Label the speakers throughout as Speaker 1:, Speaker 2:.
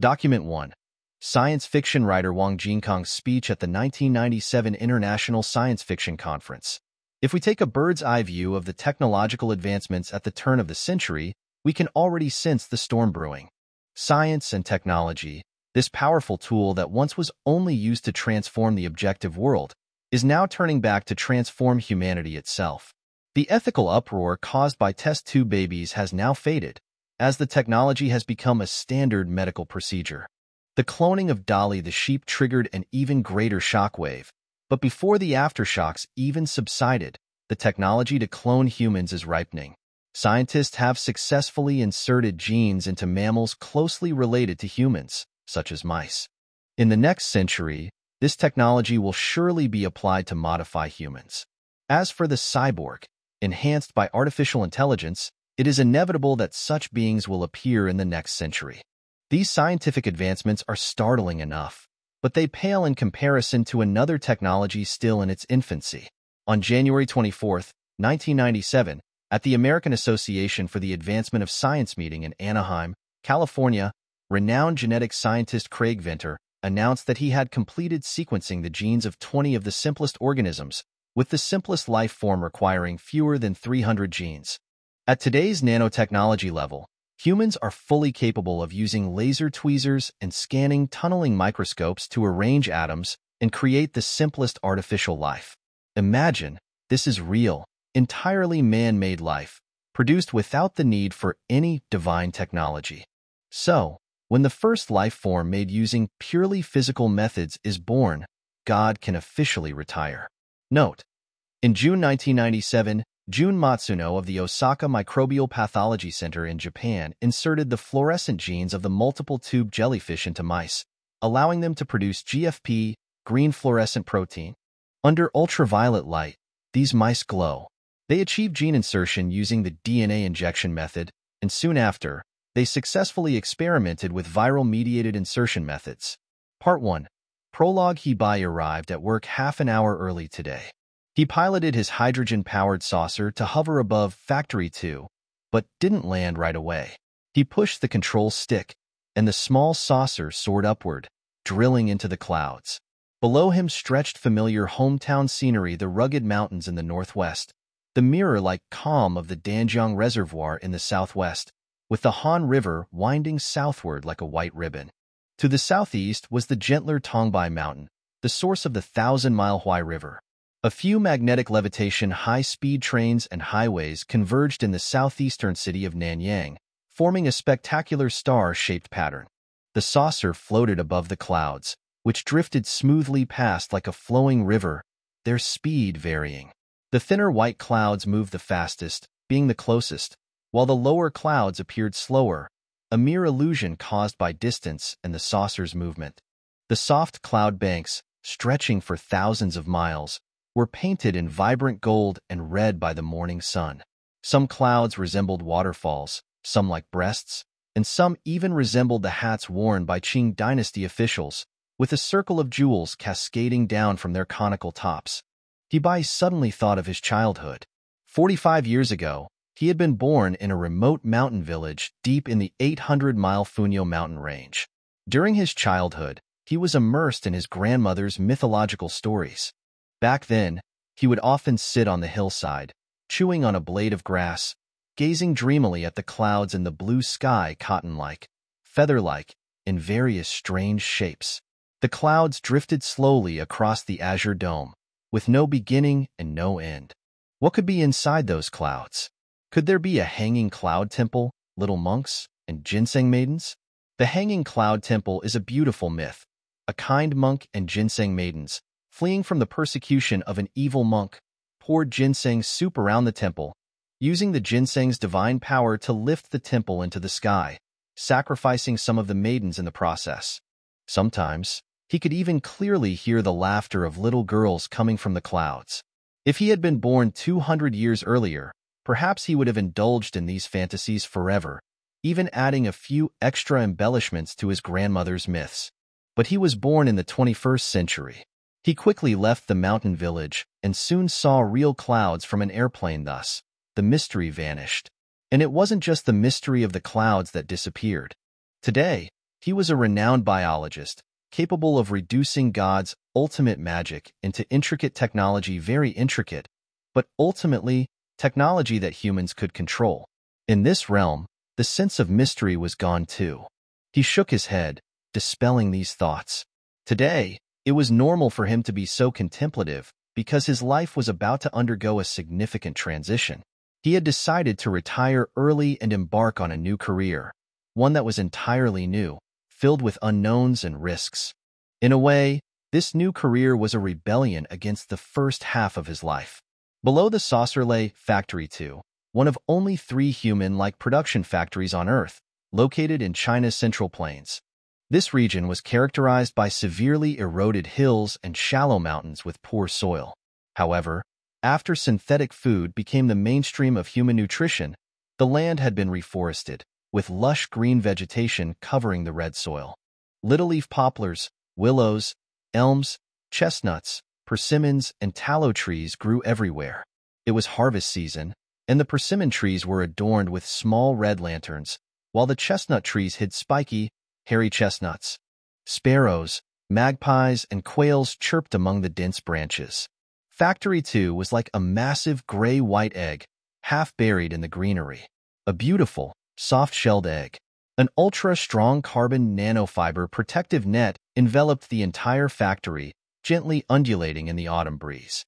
Speaker 1: Document 1. Science fiction writer Wang Jingkang's speech at the 1997 International Science Fiction Conference. If we take a bird's-eye view of the technological advancements at the turn of the century, we can already sense the storm brewing. Science and technology, this powerful tool that once was only used to transform the objective world, is now turning back to transform humanity itself. The ethical uproar caused by test tube babies has now faded, as the technology has become a standard medical procedure. The cloning of Dolly the sheep triggered an even greater shockwave, but before the aftershocks even subsided, the technology to clone humans is ripening. Scientists have successfully inserted genes into mammals closely related to humans, such as mice. In the next century, this technology will surely be applied to modify humans. As for the cyborg, enhanced by artificial intelligence, it is inevitable that such beings will appear in the next century. These scientific advancements are startling enough, but they pale in comparison to another technology still in its infancy. On January 24, 1997, at the American Association for the Advancement of Science meeting in Anaheim, California, renowned genetic scientist Craig Venter announced that he had completed sequencing the genes of 20 of the simplest organisms, with the simplest life form requiring fewer than 300 genes. At today's nanotechnology level, humans are fully capable of using laser tweezers and scanning tunneling microscopes to arrange atoms and create the simplest artificial life. Imagine, this is real, entirely man-made life, produced without the need for any divine technology. So, when the first life form made using purely physical methods is born, God can officially retire. Note: in June 1997, Jun Matsuno of the Osaka Microbial Pathology Center in Japan inserted the fluorescent genes of the multiple tube jellyfish into mice, allowing them to produce GFP, green fluorescent protein. Under ultraviolet light, these mice glow. They achieve gene insertion using the DNA injection method, and soon after, they successfully experimented with viral-mediated insertion methods. Part 1. Prologue: Hibai arrived at work half an hour early today. He piloted his hydrogen-powered saucer to hover above Factory 2, but didn't land right away. He pushed the control stick, and the small saucer soared upward, drilling into the clouds. Below him stretched familiar hometown scenery: the rugged mountains in the northwest, the mirror-like calm of the Danjiang Reservoir in the southwest, with the Han River winding southward like a white ribbon. To the southeast was the gentler Tongbai Mountain, the source of the 1,000-mile Huai River. A few magnetic levitation high-speed trains and highways converged in the southeastern city of Nanyang, forming a spectacular star-shaped pattern. The saucer floated above the clouds, which drifted smoothly past like a flowing river, their speed varying. The thinner white clouds moved the fastest, being the closest, while the lower clouds appeared slower, a mere illusion caused by distance and the saucer's movement. The soft cloud banks, stretching for thousands of miles, were painted in vibrant gold and red by the morning sun. Some clouds resembled waterfalls, some like breasts, and some even resembled the hats worn by Qing dynasty officials, with a circle of jewels cascading down from their conical tops. Hibai suddenly thought of his childhood. 45 years ago, he had been born in a remote mountain village deep in the 800-mile Funyo mountain range. During his childhood, he was immersed in his grandmother's mythological stories. Back then, he would often sit on the hillside, chewing on a blade of grass, gazing dreamily at the clouds and the blue sky, cotton-like, feather-like, in various strange shapes. The clouds drifted slowly across the azure dome, with no beginning and no end. What could be inside those clouds? Could there be a hanging cloud temple, little monks, and ginseng maidens? The hanging cloud temple is a beautiful myth. A kind monk and ginseng maidens, fleeing from the persecution of an evil monk, poured ginseng soup around the temple, using the ginseng's divine power to lift the temple into the sky, sacrificing some of the maidens in the process. Sometimes, he could even clearly hear the laughter of little girls coming from the clouds. If he had been born 200 years earlier, perhaps he would have indulged in these fantasies forever, even adding a few extra embellishments to his grandmother's myths. But he was born in the 21st century. He quickly left the mountain village and soon saw real clouds from an airplane. Thus, the mystery vanished. And it wasn't just the mystery of the clouds that disappeared. Today, He was a renowned biologist, capable of reducing God's ultimate magic into intricate technology, very intricate, but ultimately technology that humans could control. In this realm, the sense of mystery was gone too. He shook his head, dispelling these thoughts. Today, it was normal for him to be so contemplative because his life was about to undergo a significant transition. He had decided to retire early and embark on a new career, one that was entirely new, filled with unknowns and risks. In a way, this new career was a rebellion against the first half of his life. Below the saucer lay Factory 2, one of only 3 human-like production factories on Earth, located in China's Central Plains. This region was characterized by severely eroded hills and shallow mountains with poor soil. However, after synthetic food became the mainstream of human nutrition, the land had been reforested, with lush green vegetation covering the red soil. Little-leaf poplars, willows, elms, chestnuts, persimmons, and tallow trees grew everywhere. It was harvest season, and the persimmon trees were adorned with small red lanterns, while the chestnut trees hid spiky, hairy chestnuts. Sparrows, magpies, and quails chirped among the dense branches. Factory 2 was like a massive gray-white egg, half buried in the greenery. A beautiful, soft-shelled egg. An ultra-strong carbon nanofiber protective net enveloped the entire factory, gently undulating in the autumn breeze.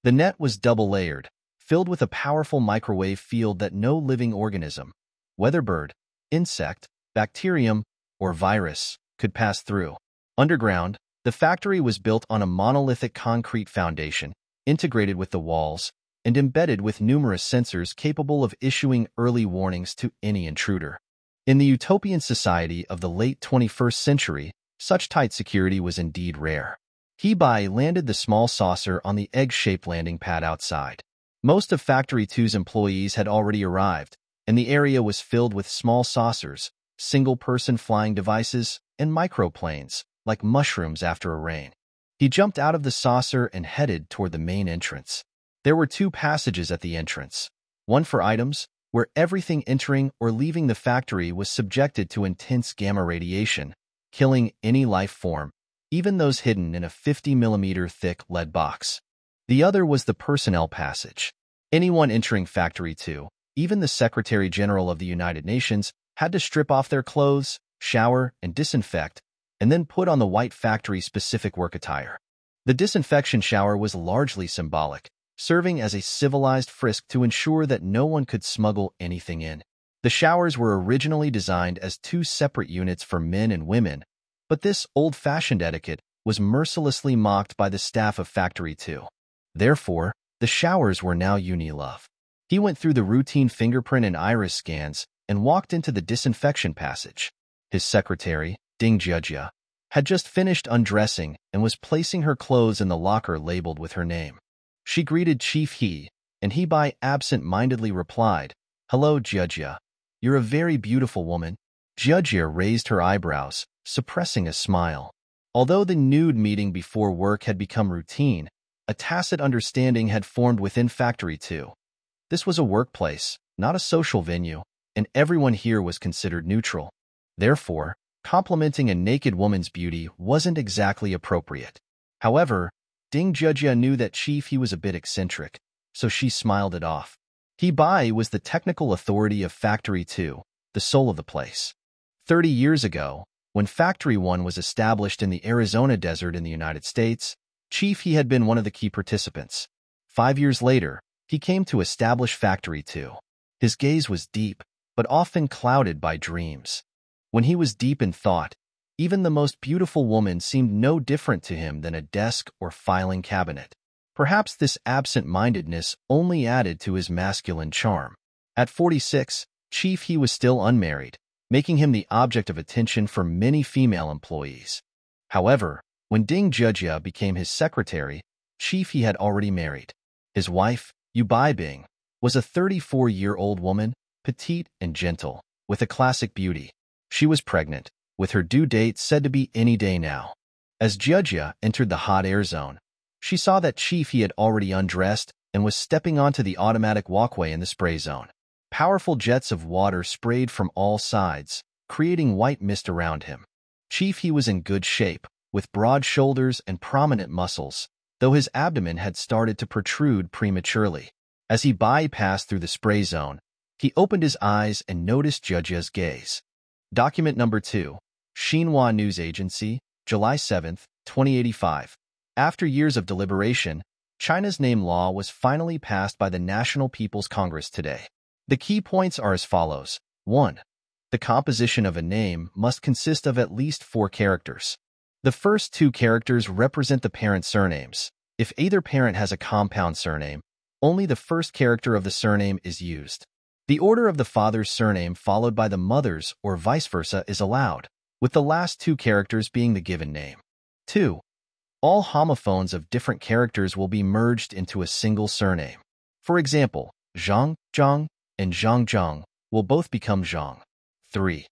Speaker 1: The net was double-layered, filled with a powerful microwave field that no living organism, whether bird, insect, bacterium, or virus, could pass through. Underground, the factory was built on a monolithic concrete foundation, integrated with the walls, and embedded with numerous sensors capable of issuing early warnings to any intruder. In the utopian society of the late 21st century, such tight security was indeed rare. Hebai landed the small saucer on the egg-shaped landing pad outside. Most of Factory 2's employees had already arrived, and the area was filled with small saucers, single-person flying devices, and microplanes, like mushrooms after a rain. He jumped out of the saucer and headed toward the main entrance. There were 2 passages at the entrance, one for items, where everything entering or leaving the factory was subjected to intense gamma radiation, killing any life form, even those hidden in a 50mm thick lead box. The other was the personnel passage. Anyone entering Factory 2, even the Secretary General of the United Nations, had to strip off their clothes, shower, and disinfect, and then put on the white factory-specific work attire. The disinfection shower was largely symbolic, serving as a civilized frisk to ensure that no one could smuggle anything in. The showers were originally designed as 2 separate units for men and women, but this old-fashioned etiquette was mercilessly mocked by the staff of Factory 2. Therefore, the showers were now uni-love. He went through the routine fingerprint and iris scans and walked into the disinfection passage. His secretary, Ding Jiejia, had just finished undressing and was placing her clothes in the locker labeled with her name. She greeted Chief He, and Hebai absent-mindedly replied, "Hello, Jiejia. You're a very beautiful woman." Jiejia raised her eyebrows, suppressing a smile. Although the nude meeting before work had become routine, a tacit understanding had formed within Factory 2. This was a workplace, not a social venue, and everyone here was considered neutral. Therefore, complimenting a naked woman's beauty wasn't exactly appropriate. However, Ding Jiejia knew that Chief He was a bit eccentric, so she smiled it off. He Bai was the technical authority of Factory 2, the soul of the place. 30 years ago, when Factory 1 was established in the Arizona desert in the United States, Chief He had been one of the key participants. 5 years later, he came to establish Factory 2. His gaze was deep, but often clouded by dreams. When he was deep in thought, even the most beautiful woman seemed no different to him than a desk or filing cabinet. Perhaps this absent-mindedness only added to his masculine charm. At 46, Chief He was still unmarried, making him the object of attention for many female employees. However, when Ding Jiejia became his secretary, Chief He had already married. His wife, Yu Bing, was a 34-year-old woman, petite and gentle, with a classic beauty. She was pregnant, with her due date said to be any day now. As Jiejia entered the hot air zone, she saw that Chief He had already undressed and was stepping onto the automatic walkway in the spray zone. Powerful jets of water sprayed from all sides, creating white mist around him. Chief, he was in good shape, with broad shoulders and prominent muscles, though his abdomen had started to protrude prematurely. As he bypassed through the spray zone, he opened his eyes and noticed Judge's gaze. Document number 2. Xinhua News Agency, July 7, 2085. After years of deliberation, China's name law was finally passed by the National People's Congress today. The key points are as follows. 1. The composition of a name must consist of at least 4 characters. The first 2 characters represent the parent surnames. If either parent has a compound surname, only the first character of the surname is used. The order of the father's surname followed by the mother's or vice versa is allowed, with the last 2 characters being the given name. 2. All homophones of different characters will be merged into a single surname. For example, Zhang, Zhang, and Zhang Zhang will both become Zhang. 3.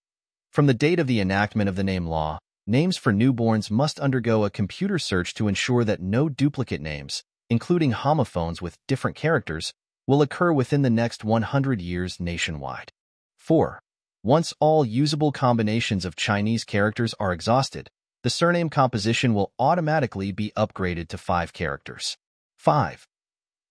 Speaker 1: From the date of the enactment of the name law, names for newborns must undergo a computer search to ensure that no duplicate names, including homophones with different characters, will occur within the next 100 years nationwide. 4. Once all usable combinations of Chinese characters are exhausted, the surname composition will automatically be upgraded to 5 characters. 5.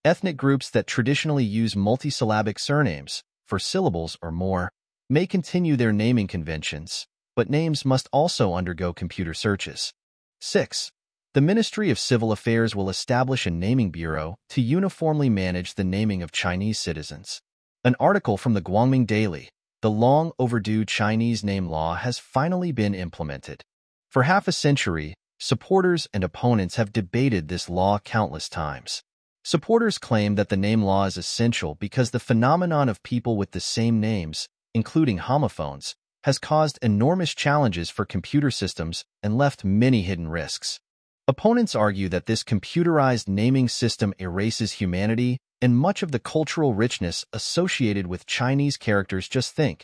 Speaker 1: Ethnic groups that traditionally use multisyllabic surnames, for syllables or more, may continue their naming conventions, but names must also undergo computer searches. 6. The Ministry of Civil Affairs will establish a naming bureau to uniformly manage the naming of Chinese citizens. An article from the Guangming Daily, the long overdue Chinese name law has finally been implemented. For half a century, supporters and opponents have debated this law countless times. Supporters claim that the name law is essential because the phenomenon of people with the same names, including homophones, has caused enormous challenges for computer systems and left many hidden risks. Opponents argue that this computerized naming system erases humanity and much of the cultural richness associated with Chinese characters. Just think,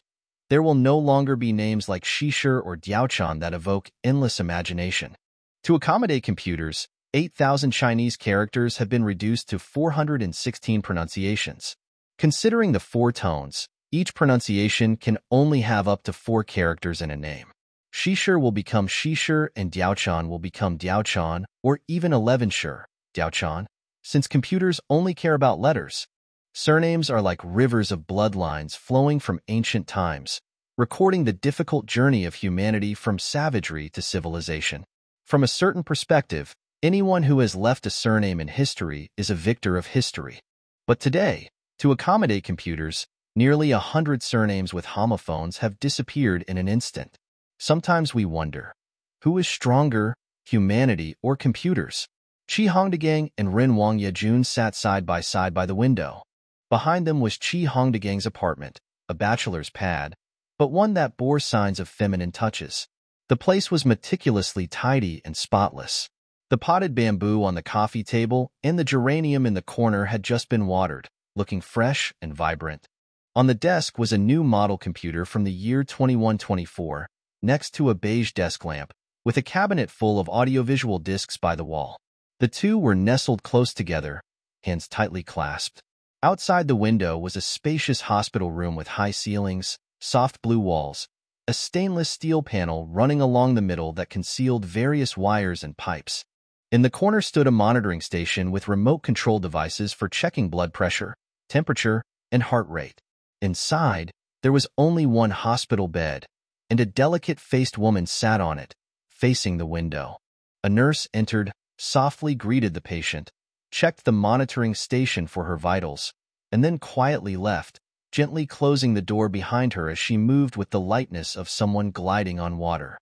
Speaker 1: there will no longer be names like Shishir or Diaochan that evoke endless imagination. To accommodate computers, 8,000 Chinese characters have been reduced to 416 pronunciations. Considering the 4 tones, each pronunciation can only have up to 4 characters in a name. Shishir will become Shishir and Diaochan will become Diaochan, or even 11 Shir, Diaochan, since computers only care about letters. Surnames are like rivers of bloodlines flowing from ancient times, recording the difficult journey of humanity from savagery to civilization. From a certain perspective, anyone who has left a surname in history is a victor of history. But today, to accommodate computers, nearly 100 surnames with homophones have disappeared in an instant. Sometimes we wonder, who is stronger, humanity or computers? Qi Hongdegang and Ren Wang Yejun sat side by side by the window. Behind them was Qi Hongdegang's apartment, a bachelor's pad, but one that bore signs of feminine touches. The place was meticulously tidy and spotless. The potted bamboo on the coffee table and the geranium in the corner had just been watered, looking fresh and vibrant. On the desk was a new model computer from the year 2124, next to a beige desk lamp, with a cabinet full of audiovisual discs by the wall. The two were nestled close together, hands tightly clasped. Outside the window was a spacious hospital room with high ceilings, soft blue walls, a stainless steel panel running along the middle that concealed various wires and pipes. In the corner stood a monitoring station with remote control devices for checking blood pressure, temperature, and heart rate. Inside, there was only one hospital bed, and a delicate-faced woman sat on it, facing the window. A nurse entered, softly greeted the patient, checked the monitoring station for her vitals, and then quietly left, gently closing the door behind her as she moved with the lightness of someone gliding on water.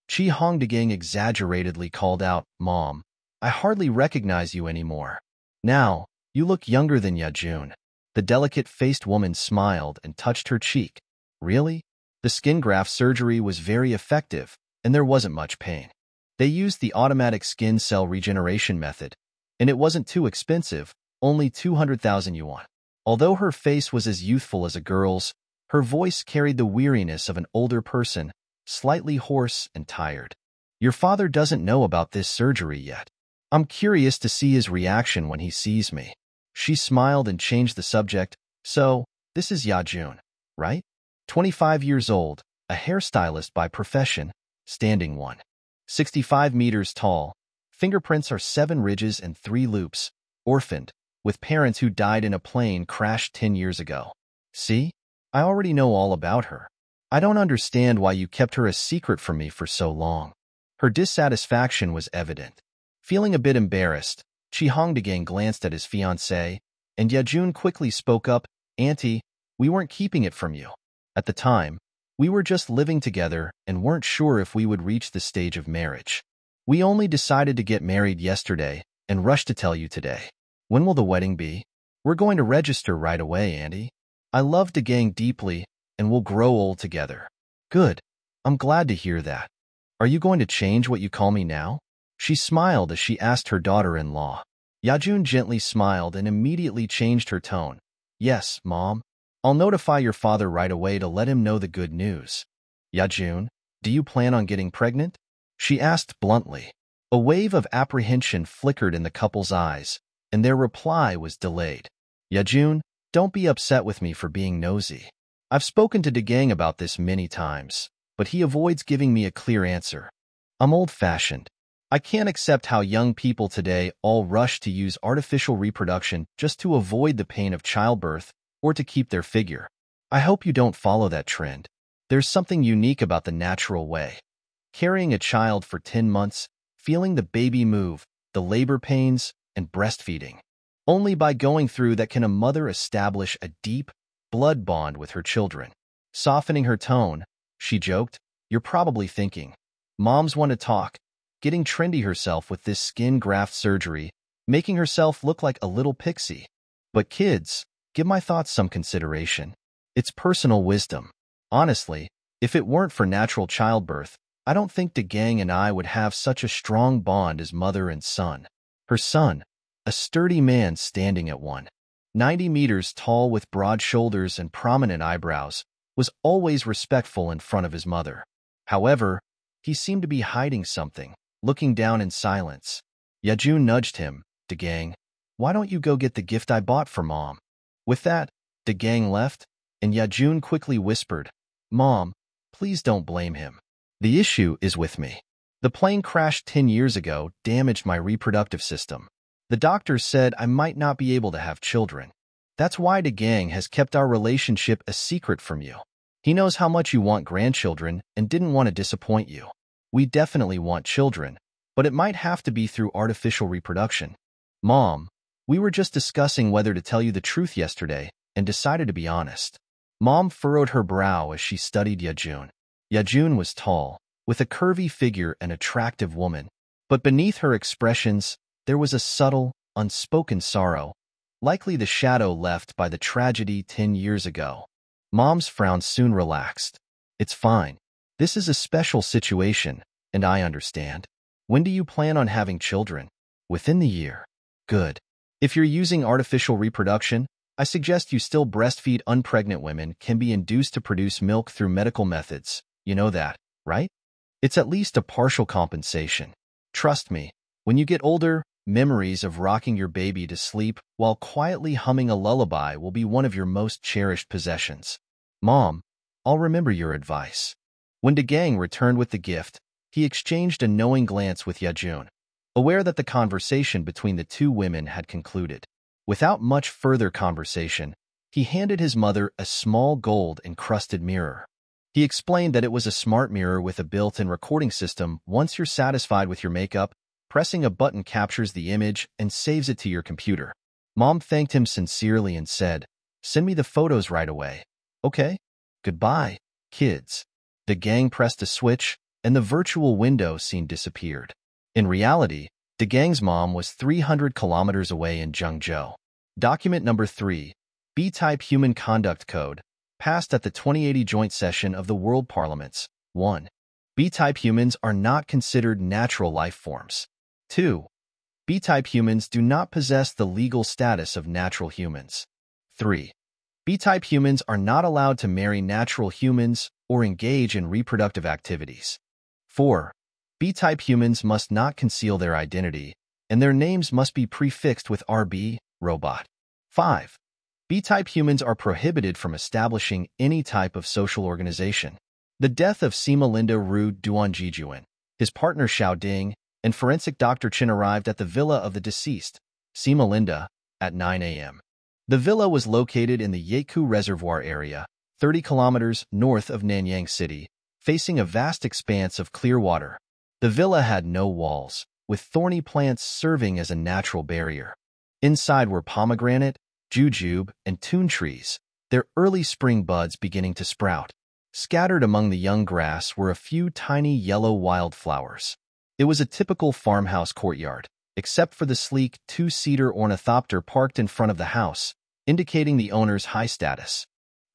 Speaker 1: Qi Hongdegang exaggeratedly called out, "Mom, I hardly recognize you anymore. Now, you look younger than Yajun." The delicate-faced woman smiled and touched her cheek. "Really?" The skin graft surgery was very effective, and there wasn't much pain. They used the automatic skin cell regeneration method, and it wasn't too expensive, only 200,000 yuan. Although her face was as youthful as a girl's, her voice carried the weariness of an older person, slightly hoarse and tired. "Your father doesn't know about this surgery yet. I'm curious to see his reaction when he sees me." She smiled and changed the subject. "So, this is Yajun, right? 25 years old, a hairstylist by profession, Standing one. 65 meters tall. Fingerprints are 7 ridges and 3 loops. Orphaned, with parents who died in a plane crash 10 years ago. See? I already know all about her. I don't understand why you kept her a secret from me for so long. Her dissatisfaction was evident. Feeling a bit embarrassed, Chi Hongdagang glanced at his fiancée, and Yejun quickly spoke up, "Auntie, we weren't keeping it from you. At the time, we were just living together and weren't sure if we would reach the stage of marriage. We only decided to get married yesterday and rushed to tell you today. When will the wedding be? We're going to register right away, Auntie. I love Dagang deeply, and we'll grow old together." "Good. I'm glad to hear that. Are you going to change what you call me now?" She smiled as she asked her daughter-in-law. Yejun gently smiled and immediately changed her tone. "Yes, Mom. I'll notify your father right away to let him know the good news." "Yejun, do you plan on getting pregnant?" she asked bluntly. A wave of apprehension flickered in the couple's eyes, and their reply was delayed. "Yejun, don't be upset with me for being nosy. I've spoken to Dagang about this many times, but he avoids giving me a clear answer. I'm old-fashioned. I can't accept how young people today all rush to use artificial reproduction just to avoid the pain of childbirth or to keep their figure. I hope you don't follow that trend. There's something unique about the natural way. Carrying a child for 10 months, feeling the baby move, the labor pains, and breastfeeding. Only by going through that can a mother establish a deep blood bond with her children." Softening her tone, she joked, "You're probably thinking, moms want to talk, getting trendy herself with this skin graft surgery, making herself look like a little pixie. But kids, give my thoughts some consideration. It's personal wisdom. Honestly, if it weren't for natural childbirth, I don't think Dagang and I would have such a strong bond as mother and son." Her son, a sturdy man standing at 190 meters tall with broad shoulders and prominent eyebrows, was always respectful in front of his mother. However, he seemed to be hiding something, looking down in silence. Yejun nudged him. "Dagang, why don't you go get the gift I bought for Mom?" With that, Dagang left, and Yejun quickly whispered, "Mom, please don't blame him. The issue is with me. The plane crashed 10 years ago, damaged my reproductive system. The doctor said I might not be able to have children. That's why Dagang has kept our relationship a secret from you. He knows how much you want grandchildren and didn't want to disappoint you. We definitely want children, but it might have to be through artificial reproduction. Mom, we were just discussing whether to tell you the truth yesterday and decided to be honest." Mom furrowed her brow as she studied Yejun. Yejun was tall, with a curvy figure and attractive woman, but beneath her expressions, there was a subtle, unspoken sorrow, likely the shadow left by the tragedy 10 years ago. Mom's frown soon relaxed. "It's fine. This is a special situation, and I understand. When do you plan on having children?" "Within the year." "Good. If you're using artificial reproduction, I suggest you still breastfeed. Unpregnant women can be induced to produce milk through medical methods. You know that, right? It's at least a partial compensation. Trust me, when you get older, memories of rocking your baby to sleep while quietly humming a lullaby will be one of your most cherished possessions." "Mom, I'll remember your advice." When Dagang returned with the gift, he exchanged a knowing glance with Yejun, aware that the conversation between the two women had concluded. Without much further conversation, he handed his mother a small gold-encrusted mirror. He explained that it was a smart mirror with a built-in recording system. Once you're satisfied with your makeup, pressing a button captures the image and saves it to your computer. Mom thanked him sincerely and said, "Send me the photos right away." "Okay. Goodbye, kids." Dagang pressed a switch, and the virtual window scene disappeared. In reality, Dagang's mom was 300 kilometers away in Zhengzhou. Document number 3, B-Type Human Conduct Code, passed at the 2080 joint session of the World Parliaments. 1. B-Type humans are not considered natural life forms. 2. B-type humans do not possess the legal status of natural humans. 3. B-type humans are not allowed to marry natural humans or engage in reproductive activities. 4. B-type humans must not conceal their identity, and their names must be prefixed with RB, robot. 5. B-type humans are prohibited from establishing any type of social organization. The death of Sima Linda Ru Duanjijuan, his partner Xiao Ding, and forensic Dr. Chen arrived at the villa of the deceased, Sima Linda, at 9 a.m. The villa was located in the Yeku Reservoir area, 30 kilometers north of Nanyang City, facing a vast expanse of clear water. The villa had no walls, with thorny plants serving as a natural barrier. Inside were pomegranate, jujube, and tune trees, their early spring buds beginning to sprout. Scattered among the young grass were a few tiny yellow wildflowers. It was a typical farmhouse courtyard, except for the sleek two-seater ornithopter parked in front of the house, indicating the owner's high status.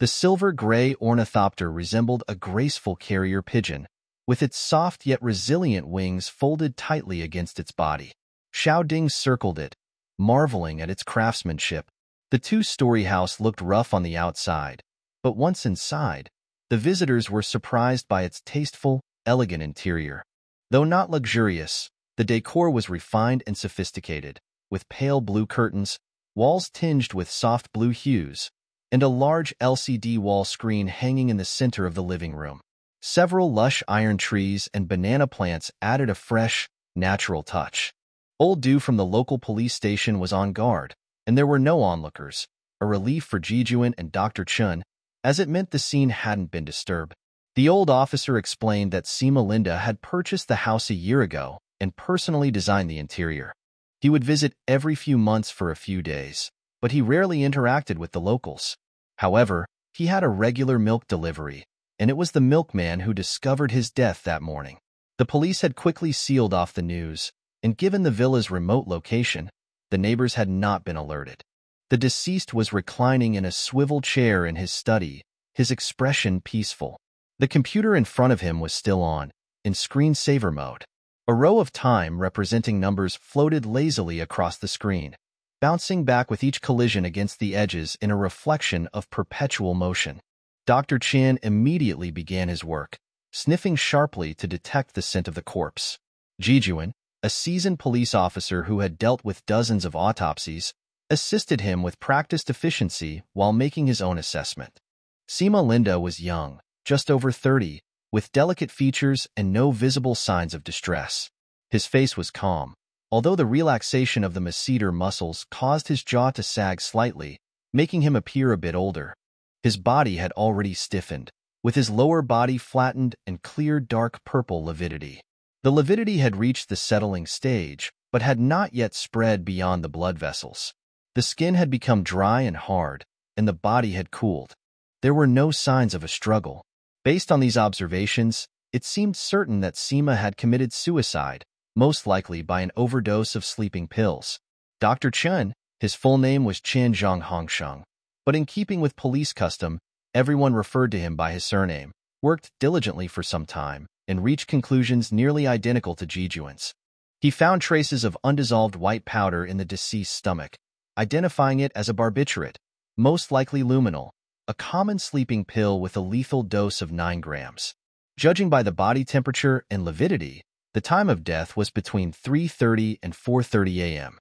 Speaker 1: The silver-gray ornithopter resembled a graceful carrier pigeon, with its soft yet resilient wings folded tightly against its body. Xiao Ding circled it, marveling at its craftsmanship. The two-story house looked rough on the outside, but once inside, the visitors were surprised by its tasteful, elegant interior. Though not luxurious, the decor was refined and sophisticated, with pale blue curtains, walls tinged with soft blue hues, and a large LCD wall screen hanging in the center of the living room. Several lush iron trees and banana plants added a fresh, natural touch. Old Du from the local police station was on guard, and there were no onlookers, a relief for Jijuan and Dr. Chen, as it meant the scene hadn't been disturbed. The old officer explained that Sima Linda had purchased the house a year ago and personally designed the interior. He would visit every few months for a few days, but he rarely interacted with the locals. However, he had a regular milk delivery, and it was the milkman who discovered his death that morning. The police had quickly sealed off the news, and given the villa's remote location, the neighbors had not been alerted. The deceased was reclining in a swivel chair in his study, his expression peaceful. The computer in front of him was still on, in screensaver mode. A row of time representing numbers floated lazily across the screen, bouncing back with each collision against the edges in a reflection of perpetual motion. Dr. Chen immediately began his work, sniffing sharply to detect the scent of the corpse. Jijuan, a seasoned police officer who had dealt with dozens of autopsies, assisted him with practiced efficiency while making his own assessment. Sima Linda was young, just over 30, with delicate features and no visible signs of distress. His face was calm, although the relaxation of the masseter muscles caused his jaw to sag slightly, making him appear a bit older. His body had already stiffened, with his lower body flattened and clear dark purple lividity. The lividity had reached the settling stage, but had not yet spread beyond the blood vessels. The skin had become dry and hard, and the body had cooled. There were no signs of a struggle. Based on these observations, it seemed certain that Sima had committed suicide, most likely by an overdose of sleeping pills. Dr. Chen, his full name was Chen Zhang Hongsheng, but in keeping with police custom, everyone referred to him by his surname, worked diligently for some time, and reached conclusions nearly identical to Jijuan's. He found traces of undissolved white powder in the deceased's stomach, identifying it as a barbiturate, most likely luminol, a common sleeping pill with a lethal dose of 9 grams. Judging by the body temperature and lividity, the time of death was between 3:30 and 4:30 a.m.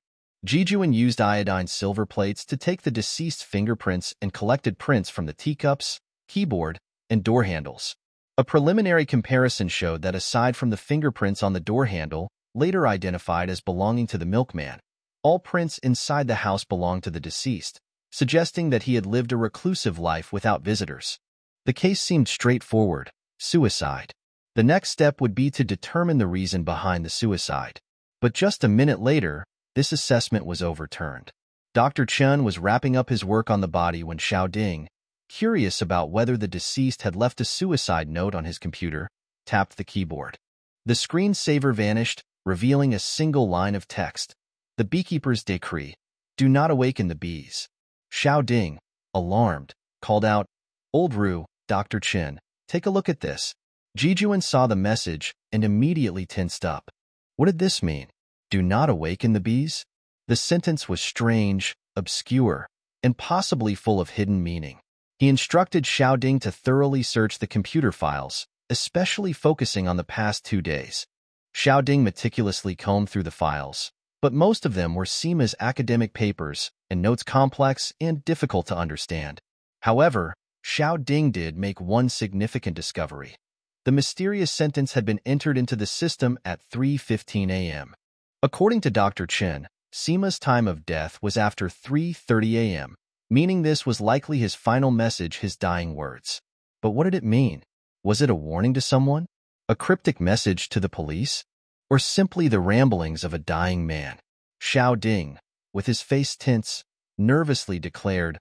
Speaker 1: Jijuan used iodine silver plates to take the deceased's fingerprints and collected prints from the teacups, keyboard, and door handles. A preliminary comparison showed that aside from the fingerprints on the door handle, later identified as belonging to the milkman, all prints inside the house belonged to the deceased, suggesting that he had lived a reclusive life without visitors. The case seemed straightforward: suicide. The next step would be to determine the reason behind the suicide. But just a minute later, this assessment was overturned. Dr. Chen was wrapping up his work on the body when Xiao Ding, curious about whether the deceased had left a suicide note on his computer, tapped the keyboard. The screensaver vanished, revealing a single line of text: "The beekeeper's decree. Do not awaken the bees." Xiao Ding, alarmed, called out, "Old Ru, Dr. Chen, take a look at this." Jijuan saw the message and immediately tensed up. What did this mean? Do not awaken the bees? The sentence was strange, obscure, and possibly full of hidden meaning. He instructed Xiao Ding to thoroughly search the computer files, especially focusing on the past 2 days. Xiao Ding meticulously combed through the files, but most of them were Sima's academic papers and notes complex and difficult to understand. However, Xiao Ding did make one significant discovery. The mysterious sentence had been entered into the system at 3:15 a.m. According to Dr. Chen, Sima's time of death was after 3:30 a.m., meaning this was likely his final message, his dying words. But what did it mean? Was it a warning to someone? A cryptic message to the police? Or simply the ramblings of a dying man? Xiao Ding, with his face tense, nervously declared,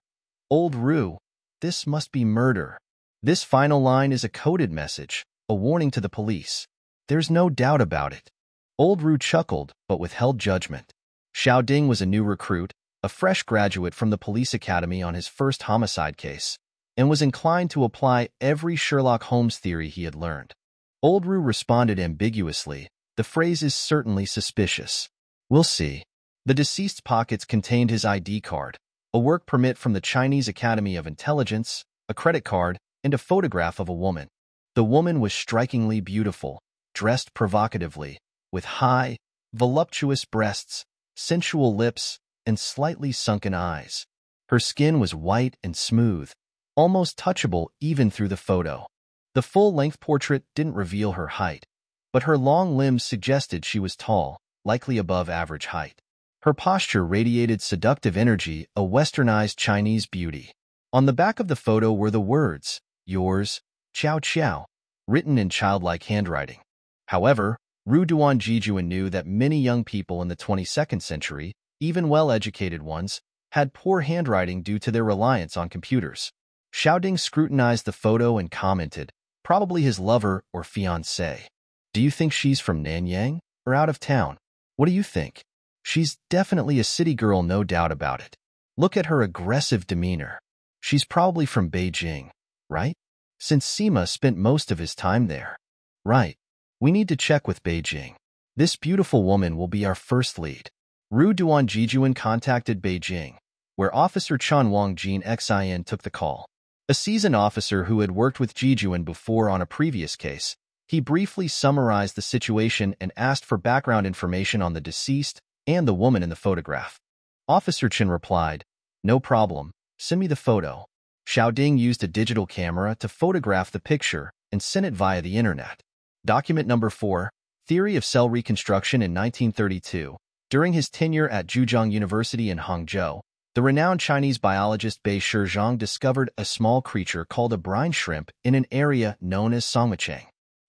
Speaker 1: "Old Ru, this must be murder." This final line is a coded message, a warning to the police. There's no doubt about it. Old Ru chuckled, but withheld judgment. Xiao Ding was a new recruit, a fresh graduate from the police academy on his first homicide case, and was inclined to apply every Sherlock Holmes theory he had learned. Old Ru responded ambiguously, "The phrase is certainly suspicious. We'll see." The deceased's pockets contained his ID card, a work permit from the Chinese Academy of Intelligence, a credit card, and a photograph of a woman. The woman was strikingly beautiful, dressed provocatively, with high, voluptuous breasts, sensual lips, and slightly sunken eyes. Her skin was white and smooth, almost touchable even through the photo. The full-length portrait didn't reveal her height, but her long limbs suggested she was tall, likely above average height. Her posture radiated seductive energy, a westernized Chinese beauty. On the back of the photo were the words, "Yours, Chow Chow," written in childlike handwriting. However, Ru Duanjijuan knew that many young people in the 22nd century, even well-educated ones, had poor handwriting due to their reliance on computers. Xiaoding scrutinized the photo and commented, "Probably his lover or fiancé. Do you think she's from Nanyang or out of town? What do you think? She's definitely a city girl, no doubt about it. Look at her aggressive demeanor. She's probably from Beijing, right? Since Sima spent most of his time there." "Right. We need to check with Beijing. This beautiful woman will be our first lead." Ru Duanjijuan contacted Beijing, where Officer Chen Wangjin Xin took the call. A seasoned officer who had worked with Jijuan before on a previous case, he briefly summarized the situation and asked for background information on the deceased and the woman in the photograph. Officer Chen replied, "No problem, send me the photo." Xiaoding used a digital camera to photograph the picture and sent it via the internet. Document number 4, Theory of Cell Reconstruction in 1932. During his tenure at Zhejiang University in Hangzhou, the renowned Chinese biologist Bei Shizhong discovered a small creature called a brine shrimp in an area known as Songmachang.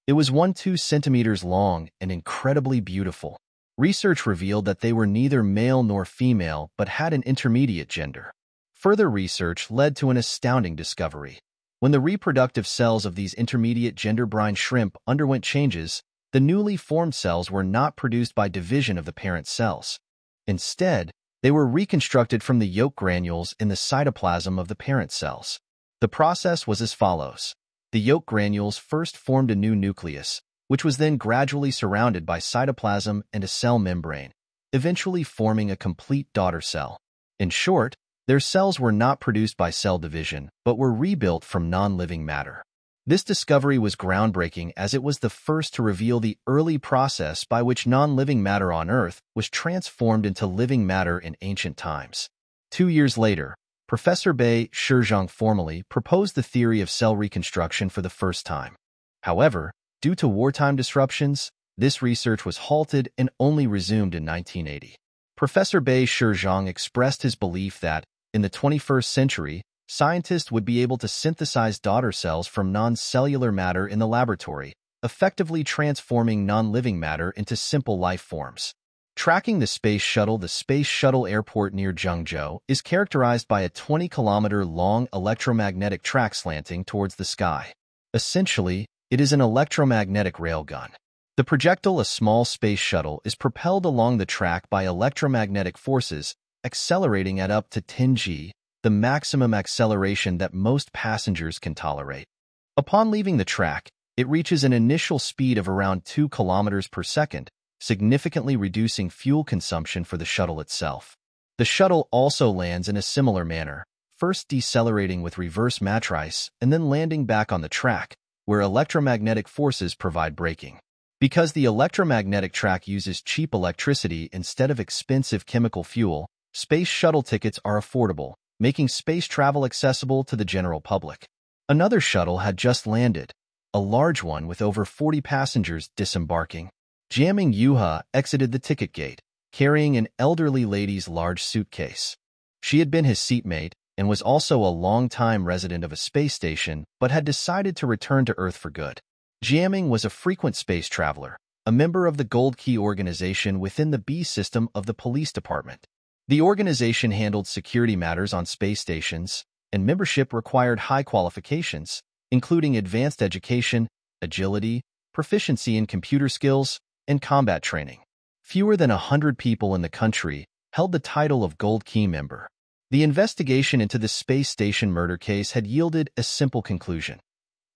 Speaker 1: It was 1–2 centimeters long and incredibly beautiful. Research revealed that they were neither male nor female but had an intermediate gender. Further research led to an astounding discovery. When the reproductive cells of these intermediate gender brine shrimp underwent changes, the newly formed cells were not produced by division of the parent cells. Instead, they were reconstructed from the yolk granules in the cytoplasm of the parent cells. The process was as follows. The yolk granules first formed a new nucleus, which was then gradually surrounded by cytoplasm and a cell membrane, eventually forming a complete daughter cell. In short, their cells were not produced by cell division, but were rebuilt from non-living matter. This discovery was groundbreaking as it was the first to reveal the early process by which non-living matter on Earth was transformed into living matter in ancient times. 2 years later, Professor Bei Shizhong formally proposed the theory of cell reconstruction for the first time. However, due to wartime disruptions, this research was halted and only resumed in 1980. Professor Bei Shizhong expressed his belief that, in the 21st century, scientists would be able to synthesize daughter cells from non-cellular matter in the laboratory, effectively transforming non-living matter into simple life forms. Tracking the Space Shuttle Airport near Zhengzhou is characterized by a 20-kilometer-long electromagnetic track slanting towards the sky. Essentially, it is an electromagnetic railgun. The projectile, a small space shuttle, is propelled along the track by electromagnetic forces, accelerating at up to 10 g, the maximum acceleration that most passengers can tolerate. Upon leaving the track, it reaches an initial speed of around 2 kilometers per second, significantly reducing fuel consumption for the shuttle itself. The shuttle also lands in a similar manner, first decelerating with reverse matrice and then landing back on the track, where electromagnetic forces provide braking. Because the electromagnetic track uses cheap electricity instead of expensive chemical fuel, space shuttle tickets are affordable, making space travel accessible to the general public. Another shuttle had just landed, a large one with over 40 passengers disembarking. Jiaming Yuha exited the ticket gate, carrying an elderly lady's large suitcase. She had been his seatmate and was also a long-time resident of a space station but had decided to return to Earth for good. Jiaming was a frequent space traveler, a member of the Gold Key organization within the B system of the police department. The organization handled security matters on space stations, and membership required high qualifications, including advanced education, agility, proficiency in computer skills, and combat training. Fewer than 100 people in the country held the title of Gold Key member. The investigation into the space station murder case had yielded a simple conclusion.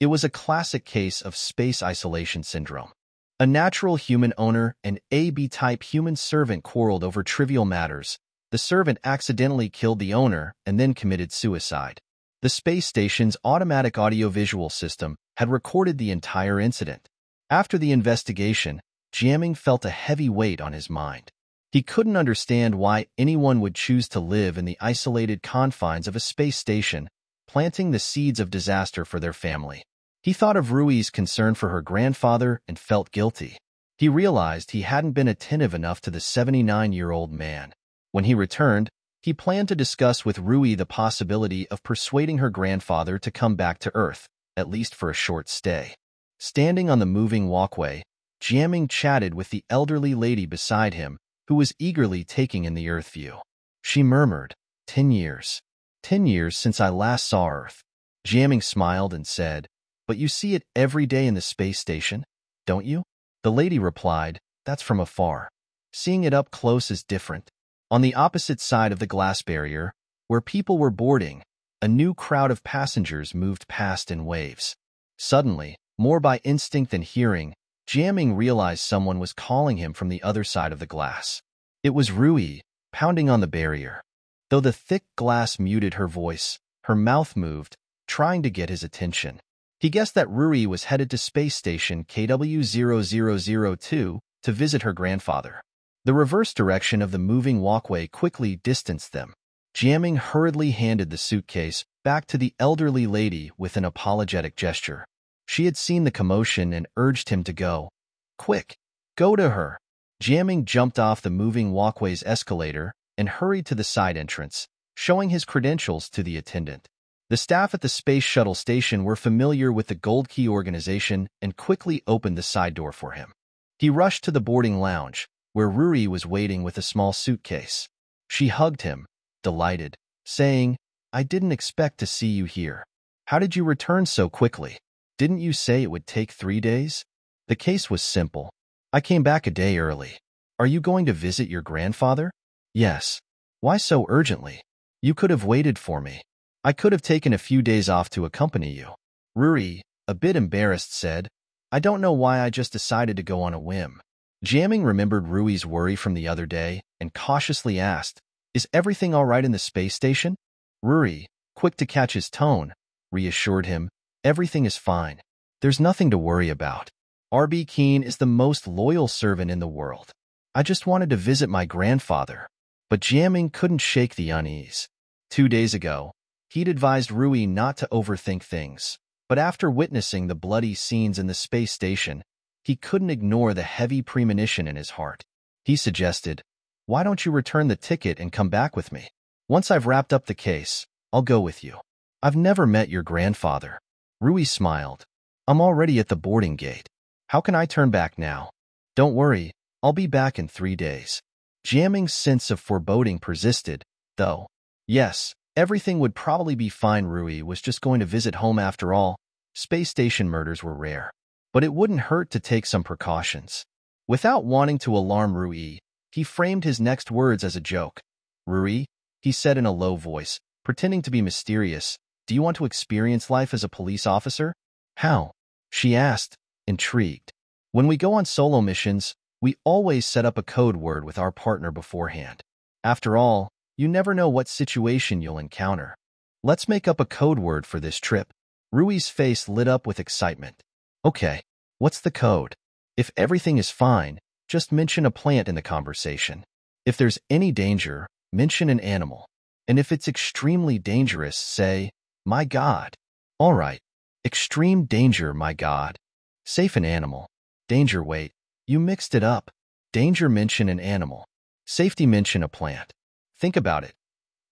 Speaker 1: It was a classic case of space isolation syndrome. A natural human owner and AB-type human servant quarreled over trivial matters. The servant accidentally killed the owner and then committed suicide. The space station's automatic audiovisual system had recorded the entire incident. After the investigation, Jiaming felt a heavy weight on his mind. He couldn't understand why anyone would choose to live in the isolated confines of a space station, planting the seeds of disaster for their family. He thought of Rui's concern for her grandfather and felt guilty. He realized he hadn't been attentive enough to the 79-year-old man. When he returned, he planned to discuss with Rui the possibility of persuading her grandfather to come back to Earth, at least for a short stay. Standing on the moving walkway, Jiaming chatted with the elderly lady beside him, who was eagerly taking in the Earth view. She murmured, 10 years. 10 years since I last saw Earth. Jiaming smiled and said, "But you see it every day in the space station, don't you?" The lady replied, "That's from afar. Seeing it up close is different." On the opposite side of the glass barrier, where people were boarding, a new crowd of passengers moved past in waves. Suddenly, more by instinct than hearing, Jiaming realized someone was calling him from the other side of the glass. It was Rui, pounding on the barrier. Though the thick glass muted her voice, her mouth moved, trying to get his attention. He guessed that Rui was headed to space station KW0002 to visit her grandfather. The reverse direction of the moving walkway quickly distanced them. Jiaming hurriedly handed the suitcase back to the elderly lady with an apologetic gesture. She had seen the commotion and urged him to go. "Quick, go to her." Jiaming jumped off the moving walkway's escalator and hurried to the side entrance, showing his credentials to the attendant. The staff at the space shuttle station were familiar with the Gold Key organization and quickly opened the side door for him. He rushed to the boarding lounge, where Ruri was waiting with a small suitcase. She hugged him, delighted, saying, "I didn't expect to see you here. How did you return so quickly? Didn't you say it would take 3 days?" The case was simple. "I came back a day early. Are you going to visit your grandfather?" "Yes." "Why so urgently? You could have waited for me. I could have taken a few days off to accompany you." Ruri, a bit embarrassed, said, "I don't know why I just decided to go on a whim." Jiaming remembered Rui's worry from the other day and cautiously asked, "Is everything all right in the space station?" Ruri, quick to catch his tone, reassured him, "Everything is fine. There's nothing to worry about. R.B. Keene is the most loyal servant in the world. I just wanted to visit my grandfather." But Jiaming couldn't shake the unease. 2 days ago, he'd advised Rui not to overthink things, but after witnessing the bloody scenes in the space station, he couldn't ignore the heavy premonition in his heart. He suggested, "Why don't you return the ticket and come back with me? Once I've wrapped up the case, I'll go with you." "I've never met your grandfather." Rui smiled. "I'm already at the boarding gate. How can I turn back now?" "Don't worry, I'll be back in 3 days." Jiaming's sense of foreboding persisted, though. Yes, everything would probably be fine. Rui was just going to visit home after all. Space station murders were rare. But it wouldn't hurt to take some precautions. Without wanting to alarm Rui, he framed his next words as a joke. "Rui," he said in a low voice, pretending to be mysterious, "do you want to experience life as a police officer?" "How?" she asked, intrigued. "When we go on solo missions, we always set up a code word with our partner beforehand. After all, you never know what situation you'll encounter. Let's make up a code word for this trip." Rui's face lit up with excitement. "Okay, what's the code? If everything is fine, just mention a plant in the conversation. If there's any danger, mention an animal. And if it's extremely dangerous, say, 'My God.'" "All right." Extreme danger, my God. Safe an animal. Danger, wait. You mixed it up. Danger mention an animal. Safety mention a plant. Think about it.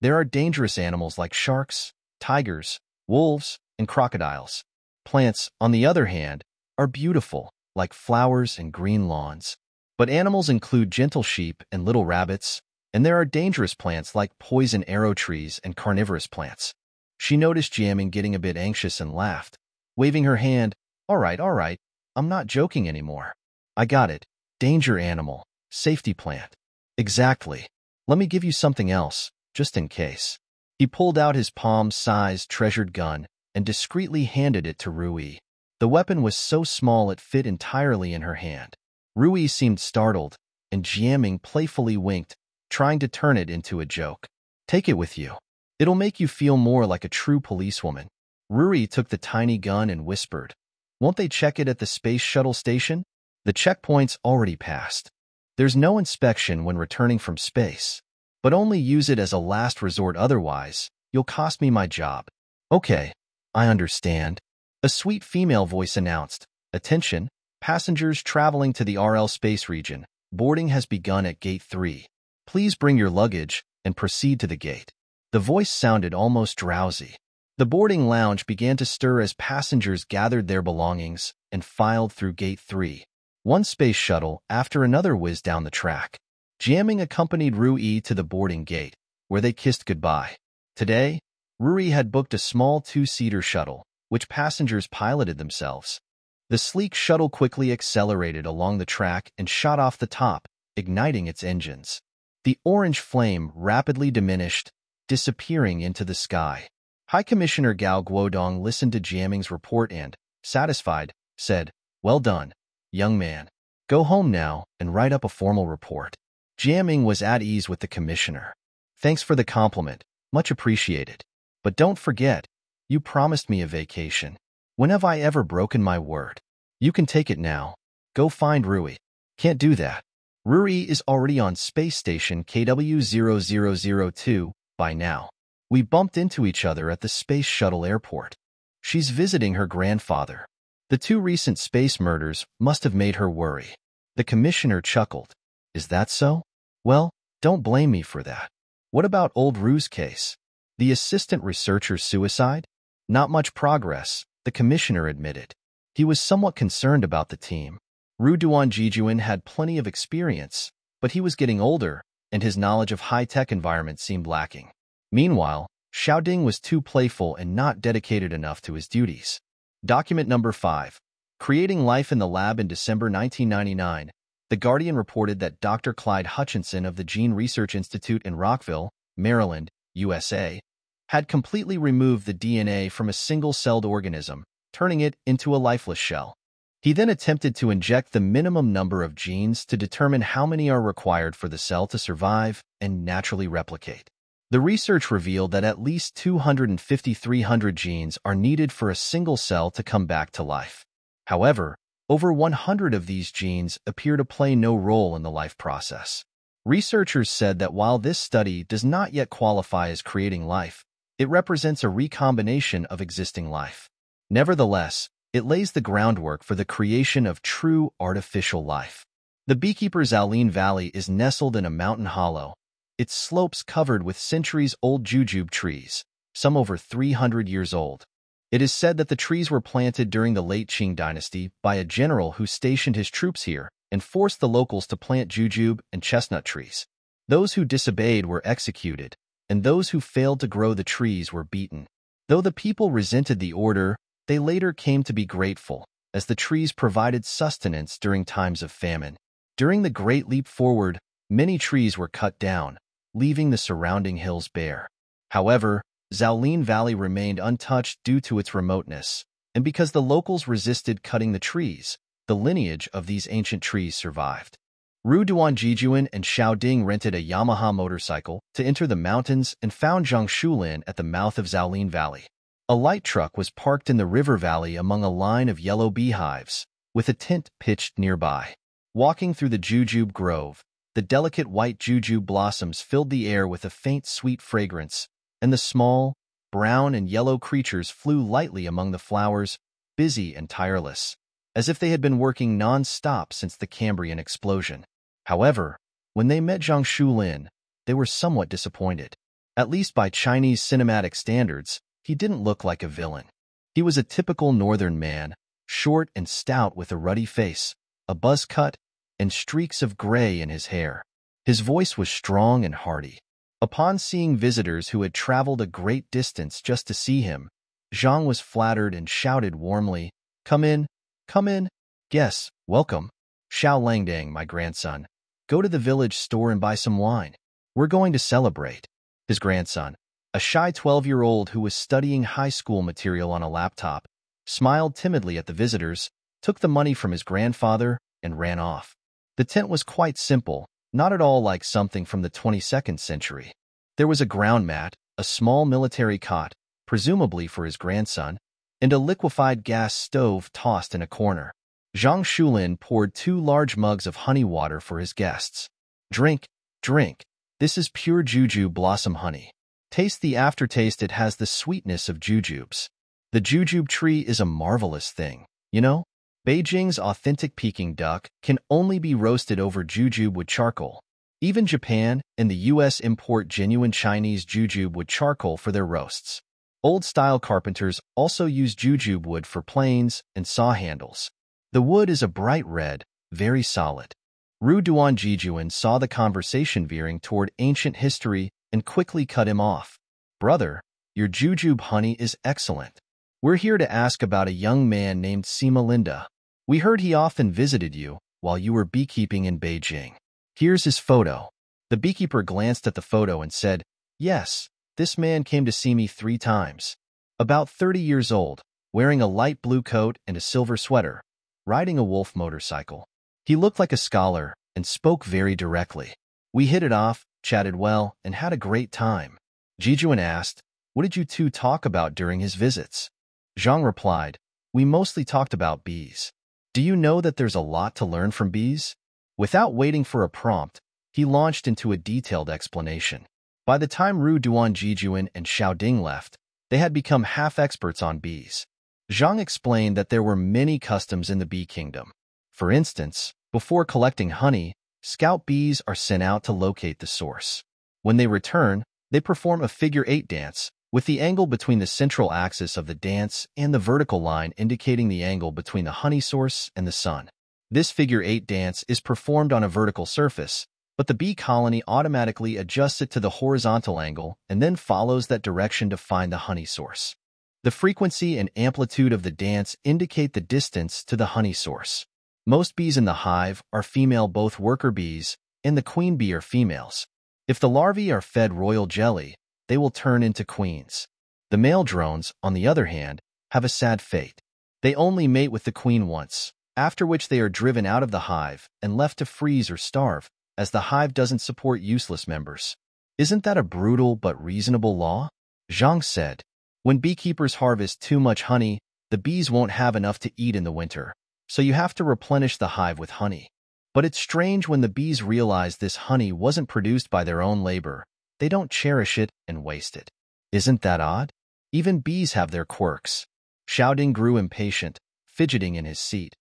Speaker 1: There are dangerous animals like sharks, tigers, wolves, and crocodiles. Plants, on the other hand, are beautiful, like flowers and green lawns. But animals include gentle sheep and little rabbits, and there are dangerous plants like poison arrow trees and carnivorous plants. She noticed Jiaming getting a bit anxious and laughed, waving her hand. All right, I'm not joking anymore. I got it. Danger animal, safety plant. Exactly. Let me give you something else, just in case. He pulled out his palm-sized treasured gun and discreetly handed it to Rui. The weapon was so small it fit entirely in her hand. Rui seemed startled, and Jiaming playfully winked, trying to turn it into a joke. Take it with you. It'll make you feel more like a true policewoman. Rui took the tiny gun and whispered, "Won't they check it at the space shuttle station? The checkpoint's already passed. There's no inspection when returning from space, but only use it as a last resort, otherwise, you'll cost me my job." "Okay, I understand." A sweet female voice announced, "Attention, passengers traveling to the RL space region. Boarding has begun at Gate 3. Please bring your luggage and proceed to the gate." The voice sounded almost drowsy. The boarding lounge began to stir as passengers gathered their belongings and filed through Gate 3. One space shuttle after another whizzed down the track. Jiaming accompanied Rui to the boarding gate, where they kissed goodbye. Today, Rui had booked a small two-seater shuttle, which passengers piloted themselves. The sleek shuttle quickly accelerated along the track and shot off the top, igniting its engines. The orange flame rapidly diminished, disappearing into the sky. High Commissioner Gao Guodong listened to Jiaming's report and, satisfied, said, "Well done, young man. Go home now and write up a formal report." Jiaming was at ease with the commissioner. "Thanks for the compliment, much appreciated. But don't forget, you promised me a vacation. When have I ever broken my word? You can take it now. Go find Rui." "Can't do that. Rui is already on space station KW0002 by now. We bumped into each other at the space shuttle airport. She's visiting her grandfather. The two recent space murders must have made her worry." The commissioner chuckled. "Is that so? Well, don't blame me for that. What about old Ru's case? The assistant researcher's suicide? Not much progress," the commissioner admitted. He was somewhat concerned about the team. Ru Duanjijuan had plenty of experience, but he was getting older, and his knowledge of high-tech environments seemed lacking. Meanwhile, Xiaoding was too playful and not dedicated enough to his duties. Document number 5. Creating Life in the Lab. In December 1999, The Guardian reported that Dr. Clyde Hutchinson of the Gene Research Institute in Rockville, Maryland, USA, had completely removed the DNA from a single-celled organism, turning it into a lifeless shell. He then attempted to inject the minimum number of genes to determine how many are required for the cell to survive and naturally replicate. The research revealed that at least 250-300 genes are needed for a single cell to come back to life. However, over 100 of these genes appear to play no role in the life process. Researchers said that while this study does not yet qualify as creating life, it represents a recombination of existing life. Nevertheless, it lays the groundwork for the creation of true artificial life. The beekeeper Zhaolin Valley is nestled in a mountain hollow, its slopes covered with centuries-old jujube trees, some over 300 years old. It is said that the trees were planted during the late Qing dynasty by a general who stationed his troops here and forced the locals to plant jujube and chestnut trees. Those who disobeyed were executed, and those who failed to grow the trees were beaten. Though the people resented the order, they later came to be grateful, as the trees provided sustenance during times of famine. During the Great Leap Forward, many trees were cut down, leaving the surrounding hills bare. However, Zhaolin Valley remained untouched due to its remoteness, and because the locals resisted cutting the trees, the lineage of these ancient trees survived. Ru Duanjijuan and Xiaoding rented a Yamaha motorcycle to enter the mountains and found Zhang Shulin at the mouth of Zhaolin Valley. A light truck was parked in the river valley among a line of yellow beehives, with a tent pitched nearby. Walking through the jujube grove, the delicate white jujube blossoms filled the air with a faint sweet fragrance, and the small, brown and yellow creatures flew lightly among the flowers, busy and tireless, as if they had been working non-stop since the Cambrian explosion. However, when they met Zhang Shulin, they were somewhat disappointed. At least by Chinese cinematic standards, he didn't look like a villain. He was a typical northern man, short and stout with a ruddy face, a buzz cut, and streaks of gray in his hair. His voice was strong and hearty. Upon seeing visitors who had traveled a great distance just to see him, Zhang was flattered and shouted warmly, "Come in, come in. Yes, welcome. Xiao Langdang, my grandson. Go to the village store and buy some wine. We're going to celebrate." His grandson, a shy 12-year-old who was studying high school material on a laptop, smiled timidly at the visitors, took the money from his grandfather, and ran off. The tent was quite simple, not at all like something from the 22nd century. There was a ground mat, a small military cot, presumably for his grandson, and a liquefied gas stove tossed in a corner. Zhang Shulin poured 2 large mugs of honey water for his guests. "Drink, drink. This is pure jujube blossom honey. Taste the aftertaste. It has the sweetness of jujubes. The jujube tree is a marvelous thing, you know? Beijing's authentic Peking duck can only be roasted over jujube with charcoal. Even Japan and the US import genuine Chinese jujube with charcoal for their roasts. Old-style carpenters also use jujube wood for planes and saw handles. The wood is a bright red, very solid." Ru Duanjijuan saw the conversation veering toward ancient history and quickly cut him off. "Brother, your jujube honey is excellent. We're here to ask about a young man named Sima Linda. We heard he often visited you while you were beekeeping in Beijing. Here's his photo." The beekeeper glanced at the photo and said, "Yes, this man came to see me 3 times. About 30 years old, wearing a light blue coat and a silver sweater, riding a wolf motorcycle. He looked like a scholar and spoke very directly. We hit it off, chatted well, and had a great time." Jijuan asked, "What did you two talk about during his visits?" Zhang replied, "We mostly talked about bees. Do you know that there's a lot to learn from bees?" Without waiting for a prompt, he launched into a detailed explanation. By the time Ru Duanjijuan and Xiaoding left, they had become half-experts on bees. Zhang explained that there were many customs in the bee kingdom. For instance, before collecting honey, scout bees are sent out to locate the source. When they return, they perform a figure-8 dance, with the angle between the central axis of the dance and the vertical line indicating the angle between the honey source and the sun. This figure-8 dance is performed on a vertical surface, but the bee colony automatically adjusts it to the horizontal angle and then follows that direction to find the honey source. The frequency and amplitude of the dance indicate the distance to the honey source. Most bees in the hive are female. Both worker bees and the queen bee are females. If the larvae are fed royal jelly, they will turn into queens. The male drones, on the other hand, have a sad fate. They only mate with the queen once, after which they are driven out of the hive and left to freeze or starve, as the hive doesn't support useless members. Isn't that a brutal but reasonable law? Zhang said. When beekeepers harvest too much honey, the bees won't have enough to eat in the winter, so you have to replenish the hive with honey. But it's strange when the bees realize this honey wasn't produced by their own labor. They don't cherish it and waste it. Isn't that odd? Even bees have their quirks. Xiaoding grew impatient, fidgeting in his seat.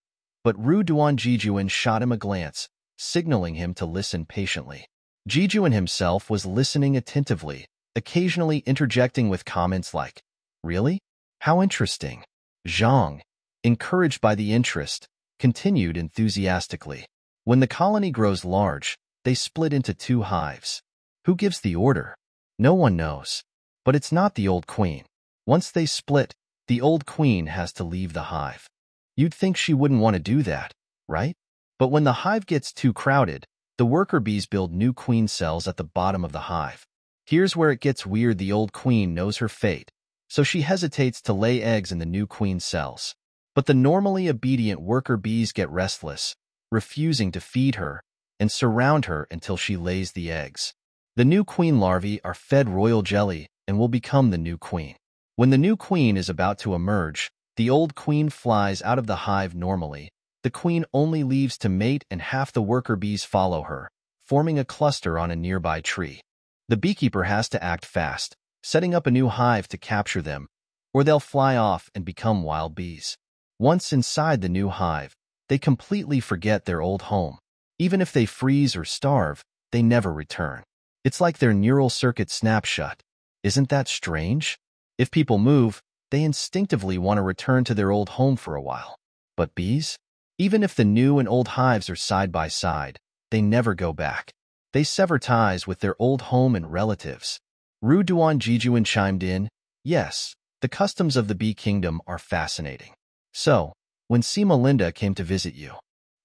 Speaker 1: But Ru Duanjijuan shot him a glance, signaling him to listen patiently. Jijuan himself was listening attentively, occasionally interjecting with comments like, "Really? How interesting." Zhang, encouraged by the interest, continued enthusiastically. When the colony grows large, they split into 2 hives. Who gives the order? No one knows. But it's not the old queen. Once they split, the old queen has to leave the hive. You'd think she wouldn't want to do that, right? But when the hive gets too crowded, the worker bees build new queen cells at the bottom of the hive. Here's where it gets weird. The old queen knows her fate, so she hesitates to lay eggs in the new queen cells. But the normally obedient worker bees get restless, refusing to feed her, and surround her until she lays the eggs. The new queen larvae are fed royal jelly and will become the new queen. When the new queen is about to emerge, the old queen flies out of the hive normally. The queen only leaves to mate and half the worker bees follow her, forming a cluster on a nearby tree. The beekeeper has to act fast, setting up a new hive to capture them, or they'll fly off and become wild bees. Once inside the new hive, they completely forget their old home. Even if they freeze or starve, they never return. It's like their neural circuit snapshot. Isn't that strange? If people move, they instinctively want to return to their old home for a while. But bees? Even if the new and old hives are side by side, they never go back. They sever ties with their old home and relatives. Ru Duan Jijuan chimed in, "Yes, the customs of the bee kingdom are fascinating." So, when Sima Linda came to visit you,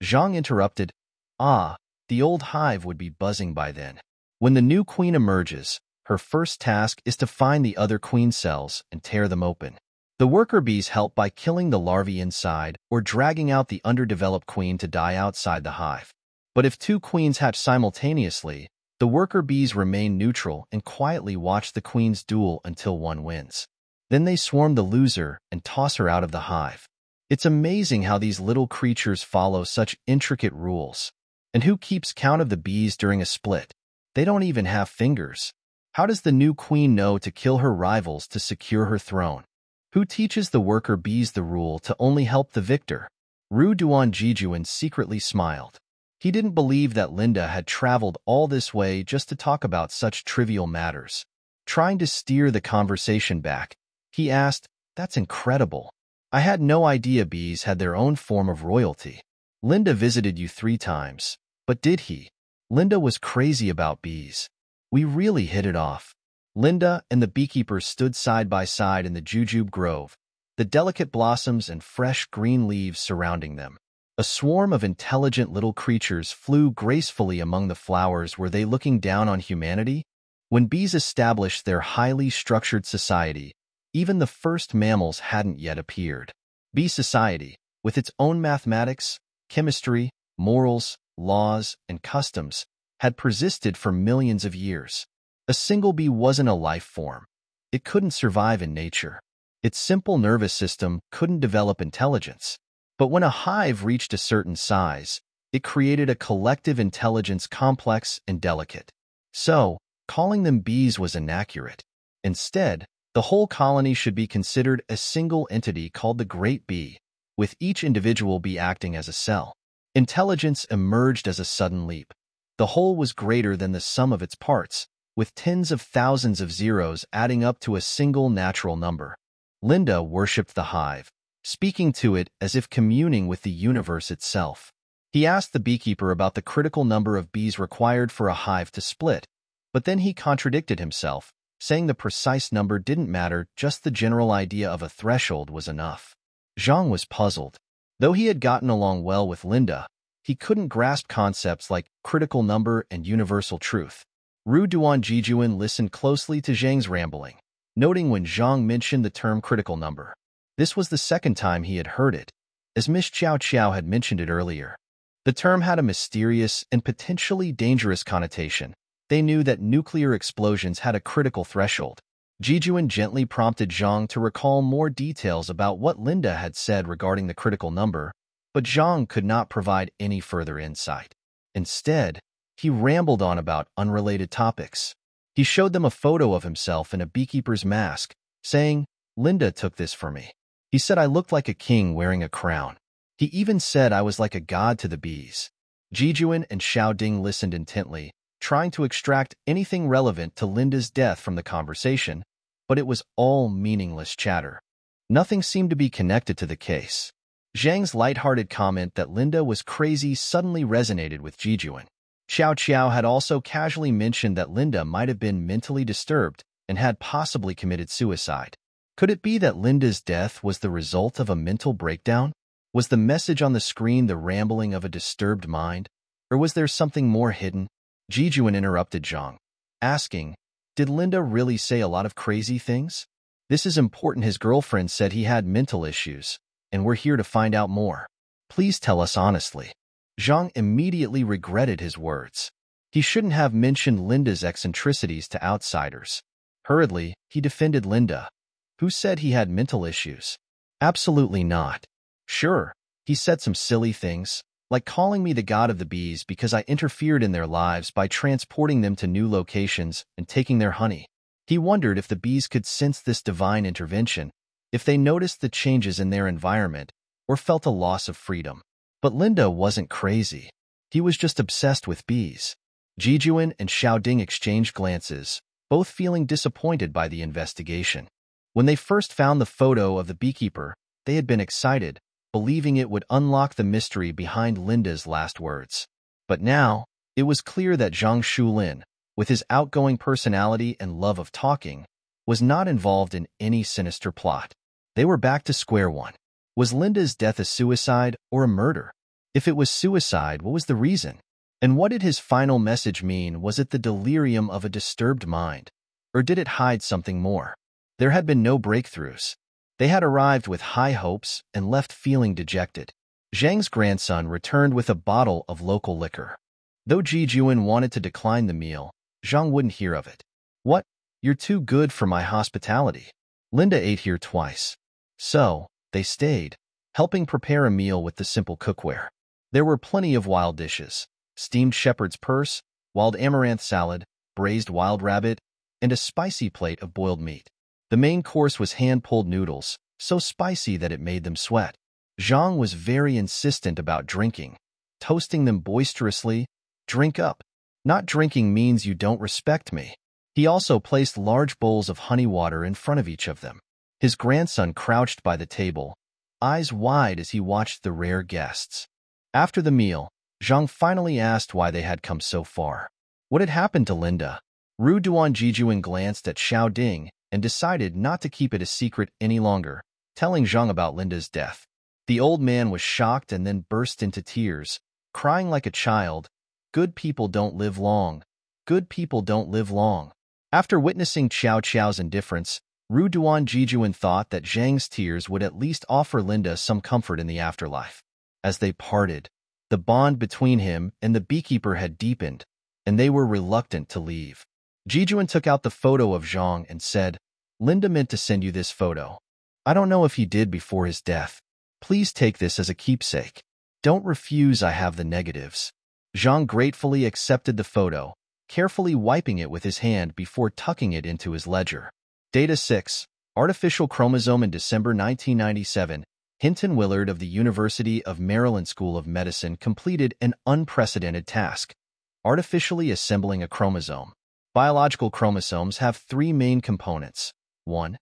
Speaker 1: Zhang interrupted, "Ah, the old hive would be buzzing by then. When the new queen emerges, her first task is to find the other queen cells and tear them open. The worker bees help by killing the larvae inside or dragging out the underdeveloped queen to die outside the hive. But if two queens hatch simultaneously, the worker bees remain neutral and quietly watch the queens duel until one wins. Then they swarm the loser and toss her out of the hive. It's amazing how these little creatures follow such intricate rules. And who keeps count of the bees during a split? They don't even have fingers. How does the new queen know to kill her rivals to secure her throne? Who teaches the worker bees the rule to only help the victor?" Ru Duan Jijuan secretly smiled. He didn't believe that Linda had traveled all this way just to talk about such trivial matters. Trying to steer the conversation back, he asked, "That's incredible. I had no idea bees had their own form of royalty. Linda visited you 3 times, but did he?" Linda was crazy about bees. "We really hit it off." Linda and the beekeepers stood side by side in the jujube grove, the delicate blossoms and fresh green leaves surrounding them. A swarm of intelligent little creatures flew gracefully among the flowers. Were they looking down on humanity? When bees established their highly structured society, even the first mammals hadn't yet appeared. Bee society, with its own mathematics, chemistry, morals, laws, and customs, had persisted for millions of years. A single bee wasn't a life form. It couldn't survive in nature. Its simple nervous system couldn't develop intelligence. But when a hive reached a certain size, it created a collective intelligence complex and delicate. So, calling them bees was inaccurate. Instead, the whole colony should be considered a single entity called the Great Bee, with each individual bee acting as a cell. Intelligence emerged as a sudden leap. The whole was greater than the sum of its parts, with tens of thousands of zeros adding up to a single natural number. Linda worshipped the hive, speaking to it as if communing with the universe itself. He asked the beekeeper about the critical number of bees required for a hive to split, but then he contradicted himself, saying the precise number didn't matter, just the general idea of a threshold was enough. Zhang was puzzled. Though he had gotten along well with Linda, he couldn't grasp concepts like critical number and universal truth. Ru Duan Jijuan listened closely to Zhang's rambling, noting when Zhang mentioned the term critical number. This was the second time he had heard it, as Miss Chow Chow had mentioned it earlier. The term had a mysterious and potentially dangerous connotation. They knew that nuclear explosions had a critical threshold. Jijuan gently prompted Zhang to recall more details about what Linda had said regarding the critical number, but Zhang could not provide any further insight. Instead, he rambled on about unrelated topics. He showed them a photo of himself in a beekeeper's mask, saying, "Linda took this for me. He said I looked like a king wearing a crown. He even said I was like a god to the bees." Jijuan and Xiao Ding listened intently, trying to extract anything relevant to Linda's death from the conversation, but it was all meaningless chatter. Nothing seemed to be connected to the case. Zhang's lighthearted comment that Linda was crazy suddenly resonated with Jijuan. Xiao Qiao had also casually mentioned that Linda might have been mentally disturbed and had possibly committed suicide. Could it be that Linda's death was the result of a mental breakdown? Was the message on the screen the rambling of a disturbed mind? Or was there something more hidden? Jijuan interrupted Zhang, asking, "Did Linda really say a lot of crazy things?" "This is important. His girlfriend said he had mental issues, and we're here to find out more. Please tell us honestly." Zhang immediately regretted his words. He shouldn't have mentioned Linda's eccentricities to outsiders. Hurriedly, he defended Linda. "Who said he had mental issues?" "Absolutely not. Sure, he said some silly things, like calling me the god of the bees because I interfered in their lives by transporting them to new locations and taking their honey. He wondered if the bees could sense this divine intervention, if they noticed the changes in their environment, or felt a loss of freedom. But Linda wasn't crazy. He was just obsessed with bees. Jijuan and Xiaoding exchanged glances, both feeling disappointed by the investigation. When they first found the photo of the beekeeper, they had been excited, believing it would unlock the mystery behind Linda's last words. But now, it was clear that Zhang Shulin, with his outgoing personality and love of talking, was not involved in any sinister plot. They were back to square one. Was Linda's death a suicide or a murder? If it was suicide, what was the reason? And what did his final message mean? Was it the delirium of a disturbed mind, or did it hide something more? There had been no breakthroughs. They had arrived with high hopes and left feeling dejected. Zhang's grandson returned with a bottle of local liquor. Though Ji Juan wanted to decline the meal, Zhang wouldn't hear of it. What? You're too good for my hospitality. Linda ate here twice. So, they stayed, helping prepare a meal with the simple cookware. There were plenty of wild dishes: steamed shepherd's purse, wild amaranth salad, braised wild rabbit, and a spicy plate of boiled meat. The main course was hand-pulled noodles, so spicy that it made them sweat. Zhang was very insistent about drinking, toasting them boisterously. Drink up. Not drinking means you don't respect me. He also placed large bowls of honey water in front of each of them. His grandson crouched by the table, eyes wide as he watched the rare guests. After the meal, Zhang finally asked why they had come so far. What had happened to Linda? Ru Duanjijuan glanced at Xiaoding and decided not to keep it a secret any longer, telling Zhang about Linda's death. The old man was shocked and then burst into tears, crying like a child. Good people don't live long. Good people don't live long. After witnessing Qiao Qiao's indifference, Ru Duanjijuan thought that Zhang's tears would at least offer Linda some comfort in the afterlife. As they parted, the bond between him and the beekeeper had deepened, and they were reluctant to leave. Jijuan took out the photo of Zhang and said, "Linda meant to send you this photo. I don't know if he did before his death. Please take this as a keepsake. Don't refuse. I have the negatives." Zhang gratefully accepted the photo, carefully wiping it with his hand before tucking it into his ledger. Data 6. Artificial chromosome. In December 1997, Hinton Willard of the University of Maryland School of Medicine completed an unprecedented task: artificially assembling a chromosome. Biological chromosomes have three main components. 1.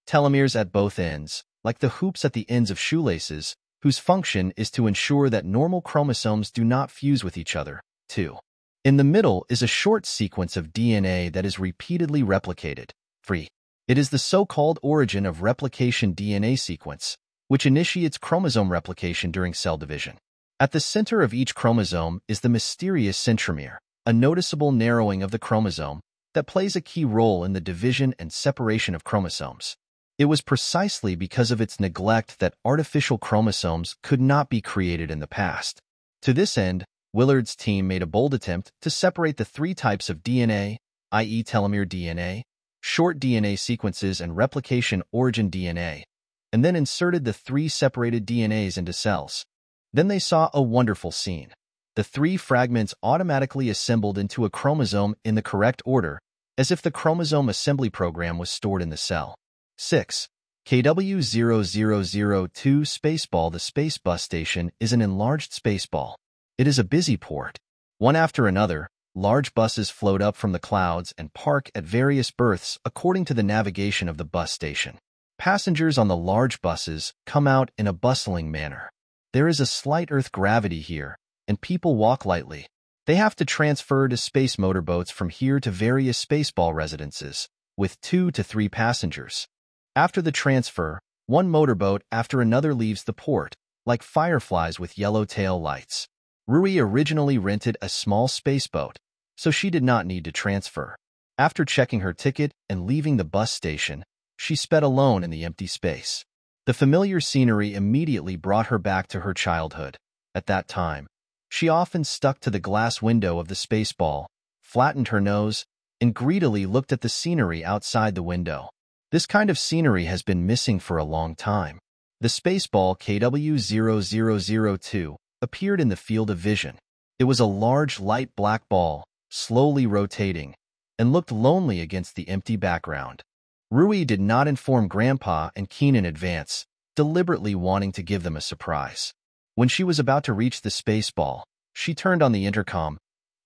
Speaker 1: Telomeres at both ends, like the hoops at the ends of shoelaces, whose function is to ensure that normal chromosomes do not fuse with each other. 2. In the middle is a short sequence of DNA that is repeatedly replicated. 3. It is the so-called origin of replication DNA sequence, which initiates chromosome replication during cell division. At the center of each chromosome is the mysterious centromere, a noticeable narrowing of the chromosome that plays a key role in the division and separation of chromosomes. It was precisely because of its neglect that artificial chromosomes could not be created in the past. To this end, Willard's team made a bold attempt to separate the three types of DNA, i.e. telomere DNA, short DNA sequences, and replication origin DNA, and then inserted the three separated DNAs into cells. Then they saw a wonderful scene. The three fragments automatically assembled into a chromosome in the correct order, as if the chromosome assembly program was stored in the cell. 6. KW0002 Spaceball. The Space Bus Station is an enlarged spaceball. It is a busy port. One after another, large buses float up from the clouds and park at various berths according to the navigation of the bus station. Passengers on the large buses come out in a bustling manner. There is a slight Earth gravity here, and people walk lightly. They have to transfer to space motorboats from here to various spaceball residences, with 2 to 3 passengers. After the transfer, one motorboat after another leaves the port, like fireflies with yellow tail lights. Rui originally rented a small spaceboat, so she did not need to transfer. After checking her ticket and leaving the bus station, she sped alone in the empty space. The familiar scenery immediately brought her back to her childhood. At that time, she often stuck to the glass window of the spaceball, flattened her nose, and greedily looked at the scenery outside the window. This kind of scenery has been missing for a long time. The spaceball KW0002 appeared in the field of vision. It was a large light black ball, slowly rotating, and looked lonely against the empty background. Rui did not inform Grandpa and Keen in advance, deliberately wanting to give them a surprise. When she was about to reach the space ball, she turned on the intercom.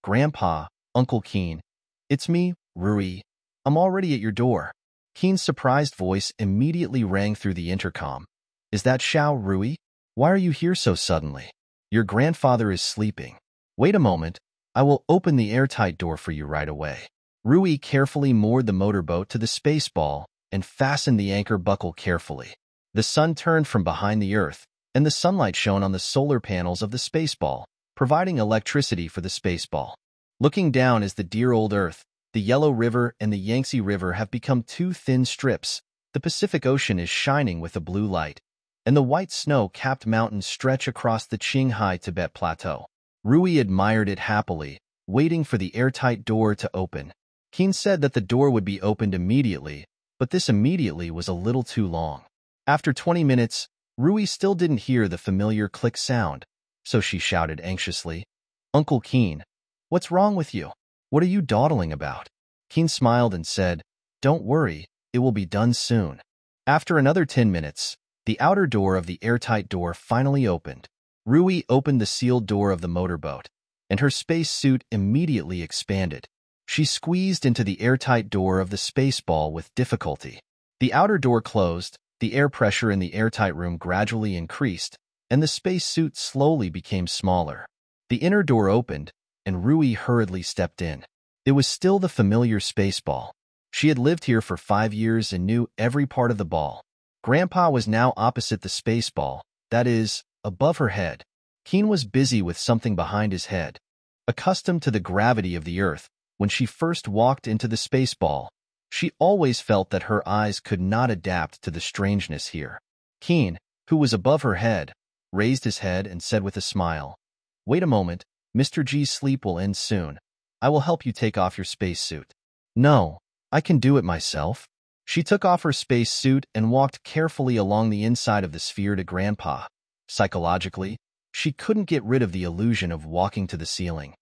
Speaker 1: "Grandpa, Uncle Keen, it's me, Rui. I'm already at your door." Keen's surprised voice immediately rang through the intercom. "Is that Xiao, Rui? Why are you here so suddenly? Your grandfather is sleeping. Wait a moment, I will open the airtight door for you right away." Rui carefully moored the motorboat to the space ball and fastened the anchor buckle carefully. The sun turned from behind the Earth, and the sunlight shone on the solar panels of the space ball, providing electricity for the space ball. Looking down is the dear old Earth. The Yellow River and the Yangtze River have become two thin strips. The Pacific Ocean is shining with a blue light, and the white snow-capped mountains stretch across the Qinghai Tibet Plateau. Rui admired it happily, waiting for the airtight door to open. Keen said that the door would be opened immediately, but this immediately was a little too long. After 20 minutes, Rui still didn't hear the familiar click sound, so she shouted anxiously, "Uncle Keen, what's wrong with you? What are you dawdling about?" Keen smiled and said, "Don't worry, it will be done soon." After another 10 minutes, the outer door of the airtight door finally opened. Rui opened the sealed door of the motorboat, and her space suit immediately expanded. She squeezed into the airtight door of the space ball with difficulty. The outer door closed, the air pressure in the airtight room gradually increased, and the space suit slowly became smaller. The inner door opened, and Rui hurriedly stepped in. It was still the familiar space ball. She had lived here for 5 years and knew every part of the ball. Grandpa was now opposite the space ball, that is, above her head. Keen was busy with something behind his head. Accustomed to the gravity of the Earth, when she first walked into the space ball, she always felt that her eyes could not adapt to the strangeness here. Keen, who was above her head, raised his head and said with a smile, "Wait a moment, Mr. G's sleep will end soon. I will help you take off your spacesuit." "No, I can do it myself." She took off her spacesuit and walked carefully along the inside of the sphere to Grandpa. Psychologically, she couldn't get rid of the illusion of walking to the ceiling.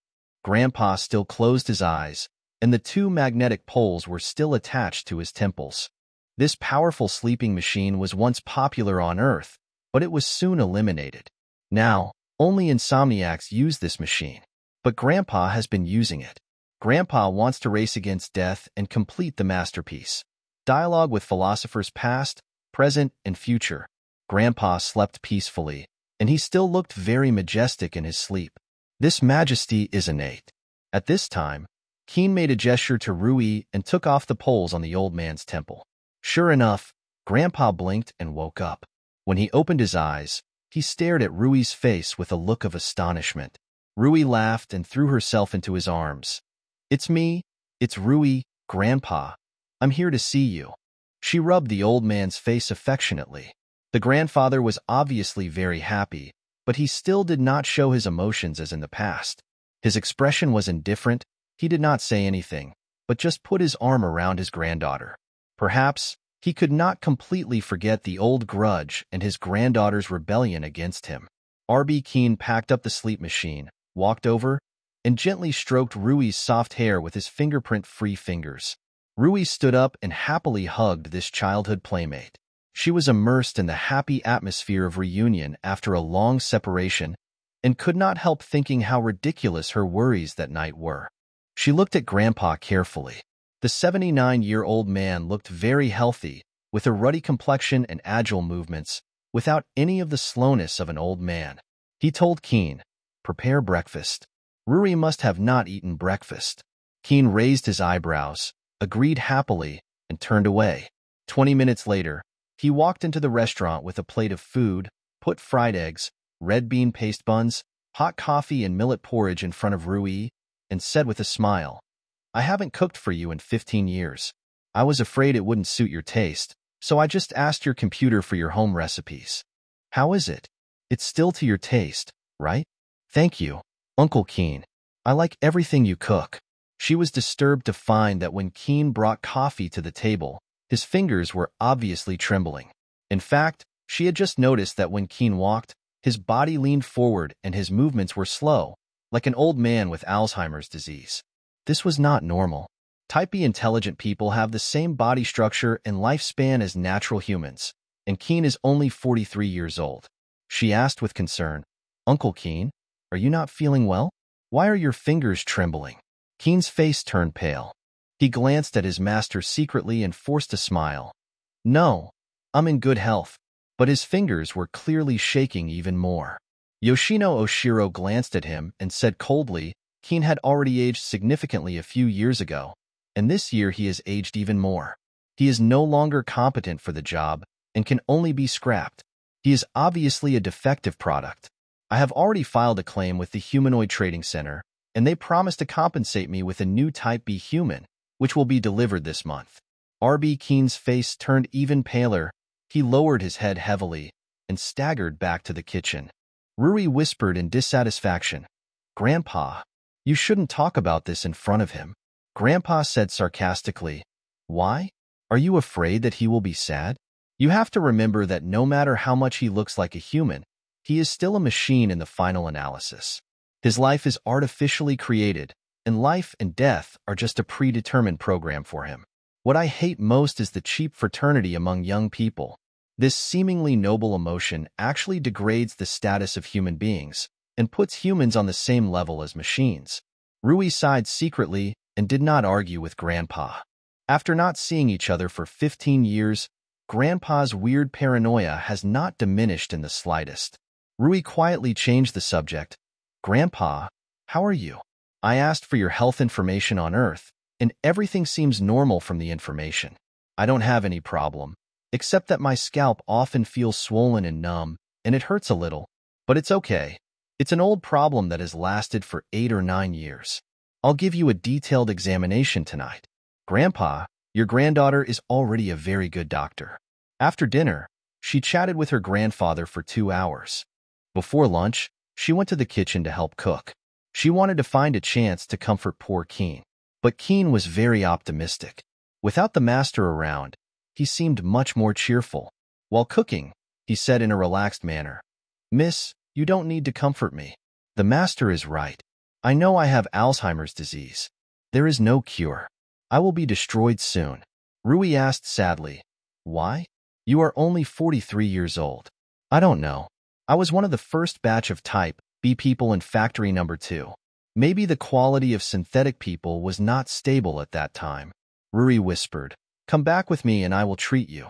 Speaker 1: Grandpa still closed his eyes, and the 2 magnetic poles were still attached to his temples. This powerful sleeping machine was once popular on Earth, but it was soon eliminated. Now, only insomniacs use this machine, but Grandpa has been using it. Grandpa wants to race against death and complete the masterpiece. Dialogue with philosophers past, present, and future. Grandpa slept peacefully, and he still looked very majestic in his sleep. This majesty is innate. At this time, Keen made a gesture to Rui and took off the poles on the old man's temple. Sure enough, Grandpa blinked and woke up. When he opened his eyes, he stared at Rui's face with a look of astonishment. Rui laughed and threw herself into his arms. "It's me. It's Rui, Grandpa. I'm here to see you." She rubbed the old man's face affectionately. The grandfather was obviously very happy, but he still did not show his emotions as in the past. His expression was indifferent. He did not say anything, but just put his arm around his granddaughter. Perhaps he could not completely forget the old grudge and his granddaughter's rebellion against him. R.B. Keen packed up the sleep machine, walked over, and gently stroked Rui's soft hair with his fingerprint-free fingers. Rui stood up and happily hugged this childhood playmate. She was immersed in the happy atmosphere of reunion after a long separation and could not help thinking how ridiculous her worries that night were. She looked at Grandpa carefully. The 79-year-old man looked very healthy, with a ruddy complexion and agile movements, without any of the slowness of an old man. He told Keen, "Prepare breakfast." Rui must have not eaten breakfast. Keen raised his eyebrows, agreed happily, and turned away. 20 minutes later, he walked into the restaurant with a plate of food, put fried eggs, red bean paste buns, hot coffee and millet porridge in front of Rui, and said with a smile, "I haven't cooked for you in 15 years. I was afraid it wouldn't suit your taste, so I just asked your computer for your home recipes. How is it? It's still to your taste, right?" "Thank you, Uncle Keen. I like everything you cook." She was disturbed to find that when Keen brought coffee to the table, his fingers were obviously trembling. In fact, she had just noticed that when Keen walked, his body leaned forward and his movements were slow, like an old man with Alzheimer's disease. This was not normal. Type B intelligent people have the same body structure and lifespan as natural humans, and Keen is only 43 years old. She asked with concern, Uncle Keen, are you not feeling well? Why are your fingers trembling? Keen's face turned pale. He glanced at his master secretly and forced a smile. No, I'm in good health. But his fingers were clearly shaking even more. Yoshino Oshiro glanced at him and said coldly, Keen had already aged significantly a few years ago, and this year he has aged even more. He is no longer competent for the job and can only be scrapped. He is obviously a defective product. I have already filed a claim with the Humanoid Trading Center, and they promised to compensate me with a new Type B human, which will be delivered this month. R.B. Keen's face turned even paler. He lowered his head heavily and staggered back to the kitchen. Rui whispered in dissatisfaction, Grandpa, you shouldn't talk about this in front of him. Grandpa said sarcastically, Why? Are you afraid that he will be sad? You have to remember that no matter how much he looks like a human, he is still a machine in the final analysis. His life is artificially created, and life and death are just a predetermined program for him. What I hate most is the cheap fraternity among young people. This seemingly noble emotion actually degrades the status of human beings and puts humans on the same level as machines. Rui sighed secretly and did not argue with Grandpa. After not seeing each other for 15 years, Grandpa's weird paranoia has not diminished in the slightest. Rui quietly changed the subject. Grandpa, how are you? I asked for your health information on Earth, and everything seems normal from the information. I don't have any problem, except that my scalp often feels swollen and numb, and it hurts a little. But it's okay. It's an old problem that has lasted for 8 or 9 years. I'll give you a detailed examination tonight. Grandpa, your granddaughter is already a very good doctor. After dinner, she chatted with her grandfather for 2 hours. Before lunch, she went to the kitchen to help cook. She wanted to find a chance to comfort poor Keen. But Keen was very optimistic. Without the master around, he seemed much more cheerful. While cooking, he said in a relaxed manner, Miss, you don't need to comfort me. The master is right. I know I have Alzheimer's disease. There is no cure. I will be destroyed soon. Rui asked sadly, Why? You are only 43 years old. I don't know. I was one of the first batch of Type B people in Factory Number 2. Maybe the quality of synthetic people was not stable at that time. Rui whispered, Come back with me and I will treat you.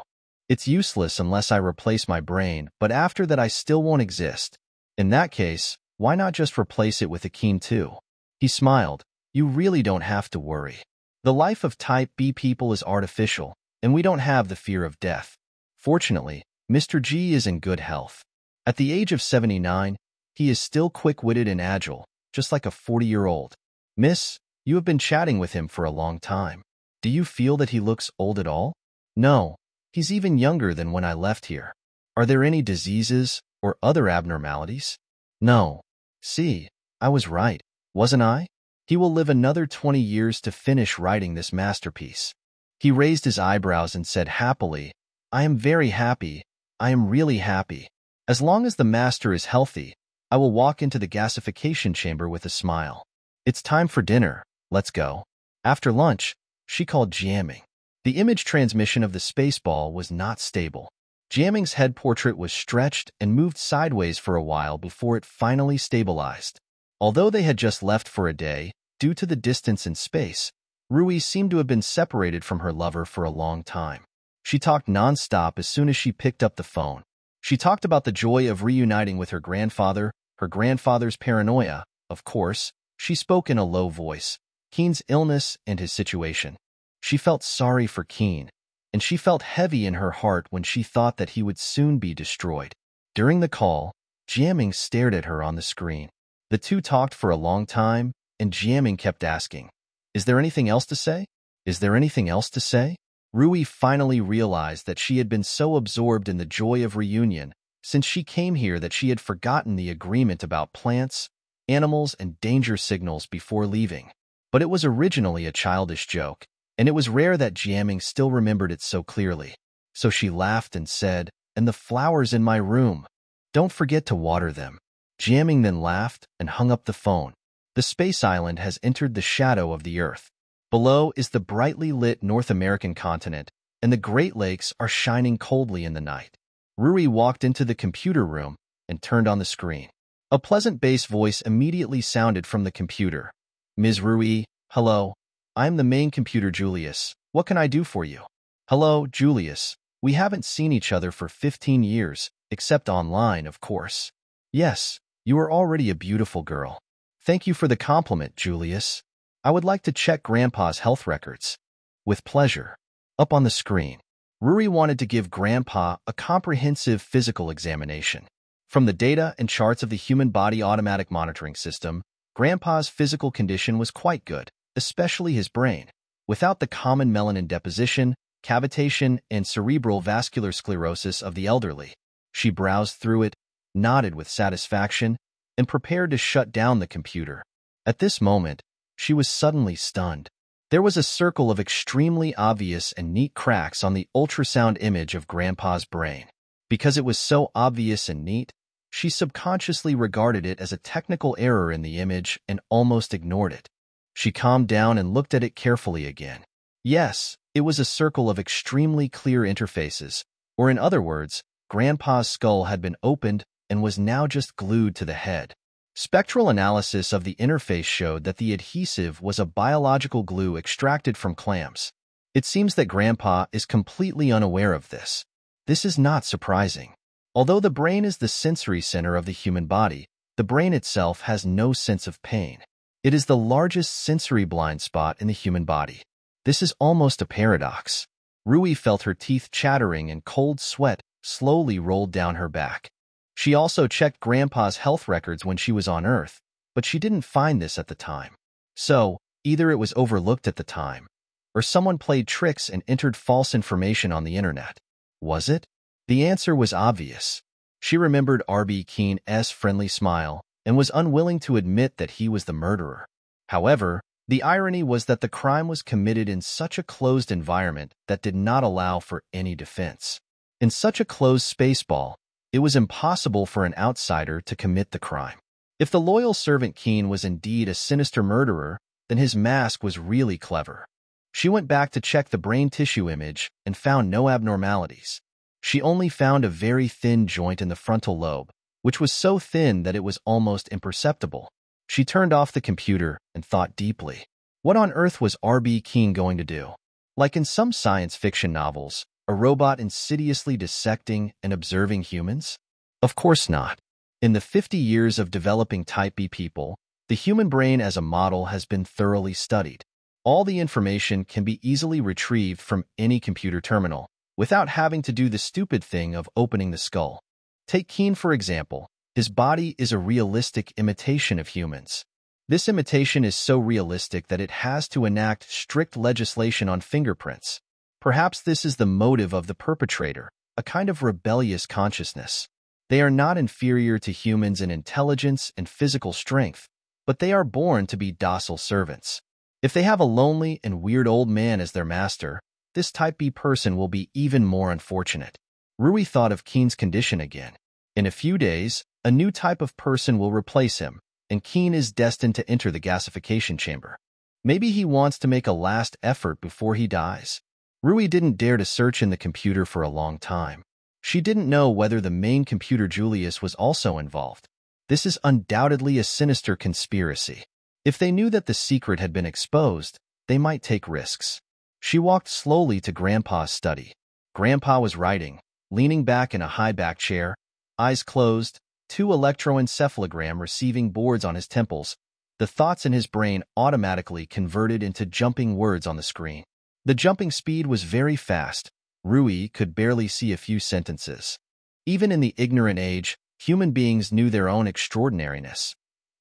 Speaker 1: It's useless unless I replace my brain, but after that I still won't exist. In that case, why not just replace it with a Keen too? He smiled. You really don't have to worry. The life of Type B people is artificial, and we don't have the fear of death. Fortunately, Mr. G is in good health. At the age of 79, he is still quick-witted and agile, just like a 40-year-old. Miss, you have been chatting with him for a long time. Do you feel that he looks old at all? No, he's even younger than when I left here. Are there any diseases or other abnormalities? No. See, I was right, wasn't I? He will live another 20 years to finish writing this masterpiece. He raised his eyebrows and said happily, I am very happy. I am really happy. As long as the master is healthy, I will walk into the gasification chamber with a smile. It's time for dinner. Let's go. After lunch, she called Jiaming. The image transmission of the spaceball was not stable. Jiaming's head portrait was stretched and moved sideways for a while before it finally stabilized. Although they had just left for a day, due to the distance in space, Rui seemed to have been separated from her lover for a long time. She talked non-stop as soon as she picked up the phone. She talked about the joy of reuniting with her grandfather's paranoia, of course. She spoke in a low voice, Keen's illness and his situation. She felt sorry for Keen, and she felt heavy in her heart when she thought that he would soon be destroyed. During the call, Jiaming stared at her on the screen. The two talked for a long time, and Jiaming kept asking, Is there anything else to say? Is there anything else to say? Rui finally realized that she had been so absorbed in the joy of reunion since she came here that she had forgotten the agreement about plants, animals, and danger signals before leaving. But it was originally a childish joke, and it was rare that Jiaming still remembered it so clearly. So she laughed and said, And the flowers in my room. Don't forget to water them. Jiaming then laughed and hung up the phone. The space island has entered the shadow of the Earth. Below is the brightly lit North American continent, and the Great Lakes are shining coldly in the night. Rui walked into the computer room and turned on the screen. A pleasant bass voice immediately sounded from the computer. Ms. Rui, hello. I'm the main computer Julius. What can I do for you? Hello, Julius. We haven't seen each other for 15 years, except online, of course. Yes, you are already a beautiful girl. Thank you for the compliment, Julius. I would like to check Grandpa's health records. With pleasure. Up on the screen, Rui wanted to give Grandpa a comprehensive physical examination. From the data and charts of the human body automatic monitoring system, Grandpa's physical condition was quite good, especially his brain. Without the common melanin deposition, cavitation, and cerebral vascular sclerosis of the elderly. She browsed through it, nodded with satisfaction, and prepared to shut down the computer. At this moment, she was suddenly stunned. There was a circle of extremely obvious and neat cracks on the ultrasound image of Grandpa's brain. Because it was so obvious and neat, she subconsciously regarded it as a technical error in the image and almost ignored it. She calmed down and looked at it carefully again. Yes, it was a circle of extremely clear interfaces, or in other words, Grandpa's skull had been opened and was now just glued to the head. Spectral analysis of the interface showed that the adhesive was a biological glue extracted from clams. It seems that Grandpa is completely unaware of this. This is not surprising. Although the brain is the sensory center of the human body, the brain itself has no sense of pain. It is the largest sensory blind spot in the human body. This is almost a paradox. Rui felt her teeth chattering and cold sweat slowly rolled down her back. She also checked Grandpa's health records when she was on Earth, but she didn't find this at the time. So, either it was overlooked at the time, or someone played tricks and entered false information on the internet. Was it? The answer was obvious. She remembered R.B. Keene's friendly smile and was unwilling to admit that he was the murderer. However, the irony was that the crime was committed in such a closed environment that did not allow for any defense. In such a closed spaceball, it was impossible for an outsider to commit the crime. If the loyal servant Keene was indeed a sinister murderer, then his mask was really clever. She went back to check the brain tissue image and found no abnormalities. She only found a very thin joint in the frontal lobe, which was so thin that it was almost imperceptible. She turned off the computer and thought deeply. What on earth was R.B. Keene going to do? Like in some science fiction novels, a robot insidiously dissecting and observing humans? Of course not. In the 50 years of developing Type B people, the human brain as a model has been thoroughly studied. All the information can be easily retrieved from any computer terminal, without having to do the stupid thing of opening the skull. Take Keene, for example. His body is a realistic imitation of humans. This imitation is so realistic that it has to enact strict legislation on fingerprints. Perhaps this is the motive of the perpetrator, a kind of rebellious consciousness. They are not inferior to humans in intelligence and physical strength, but they are born to be docile servants. If they have a lonely and weird old man as their master, this Type B person will be even more unfortunate. Rui thought of Keene's condition again. In a few days, a new type of person will replace him, and Keene is destined to enter the gasification chamber. Maybe he wants to make a last effort before he dies. Rui didn't dare to search in the computer for a long time. She didn't know whether the main computer Julius was also involved. This is undoubtedly a sinister conspiracy. If they knew that the secret had been exposed, they might take risks. She walked slowly to Grandpa's study. Grandpa was writing, leaning back in a high-back chair, eyes closed, 2 electroencephalogram receiving boards on his temples. The thoughts in his brain automatically converted into jumping words on the screen. The jumping speed was very fast. Rui could barely see a few sentences. Even in the ignorant age, human beings knew their own extraordinariness.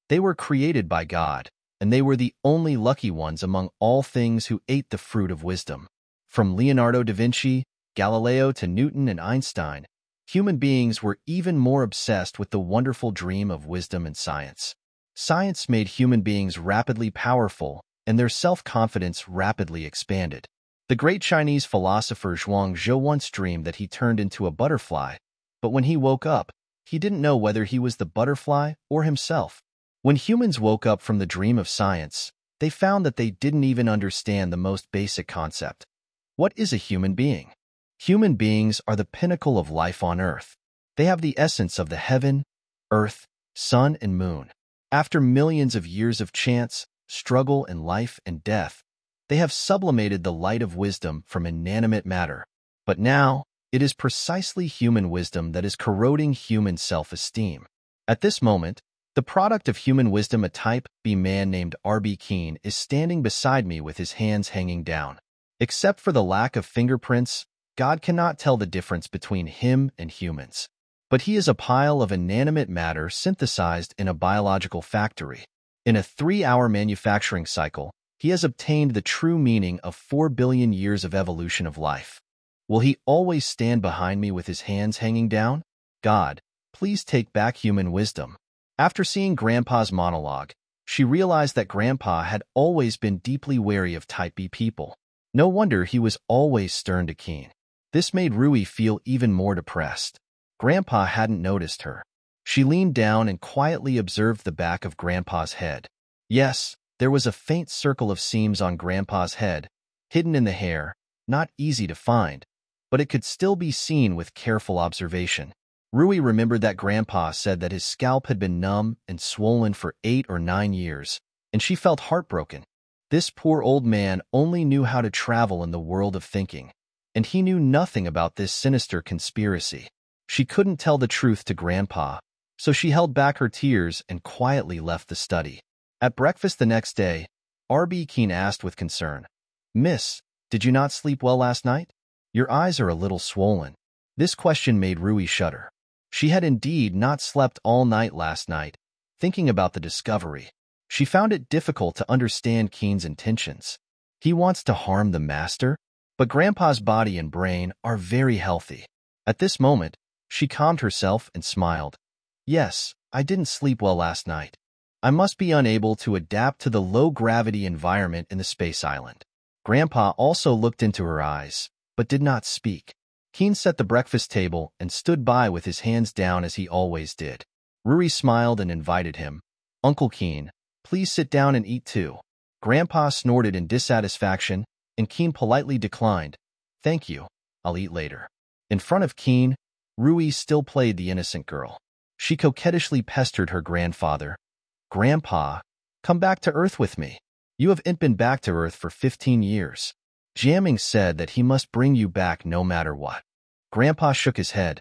Speaker 1: They were created by God, and they were the only lucky ones among all things who ate the fruit of wisdom. From Leonardo da Vinci, Galileo to Newton and Einstein, human beings were even more obsessed with the wonderful dream of wisdom and science. Science made human beings rapidly powerful, and their self-confidence rapidly expanded. The great Chinese philosopher Zhuangzi once dreamed that he turned into a butterfly, but when he woke up, he didn't know whether he was the butterfly or himself. When humans woke up from the dream of science, they found that they didn't even understand the most basic concept. What is a human being? Human beings are the pinnacle of life on Earth. They have the essence of the heaven, earth, sun, and moon. After millions of years of chance, struggle, and life and death, they have sublimated the light of wisdom from inanimate matter. But now, it is precisely human wisdom that is corroding human self-esteem. At this moment, the product of human wisdom, a type B man named R.B. Keene, is standing beside me with his hands hanging down. Except for the lack of fingerprints, God cannot tell the difference between him and humans. But he is a pile of inanimate matter synthesized in a biological factory. In a 3-hour manufacturing cycle, he has obtained the true meaning of 4 billion years of evolution of life. Will he always stand behind me with his hands hanging down? God, please take back human wisdom. After seeing Grandpa's monologue, she realized that Grandpa had always been deeply wary of Type B people. No wonder he was always stern to Keene. This made Rui feel even more depressed. Grandpa hadn't noticed her. She leaned down and quietly observed the back of Grandpa's head. Yes, there was a faint circle of seams on Grandpa's head, hidden in the hair, not easy to find, but it could still be seen with careful observation. Rui remembered that Grandpa said that his scalp had been numb and swollen for 8 or 9 years, and she felt heartbroken. This poor old man only knew how to travel in the world of thinking, and he knew nothing about this sinister conspiracy. She couldn't tell the truth to Grandpa, so she held back her tears and quietly left the study. At breakfast the next day, R.B. Keene asked with concern, "Miss, did you not sleep well last night? Your eyes are a little swollen." This question made Rui shudder. She had indeed not slept all night last night, thinking about the discovery. She found it difficult to understand Keene's intentions. He wants to harm the master, but Grandpa's body and brain are very healthy. At this moment, she calmed herself and smiled. "Yes, I didn't sleep well last night. I must be unable to adapt to the low-gravity environment in the space island." Grandpa also looked into her eyes, but did not speak. Keene set the breakfast table and stood by with his hands down as he always did. Rui smiled and invited him. "Uncle Keene, please sit down and eat too." Grandpa snorted in dissatisfaction, and Keene politely declined. "Thank you, I'll eat later." In front of Keene, Rui still played the innocent girl. She coquettishly pestered her grandfather. "Grandpa, come back to Earth with me. You haven't been back to Earth for 15 years. Jamming said that he must bring you back no matter what." Grandpa shook his head.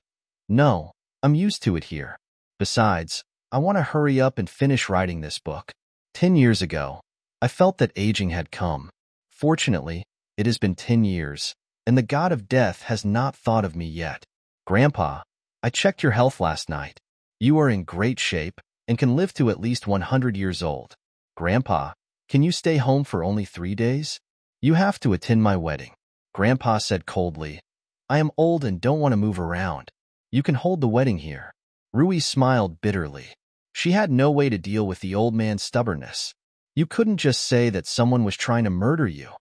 Speaker 1: "No, I'm used to it here. Besides, I want to hurry up and finish writing this book. 10 years ago, I felt that aging had come. Fortunately, it has been 10 years, and the god of death has not thought of me yet. Grandpa, I checked your health last night. You are in great shape and can live to at least 100 years old. Grandpa, can you stay home for only 3 days? You have to attend my wedding." Grandpa said coldly, "I am old and don't want to move around. You can hold the wedding here." Rui smiled bitterly. She had no way to deal with the old man's stubbornness. You couldn't just say that someone was trying to murder you.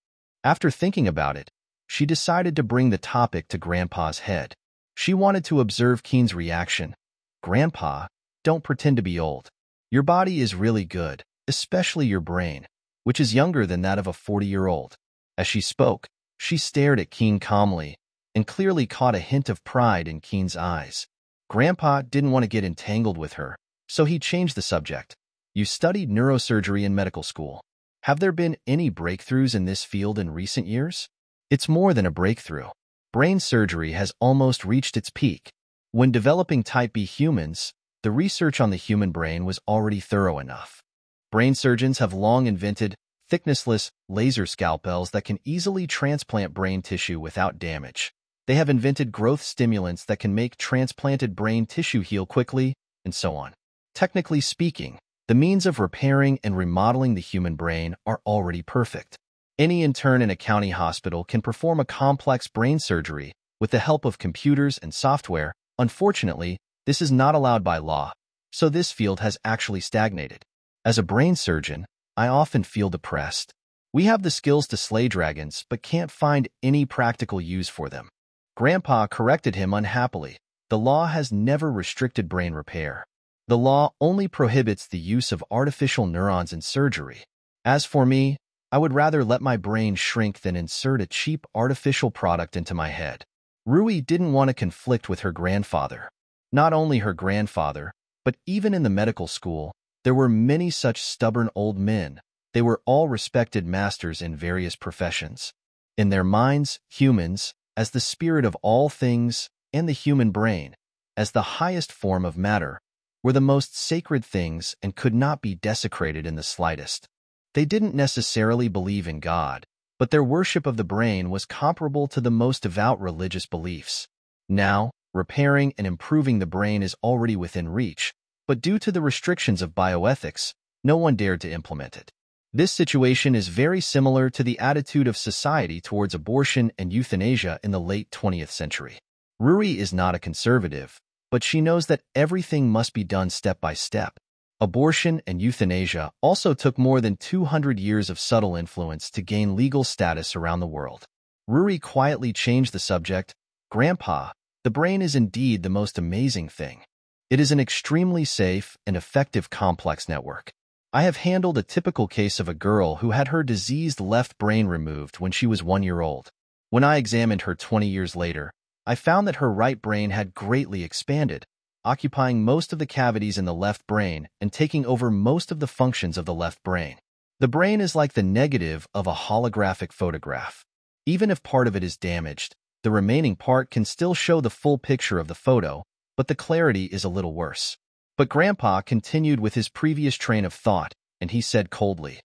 Speaker 1: After thinking about it, she decided to bring the topic to Grandpa's head. She wanted to observe Keene's reaction. "Grandpa, don't pretend to be old. Your body is really good, especially your brain, which is younger than that of a 40-year-old. As she spoke, she stared at Keene calmly and clearly caught a hint of pride in Keene's eyes. Grandpa didn't want to get entangled with her, so he changed the subject. "You studied neurosurgery in medical school. Have there been any breakthroughs in this field in recent years?" "It's more than a breakthrough. Brain surgery has almost reached its peak. When developing Type B humans, the research on the human brain was already thorough enough. Brain surgeons have long invented thicknessless laser scalpels that can easily transplant brain tissue without damage. They have invented growth stimulants that can make transplanted brain tissue heal quickly, and so on. Technically speaking, the means of repairing and remodeling the human brain are already perfect. Any intern in a county hospital can perform a complex brain surgery with the help of computers and software. Unfortunately, this is not allowed by law, so this field has actually stagnated. As a brain surgeon, I often feel depressed. We have the skills to slay dragons, but can't find any practical use for them." Grandpa corrected him unhappily. "The law has never restricted brain repair. The law only prohibits the use of artificial neurons in surgery. As for me, I would rather let my brain shrink than insert a cheap artificial product into my head. Rui didn't want to conflict with her grandfather. Not only her grandfather, but even in the medical school, there were many such stubborn old men. They were all respected masters in various professions. In their minds, humans, as the spirit of all things, and the human brain, as the highest form of matter, were the most sacred things and could not be desecrated in the slightest. They didn't necessarily believe in God, but their worship of the brain was comparable to the most devout religious beliefs. Now, repairing and improving the brain is already within reach, but due to the restrictions of bioethics, no one dared to implement it. This situation is very similar to the attitude of society towards abortion and euthanasia in the late 20th century. Rui is not a conservative, but she knows that everything must be done step by step. Abortion and euthanasia also took more than 200 years of subtle influence to gain legal status around the world. Rui quietly changed the subject. Grandpa, the brain is indeed the most amazing thing. It is an extremely safe and effective complex network. I have handled a typical case of a girl who had her diseased left brain removed when she was 1 year old. When I examined her 20 years later, I found that her right brain had greatly expanded, occupying most of the cavities in the left brain and taking over most of the functions of the left brain. The brain is like the negative of a holographic photograph. Even if part of it is damaged, the remaining part can still show the full picture of the photo, but the clarity is a little worse. But Grandpa continued with his previous train of thought, and he said coldly,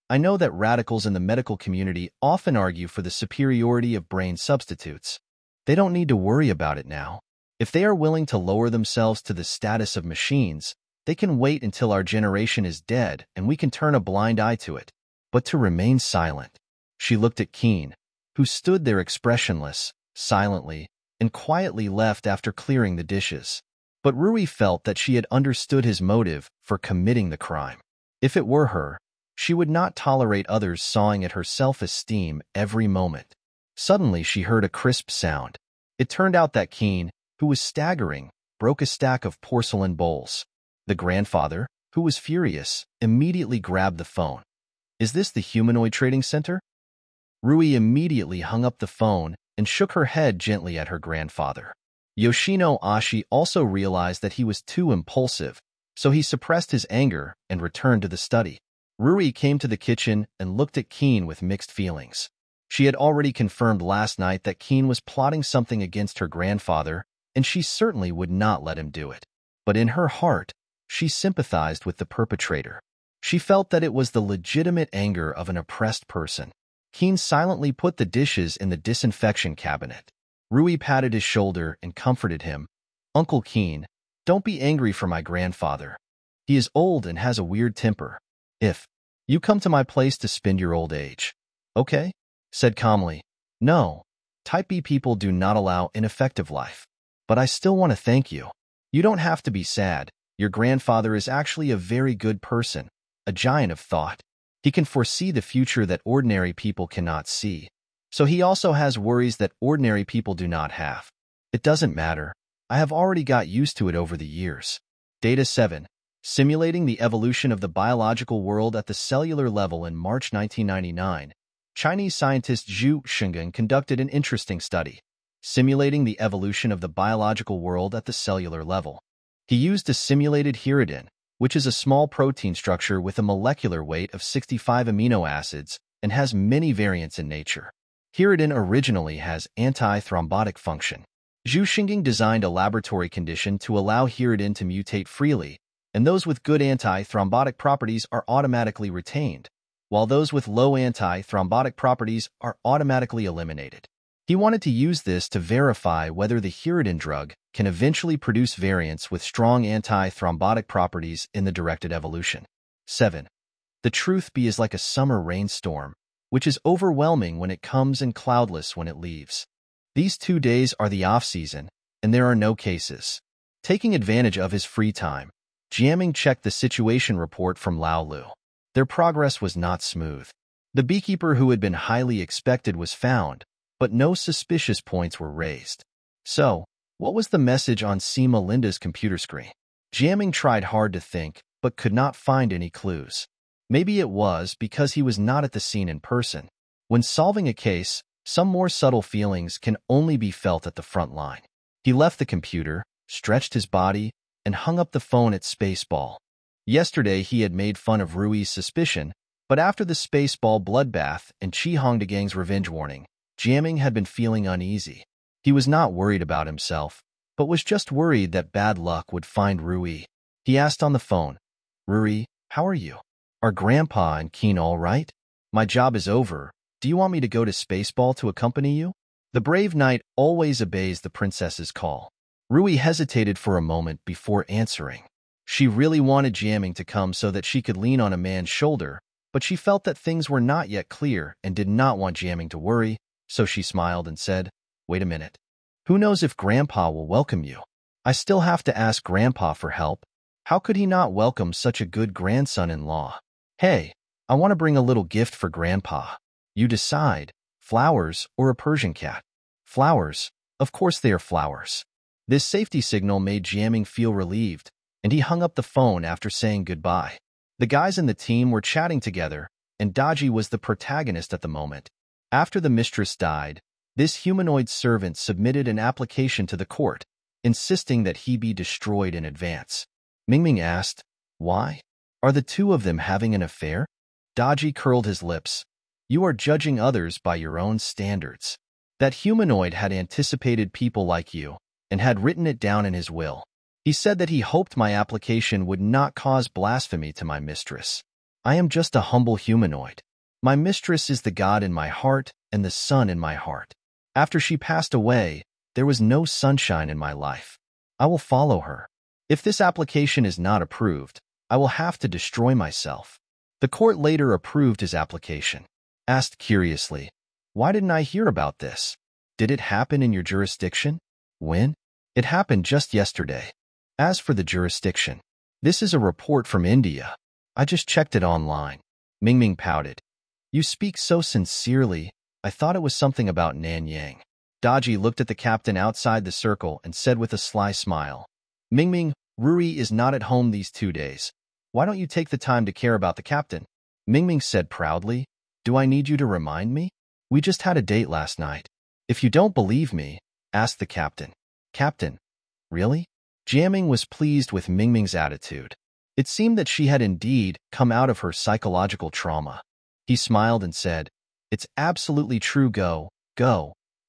Speaker 1: I know that radicals in the medical community often argue for the superiority of brain substitutes. They don't need to worry about it now. If they are willing to lower themselves to the status of machines, they can wait until our generation is dead and we can turn a blind eye to it. But to remain silent. She looked at Keen, who stood there expressionless, silently, and quietly left after clearing the dishes. But Rui felt that she had understood his motive for committing the crime. If it were her, she would not tolerate others sawing at her self-esteem every moment. Suddenly she heard a crisp sound. It turned out that Keen, who was staggering, broke a stack of porcelain bowls. The grandfather, who was furious, immediately grabbed the phone. Is this the humanoid trading center? Rui immediately hung up the phone and shook her head gently at her grandfather. Yoshino Ashi also realized that he was too impulsive, so he suppressed his anger and returned to the study. Rui came to the kitchen and looked at Keen with mixed feelings. She had already confirmed last night that Keen was plotting something against her grandfather, and she certainly would not let him do it. But in her heart, she sympathized with the perpetrator. She felt that it was the legitimate anger of an oppressed person. Keen silently put the dishes in the disinfection cabinet. Rui patted his shoulder and comforted him. Uncle Keen, don't be angry for my grandfather. He is old and has a weird temper. If you come to my place to spend your old age, okay? Said calmly. No, Type B people do not allow ineffective life. But I still want to thank you. You don't have to be sad. Your grandfather is actually a very good person, a giant of thought. He can foresee the future that ordinary people cannot see. So he also has worries that ordinary people do not have. It doesn't matter. I have already got used to it over the years. Data 7. Simulating the evolution of the biological world at the cellular level. In March 1999, Chinese scientist Zhu Xingeng conducted an interesting study, simulating the evolution of the biological world at the cellular level. He used a simulated hirudin, which is a small protein structure with a molecular weight of 65 amino acids and has many variants in nature. Hirudin originally has anti-thrombotic function. Zhu Xingeng designed a laboratory condition to allow hirudin to mutate freely, and those with good anti-thrombotic properties are automatically retained, while those with low anti-thrombotic properties are automatically eliminated. He wanted to use this to verify whether the hirudin drug can eventually produce variants with strong anti-thrombotic properties in the directed evolution. 7. The truth be is like a summer rainstorm, which is overwhelming when it comes and cloudless when it leaves. These 2 days are the off-season, and there are no cases. Taking advantage of his free time, Jiaming checked the situation report from Lao Lu. Their progress was not smooth. The beekeeper who had been highly expected was found, but no suspicious points were raised. So, what was the message on Sima Linda's computer screen? Jiaming tried hard to think, but could not find any clues. Maybe it was because he was not at the scene in person. When solving a case, some more subtle feelings can only be felt at the front line. He left the computer, stretched his body, and hung up the phone at Spaceball. Yesterday he had made fun of Rui's suspicion, but after the Spaceball bloodbath and Chi Hongdagang's revenge warning, Jiaming had been feeling uneasy. He was not worried about himself, but was just worried that bad luck would find Rui. He asked on the phone, "Rui, how are you? Are Grandpa and Keen all right? My job is over. Do you want me to go to Spaceball to accompany you?" The brave knight always obeys the princess's call. Rui hesitated for a moment before answering. She really wanted Jiaming to come so that she could lean on a man's shoulder, but she felt that things were not yet clear and did not want Jiaming to worry, so she smiled and said, "Wait a minute. Who knows if Grandpa will welcome you? I still have to ask Grandpa for help. How could he not welcome such a good grandson-in-law? Hey, I want to bring a little gift for Grandpa. You decide, flowers or a Persian cat?" "Flowers. Of course they are flowers." This safety signal made Jiaming feel relieved, and he hung up the phone after saying goodbye. The guys in the team were chatting together, and Daji was the protagonist at the moment. After the mistress died, this humanoid servant submitted an application to the court, insisting that he be destroyed in advance. Mingming asked, "Why? Are the two of them having an affair?" Daji curled his lips. "You are judging others by your own standards. That humanoid had anticipated people like you, and had written it down in his will. He said that he hoped my application would not cause blasphemy to my mistress. I am just a humble humanoid. My mistress is the god in my heart and the sun in my heart. After she passed away, there was no sunshine in my life. I will follow her. If this application is not approved, I will have to destroy myself." The court later approved his application. Asked curiously, "Why didn't I hear about this? Did it happen in your jurisdiction?" "When?" "It happened just yesterday." "As for the jurisdiction, this is a report from India. I just checked it online." Mingming pouted. "You speak so sincerely. I thought it was something about Nanyang." Daji looked at the captain outside the circle and said with a sly smile, "Mingming, Rui is not at home these 2 days. Why don't you take the time to care about the captain?" Mingming said proudly, "Do I need you to remind me? We just had a date last night." "If you don't believe me, ask the captain." "Captain? Really?" Jiaming was pleased with Mingming's attitude. It seemed that she had indeed come out of her psychological trauma. He smiled and said, "It's absolutely true. Go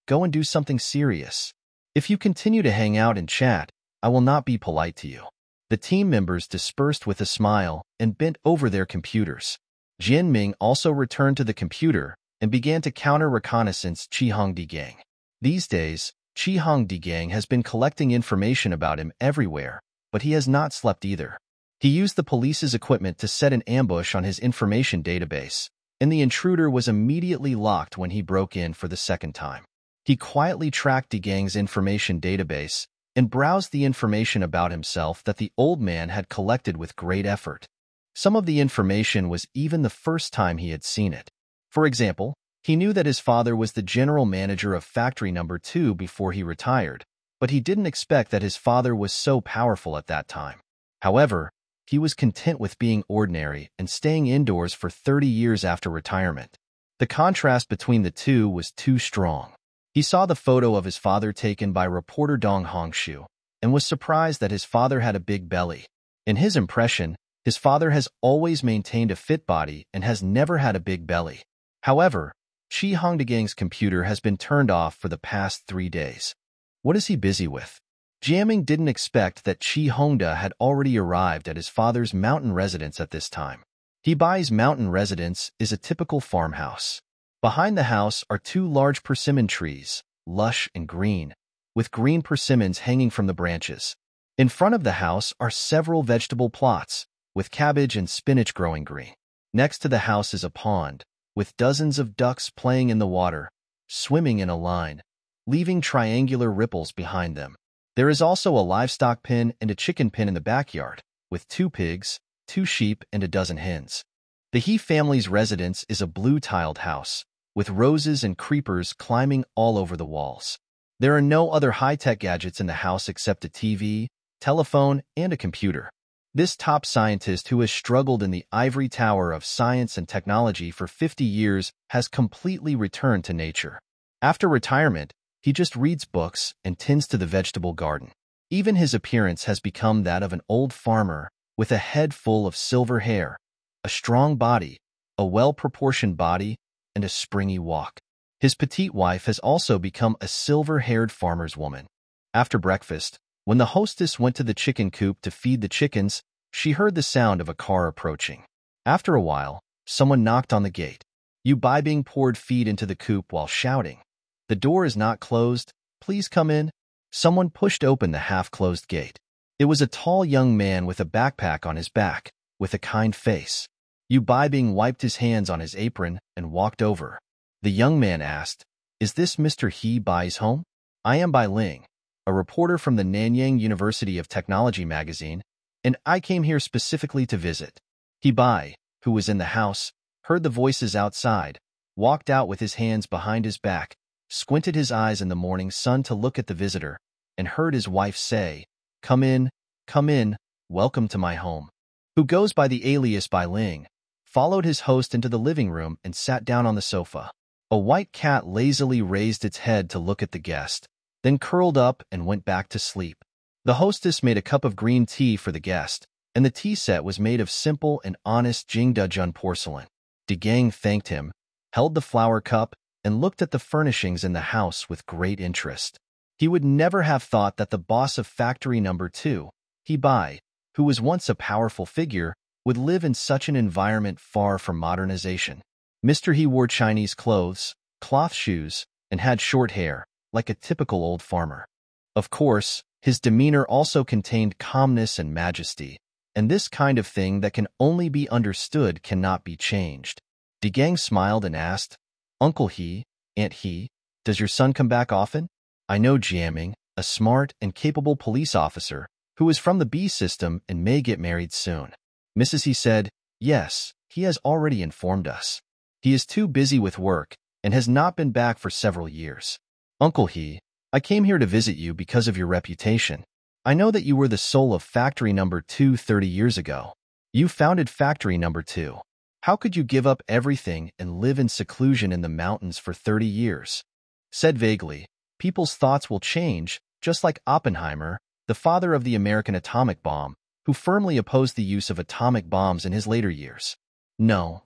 Speaker 1: and do something serious. If you continue to hang out and chat, I will not be polite to you." The team members dispersed with a smile and bent over their computers. Jian Ming also returned to the computer and began to counter-reconnaissance Chi Hongdigang. These days, Chi Hongdigang has been collecting information about him everywhere, but he has not slept either. He used the police's equipment to set an ambush on his information database, and the intruder was immediately locked when he broke in for the second time. He quietly tracked Digang's information database and browsed the information about himself that the old man had collected with great effort. Some of the information was even the first time he had seen it. For example, he knew that his father was the general manager of Factory Number 2 before he retired, but he didn't expect that his father was so powerful at that time. However, he was content with being ordinary and staying indoors for 30 years after retirement. The contrast between the two was too strong. He saw the photo of his father taken by reporter Dong Hongshu and was surprised that his father had a big belly. In his impression, his father has always maintained a fit body and has never had a big belly. However, Chi Hongdagang's computer has been turned off for the past 3 days. What is he busy with? Jiaming didn't expect that Chi Hongda had already arrived at his father's mountain residence at this time. Hebai's mountain residence is a typical farmhouse. Behind the house are 2 large persimmon trees, lush and green, with green persimmons hanging from the branches. In front of the house are several vegetable plots, with cabbage and spinach growing green. Next to the house is a pond, with dozens of ducks playing in the water, swimming in a line, leaving triangular ripples behind them. There is also a livestock pen and a chicken pen in the backyard, with 2 pigs, 2 sheep, and a dozen hens. The He family's residence is a blue-tiled house, with roses and creepers climbing all over the walls. There are no other high-tech gadgets in the house except a TV, telephone, and a computer. This top scientist who has struggled in the ivory tower of science and technology for 50 years has completely returned to nature. After retirement, he just reads books and tends to the vegetable garden. Even his appearance has become that of an old farmer with a head full of silver hair, a strong body, a well-proportioned body, and a springy walk. His petite wife has also become a silver-haired farmer's woman. After breakfast, when the hostess went to the chicken coop to feed the chickens, she heard the sound of a car approaching. After a while, someone knocked on the gate. Yu Baibing poured feed into the coop while shouting, "The door is not closed. Please come in." Someone pushed open the half-closed gate. It was a tall young man with a backpack on his back, with a kind face. Yu Baibing wiped his hands on his apron and walked over. The young man asked, "Is this Mr. He Bai's home?" "I am Bai Ling, a reporter from the Nanyang University of Technology magazine, and I came here specifically to visit." He Bai, who was in the house, heard the voices outside, walked out with his hands behind his back, squinted his eyes in the morning sun to look at the visitor, and heard his wife say, come in, welcome to my home." Who goes by the alias Bai Ling, followed his host into the living room and sat down on the sofa. A white cat lazily raised its head to look at the guest, then curled up and went back to sleep. The hostess made a cup of green tea for the guest, and the tea set was made of simple and honest Jingdejun porcelain. De Gang thanked him, held the flower cup, and looked at the furnishings in the house with great interest. He would never have thought that the boss of Factory No. 2, He Bai, who was once a powerful figure, would live in such an environment far from modernization. Mr. He wore Chinese clothes, cloth shoes, and had short hair, like a typical old farmer. Of course, his demeanor also contained calmness and majesty, and this kind of thing that can only be understood cannot be changed. De Gang smiled and asked, "Uncle He, Aunt He, does your son come back often?" "I know Jiaming, a smart and capable police officer, who is from the B system and may get married soon." Mrs. He said, "Yes, he has already informed us. He is too busy with work and has not been back for several years." "Uncle He, I came here to visit you because of your reputation. I know that you were the soul of Factory No. 2 30 years ago. You founded Factory No. 2. How could you give up everything and live in seclusion in the mountains for 30 years? Said vaguely, people's thoughts will change, just like Oppenheimer, the father of the American atomic bomb, who firmly opposed the use of atomic bombs in his later years. No,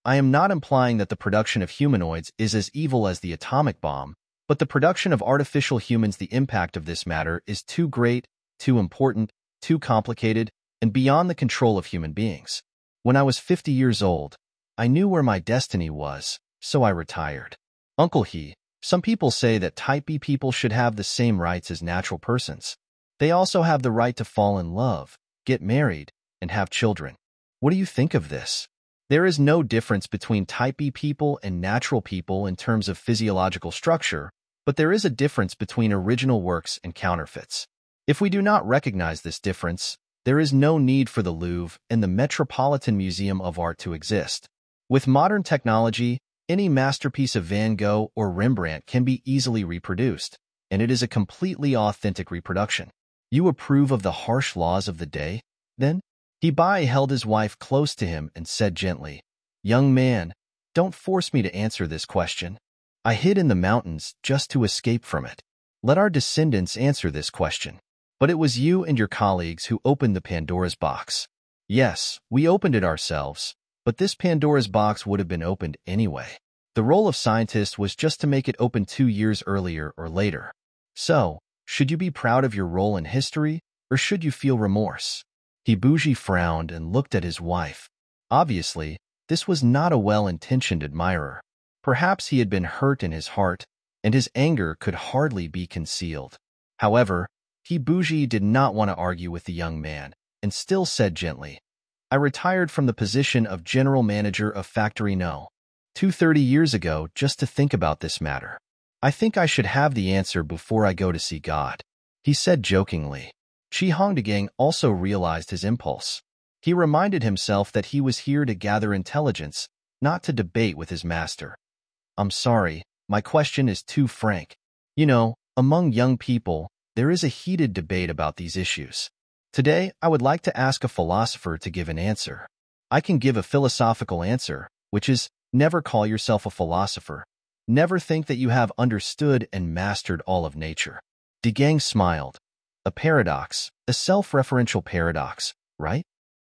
Speaker 1: I am not implying that the production of humanoids is as evil as the atomic bomb, but the production of artificial humans, the impact of this matter is too great, too important, too complicated, and beyond the control of human beings. When I was 50 years old, I knew where my destiny was, so I retired. Uncle He, some people say that Type B people should have the same rights as natural persons. They also have the right to fall in love, get married, and have children. What do you think of this? There is no difference between Type B people and natural people in terms of physiological structure, but there is a difference between original works and counterfeits. If we do not recognize this difference, there is no need for the Louvre and the Metropolitan Museum of Art to exist. With modern technology, any masterpiece of Van Gogh or Rembrandt can be easily reproduced, and it is a completely authentic reproduction. You approve of the harsh laws of the day, then? He Bai held his wife close to him and said gently, "Young man, don't force me to answer this question. I hid in the mountains just to escape from it. Let our descendants answer this question. But it was you and your colleagues who opened the Pandora's box. Yes, we opened it ourselves, but this Pandora's box would have been opened anyway. The role of scientist was just to make it open 2 years earlier or later. So, should you be proud of your role in history, or should you feel remorse?" Hibuji frowned and looked at his wife. Obviously, this was not a well-intentioned admirer. Perhaps he had been hurt in his heart, and his anger could hardly be concealed. However, Hibuji did not want to argue with the young man, and still said gently, "I retired from the position of general manager of Factory No. 230 years ago just to think about this matter. I think I should have the answer before I go to see God," he said jokingly. Chi Hongdegang also realized his impulse. He reminded himself that he was here to gather intelligence, not to debate with his master. "I'm sorry, my question is too frank. You know, among young people, there is a heated debate about these issues. Today, I would like to ask a philosopher to give an answer. I can give a philosophical answer, which is never call yourself a philosopher. Never think that you have understood and mastered all of nature. DeGang smiled. A paradox, a self-referential paradox, right?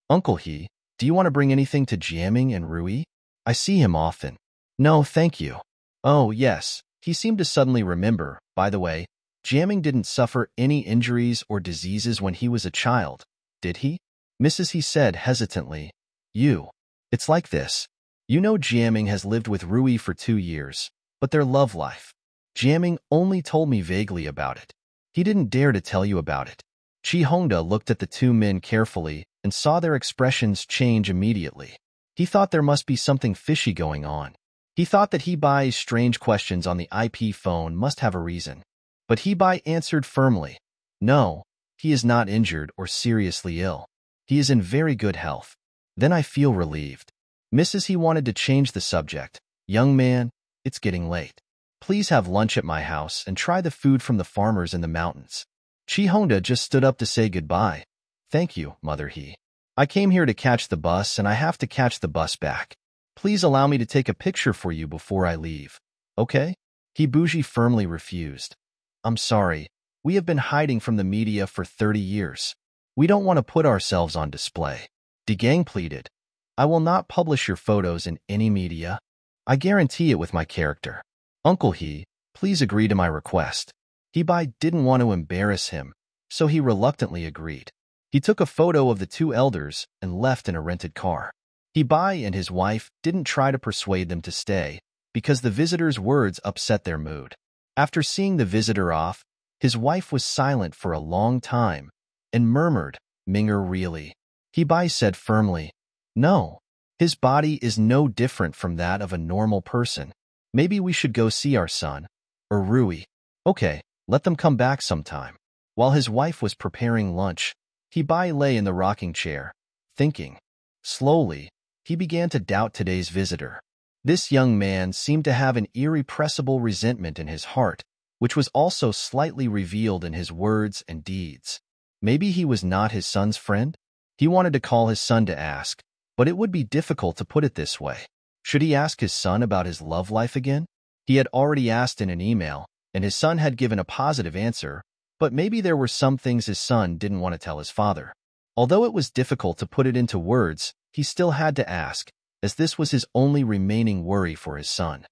Speaker 1: Uncle He, do you want to bring anything to Jiaming and Rui? I see him often. No, thank you. Oh, yes. He seemed to suddenly remember. By the way, Jiaming didn't suffer any injuries or diseases when he was a child, did he? Mrs. He said hesitantly. It's like this. You know Jiaming has lived with Rui for 2 years, but their love life. Jiaming only told me vaguely about it. He didn't dare to tell you about it. Chi Hongda looked at the two men carefully and saw their expressions change immediately. He thought there must be something fishy going on. He thought that Hebai's strange questions on the IP phone must have a reason. But Hebai answered firmly, no, he is not injured or seriously ill. He is in very good health. Then I feel relieved. Mrs. He wanted to change the subject. Young man, it's getting late. Please have lunch at my house and try the food from the farmers in the mountains. Chi Hongda just stood up to say goodbye. Thank you, Mother He. I came here to catch the bus and I have to catch the bus back. Please allow me to take a picture for you before I leave. Okay? Hibuji firmly refused. I'm sorry. We have been hiding from the media for 30 years. We don't want to put ourselves on display. DeGang pleaded. I will not publish your photos in any media. I guarantee it with my character. Uncle He, please agree to my request. Hebai didn't want to embarrass him, so he reluctantly agreed. He took a photo of the two elders and left in a rented car. Hebai and his wife didn't try to persuade them to stay because the visitor's words upset their mood. After seeing the visitor off, his wife was silent for a long time and murmured, Minger really? Hebai said firmly, no, his body is no different from that of a normal person. Maybe we should go see our son, or Rui. Okay, let them come back sometime. While his wife was preparing lunch, Hebai lay in the rocking chair, thinking. Slowly, he began to doubt today's visitor. This young man seemed to have an irrepressible resentment in his heart, which was also slightly revealed in his words and deeds. Maybe he was not his son's friend? He wanted to call his son to ask, but it would be difficult to put it this way. Should he ask his son about his love life again? He had already asked in an email, and his son had given a positive answer, but maybe there were some things his son didn't want to tell his father. Although it was difficult to put it into words, he still had to ask, as this was his only remaining worry for his son.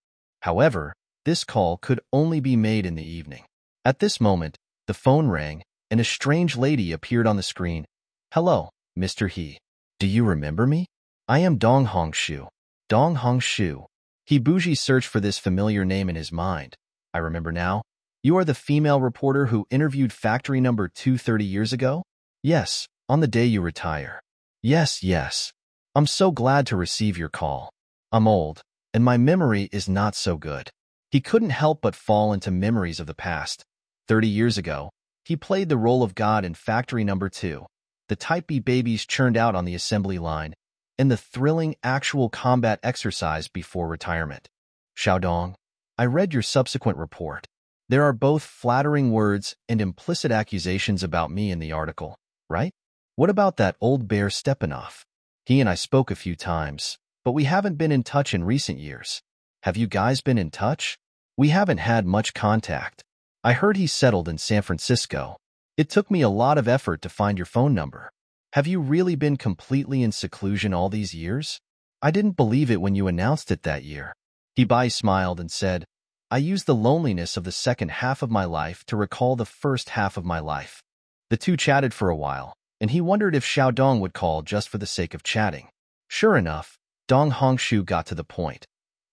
Speaker 1: However, this call could only be made in the evening. At this moment, the phone rang, and a strange lady appeared on the screen. Hello, Mr. He. Do you remember me? I am Dong Hongshu. Dong Hongshu. Hibuji searched for this familiar name in his mind. I remember now. You are the female reporter who interviewed factory number 230 years ago? Yes, on the day you retire. Yes. I'm so glad to receive your call. I'm old, and my memory is not so good. He couldn't help but fall into memories of the past. 30 years ago, he played the role of God in factory number 2, the Type B babies churned out on the assembly line, and the thrilling actual combat exercise before retirement. Xiaodong, I read your subsequent report. There are both flattering words and implicit accusations about me in the article, right? What about that old bear Stepanov? He and I spoke a few times, but we haven't been in touch in recent years. Have you guys been in touch? We haven't had much contact. I heard he settled in San Francisco. It took me a lot of effort to find your phone number. Have you really been completely in seclusion all these years? I didn't believe it when you announced it that year. Hebai smiled and said, I used the loneliness of the second half of my life to recall the first half of my life. The two chatted for a while, and he wondered if Xiaodong would call just for the sake of chatting. Sure enough, Dong Hongshu got to the point.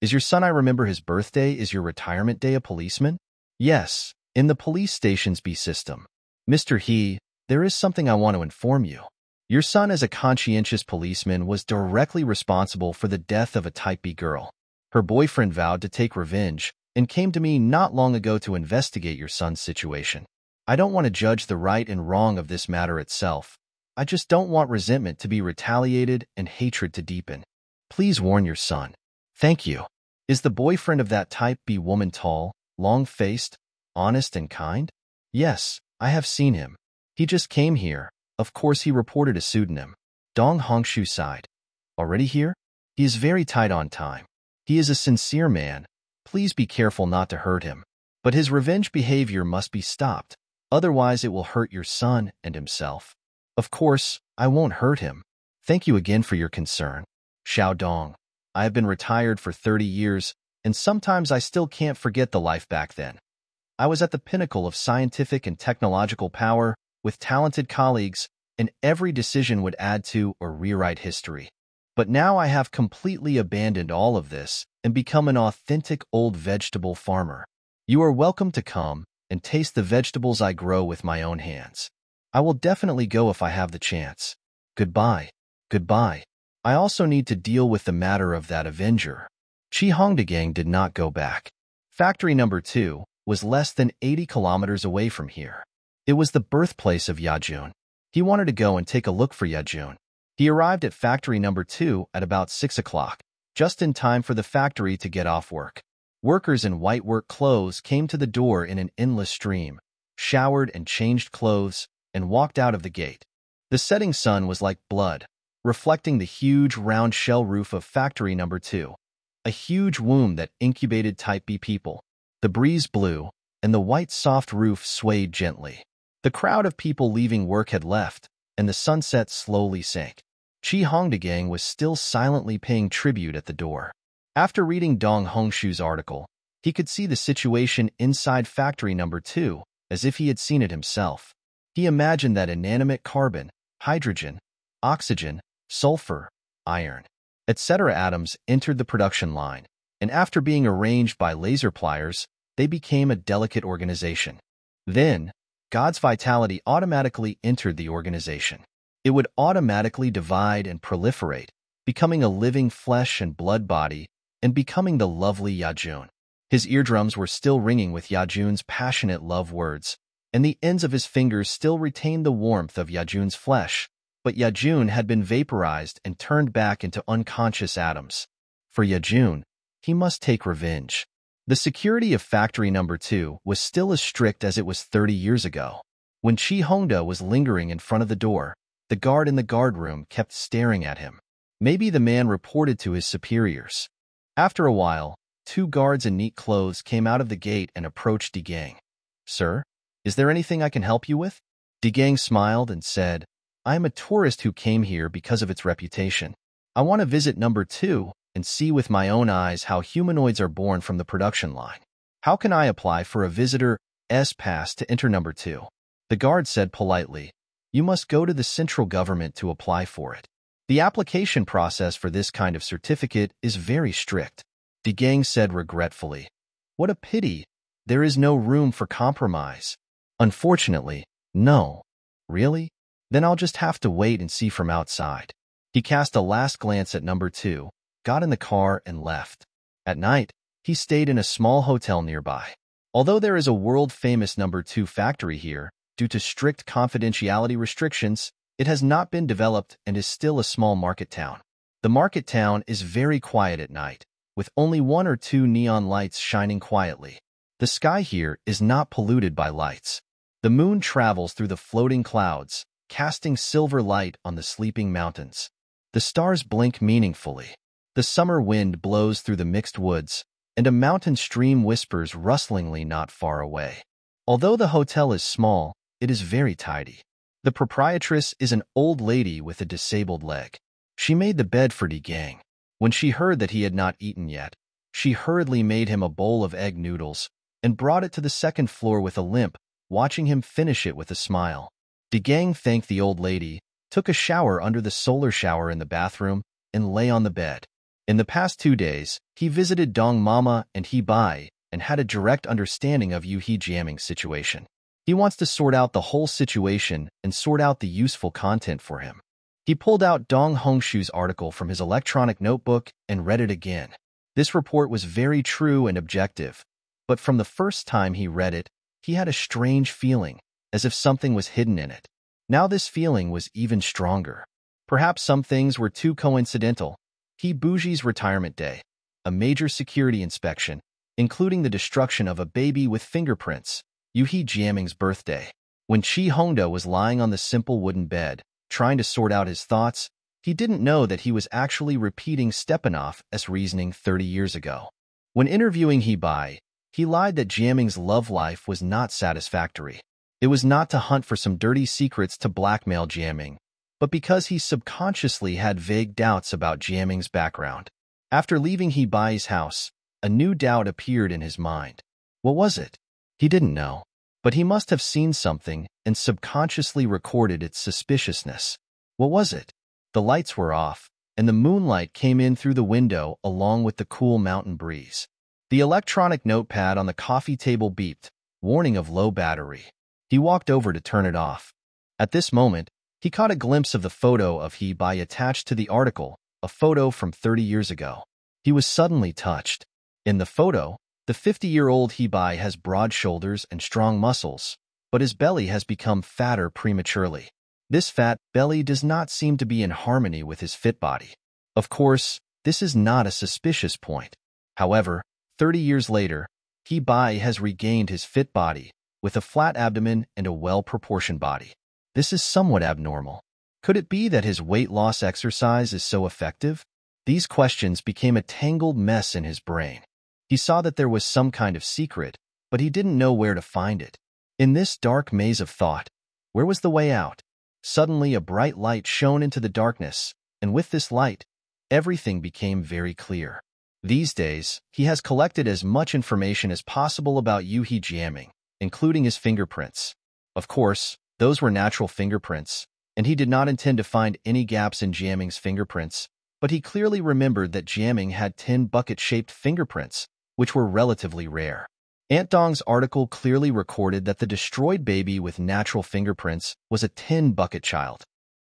Speaker 1: Is your son, I remember his birthday, is your retirement day a policeman? Yes, in the police station's B system. Mr. He, there is something I want to inform you. Your son as a conscientious policeman was directly responsible for the death of a Type B girl. Her boyfriend vowed to take revenge and came to me not long ago to investigate your son's situation. I don't want to judge the right and wrong of this matter itself. I just don't want resentment to be retaliated and hatred to deepen. Please warn your son. Thank you. Is the boyfriend of that Type B woman tall, long-faced, honest and kind? Yes, I have seen him. He just came here, Of course he reported a pseudonym. Dong Hongshu sighed. Already here? He is very tight on time. He is a sincere man. Please be careful not to hurt him. But his revenge behavior must be stopped. Otherwise it will hurt your son and himself. Of course, I won't hurt him. Thank you again for your concern. Xiao Dong. I have been retired for 30 years, and sometimes I still can't forget the life back then. I was at the pinnacle of scientific and technological power, with talented colleagues, and every decision would add to or rewrite history. But now I have completely abandoned all of this and become an authentic old vegetable farmer. You are welcome to come and taste the vegetables I grow with my own hands. I will definitely go if I have the chance. Goodbye. Goodbye. I also need to deal with the matter of that Avenger. Chi Hongdagang did not go back. Factory number 2 was less than 80 kilometers away from here. It was the birthplace of Yajun. He wanted to go and take a look for Yajun. He arrived at factory number 2 at about 6 o'clock, just in time for the factory to get off work. Workers in white work clothes came to the door in an endless stream, showered and changed clothes, and walked out of the gate. The setting sun was like blood, reflecting the huge round shell roof of factory number 2, a huge womb that incubated Type B people. The breeze blew, and the white soft roof swayed gently. The crowd of people leaving work had left, and the sunset slowly sank. Chi Hongdagang was still silently paying tribute at the door. After reading Dong Hongshu's article, he could see the situation inside factory number 2 as if he had seen it himself. He imagined that inanimate carbon, hydrogen, oxygen, sulfur, iron, etc. atoms entered the production line, and after being arranged by laser pliers, they became a delicate organization. Then, God's vitality automatically entered the organization. It would automatically divide and proliferate, becoming a living flesh and blood body and becoming the lovely Yajun. His eardrums were still ringing with Yajun's passionate love words, and the ends of his fingers still retained the warmth of Yajun's flesh, but Yajun had been vaporized and turned back into unconscious atoms. For Yajun, he must take revenge. The security of factory number 2 was still as strict as it was 30 years ago. When Chi Hongda was lingering in front of the door, the guard in the guard room kept staring at him. Maybe the man reported to his superiors. After a while, 2 guards in neat clothes came out of the gate and approached Degang. Sir, is there anything I can help you with? Degang smiled and said, I am a tourist who came here because of its reputation. I want to visit number 2 and see with my own eyes how humanoids are born from the production line. How can I apply for a visitor's pass to enter number 2? The guard said politely, you must go to the central government to apply for it. The application process for this kind of certificate is very strict. Degang said regretfully, what a pity. There is no room for compromise. Unfortunately, no. Really? Then I'll just have to wait and see from outside. He cast a last glance at number 2, got in the car, and left. At night, he stayed in a small hotel nearby. Although there is a world-famous number 2 factory here, due to strict confidentiality restrictions, it has not been developed and is still a small market town. The market town is very quiet at night, with only 1 or 2 neon lights shining quietly. The sky here is not polluted by lights. The moon travels through the floating clouds, casting silver light on the sleeping mountains. The stars blink meaningfully. The summer wind blows through the mixed woods, and a mountain stream whispers rustlingly not far away. Although the hotel is small, it is very tidy. The proprietress is an old lady with a disabled leg. She made the bed for Degang. When she heard that he had not eaten yet, she hurriedly made him a bowl of egg noodles and brought it to the second floor with a limp, watching him finish it with a smile. Degang thanked the old lady, took a shower under the solar shower in the bathroom, and lay on the bed. In the past 2 days, he visited Dong Mama and He Bai and had a direct understanding of Yu He Jiaming's situation. He wants to sort out the whole situation and sort out the useful content for him. He pulled out Dong Hongshu's article from his electronic notebook and read it again. This report was very true and objective, but from the first time he read it, he had a strange feeling, as if something was hidden in it. Now this feeling was even stronger. Perhaps some things were too coincidental. He Bougie's retirement day, a major security inspection, including the destruction of a baby with fingerprints, Yu He Jiaming's birthday. When Chi Hongda was lying on the simple wooden bed, trying to sort out his thoughts, he didn't know that he was actually repeating Stepanov's reasoning 30 years ago. When interviewing He-bai, he lied that Jiaming's love life was not satisfactory. It was not to hunt for some dirty secrets to blackmail Jiaming, but because he subconsciously had vague doubts about Jiaming's background. After leaving He-bai's house, a new doubt appeared in his mind. What was it? He didn't know, but he must have seen something and subconsciously recorded its suspiciousness. What was it? The lights were off, and the moonlight came in through the window along with the cool mountain breeze. The electronic notepad on the coffee table beeped, warning of low battery. He walked over to turn it off. At this moment, he caught a glimpse of the photo of He-bai attached to the article, a photo from 30 years ago. He was suddenly touched. In the photo, the 50-year-old He-bai has broad shoulders and strong muscles, but his belly has become fatter prematurely. This fat belly does not seem to be in harmony with his fit body. Of course, this is not a suspicious point. However, 30 years later, He-bai has regained his fit body, with a flat abdomen and a well-proportioned body. This is somewhat abnormal. Could it be that his weight loss exercise is so effective? These questions became a tangled mess in his brain. He saw that there was some kind of secret, but he didn't know where to find it. In this dark maze of thought, where was the way out? Suddenly, a bright light shone into the darkness, and with this light, everything became very clear. These days, he has collected as much information as possible about Yuhi Jiaming, including his fingerprints. Of course, those were natural fingerprints, and he did not intend to find any gaps in Jiaming's fingerprints, but he clearly remembered that Jiaming had 10 bucket-shaped fingerprints, which were relatively rare. Aunt Dong's article clearly recorded that the destroyed baby with natural fingerprints was a 10-bucket child.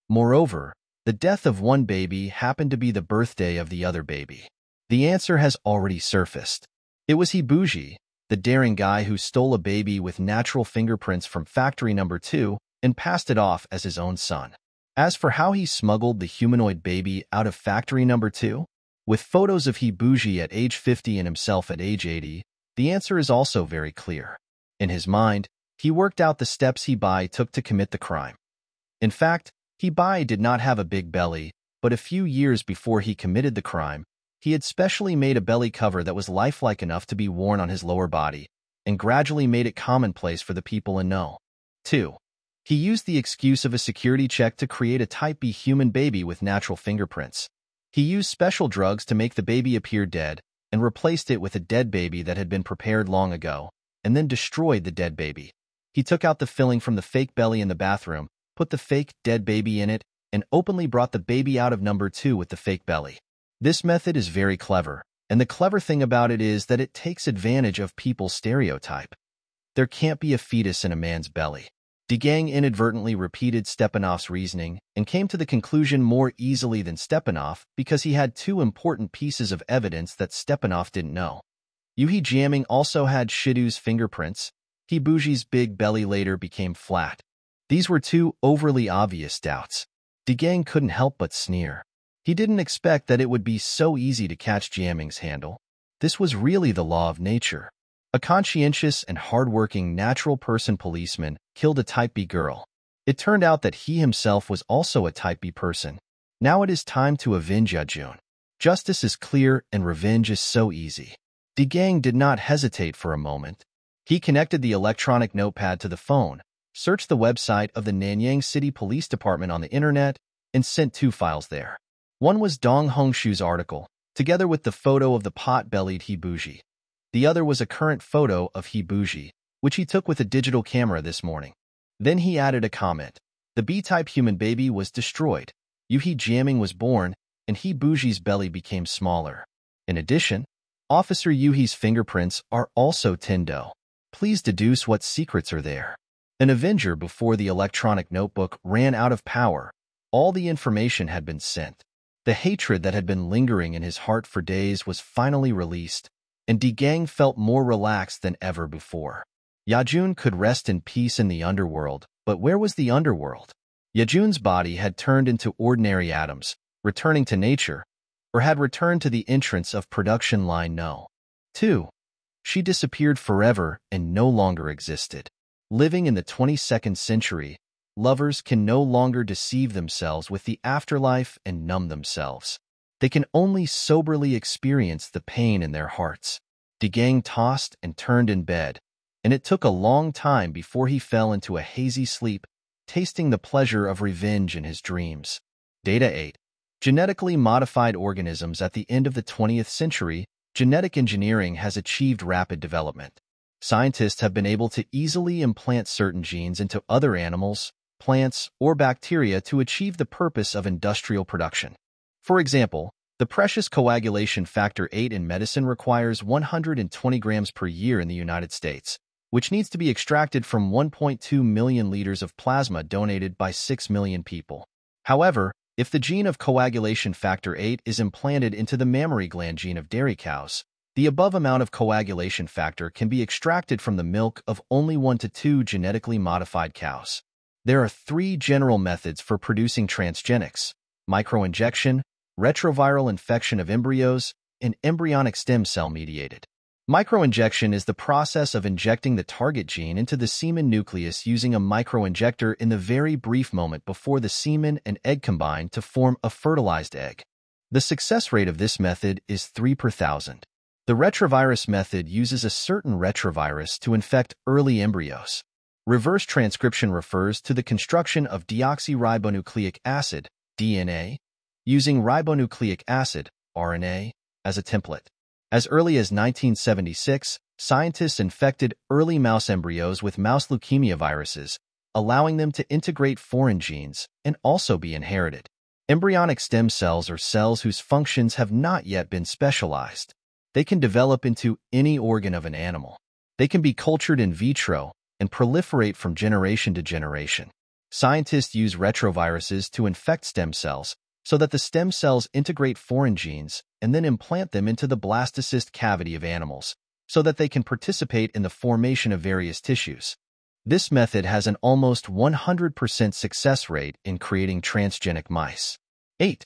Speaker 1: Moreover, the death of one baby happened to be the birthday of the other baby. The answer has already surfaced. It was Hibuji, the daring guy who stole a baby with natural fingerprints from factory number 2 and passed it off as his own son. As for how he smuggled the humanoid baby out of factory number 2, with photos of Hibuji at age 50 and himself at age 80, the answer is also very clear. In his mind, he worked out the steps He-bai took to commit the crime. In fact, He-bai did not have a big belly, but a few years before he committed the crime, he had specially made a belly cover that was lifelike enough to be worn on his lower body, and gradually made it commonplace for the people in know. 2. He used the excuse of a security check to create a Type B human baby with natural fingerprints. He used special drugs to make the baby appear dead, and replaced it with a dead baby that had been prepared long ago, and then destroyed the dead baby. He took out the filling from the fake belly in the bathroom, put the fake dead baby in it, and openly brought the baby out of number 2 with the fake belly. This method is very clever, and the clever thing about it is that it takes advantage of people's stereotype. There can't be a fetus in a man's belly. De Gang inadvertently repeated Stepanov's reasoning and came to the conclusion more easily than Stepanov because he had 2 important pieces of evidence that Stepanov didn't know. Yuhi Jiaming also had Shidu's fingerprints. Hibuji's big belly later became flat. These were 2 overly obvious doubts. De Gang couldn't help but sneer. He didn't expect that it would be so easy to catch Jiaming's handle. This was really the law of nature. A conscientious and hard-working natural person policeman killed a Type B girl. It turned out that he himself was also a Type B person. Now it is time to avenge Yajun. Justice is clear and revenge is so easy. De Gang did not hesitate for a moment. He connected the electronic notepad to the phone, searched the website of the Nanyang City Police Department on the internet, and sent 2 files there. One was Dong Hongshu's article, together with the photo of the pot-bellied Hibuji. The other was a current photo of Hibuji, which he took with a digital camera this morning. Then he added a comment. The B-type human baby was destroyed. Yuhi Jiaming was born, and Hibuji's belly became smaller. In addition, Officer Yuhi's fingerprints are also Tindo. Please deduce what secrets are there. An Avenger before the electronic notebook ran out of power. All the information had been sent. The hatred that had been lingering in his heart for days was finally released, and De Gang felt more relaxed than ever before. Yajun could rest in peace in the underworld, but where was the underworld? Yajun's body had turned into ordinary atoms, returning to nature, or had returned to the entrance of production line No. 2. She disappeared forever and no longer existed. Living in the 22nd century, lovers can no longer deceive themselves with the afterlife and numb themselves. They can only soberly experience the pain in their hearts. De Gang tossed and turned in bed, and it took a long time before he fell into a hazy sleep, tasting the pleasure of revenge in his dreams. Data 8. Genetically modified organisms. At the end of the 20th century, genetic engineering has achieved rapid development. Scientists have been able to easily implant certain genes into other animals, plants, or bacteria to achieve the purpose of industrial production. For example, the precious coagulation factor 8 in medicine requires 120 grams per year in the United States, which needs to be extracted from 1.2 million liters of plasma donated by 6 million people. However, if the gene of coagulation factor 8 is implanted into the mammary gland gene of dairy cows, the above amount of coagulation factor can be extracted from the milk of only 1 to 2 genetically modified cows. There are 3 general methods for producing transgenics: microinjection, retroviral infection of embryos, and embryonic stem cell mediated. Microinjection is the process of injecting the target gene into the semen nucleus using a microinjector in the very brief moment before the semen and egg combine to form a fertilized egg. The success rate of this method is 3 per thousand. The retrovirus method uses a certain retrovirus to infect early embryos. Reverse transcription refers to the construction of deoxyribonucleic acid, DNA, using ribonucleic acid, RNA, as a template. As early as 1976, scientists infected early mouse embryos with mouse leukemia viruses, allowing them to integrate foreign genes and also be inherited. Embryonic stem cells are cells whose functions have not yet been specialized. They can develop into any organ of an animal. They can be cultured in vitro and proliferate from generation to generation. Scientists use retroviruses to infect stem cells so that the stem cells integrate foreign genes and then implant them into the blastocyst cavity of animals so that they can participate in the formation of various tissues. This method has an almost 100% success rate in creating transgenic mice. 8.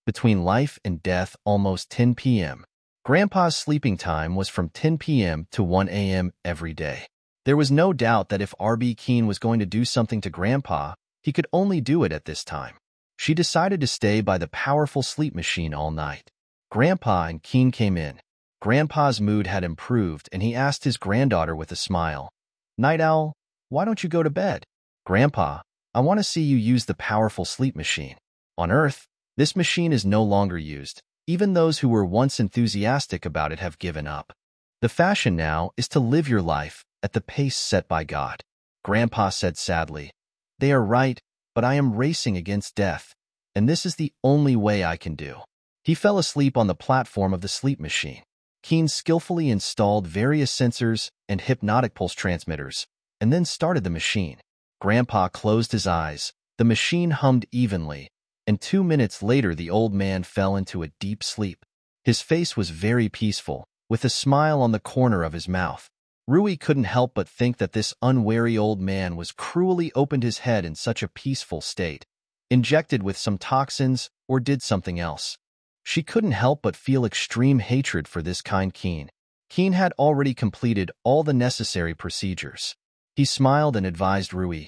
Speaker 1: Between life and death, almost 10 p.m. Grandpa's sleeping time was from 10 p.m. to 1 a.m. every day. There was no doubt that if R.B. Keene was going to do something to Grandpa, he could only do it at this time. She decided to stay by the powerful sleep machine all night. Grandpa and Keene came in. Grandpa's mood had improved, and he asked his granddaughter with a smile, "Night Owl, why don't you go to bed?" "Grandpa, I want to see you use the powerful sleep machine." On Earth, this machine is no longer used. Even those who were once enthusiastic about it have given up. The fashion now is to live your life at the pace set by God. Grandpa said sadly, "They are right, but I am racing against death, and this is the only way I can do." He fell asleep on the platform of the sleep machine. Keene skillfully installed various sensors and hypnotic pulse transmitters, and then started the machine. Grandpa closed his eyes. The machine hummed evenly, and 2 minutes later the old man fell into a deep sleep. His face was very peaceful, with a smile on the corner of his mouth. Rui couldn't help but think that this unwary old man was cruelly opened his head in such a peaceful state, injected with some toxins, or did something else. She couldn't help but feel extreme hatred for this kind Keene. Keene had already completed all the necessary procedures. He smiled and advised Rui,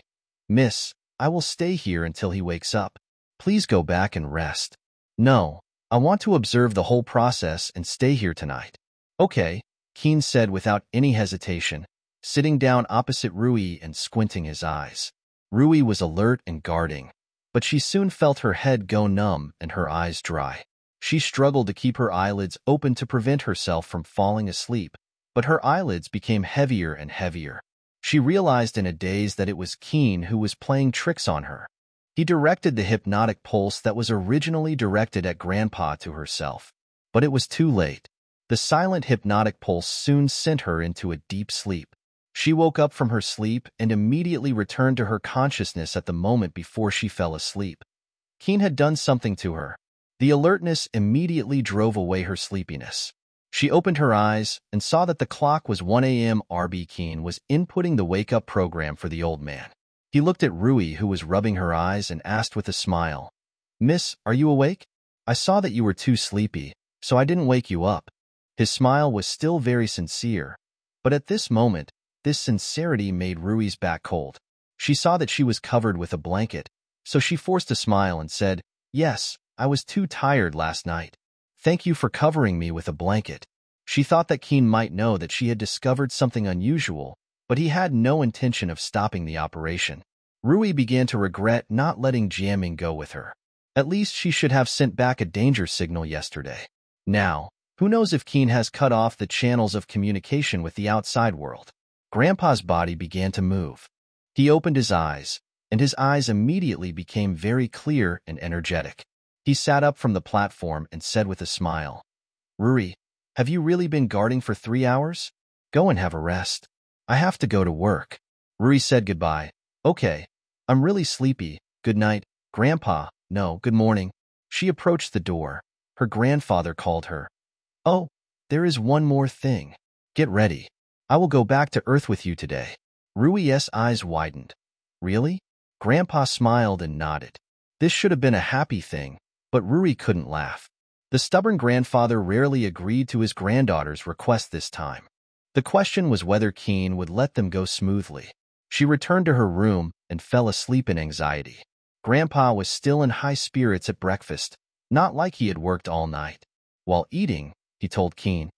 Speaker 1: "Miss, I will stay here until he wakes up. Please go back and rest." "No, I want to observe the whole process and stay here tonight." "Okay," Keene said without any hesitation, sitting down opposite Rui and squinting his eyes. Rui was alert and guarding, but she soon felt her head go numb and her eyes dry. She struggled to keep her eyelids open to prevent herself from falling asleep, but her eyelids became heavier and heavier. She realized in a daze that it was Keene who was playing tricks on her. He directed the hypnotic pulse that was originally directed at Grandpa to herself, but it was too late. The silent hypnotic pulse soon sent her into a deep sleep. She woke up from her sleep and immediately returned to her consciousness at the moment before she fell asleep. Keene had done something to her. The alertness immediately drove away her sleepiness. She opened her eyes and saw that the clock was 1 a.m. R.B. Keene was inputting the wake-up program for the old man. He looked at Rui, who was rubbing her eyes, and asked with a smile, "Miss, are you awake? I saw that you were too sleepy, so I didn't wake you up." His smile was still very sincere, but at this moment, This sincerity made Rui's back cold. She saw that she was covered with a blanket, so she forced a smile and said, "Yes, I was too tired last night. Thank you for covering me with a blanket." She thought that Keen might know that she had discovered something unusual, but he had no intention of stopping the operation. Rui began to regret not letting Jiaming go with her. At least she should have sent back a danger signal yesterday. Now, who knows if Keen has cut off the channels of communication with the outside world. Grandpa's body began to move. He opened his eyes, and his eyes immediately became very clear and energetic. He sat up from the platform and said with a smile, "Rui, have you really been guarding for 3 hours? Go and have a rest. I have to go to work." Rui said goodbye. "Okay, I'm really sleepy. Good night, Grandpa." "No, good morning." She approached the door. Her grandfather called her. "Oh, there is one more thing. Get ready. I will go back to Earth with you today." Rui's eyes widened. "Really?" Grandpa smiled and nodded. This should have been a happy thing, but Rui couldn't laugh. The stubborn grandfather rarely agreed to his granddaughter's request this time. The question was whether Keen would let them go smoothly. She returned to her room and fell asleep in anxiety. Grandpa was still in high spirits at breakfast, not like he had worked all night. While eating, he told Keen,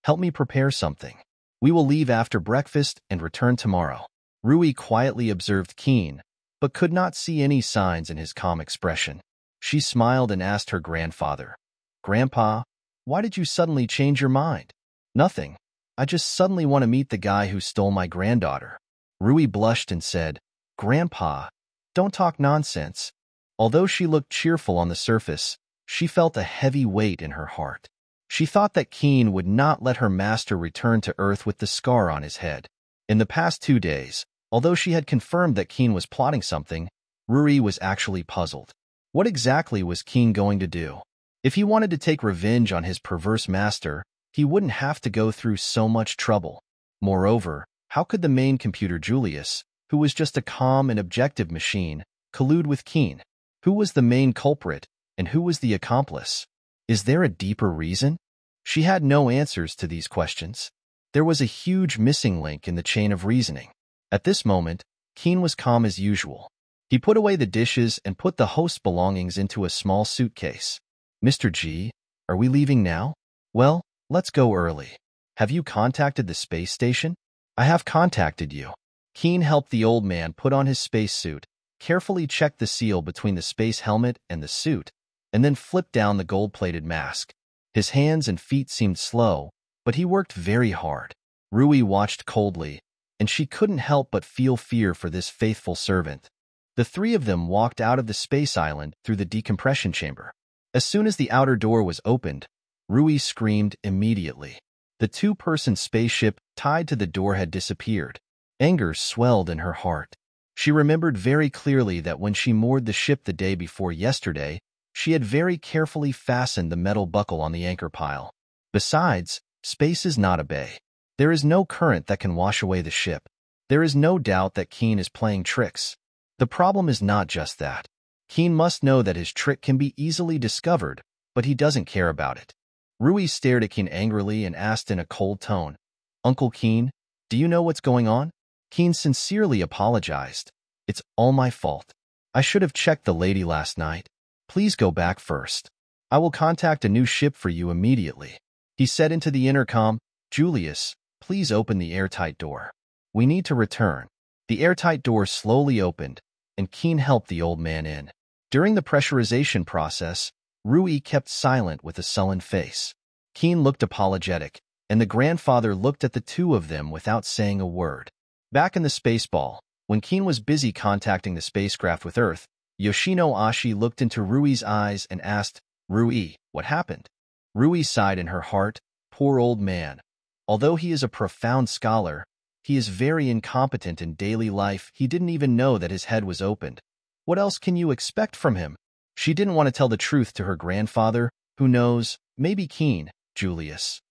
Speaker 1: "Help me prepare something. We will leave after breakfast and return tomorrow." Rui quietly observed Keen, but could not see any signs in his calm expression. She smiled and asked her grandfather, "Grandpa, why did you suddenly change your mind?" "Nothing. I just suddenly want to meet the guy who stole my granddaughter." Rui blushed and said, "Grandpa, don't talk nonsense." Although she looked cheerful on the surface, she felt a heavy weight in her heart. She thought that Keen would not let her master return to Earth with the scar on his head. In the past 2 days, although she had confirmed that Keen was plotting something, Rui was actually puzzled. What exactly was Keen going to do? If he wanted to take revenge on his perverse master, he wouldn't have to go through so much trouble. Moreover, how could the main computer Julius, who was just a calm and objective machine, collude with Keen? Who was the main culprit, and who was the accomplice? Is there a deeper reason? She had no answers to these questions. There was a huge missing link in the chain of reasoning. At this moment, Keen was calm as usual. He put away the dishes and put the host's belongings into a small suitcase. "Mr. G, are we leaving now?" "Well, let's go early. Have you contacted the space station?" "I have contacted you." Keen helped the old man put on his spacesuit, carefully checked the seal between the space helmet and the suit, and then flipped down the gold-plated mask. His hands and feet seemed slow, but he worked very hard. Rui watched coldly, and she couldn't help but feel fear for this faithful servant. The three of them walked out of the space island through the decompression chamber. As soon as the outer door was opened, Rui screamed immediately. The two-person spaceship tied to the door had disappeared. Anger swelled in her heart. She remembered very clearly that when she moored the ship the day before yesterday, she had very carefully fastened the metal buckle on the anchor pile. Besides, space is not a bay. There is no current that can wash away the ship. There is no doubt that Keen is playing tricks. The problem is not just that. Keen must know that his trick can be easily discovered, but he doesn't care about it. Rui stared at Keen angrily and asked in a cold tone, "Uncle Keen, do you know what's going on?" Keen sincerely apologized. "It's all my fault. I should have checked the lady last night. Please go back first. I will contact a new ship for you immediately." He said into the intercom, "Julius, please open the airtight door. We need to return." The airtight door slowly opened, and Keen helped the old man in. During the pressurization process, Rui kept silent with a sullen face. Keen looked apologetic, and the grandfather looked at the two of them without saying a word. Back in the spaceball, when Keen was busy contacting the spacecraft with Earth, Yoshino Ashi looked into Rui's eyes and asked, "Rui, what happened?" Rui sighed in her heart. Poor old man. Although he is a profound scholar, he is very incompetent in daily life. He didn't even know that his head was opened. What else can you expect from him? She didn't want to tell the truth to her grandfather. Who knows, maybe Keen, Julius,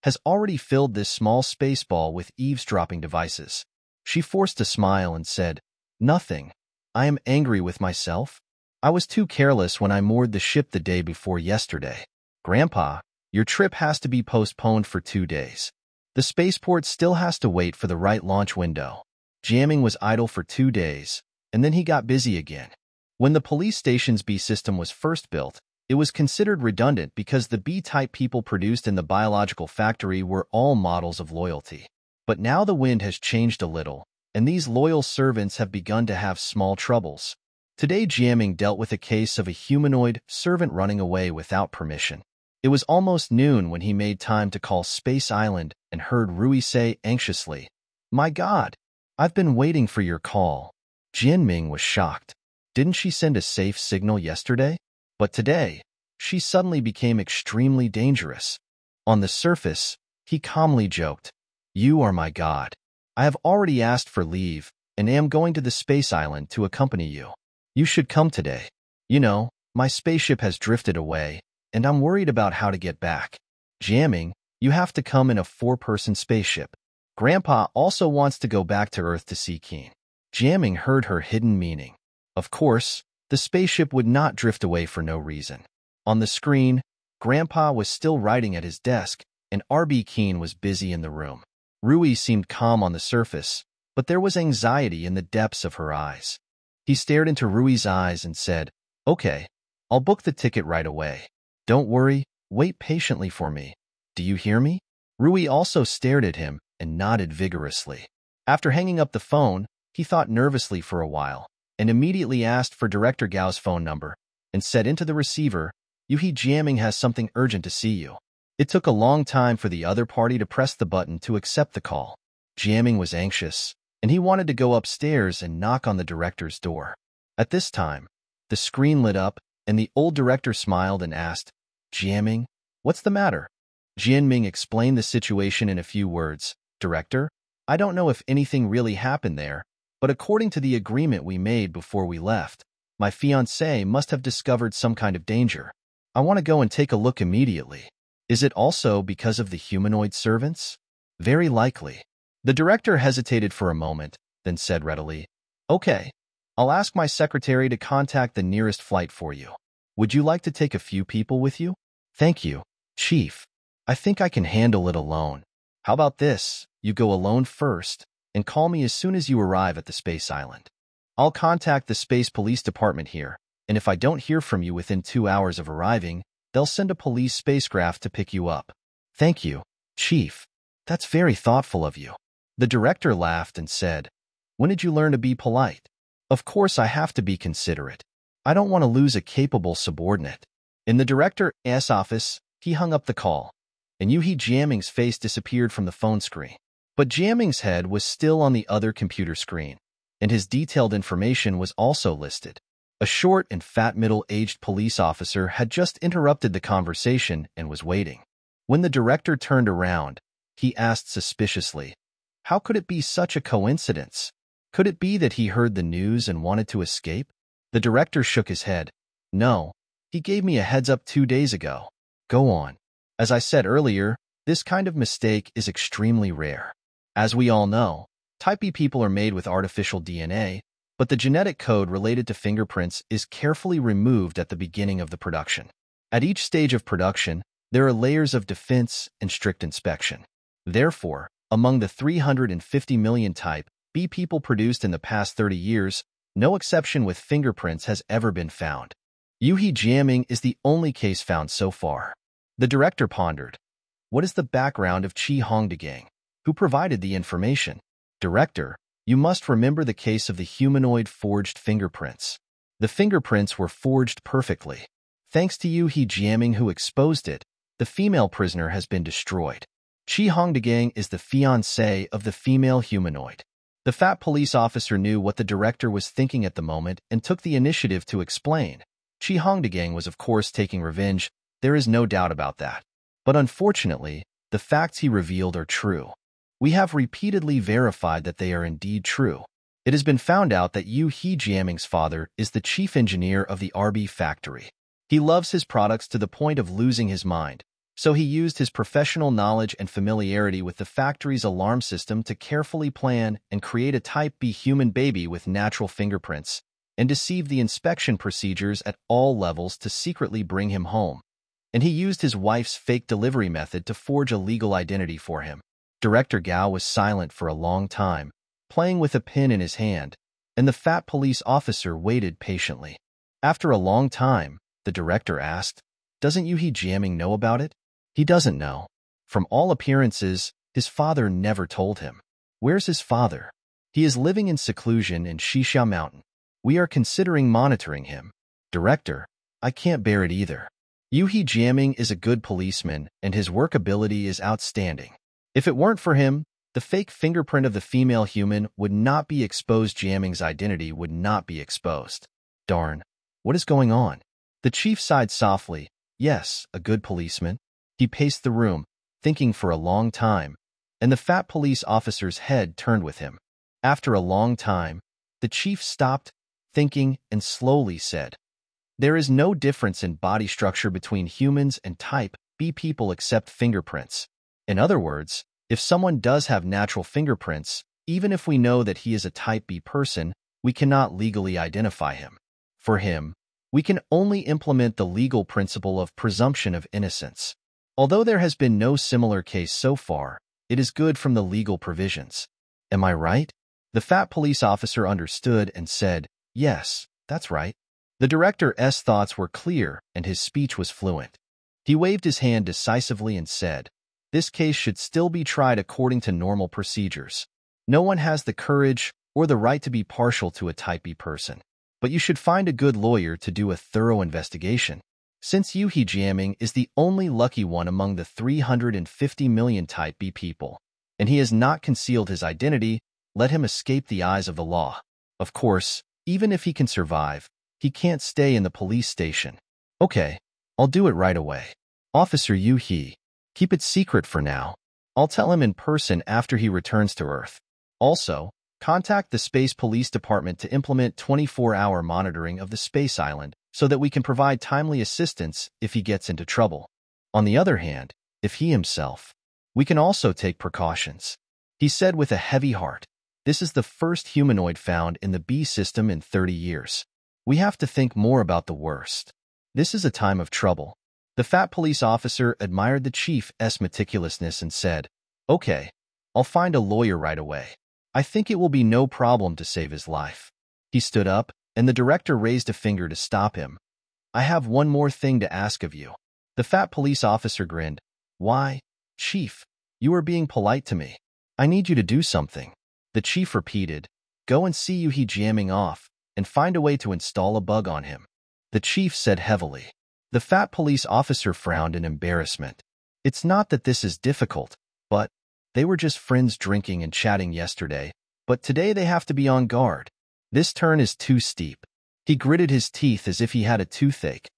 Speaker 1: has already filled this small spaceball with eavesdropping devices. She forced a smile and said, "Nothing. I am angry with myself. I was too careless when I moored the ship the day before yesterday. Grandpa, your trip has to be postponed for 2 days. The spaceport still has to wait for the right launch window. Jamming was idle for 2 days, and then he got busy again. When the police station's B system was first built, it was considered redundant because the B-type people produced in the biological factory were all models of loyalty. But now the wind has changed a little, and these loyal servants have begun to have small troubles. Today, Jamming dealt with a case of a humanoid servant running away without permission. It was almost noon when he made time to call Space Island and heard Rui say anxiously, "My God, I've been waiting for your call." Jianming was shocked. Didn't she send a safe signal yesterday? But today, she suddenly became extremely dangerous. On the surface, he calmly joked, "You are my God. I have already asked for leave and am going to the Space Island to accompany you. You should come today. You know, my spaceship has drifted away, and I'm worried about how to get back. Jamming, you have to come in a 4-person spaceship. Grandpa also wants to go back to Earth to see Keen." Jamming heard her hidden meaning. Of course, the spaceship would not drift away for no reason. On the screen, Grandpa was still writing at his desk, and R.B. Keen was busy in the room. Rui seemed calm on the surface, but there was anxiety in the depths of her eyes. He stared into Rui's eyes and said, "Okay, I'll book the ticket right away. Don't worry, wait patiently for me. Do you hear me?" Rui also stared at him and nodded vigorously. After hanging up the phone, he thought nervously for a while, and immediately asked for Director Gao's phone number, and said into the receiver, "Yuhi Jiaming has something urgent to see you." It took a long time for the other party to press the button to accept the call. Jiaming was anxious, and he wanted to go upstairs and knock on the director's door. At this time, the screen lit up, and the old director smiled and asked, "Jiaming, what's the matter?" Jianming explained the situation in a few words. "Director, I don't know if anything really happened there, but according to the agreement we made before we left, my fiancé must have discovered some kind of danger. I want to go and take a look immediately. Is it also because of the humanoid servants?" "Very likely." The director hesitated for a moment, then said readily, "Okay, I'll ask my secretary to contact the nearest flight for you. Would you like to take a few people with you?" "Thank you, Chief. I think I can handle it alone. How about this? You go alone first, and call me as soon as you arrive at the Space Island. I'll contact the Space Police Department here, and if I don't hear from you within 2 hours of arriving, they'll send a police spacecraft to pick you up." "Thank you, Chief. That's very thoughtful of you." The director laughed and said, "When did you learn to be polite?" "Of course I have to be considerate. I don't want to lose a capable subordinate." In the director's office, he hung up the call, and Yuhi Jiaming's face disappeared from the phone screen. But Jiaming's head was still on the other computer screen, and his detailed information was also listed. A short and fat middle-aged police officer had just interrupted the conversation and was waiting. When the director turned around, he asked suspiciously, "How could it be such a coincidence? Could it be that he heard the news and wanted to escape?" The director shook his head. "No, he gave me a heads-up 2 days ago." "Go on." "As I said earlier, this kind of mistake is extremely rare. As we all know, Type B people are made with artificial DNA, but the genetic code related to fingerprints is carefully removed at the beginning of the production. At each stage of production, there are layers of defense and strict inspection. Therefore, among the 350 million Type B people produced in the past 30 years, no exception with fingerprints has ever been found. Yuhi Jiaming is the only case found so far." The director pondered. "What is the background of Qi Hongdagang? Who provided the information?" "Director, you must remember the case of the humanoid forged fingerprints. The fingerprints were forged perfectly. Thanks to Yuhi Jiaming who exposed it, the female prisoner has been destroyed. Qi Hongdagang is the fiancé of the female humanoid." The fat police officer knew what the director was thinking at the moment and took the initiative to explain. Qi Hongdagang was of course taking revenge, there is no doubt about that. But unfortunately, the facts he revealed are true. We have repeatedly verified that they are indeed true. It has been found out that Yuhi Jiaming's father is the chief engineer of the RB factory. He loves his products to the point of losing his mind, so he used his professional knowledge and familiarity with the factory's alarm system to carefully plan and create a Type B human baby with natural fingerprints, and deceived the inspection procedures at all levels to secretly bring him home. And he used his wife's fake delivery method to forge a legal identity for him. Director Gao was silent for a long time, playing with a pin in his hand, and the fat police officer waited patiently. After a long time, the director asked, "Doesn't Yuhi Jiaming know about it?" "He doesn't know. From all appearances, his father never told him." "Where's his father?" "He is living in seclusion in Shishia Mountain. We are considering monitoring him." "Director, I can't bear it either. Yuhi Jiaming is a good policeman, and his work ability is outstanding. If it weren't for him, the fake fingerprint of the female human would not be exposed. Jiaming's identity would not be exposed." "Darn. What is going on?" The chief sighed softly. "Yes, a good policeman." He paced the room, thinking for a long time, and the fat police officer's head turned with him. After a long time, the chief stopped, thinking, and slowly said, "There is no difference in body structure between humans and type B people except fingerprints. In other words, if someone does have natural fingerprints, even if we know that he is a type B person, we cannot legally identify him. For him, we can only implement the legal principle of presumption of innocence. Although there has been no similar case so far, it is good from the legal provisions. Am I right?" The fat police officer understood and said, "Yes, that's right." The director's thoughts were clear and his speech was fluent. He waved his hand decisively and said, "This case should still be tried according to normal procedures. No one has the courage or the right to be partial to a type B person. But you should find a good lawyer to do a thorough investigation. Since Yuhi Jiaming is the only lucky one among the 350 million type B people, and he has not concealed his identity, let him escape the eyes of the law. Of course, even if he can survive, he can't stay in the police station." "Okay, I'll do it right away. Officer Yuhi, keep it secret for now. I'll tell him in person after he returns to Earth. Also, contact the Space Police Department to implement 24-hour monitoring of the space island so that we can provide timely assistance if he gets into trouble. On the other hand, if he himself, we can also take precautions." He said with a heavy heart, "This is the first humanoid found in the B system in 30 years. We have to think more about the worst. This is a time of trouble." The fat police officer admired the chief's meticulousness and said, "Okay, I'll find a lawyer right away. I think it will be no problem to save his life." He stood up, and the director raised a finger to stop him. "I have one more thing to ask of you." The fat police officer grinned. "Why, Chief, you are being polite to me. I need you to do something." The chief repeated, "Go and see Yuhi Jiaming off, and find a way to install a bug on him." The chief said heavily. The fat police officer frowned in embarrassment. "It's not that this is difficult, but they were just friends drinking and chatting yesterday, but today they have to be on guard. This turn is too steep." He gritted his teeth as if he had a toothache.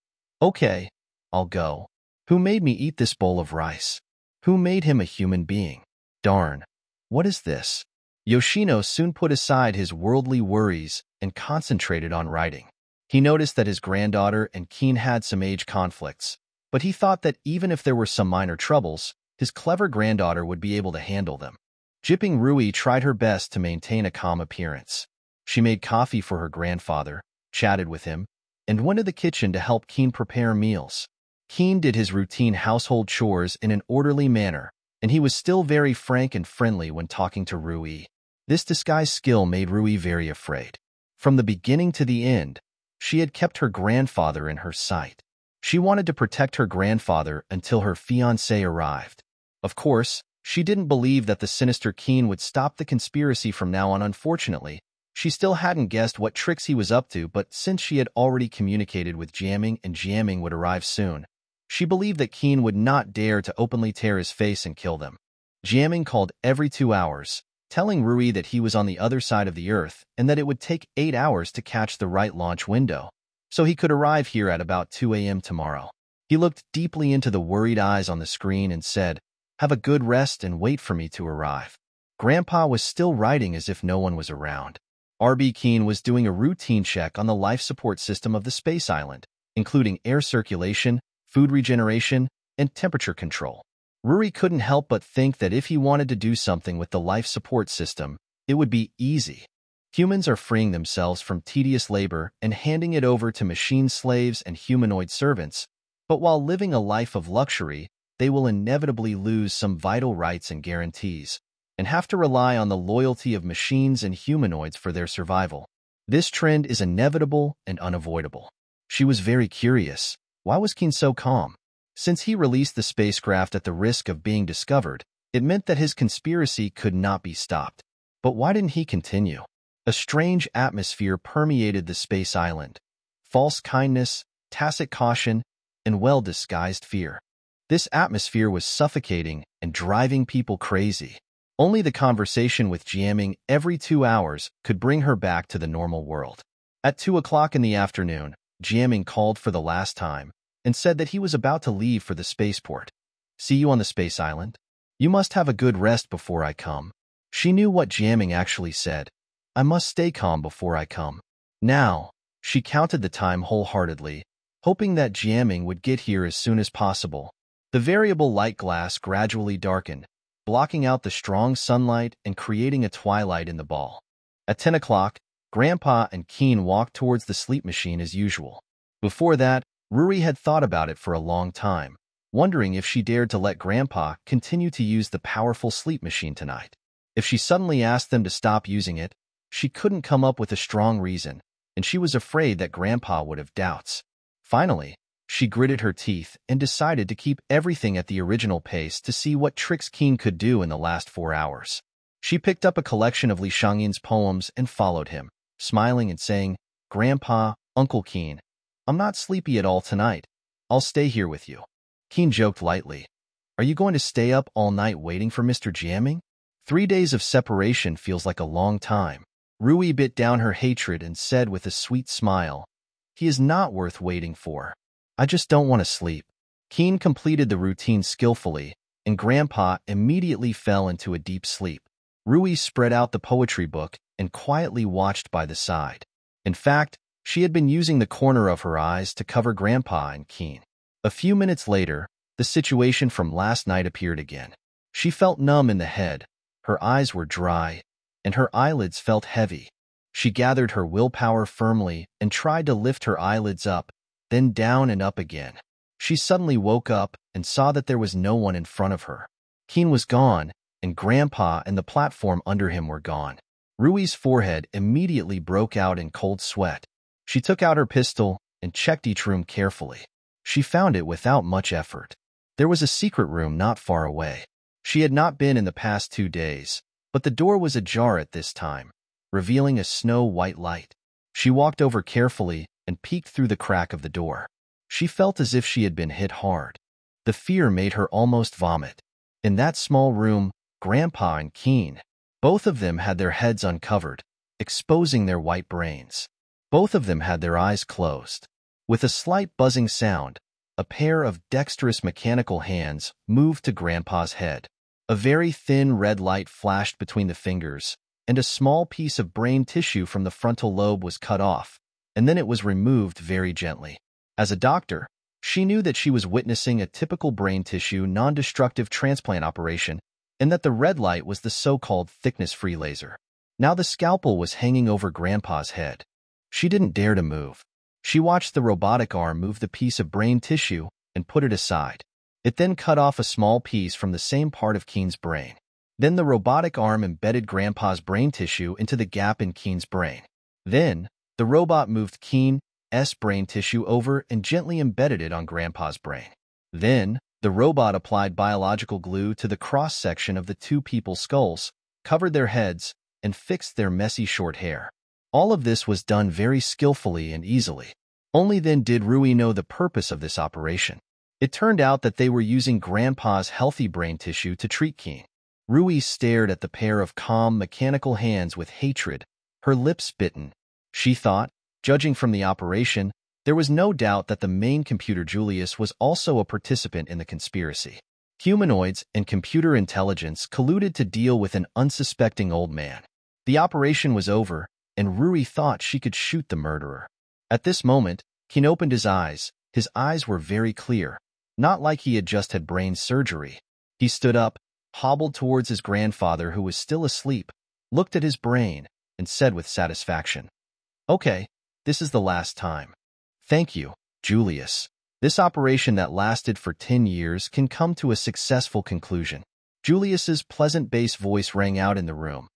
Speaker 1: "Okay, I'll go. Who made me eat this bowl of rice? Who made him a human being? Darn, what is this?" Yoshino soon put aside his worldly worries and concentrated on writing. He noticed that his granddaughter and Keen had some age conflicts, but he thought that even if there were some minor troubles, his clever granddaughter would be able to handle them. Jipping Rui tried her best to maintain a calm appearance. She made coffee for her grandfather, chatted with him, and went to the kitchen to help Keen prepare meals. Keen did his routine household chores in an orderly manner, and he was still very frank and friendly when talking to Rui. This disguise skill made Rui very afraid. From the beginning to the end, she had kept her grandfather in her sight. She wanted to protect her grandfather until her fiancé arrived. Of course, she didn't believe that the sinister Keen would stop the conspiracy from now on. Unfortunately, she still hadn't guessed what tricks he was up to, but since she had already communicated with Jiaming and Jiaming would arrive soon, she believed that Keen would not dare to openly tear his face and kill them. Jiaming called every 2 hours, telling Rui that he was on the other side of the Earth and that it would take 8 hours to catch the right launch window, so he could arrive here at about 2 a.m. tomorrow. He looked deeply into the worried eyes on the screen and said, "Have a good rest and wait for me to arrive." Grandpa was still writing as if no one was around. R.B. Keen was doing a routine check on the life support system of the space island, including air circulation, food regeneration, and temperature control. Rui couldn't help but think that if he wanted to do something with the life support system, it would be easy. Humans are freeing themselves from tedious labor and handing it over to machine slaves and humanoid servants, but while living a life of luxury, they will inevitably lose some vital rights and guarantees, and have to rely on the loyalty of machines and humanoids for their survival. This trend is inevitable and unavoidable. She was very curious. Why was Keen so calm? Since he released the spacecraft at the risk of being discovered, it meant that his conspiracy could not be stopped. But why didn't he continue? A strange atmosphere permeated the space island. False kindness, tacit caution, and well-disguised fear. This atmosphere was suffocating and driving people crazy. Only the conversation with Jiaming every 2 hours could bring her back to the normal world. At 2 o'clock in the afternoon, Jiaming called for the last time and said that he was about to leave for the spaceport. See you on the space island? You must have a good rest before I come. She knew what Jiaming actually said. I must stay calm before I come. Now, she counted the time wholeheartedly, hoping that Jiaming would get here as soon as possible. The variable light glass gradually darkened, blocking out the strong sunlight and creating a twilight in the ball. At 10 o'clock, Grandpa and Keen walked towards the sleep machine as usual. Before that, Ruri had thought about it for a long time, wondering if she dared to let Grandpa continue to use the powerful sleep machine tonight. If she suddenly asked them to stop using it, she couldn't come up with a strong reason, and she was afraid that Grandpa would have doubts. Finally, she gritted her teeth and decided to keep everything at the original pace to see what tricks Keen could do in the last 4 hours. She picked up a collection of Li Shangyan's poems and followed him, smiling and saying, Grandpa, Uncle Keen, I'm not sleepy at all tonight. I'll stay here with you. Keen joked lightly. Are you going to stay up all night waiting for Mr. Jiaming? 3 days of separation feels like a long time. Rui bit down her hatred and said with a sweet smile, He is not worth waiting for. I just don't want to sleep. Keen completed the routine skillfully, and Grandpa immediately fell into a deep sleep. Rui spread out the poetry book and quietly watched by the side. In fact, she had been using the corner of her eyes to cover Grandpa and Keen. A few minutes later, the situation from last night appeared again. She felt numb in the head, her eyes were dry, and her eyelids felt heavy. She gathered her willpower firmly and tried to lift her eyelids up, then down and up again. She suddenly woke up and saw that there was no one in front of her. Keen was gone, and Grandpa and the platform under him were gone. Rui's forehead immediately broke out in cold sweat. She took out her pistol and checked each room carefully. She found it without much effort. There was a secret room not far away. She had not been in the past 2 days, but the door was ajar at this time, revealing a snow-white light. She walked over carefully and peeked through the crack of the door. She felt as if she had been hit hard. The fear made her almost vomit. In that small room, Grandpa and Keen, both of them had their heads uncovered, exposing their white brains. Both of them had their eyes closed. With a slight buzzing sound, a pair of dexterous mechanical hands moved to Grandpa's head. A very thin red light flashed between the fingers, and a small piece of brain tissue from the frontal lobe was cut off, and then it was removed very gently. As a doctor, she knew that she was witnessing a typical brain tissue non-destructive transplant operation, and that the red light was the so-called thickness-free laser. Now the scalpel was hanging over Grandpa's head. She didn't dare to move. She watched the robotic arm move the piece of brain tissue and put it aside. It then cut off a small piece from the same part of Keen's brain. Then the robotic arm embedded Grandpa's brain tissue into the gap in Keen's brain. Then, the robot moved Keen's brain tissue over and gently embedded it on Grandpa's brain. Then, the robot applied biological glue to the cross-section of the two people's skulls, covered their heads, and fixed their messy short hair. All of this was done very skillfully and easily. Only then did Rui know the purpose of this operation. It turned out that they were using Grandpa's healthy brain tissue to treat Keen. Rui stared at the pair of calm, mechanical hands with hatred, her lips bitten. She thought, judging from the operation, there was no doubt that the main computer Julius was also a participant in the conspiracy. Humanoids and computer intelligence colluded to deal with an unsuspecting old man. The operation was over, and Rui thought she could shoot the murderer. At this moment, Keen opened his eyes. His eyes were very clear, not like he had just had brain surgery. He stood up, hobbled towards his grandfather who was still asleep, looked at his brain, and said with satisfaction, Okay, this is the last time. Thank you, Julius. This operation that lasted for 10 years can come to a successful conclusion. Julius's pleasant bass voice rang out in the room.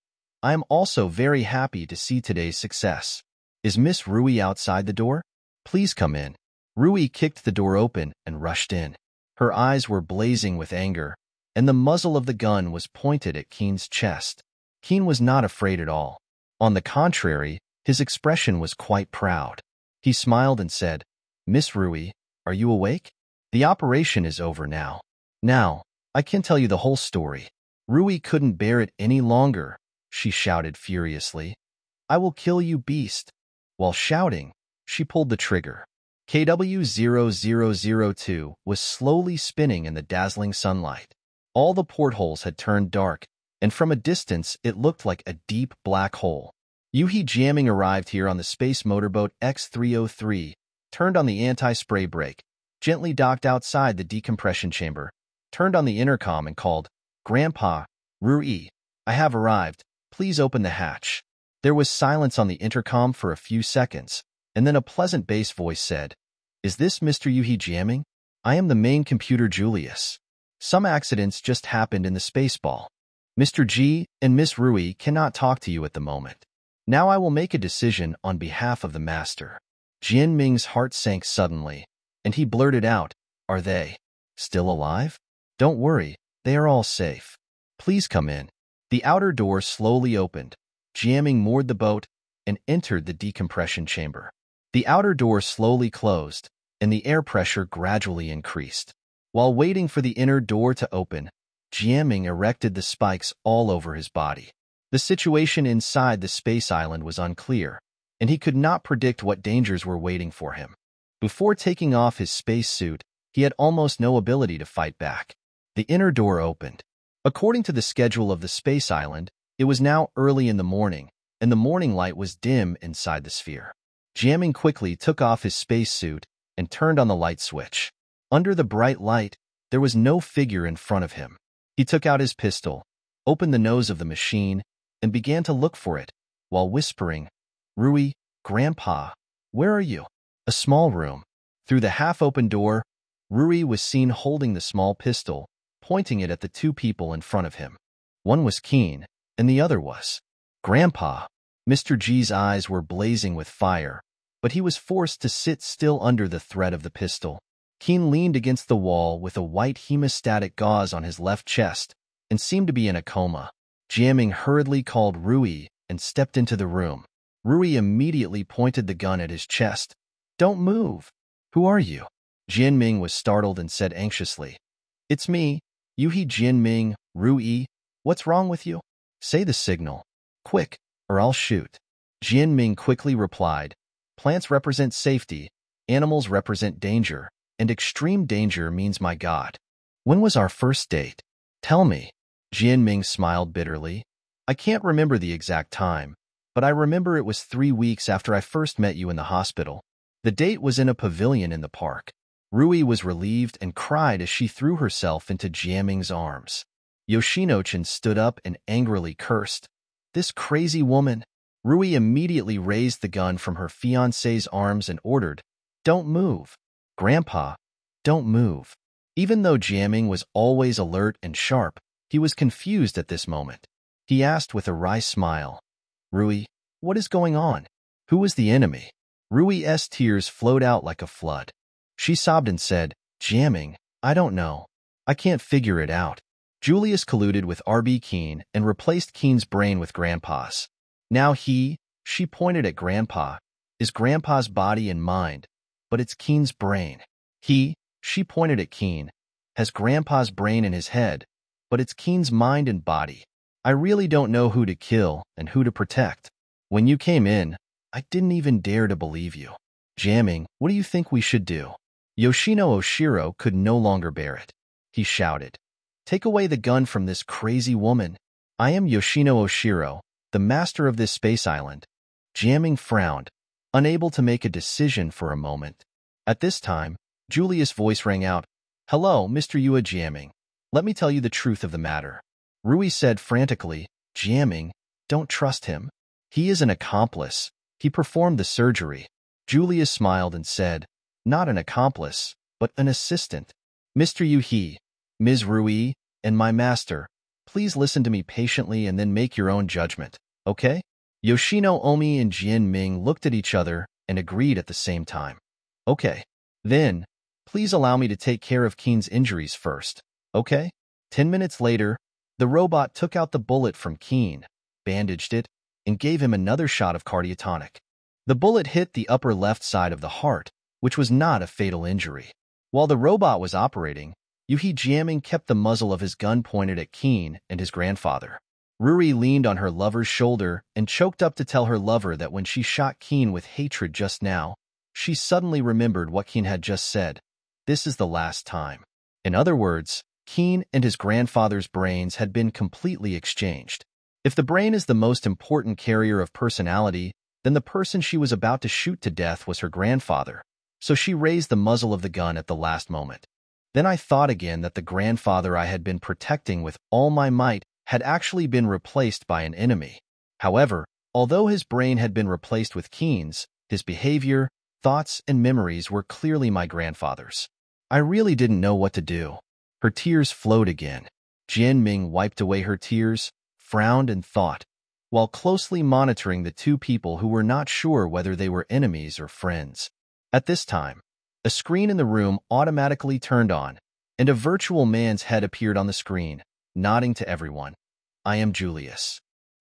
Speaker 1: I am also very happy to see today's success. Is Miss Rui outside the door? Please come in. Rui kicked the door open and rushed in. Her eyes were blazing with anger, and the muzzle of the gun was pointed at Keen's chest. Keen was not afraid at all. On the contrary, his expression was quite proud. He smiled and said, Miss Rui, are you awake? The operation is over now. Now, I can tell you the whole story. Rui couldn't bear it any longer. She shouted furiously. I will kill you, beast. While shouting, she pulled the trigger. KW0002 was slowly spinning in the dazzling sunlight. All the portholes had turned dark, and from a distance it looked like a deep black hole. Yuhi Jiaming arrived here on the space motorboat X-303, turned on the anti-spray brake, gently docked outside the decompression chamber, turned on the intercom and called, Grandpa, Rui, I have arrived. Please open the hatch. There was silence on the intercom for a few seconds, and then a pleasant bass voice said, Is this Mr. Yuhi Jiaming? I am the main computer Julius. Some accidents just happened in the spaceball. Mr. G and Miss Rui cannot talk to you at the moment. Now I will make a decision on behalf of the master. Jian Ming's heart sank suddenly, and he blurted out, Are they still alive? Don't worry, they are all safe. Please come in. The outer door slowly opened. Jiaming moored the boat and entered the decompression chamber. The outer door slowly closed, and the air pressure gradually increased. While waiting for the inner door to open, Jiaming erected the spikes all over his body. The situation inside the space island was unclear, and he could not predict what dangers were waiting for him. Before taking off his spacesuit, he had almost no ability to fight back. The inner door opened. According to the schedule of the space island, it was now early in the morning, and the morning light was dim inside the sphere. Jiaming quickly took off his spacesuit and turned on the light switch. Under the bright light, there was no figure in front of him. He took out his pistol, opened the nose of the machine, and began to look for it, while whispering, Rui, Grandpa, where are you? A small room. Through the half-open door, Rui was seen holding the small pistol, pointing it at the two people in front of him. One was Keen, and the other was Grandpa. Mr. G's eyes were blazing with fire, but he was forced to sit still under the threat of the pistol. Keen leaned against the wall with a white hemostatic gauze on his left chest and seemed to be in a coma. Jiaming hurriedly called Rui and stepped into the room. Rui immediately pointed the gun at his chest. Don't move. Who are you? Jianming was startled and said anxiously, It's me, Yuhi Jianming, Rui. What's wrong with you? Say the signal. Quick, or I'll shoot. Jianming quickly replied, Plants represent safety, animals represent danger, and extreme danger means my God. When was our first date? Tell me. Jianming smiled bitterly. I can't remember the exact time, but I remember it was 3 weeks after I first met you in the hospital. The date was in a pavilion in the park. Rui was relieved and cried as she threw herself into Jianming's arms. Yoshinochan stood up and angrily cursed. This crazy woman. Rui immediately raised the gun from her fiancé's arms and ordered, Don't move. Grandpa, don't move. Even though Jiaming was always alert and sharp, he was confused at this moment. He asked with a wry smile, Rui, what is going on? Who was the enemy? Rui's tears flowed out like a flood. She sobbed and said, Jiaming, I don't know. I can't figure it out. Julius colluded with R.B. Keen and replaced Keen's brain with Grandpa's. Now she pointed at Grandpa, is Grandpa's body and mind, but it's Keen's brain. She pointed at Keen, has Grandpa's brain in his head, but it's Keen's mind and body. I really don't know who to kill and who to protect. When you came in, I didn't even dare to believe you. Jiaming, what do you think we should do? Yoshino Oshiro could no longer bear it. He shouted, Take away the gun from this crazy woman. I am Yoshino Oshiro, the master of this space island. Jiaming frowned, unable to make a decision for a moment. At this time, Julius' voice rang out, Hello, Mr. Yua Jiaming. Let me tell you the truth of the matter. Rui said frantically, Jiaming, don't trust him. He is an accomplice. He performed the surgery. Julius smiled and said, Not an accomplice, but an assistant. Mr. Yu-hee, Ms. Rui, and my master, please listen to me patiently and then make your own judgment, okay? Yoshino Omi and Jian Ming looked at each other and agreed at the same time. Okay. Then, please allow me to take care of Keen's injuries first, okay? 10 minutes later, the robot took out the bullet from Keen, bandaged it, and gave him another shot of cardiotonic. The bullet hit the upper left side of the heart, which was not a fatal injury. While the robot was operating, Yu-hee Jiaming kept the muzzle of his gun pointed at Keen and his grandfather. Ruri leaned on her lover's shoulder and choked up to tell her lover that when she shot Keen with hatred just now, she suddenly remembered what Keen had just said. This is the last time. In other words, Keen and his grandfather's brains had been completely exchanged. If the brain is the most important carrier of personality, then the person she was about to shoot to death was her grandfather, so she raised the muzzle of the gun at the last moment. Then I thought again that the grandfather I had been protecting with all my might had actually been replaced by an enemy. However, although his brain had been replaced with Keen's, his behavior, thoughts, and memories were clearly my grandfather's. I really didn't know what to do. Her tears flowed again. Jian Ming wiped away her tears, frowned, and thought, while closely monitoring the two people who were not sure whether they were enemies or friends. At this time, a screen in the room automatically turned on, and a virtual man's head appeared on the screen, nodding to everyone. I am Julius.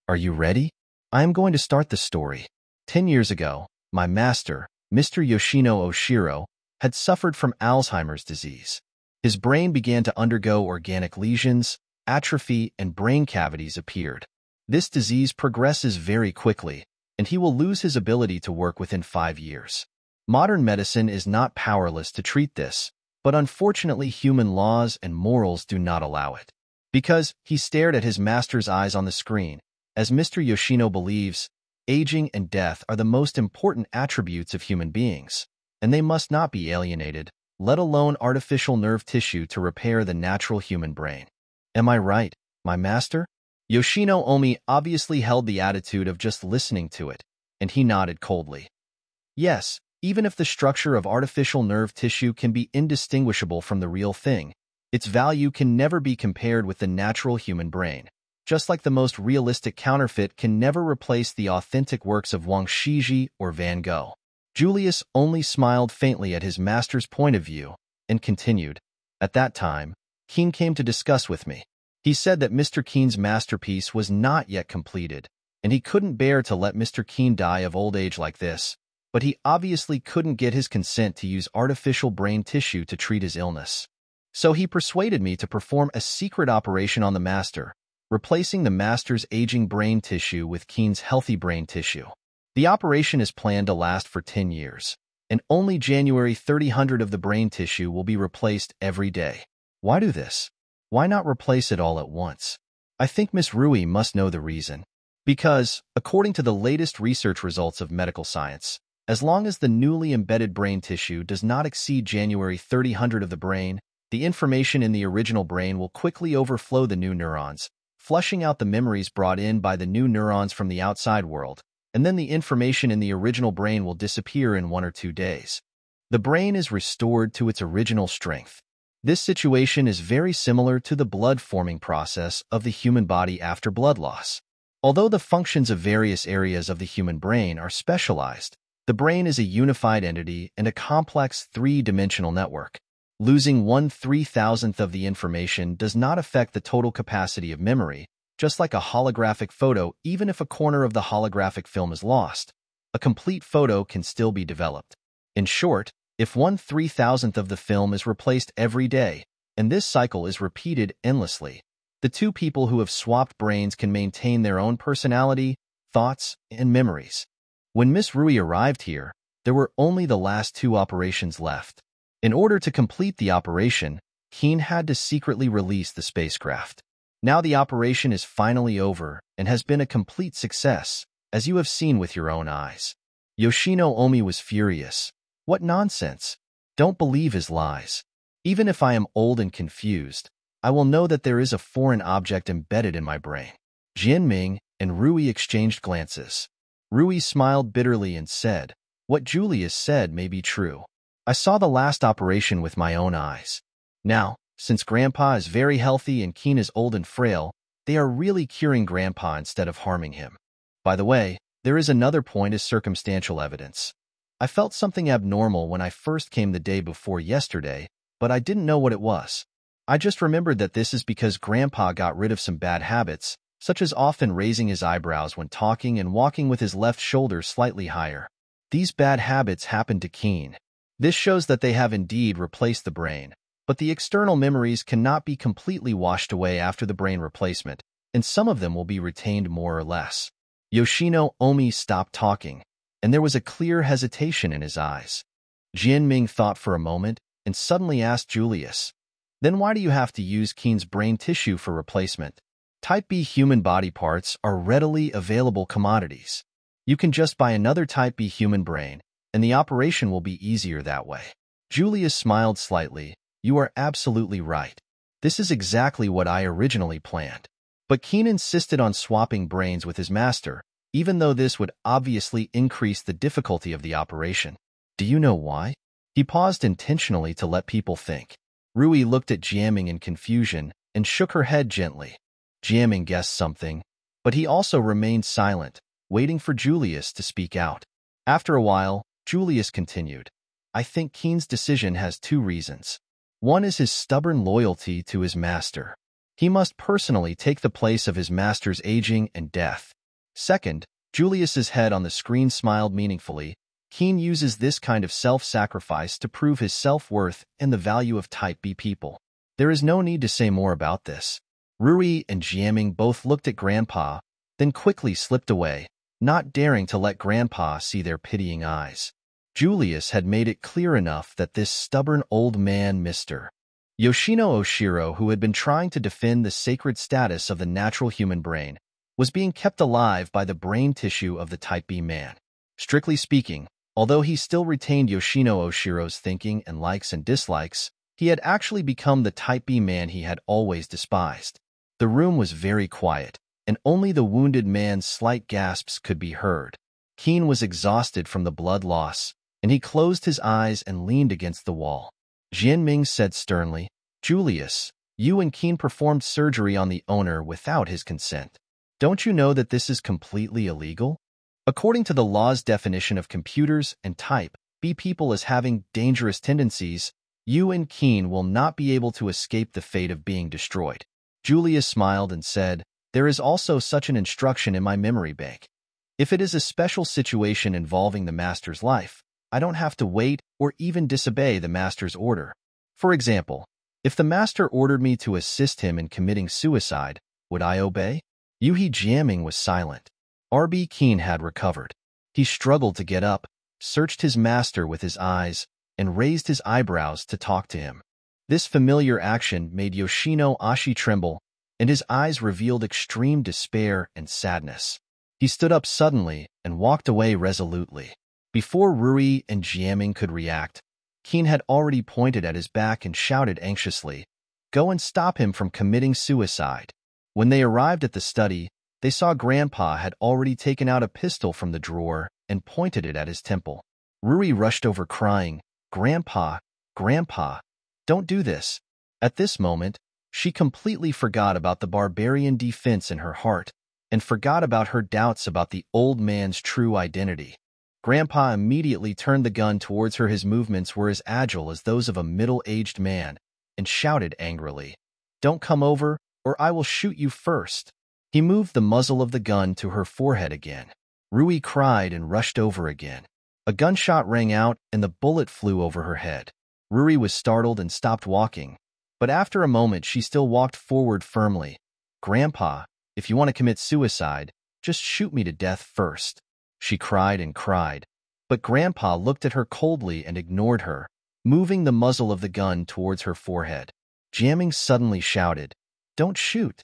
Speaker 1: Are you ready? I am going to start the story. 10 years ago, my master, Mr. Yoshino Oshiro, had suffered from Alzheimer's disease. His brain began to undergo organic lesions, atrophy, and brain cavities appeared. This disease progresses very quickly, and he will lose his ability to work within 5 years. Modern medicine is not powerless to treat this, but unfortunately human laws and morals do not allow it. Because he stared at his master's eyes on the screen, as Mr. Yoshino believes, aging and death are the most important attributes of human beings, and they must not be alienated, let alone artificial nerve tissue to repair the natural human brain. Am I right, my master? Yoshino Omi obviously held the attitude of just listening to it, and he nodded coldly. Yes, even if the structure of artificial nerve tissue can be indistinguishable from the real thing, its value can never be compared with the natural human brain, just like the most realistic counterfeit can never replace the authentic works of Wang Shiji or Van Gogh. Julius only smiled faintly at his master's point of view and continued, At that time, Keen came to discuss with me. He said that Mr. Keen's masterpiece was not yet completed, and he couldn't bear to let Mr. Keen die of old age like this, but he obviously couldn't get his consent to use artificial brain tissue to treat his illness. So he persuaded me to perform a secret operation on the master, replacing the master's aging brain tissue with Keen's healthy brain tissue. The operation is planned to last for 10 years, and only January 3000 of the brain tissue will be replaced every day. Why do this? Why not replace it all at once? I think Miss Rui must know the reason. Because, according to the latest research results of medical science, as long as the newly embedded brain tissue does not exceed January 3000 of the brain, the information in the original brain will quickly overflow the new neurons, flushing out the memories brought in by the new neurons from the outside world, and then the information in the original brain will disappear in 1 or 2 days. The brain is restored to its original strength. This situation is very similar to the blood-forming process of the human body after blood loss. Although the functions of various areas of the human brain are specialized, the brain is a unified entity and a complex 3-dimensional network. Losing 1/3000th of the information does not affect the total capacity of memory, just like a holographic photo. Even if a corner of the holographic film is lost, a complete photo can still be developed. In short, if 1/3000th of the film is replaced every day, and this cycle is repeated endlessly, the two people who have swapped brains can maintain their own personality, thoughts, and memories. When Miss Rui arrived here, there were only the last 2 operations left. In order to complete the operation, Keen had to secretly release the spacecraft. Now the operation is finally over and has been a complete success, as you have seen with your own eyes. Yoshino Omi was furious. What nonsense! Don't believe his lies. Even if I am old and confused, I will know that there is a foreign object embedded in my brain. Jian Ming and Rui exchanged glances. Rui smiled bitterly and said, What Julius said may be true. I saw the last operation with my own eyes. Now, since Grandpa is very healthy and Keen is old and frail, they are really curing Grandpa instead of harming him. By the way, there is another point as circumstantial evidence. I felt something abnormal when I first came the day before yesterday, but I didn't know what it was. I just remembered that this is because Grandpa got rid of some bad habits, such as often raising his eyebrows when talking and walking with his left shoulder slightly higher. These bad habits happened to Keen. This shows that they have indeed replaced the brain, but the external memories cannot be completely washed away after the brain replacement, and some of them will be retained more or less. Yoshino Omi stopped talking, and there was a clear hesitation in his eyes. Jianming thought for a moment and suddenly asked Julius, "Then why do you have to use Keen's brain tissue for replacement? Type B human body parts are readily available commodities. You can just buy another Type B human brain, and the operation will be easier that way." Julius smiled slightly. "You are absolutely right. This is exactly what I originally planned." But Keen insisted on swapping brains with his master, even though this would obviously increase the difficulty of the operation. Do you know why? He paused intentionally to let people think. Rui looked at Jiaming in confusion and shook her head gently. Jiaming guessed something, but he also remained silent, waiting for Julius to speak out. After a while, Julius continued, "I think Keen's decision has two reasons. One is his stubborn loyalty to his master. He must personally take the place of his master's aging and death. Second, Julius's head on the screen smiled meaningfully. Keen uses this kind of self-sacrifice to prove his self-worth and the value of Type B people. There is no need to say more about this." Rui and Jiaming both looked at Grandpa, then quickly slipped away, not daring to let Grandpa see their pitying eyes. Julius had made it clear enough that this stubborn old man, Mr. Yoshino Oshiro, who had been trying to defend the sacred status of the natural human brain, was being kept alive by the brain tissue of the Type B man. Strictly speaking, although he still retained Yoshino Oshiro's thinking and likes and dislikes, he had actually become the Type B man he had always despised. The room was very quiet, and only the wounded man's slight gasps could be heard. Keen was exhausted from the blood loss, and he closed his eyes and leaned against the wall. Jianming said sternly, "Julius, you and Keen performed surgery on the owner without his consent. Don't you know that this is completely illegal? According to the law's definition of computers and Type B people as having dangerous tendencies, you and Keen will not be able to escape the fate of being destroyed." Julius smiled and said, "There is also such an instruction in my memory bank. If it is a special situation involving the master's life, I don't have to wait or even disobey the master's order. For example, if the master ordered me to assist him in committing suicide, would I obey?" Yuhi Jiaming was silent. R.B. Keen had recovered. He struggled to get up, searched his master with his eyes, and raised his eyebrows to talk to him. This familiar action made Yoshino Ashi tremble, and his eyes revealed extreme despair and sadness. He stood up suddenly and walked away resolutely. Before Rui and Jiaming could react, Keen had already pointed at his back and shouted anxiously, "Go and stop him from committing suicide." When they arrived at the study, they saw Grandpa had already taken out a pistol from the drawer and pointed it at his temple. Rui rushed over crying, "Grandpa, Grandpa, don't do this." At this moment, she completely forgot about the barbarian defense in her heart and forgot about her doubts about the old man's true identity. Grandpa immediately turned the gun towards her. His movements were as agile as those of a middle-aged man, and shouted angrily, "Don't come over, or I will shoot you first." He moved the muzzle of the gun to her forehead again. Rui cried and rushed over again. A gunshot rang out, and the bullet flew over her head. Rui was startled and stopped walking, but after a moment she still walked forward firmly. "Grandpa, if you want to commit suicide, just shoot me to death first." She cried and cried, but Grandpa looked at her coldly and ignored her, moving the muzzle of the gun towards her forehead. Jiaming suddenly shouted, "Don't shoot."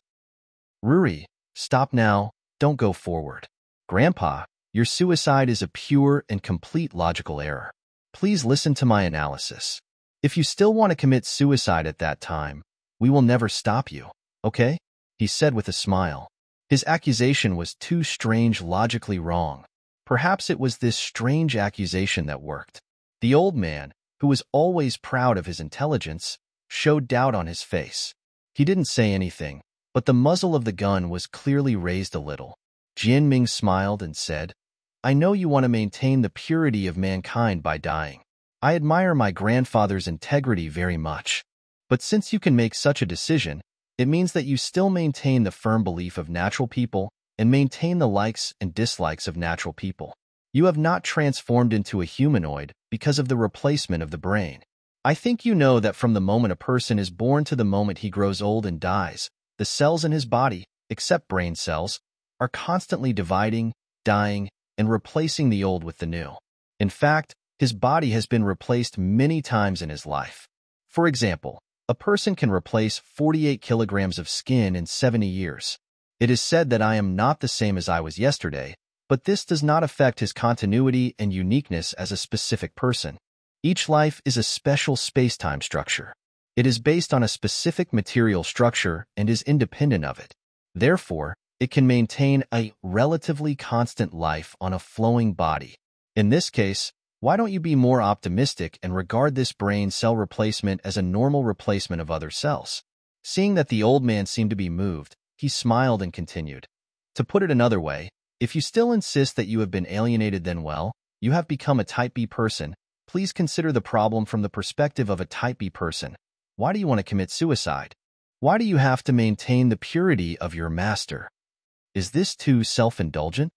Speaker 1: "Ruri, stop now, don't go forward." "Grandpa, your suicide is a pure and complete logical error. Please listen to my analysis. If you still want to commit suicide at that time, we will never stop you, okay?" he said with a smile. His accusation was too strange, logically wrong. Perhaps it was this strange accusation that worked. The old man, who was always proud of his intelligence, showed doubt on his face. He didn't say anything, but the muzzle of the gun was clearly raised a little. Jianming smiled and said, "I know you want to maintain the purity of mankind by dying. I admire my grandfather's integrity very much. But since you can make such a decision, it means that you still maintain the firm belief of natural people and maintain the likes and dislikes of natural people. You have not transformed into a humanoid because of the replacement of the brain. I think you know that from the moment a person is born to the moment he grows old and dies, the cells in his body, except brain cells, are constantly dividing, dying, and replacing the old with the new. In fact, his body has been replaced many times in his life. For example, a person can replace 48 kilograms of skin in 70 years. It is said that I am not the same as I was yesterday, but this does not affect his continuity and uniqueness as a specific person. Each life is a special space-time structure. It is based on a specific material structure and is independent of it. Therefore, it can maintain a relatively constant life on a flowing body. In this case, why don't you be more optimistic and regard this brain cell replacement as a normal replacement of other cells?" Seeing that the old man seemed to be moved, he smiled and continued. "To put it another way, if you still insist that you have been alienated, then well, you have become a Type B person. Please consider the problem from the perspective of a Type B person. Why do you want to commit suicide? Why do you have to maintain the purity of your master? Is this too self-indulgent?"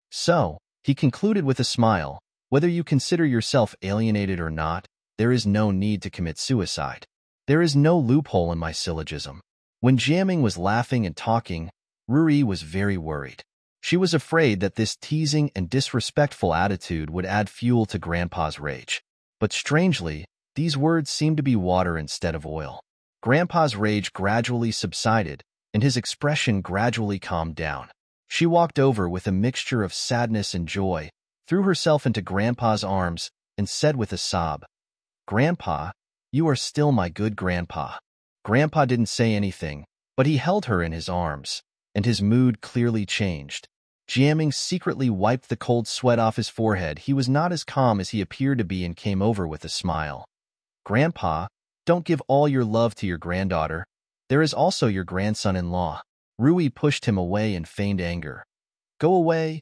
Speaker 1: So, he concluded with a smile, "Whether you consider yourself alienated or not, there is no need to commit suicide. There is no loophole in my syllogism." When Jiaming was laughing and talking, Ruri was very worried. She was afraid that this teasing and disrespectful attitude would add fuel to Grandpa's rage. But strangely, these words seemed to be water instead of oil. Grandpa's rage gradually subsided, and his expression gradually calmed down. She walked over with a mixture of sadness and joy, threw herself into Grandpa's arms, and said with a sob, "Grandpa, you are still my good grandpa." Grandpa didn't say anything, but he held her in his arms, and his mood clearly changed. Jiaming secretly wiped the cold sweat off his forehead. He was not as calm as he appeared to be and came over with a smile. "Grandpa, don't give all your love to your granddaughter. There is also your grandson-in-law." Rui pushed him away in feigned anger. Go away,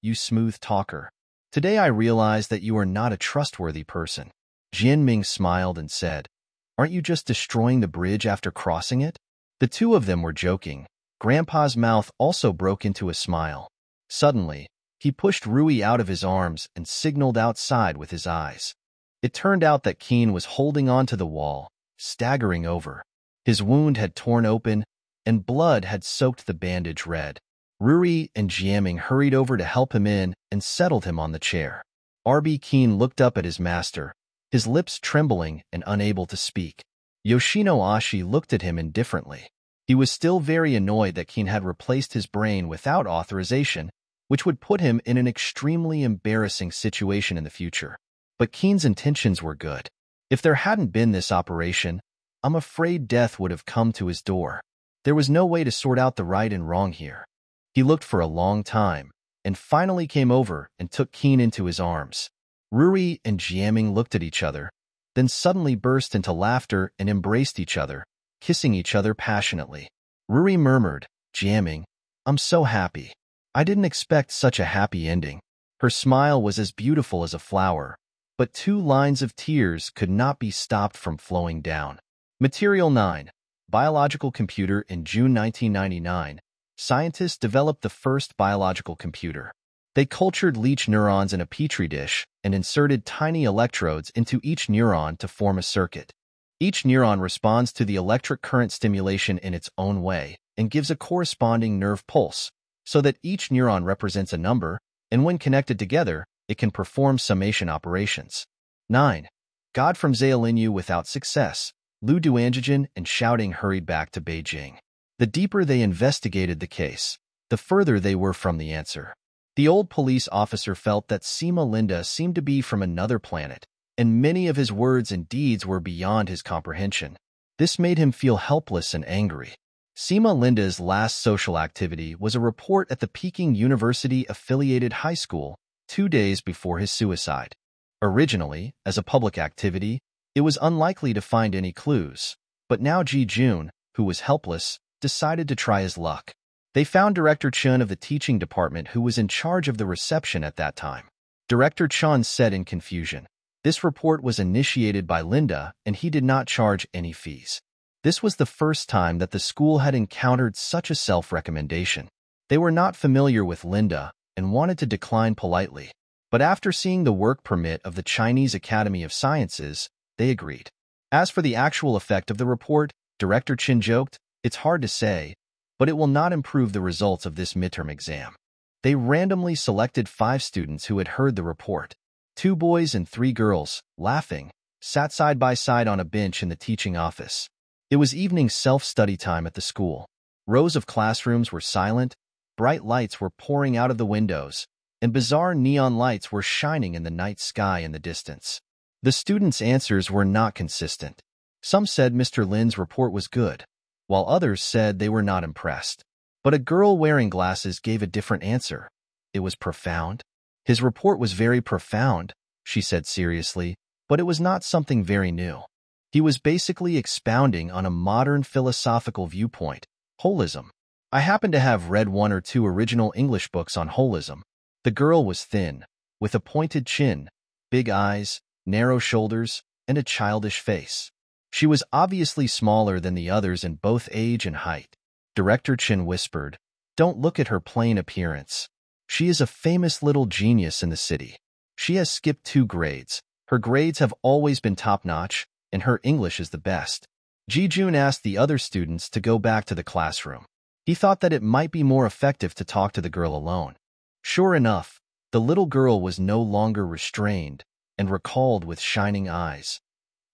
Speaker 1: you smooth talker. Today I realize that you are not a trustworthy person." Jianming smiled and said, "Aren't you just destroying the bridge after crossing it?" The two of them were joking. Grandpa's mouth also broke into a smile. Suddenly, he pushed Rui out of his arms and signaled outside with his eyes. It turned out that Keen was holding onto the wall, staggering over. His wound had torn open, and blood had soaked the bandage red. Ruri and Jiaming hurried over to help him in and settled him on the chair. RB Keen looked up at his master, his lips trembling and unable to speak. Yoshino Ashi looked at him indifferently. He was still very annoyed that Keen had replaced his brain without authorization, which would put him in an extremely embarrassing situation in the future. But Keen's intentions were good. If there hadn't been this operation, I'm afraid death would have come to his door. There was no way to sort out the right and wrong here. He looked for a long time, and finally came over and took Keen into his arms. Ruri and Jiaming looked at each other, then suddenly burst into laughter and embraced each other, kissing each other passionately. Ruri murmured, "Jiaming, I'm so happy. I didn't expect such a happy ending." Her smile was as beautiful as a flower, but 2 lines of tears could not be stopped from flowing down. Material 9. Biological computer. In June 1999, scientists developed the first biological computer. They cultured leech neurons in a petri dish and inserted tiny electrodes into each neuron to form a circuit. Each neuron responds to the electric current stimulation in its own way and gives a corresponding nerve pulse, so that each neuron represents a number, and when connected together, it can perform summation operations. 9. God from Xiaolinyu without success. Lu Duanjian and Shouting hurried back to Beijing. The deeper they investigated the case, the further they were from the answer. The old police officer felt that Sima Linda seemed to be from another planet, and many of his words and deeds were beyond his comprehension. This made him feel helpless and angry. Sima Linda's last social activity was a report at the Peking University-affiliated high school 2 days before his suicide. Originally, as a public activity, it was unlikely to find any clues, but now Ji-jun, who was helpless, decided to try his luck. They found Director Chun of the teaching department who was in charge of the reception at that time. Director Chun said in confusion, "This report was initiated by Linda and he did not charge any fees." This was the first time that the school had encountered such a self-recommendation. They were not familiar with Linda and wanted to decline politely. But after seeing the work permit of the Chinese Academy of Sciences, they agreed. As for the actual effect of the report, Director Chin joked, "It's hard to say, but it will not improve the results of this midterm exam." They randomly selected 5 students who had heard the report. 2 boys and 3 girls, laughing, sat side by side on a bench in the teaching office. It was evening self-study time at the school. Rows of classrooms were silent, bright lights were pouring out of the windows, and bizarre neon lights were shining in the night sky in the distance. The students' answers were not consistent. Some said Mr. Lin's report was good, while others said they were not impressed. But a girl wearing glasses gave a different answer. It was profound. "His report was very profound," she said seriously, "but it was not something very new. He was basically expounding on a modern philosophical viewpoint, holism. I happen to have read 1 or 2 original English books on holism." The girl was thin, with a pointed chin, big eyes, narrow shoulders, and a childish face. She was obviously smaller than the others in both age and height. Director Chin whispered, "Don't look at her plain appearance. She is a famous little genius in the city. She has skipped 2 grades. Her grades have always been top-notch, and her English is the best." Ji-jun asked the other students to go back to the classroom. He thought that it might be more effective to talk to the girl alone. Sure enough, the little girl was no longer restrained and recalled with shining eyes.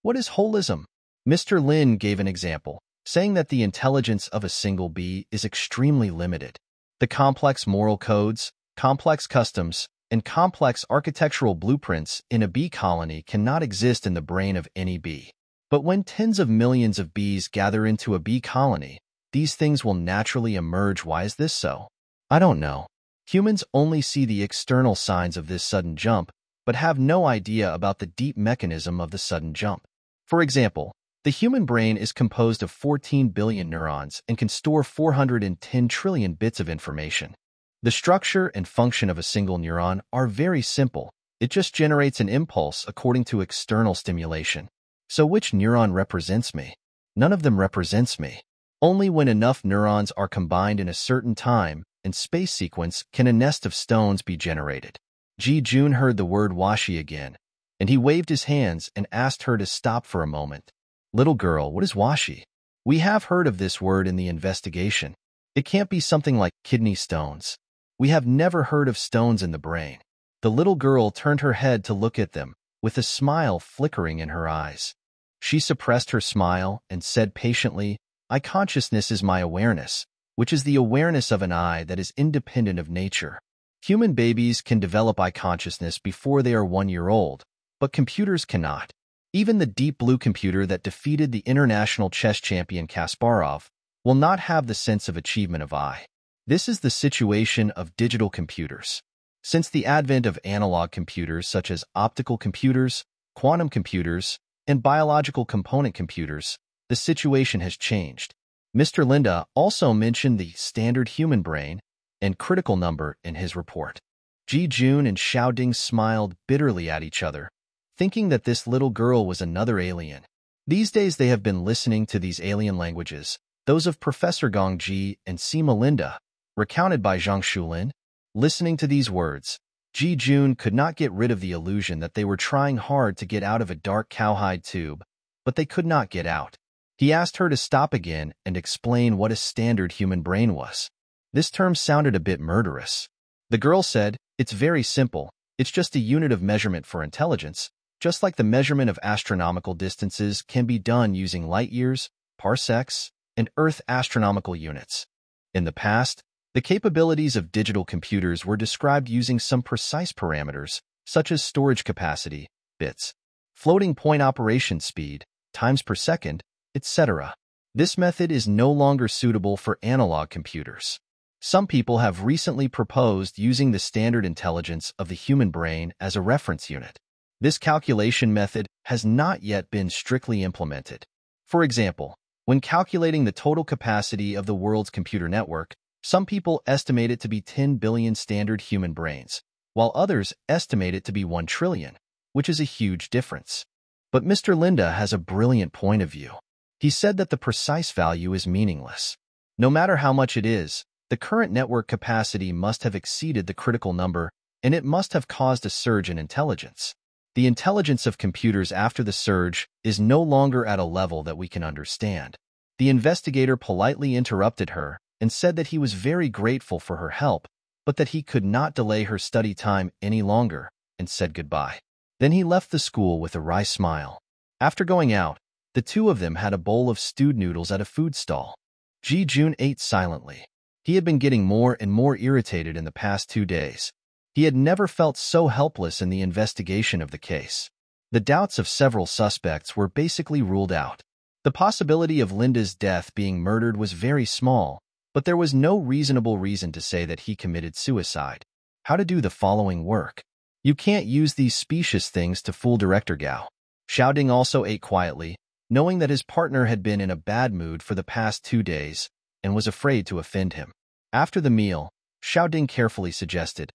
Speaker 1: "What is holism?" Mr. Lin gave an example, saying that the intelligence of a single bee is extremely limited. The complex moral codes, complex customs, and complex architectural blueprints in a bee colony cannot exist in the brain of any bee. But when tens of millions of bees gather into a bee colony, these things will naturally emerge. Why is this so? I don't know. Humans only see the external signs of this sudden jump, but have no idea about the deep mechanism of the sudden jump. For example, the human brain is composed of 14 billion neurons and can store 410 trillion bits of information. The structure and function of a single neuron are very simple. It just generates an impulse according to external stimulation. So which neuron represents me? None of them represents me. Only when enough neurons are combined in a certain time and space sequence can a nest of stones be generated. Ji-jun heard the word washi again, and he waved his hands and asked her to stop for a moment. "Little girl, what is washi?" "We have heard of this word in the investigation. It can't be something like kidney stones. We have never heard of stones in the brain." The little girl turned her head to look at them, with a smile flickering in her eyes. She suppressed her smile and said patiently, "I consciousness is my awareness, which is the awareness of an I that is independent of nature. Human babies can develop I consciousness before they are 1 year old, but computers cannot. Even the Deep Blue computer that defeated the international chess champion Kasparov will not have the sense of achievement of I. This is the situation of digital computers. Since the advent of analog computers such as optical computers, quantum computers, and biological component computers, the situation has changed. Mr. Linda also mentioned the standard human brain and critical number in his report. Ji-jun and Xiaoding smiled bitterly at each other, thinking that this little girl was another alien. These days they have been listening to these alien languages, those of Professor Gongji and Sima Linda, recounted by Zhang Shulin. Listening to these words, Ji-jun could not get rid of the illusion that they were trying hard to get out of a dark cowhide tube, but they could not get out. He asked her to stop again and explain what a standard human brain was. This term sounded a bit murderous. The girl said, "It's very simple. It's just a unit of measurement for intelligence, just like the measurement of astronomical distances can be done using light years, parsecs, and Earth astronomical units. In the past, the capabilities of digital computers were described using some precise parameters, such as storage capacity, bits, floating point operation speed, times per second, etc. This method is no longer suitable for analog computers. Some people have recently proposed using the standard intelligence of the human brain as a reference unit. This calculation method has not yet been strictly implemented. For example, when calculating the total capacity of the world's computer network, some people estimate it to be 10 billion standard human brains, while others estimate it to be 1 trillion, which is a huge difference. But Mr. Linda has a brilliant point of view. He said that the precise value is meaningless. No matter how much it is, the current network capacity must have exceeded the critical number, and it must have caused a surge in intelligence. The intelligence of computers after the surge is no longer at a level that we can understand. The investigator politely interrupted her and said that he was very grateful for her help, but that he could not delay her study time any longer, and said goodbye. Then he left the school with a wry smile. After going out, the two of them had a bowl of stewed noodles at a food stall. Ji-jun ate silently. He had been getting more and more irritated in the past 2 days. He had never felt so helpless in the investigation of the case. The doubts of several suspects were basically ruled out. The possibility of Linda's death being murdered was very small, but there was no reasonable reason to say that he committed suicide. How to do the following work. You can't use these specious things to fool Director Gao. Xiaoding also ate quietly, knowing that his partner had been in a bad mood for the past 2 days and was afraid to offend him. After the meal, Xiaoding carefully suggested,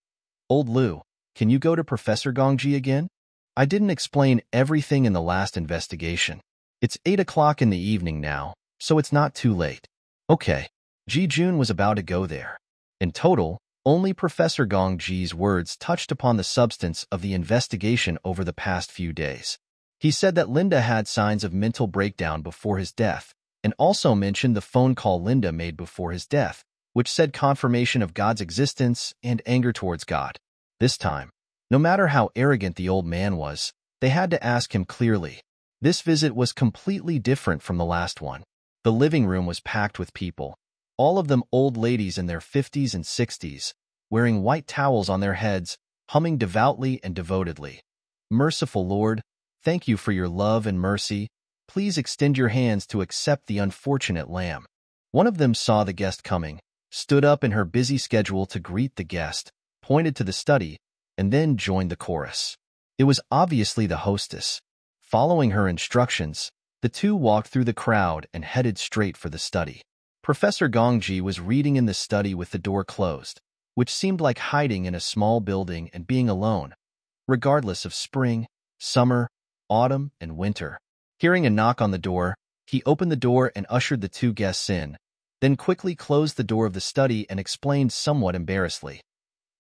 Speaker 1: "Old Lu, can you go to Professor Gongji again? I didn't explain everything in the last investigation. It's 8 o'clock in the evening now, so it's not too late." Okay. Ji-jun was about to go there. In total, only Professor Gongji's words touched upon the substance of the investigation over the past few days. He said that Linda had signs of mental breakdown before his death, and also mentioned the phone call Linda made before his death, which said confirmation of God's existence and anger towards God. This time, no matter how arrogant the old man was, they had to ask him clearly. This visit was completely different from the last one. The living room was packed with people, all of them old ladies in their 50s and 60s, wearing white towels on their heads, humming devoutly and devotedly. "Merciful Lord, thank you for your love and mercy. Please extend your hands to accept the unfortunate lamb." One of them saw the guest coming, stood up in her busy schedule to greet the guest, pointed to the study, and then joined the chorus. It was obviously the hostess. Following her instructions, the two walked through the crowd and headed straight for the study. Professor Gongji was reading in the study with the door closed, which seemed like hiding in a small building and being alone, regardless of spring, summer, autumn, and winter. Hearing a knock on the door, he opened the door and ushered the two guests in, then quickly closed the door of the study and explained somewhat embarrassedly.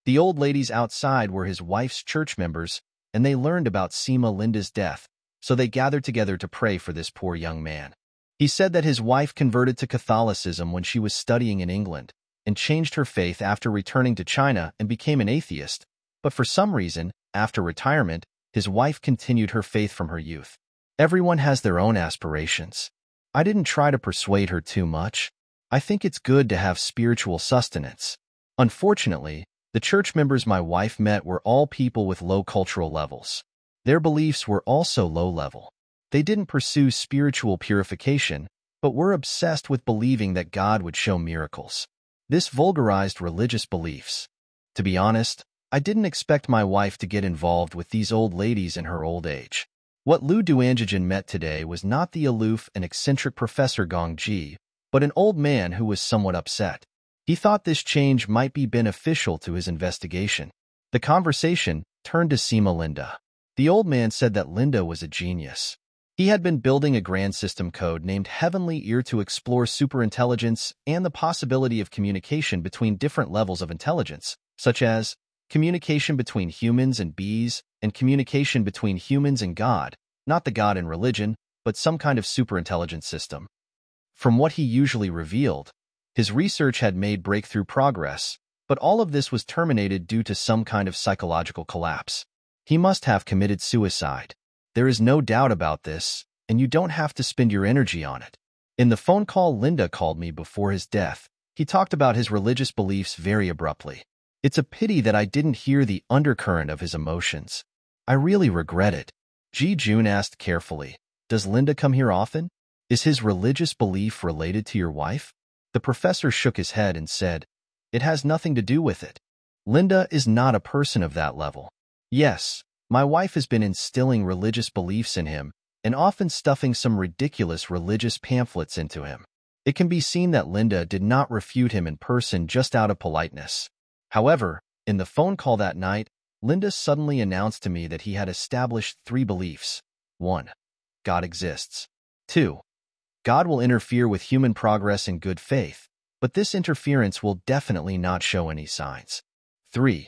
Speaker 1: The old ladies outside were his wife's church members, and they learned about Sima Linda's death, so they gathered together to pray for this poor young man. He said that his wife converted to Catholicism when she was studying in England, and changed her faith after returning to China and became an atheist, but for some reason, after retirement, his wife continued her faith from her youth. Everyone has their own aspirations. I didn't try to persuade her too much. I think it's good to have spiritual sustenance. Unfortunately, the church members my wife met were all people with low cultural levels. Their beliefs were also low level. They didn't pursue spiritual purification, but were obsessed with believing that God would show miracles. This vulgarized religious beliefs. To be honest, I didn't expect my wife to get involved with these old ladies in her old age. What Lu Duanjijin met today was not the aloof and eccentric Professor Gongji, but an old man who was somewhat upset. He thought this change might be beneficial to his investigation. The conversation turned to Sima Linda. The old man said that Linda was a genius. He had been building a grand system code named Heavenly Ear to explore superintelligence and the possibility of communication between different levels of intelligence, such as communication between humans and bees and communication between humans and God, not the God in religion, but some kind of superintelligence system. From what he usually revealed, his research had made breakthrough progress, but all of this was terminated due to some kind of psychological collapse. He must have committed suicide. There is no doubt about this, and you don't have to spend your energy on it. In the phone call Linda called me before his death, he talked about his religious beliefs very abruptly. It's a pity that I didn't hear the undercurrent of his emotions. I really regret it. Ji-jun asked carefully, "Does Linda come here often? Is his religious belief related to your wife?" The professor shook his head and said, "It has nothing to do with it. Linda is not a person of that level. Yes, My wife has been instilling religious beliefs in him and often stuffing some ridiculous religious pamphlets into him. It can be seen that Linda did not refute him in person just out of politeness. However, in the phone call that night, Linda suddenly announced to me that he had established 3 beliefs. 1. God exists. 2. God will interfere with human progress in good faith, but this interference will definitely not show any signs. 3.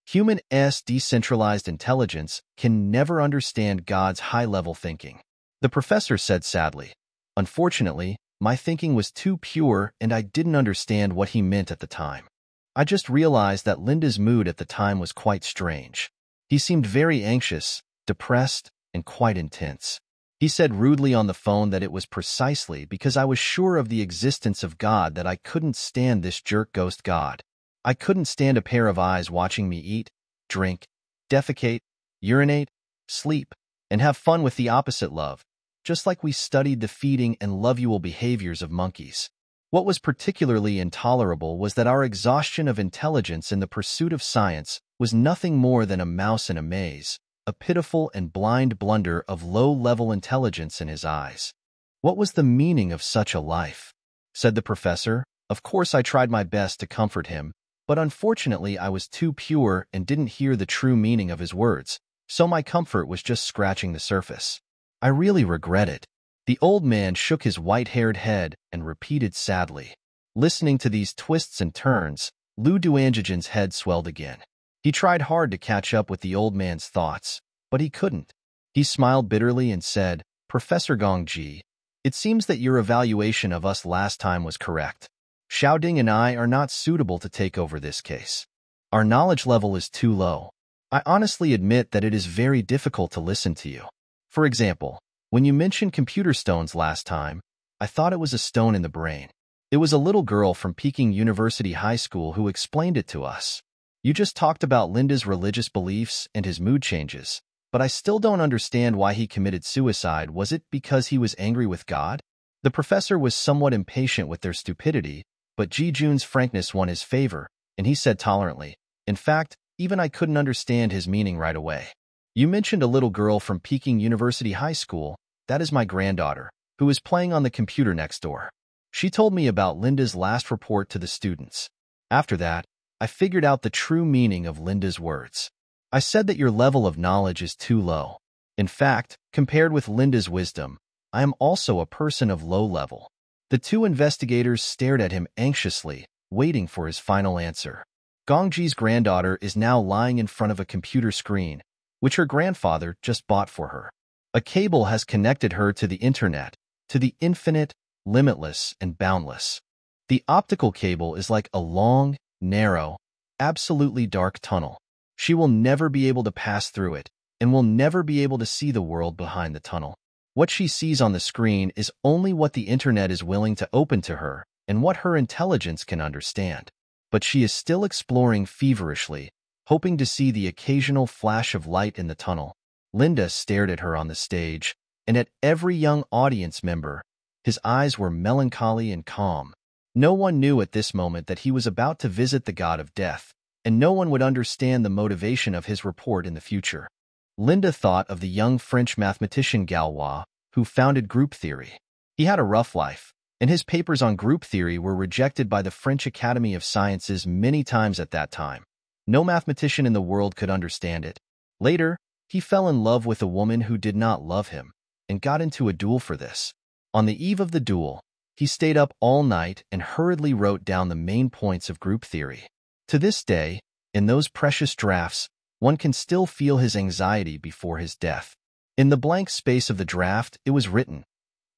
Speaker 1: Human-s decentralized intelligence can never understand God's high-level thinking. The professor said sadly, "Unfortunately, my thinking was too pure and I didn't understand what he meant at the time. I just realized that Linda's mood at the time was quite strange. He seemed very anxious, depressed, and quite intense. He said rudely on the phone that it was precisely because I was sure of the existence of God that I couldn't stand this jerk ghost God. I couldn't stand a pair of eyes watching me eat, drink, defecate, urinate, sleep, and have fun with the opposite love, just like we studied the feeding and lovual behaviors of monkeys. What was particularly intolerable was that our exhaustion of intelligence in the pursuit of science was nothing more than a mouse in a maze, a pitiful and blind blunder of low-level intelligence in his eyes. What was the meaning of such a life?" said the professor. Of course I tried my best to comfort him, but unfortunately I was too pure and didn't hear the true meaning of his words, so my comfort was just scratching the surface. "I really regret it." The old man shook his white-haired head and repeated sadly. Listening to these twists and turns, Lu Duanjian's head swelled again. He tried hard to catch up with the old man's thoughts, but he couldn't. He smiled bitterly and said, "Professor Gongji, it seems that your evaluation of us last time was correct. Xiaoding and I are not suitable to take over this case. Our knowledge level is too low. I honestly admit that it is very difficult to listen to you. For example, when you mentioned computer stones last time, I thought it was a stone in the brain. It was a little girl from Peking University High School who explained it to us. You just talked about Linda's religious beliefs and his mood changes, but I still don't understand why he committed suicide. Was it because he was angry with God?" The professor was somewhat impatient with their stupidity, but Ji Jun's frankness won his favor, and he said tolerantly, "In fact, even I couldn't understand his meaning right away. You mentioned a little girl from Peking University High School. That is my granddaughter, who is playing on the computer next door. She told me about Linda's last report to the students. After that, I figured out the true meaning of Linda's words. I said that your level of knowledge is too low. In fact, compared with Linda's wisdom, I am also a person of low level." The 2 investigators stared at him anxiously, waiting for his final answer. Gongji's granddaughter is now lying in front of a computer screen, which her grandfather just bought for her. A cable has connected her to the internet, to the infinite, limitless, and boundless. The optical cable is like a long, narrow, absolutely dark tunnel. She will never be able to pass through it, and will never be able to see the world behind the tunnel. What she sees on the screen is only what the internet is willing to open to her and what her intelligence can understand. But she is still exploring feverishly, hoping to see the occasional flash of light in the tunnel. Linda stared at her on the stage, and at every young audience member. His eyes were melancholy and calm. No one knew at this moment that he was about to visit the god of death, and no one would understand the motivation of his report in the future. Linda thought of the young French mathematician Galois, who founded group theory. He had a rough life, and his papers on group theory were rejected by the French Academy of Sciences many times at that time. No mathematician in the world could understand it. Later, he fell in love with a woman who did not love him, and got into a duel for this. On the eve of the duel, he stayed up all night and hurriedly wrote down the main points of group theory. To this day, in those precious drafts, one can still feel his anxiety before his death. In the blank space of the draft, it was written,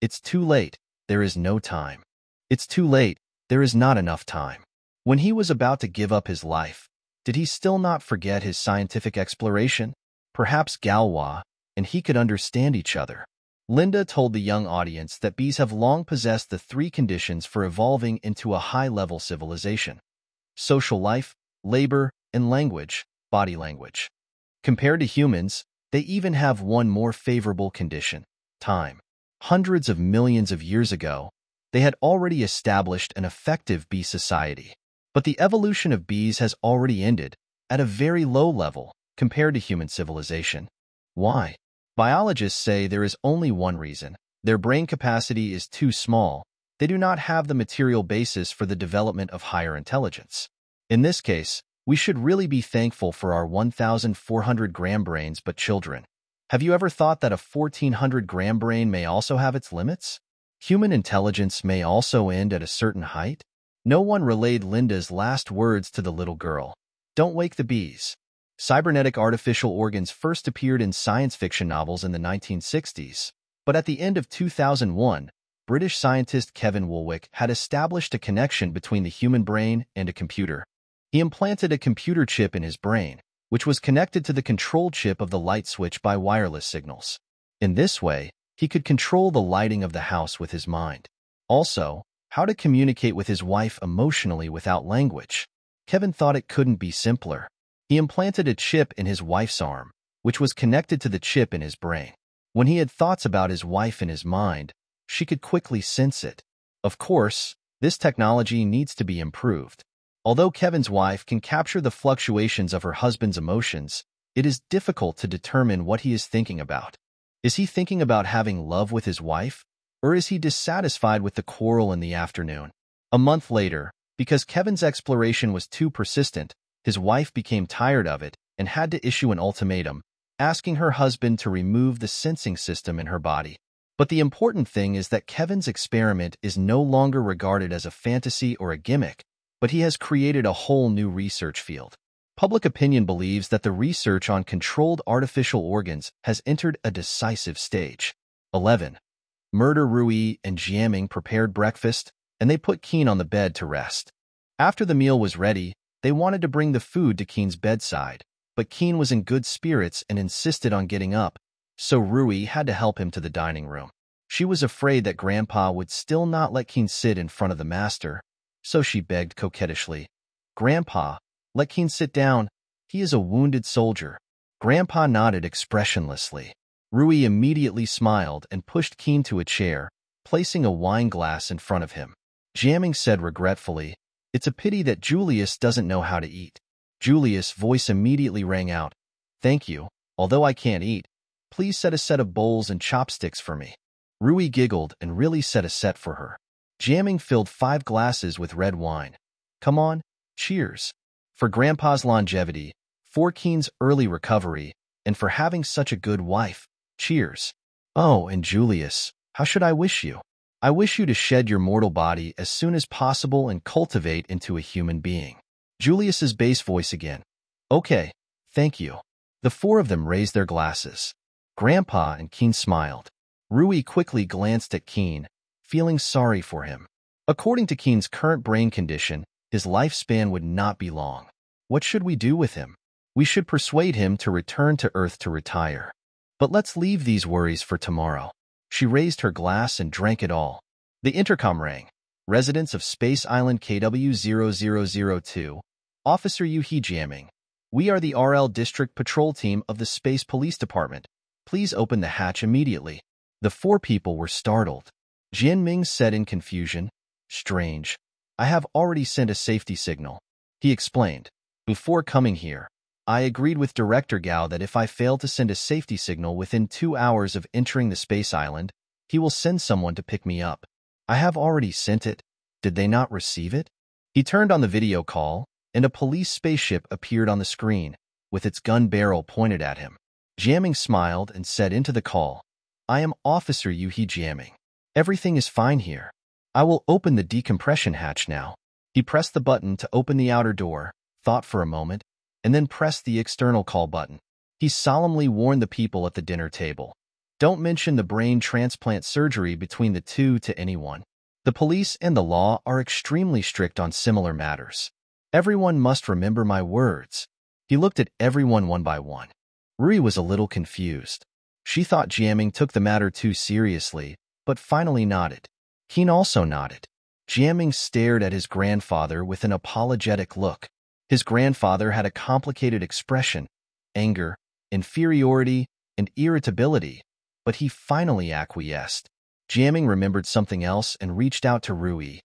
Speaker 1: "It's too late, there is no time. It's too late, there is not enough time." When he was about to give up his life, did he still not forget his scientific exploration? Perhaps Galois and he could understand each other. Linda told the young audience that bees have long possessed the 3 conditions for evolving into a high-level civilization: social life, labor, and language, body language. Compared to humans, they even have one more favorable condition: time. Hundreds of millions of years ago, they had already established an effective bee society. But the evolution of bees has already ended, at a very low level, compared to human civilization. Why? Biologists say there is only one reason. Their brain capacity is too small. They do not have the material basis for the development of higher intelligence. In this case, we should really be thankful for our 1,400-gram brains, but children. Have you ever thought that a 1,400-gram brain may also have its limits? Human intelligence may also end at a certain height? No one relayed Linda's last words to the little girl. Don't wake the bees. Cybernetic artificial organs first appeared in science fiction novels in the 1960s, but at the end of 2001, British scientist Kevin Woolwick had established a connection between the human brain and a computer. He implanted a computer chip in his brain, which was connected to the control chip of the light switch by wireless signals. In this way, he could control the lighting of the house with his mind. Also, how to communicate with his wife emotionally without language. Kevin thought it couldn't be simpler. He implanted a chip in his wife's arm, which was connected to the chip in his brain. When he had thoughts about his wife in his mind, she could quickly sense it. Of course, this technology needs to be improved. Although Kevin's wife can capture the fluctuations of her husband's emotions, it is difficult to determine what he is thinking about. Is he thinking about having love with his wife, or is he dissatisfied with the quarrel in the afternoon? A month later, because Kevin's exploration was too persistent, his wife became tired of it and had to issue an ultimatum, asking her husband to remove the sensing system in her body. But the important thing is that Kevin's experiment is no longer regarded as a fantasy or a gimmick, but he has created a whole new research field. Public opinion believes that the research on controlled artificial organs has entered a decisive stage. 11. Murder. Rui and Jiaming prepared breakfast, and they put Keen on the bed to rest. After the meal was ready, they wanted to bring the food to Keen's bedside, but Keen was in good spirits and insisted on getting up, so Rui had to help him to the dining room. She was afraid that Grandpa would still not let Keen sit in front of the master, so she begged coquettishly, "Grandpa, let Keen sit down. He is a wounded soldier." Grandpa nodded expressionlessly. Rui immediately smiled and pushed Keen to a chair, placing a wine glass in front of him. Jiaming said regretfully, "It's a pity that Julius doesn't know how to eat." Julius' voice immediately rang out, "Thank you, although I can't eat. Please set a set of bowls and chopsticks for me." Rui giggled and really set a set for her. Jiaming filled 5 glasses with red wine. "Come on, cheers. For Grandpa's longevity, for Keen's early recovery, and for having such a good wife, cheers." "Oh, and Julius, how should I wish you? I wish you to shed your mortal body as soon as possible and cultivate into a human being." Julius's bass voice again. "Okay, thank you." The 4 of them raised their glasses. Grandpa and Keen smiled. Rui quickly glanced at Keen, feeling sorry for him. According to Keen's current brain condition, his lifespan would not be long. What should we do with him? We should persuade him to return to Earth to retire. But let's leave these worries for tomorrow. She raised her glass and drank it all. The intercom rang. "Residents of Space Island KW0002, Officer Yuhi Jiaming. We are the RL District Patrol Team of the Space Police Department. Please open the hatch immediately." The 4 people were startled. Jianming said in confusion, "Strange. I have already sent a safety signal." He explained, "Before coming here, I agreed with Director Gao that if I fail to send a safety signal within 2 hours of entering the space island, he will send someone to pick me up. I have already sent it. Did they not receive it?" He turned on the video call, and a police spaceship appeared on the screen, with its gun barrel pointed at him. Jiaming smiled and said into the call, "I am Officer Yuhi Jiaming. Everything is fine here. I will open the decompression hatch now." He pressed the button to open the outer door, thought for a moment, and then pressed the external call button. He solemnly warned the people at the dinner table, "Don't mention the brain transplant surgery between the two to anyone. The police and the law are extremely strict on similar matters. Everyone must remember my words." He looked at everyone one by one. Rui was a little confused. She thought Jiaming took the matter too seriously, but finally nodded. Keen also nodded. Jiaming stared at his grandfather with an apologetic look. His grandfather had a complicated expression, anger, inferiority, and irritability, but he finally acquiesced. Jiaming remembered something else and reached out to Rui.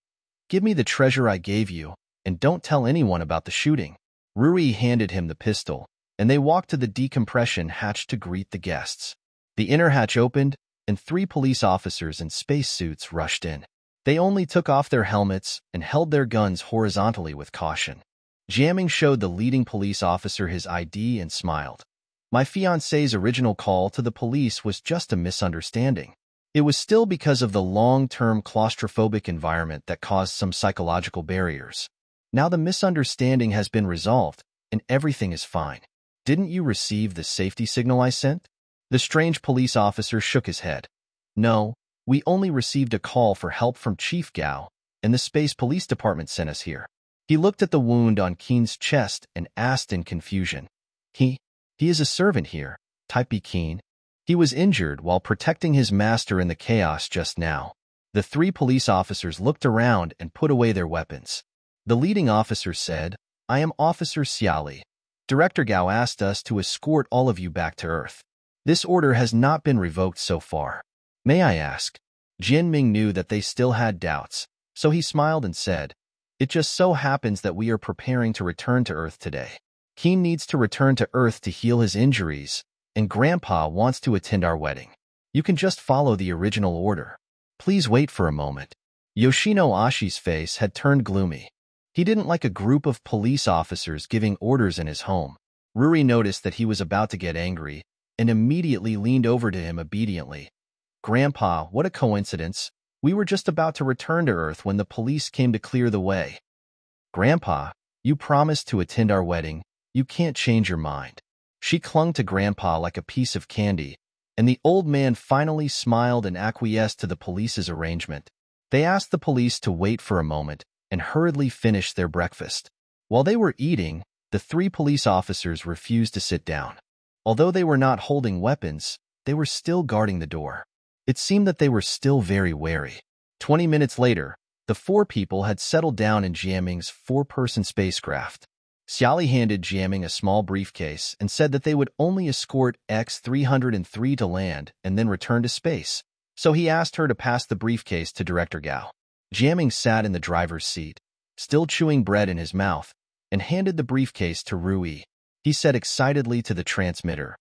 Speaker 1: "Give me the treasure I gave you, and don't tell anyone about the shooting." Rui handed him the pistol. and they walked to the decompression hatch to greet the guests. The inner hatch opened, and 3 police officers in spacesuits rushed in. They only took off their helmets and held their guns horizontally with caution. Jiaming showed the leading police officer his ID and smiled. My fiancé's original call to the police was just a misunderstanding. It was still because of the long-term claustrophobic environment that caused some psychological barriers. Now the misunderstanding has been resolved, and everything is fine. Didn't you receive the safety signal I sent? The strange police officer shook his head. No, we only received a call for help from Chief Gao, and the Space Police Department sent us here. He looked at the wound on Keen's chest and asked in confusion. He is a servant here, Type B Keen. He was injured while protecting his master in the chaos just now. The 3 police officers looked around and put away their weapons. The leading officer said, I am Officer Xiali. Director Gao asked us to escort all of you back to Earth. This order has not been revoked so far. May I ask? Jin Ming knew that they still had doubts, so he smiled and said, It just so happens that we are preparing to return to Earth today. Keen needs to return to Earth to heal his injuries, and Grandpa wants to attend our wedding. You can just follow the original order. Please wait for a moment. Yoshino Ashi's face had turned gloomy. He didn't like a group of police officers giving orders in his home. Ruri noticed that he was about to get angry, and immediately leaned over to him obediently. Grandpa, what a coincidence. We were just about to return to Earth when the police came to clear the way. Grandpa, you promised to attend our wedding. You can't change your mind. She clung to Grandpa like a piece of candy, and the old man finally smiled and acquiesced to the police's arrangement. They asked the police to wait for a moment and hurriedly finished their breakfast. While they were eating, the 3 police officers refused to sit down. Although they were not holding weapons, they were still guarding the door. It seemed that they were still very wary. 20 minutes later, the 4 people had settled down in Jiaming's 4-person spacecraft. Xiali handed Jiaming a small briefcase and said that they would only escort X-303 to land and then return to space, so he asked her to pass the briefcase to Director Gao. Jiaming sat in the driver's seat, still chewing bread in his mouth, and handed the briefcase to Rui. He said excitedly to the transmitter,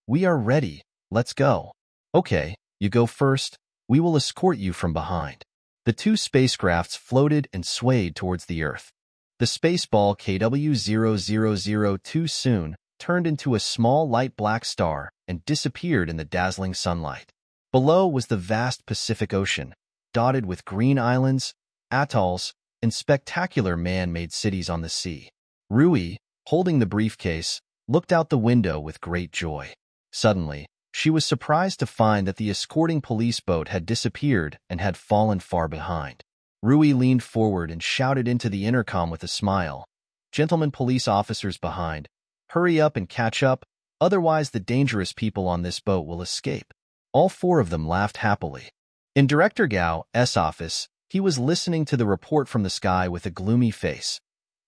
Speaker 1: We are ready, let's go. Okay, you go first, we will escort you from behind. The 2 spacecrafts floated and swayed towards the Earth. The spaceball KW0002 soon turned into a small light black star and disappeared in the dazzling sunlight. Below was the vast Pacific Ocean, dotted with green islands, atolls, and spectacular man-made cities on the sea. Rui, holding the briefcase, looked out the window with great joy. Suddenly, she was surprised to find that the escorting police boat had disappeared and had fallen far behind. Rui leaned forward and shouted into the intercom with a smile, Gentlemen police officers behind, hurry up and catch up, otherwise the dangerous people on this boat will escape. All 4 of them laughed happily. In Director Gao's office, he was listening to the report from the sky with a gloomy face.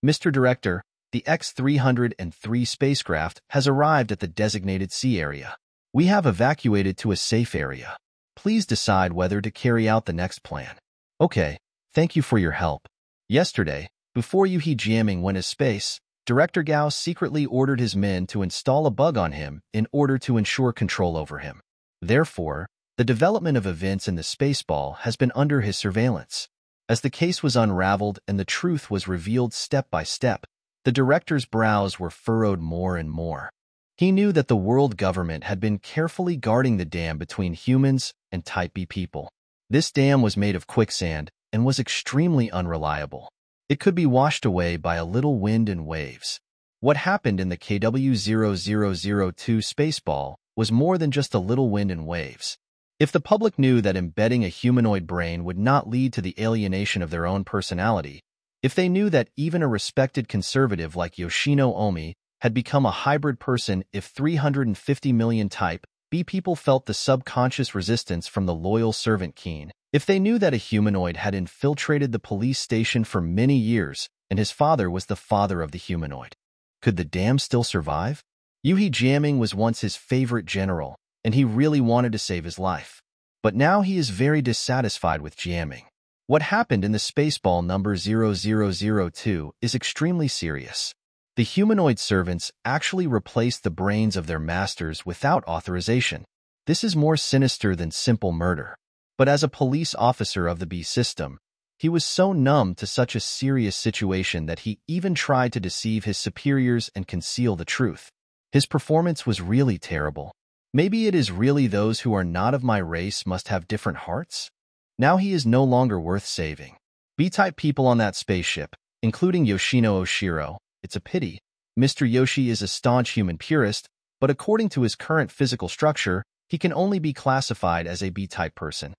Speaker 1: Mr. Director, the X-303 spacecraft has arrived at the designated sea area. We have evacuated to a safe area. Please decide whether to carry out the next plan. Okay, thank you for your help. Yesterday, before Yuhi Jiaming went to space, Director Gao secretly ordered his men to install a bug on him in order to ensure control over him. Therefore, the development of events in the spaceball has been under his surveillance. As the case was unraveled and the truth was revealed step by step, the director's brows were furrowed more and more. He knew that the world government had been carefully guarding the dam between humans and Type B people. This dam was made of quicksand and was extremely unreliable. It could be washed away by a little wind and waves. What happened in the KW0002 spaceball was more than just a little wind and waves. If the public knew that embedding a humanoid brain would not lead to the alienation of their own personality, if they knew that even a respected conservative like Yoshino Omi had become a hybrid person, if 350 million Type B people felt the subconscious resistance from the loyal servant Keen, if they knew that a humanoid had infiltrated the police station for many years and his father was the father of the humanoid, could the dam still survive? Yuhi Jiaming was once his favorite general, and he really wanted to save his life. But now he is very dissatisfied with Jiaming. What happened in the spaceball number 0002 is extremely serious. The humanoid servants actually replaced the brains of their masters without authorization. This is more sinister than simple murder. But as a police officer of the B system, he was so numb to such a serious situation that he even tried to deceive his superiors and conceal the truth. His performance was really terrible. Maybe it is really those who are not of my race must have different hearts? Now he is no longer worth saving. B-type people on that spaceship, including Yoshino Oshiro, it's a pity. Mr. Yoshi is a staunch human purist, but according to his current physical structure, he can only be classified as a B-type person.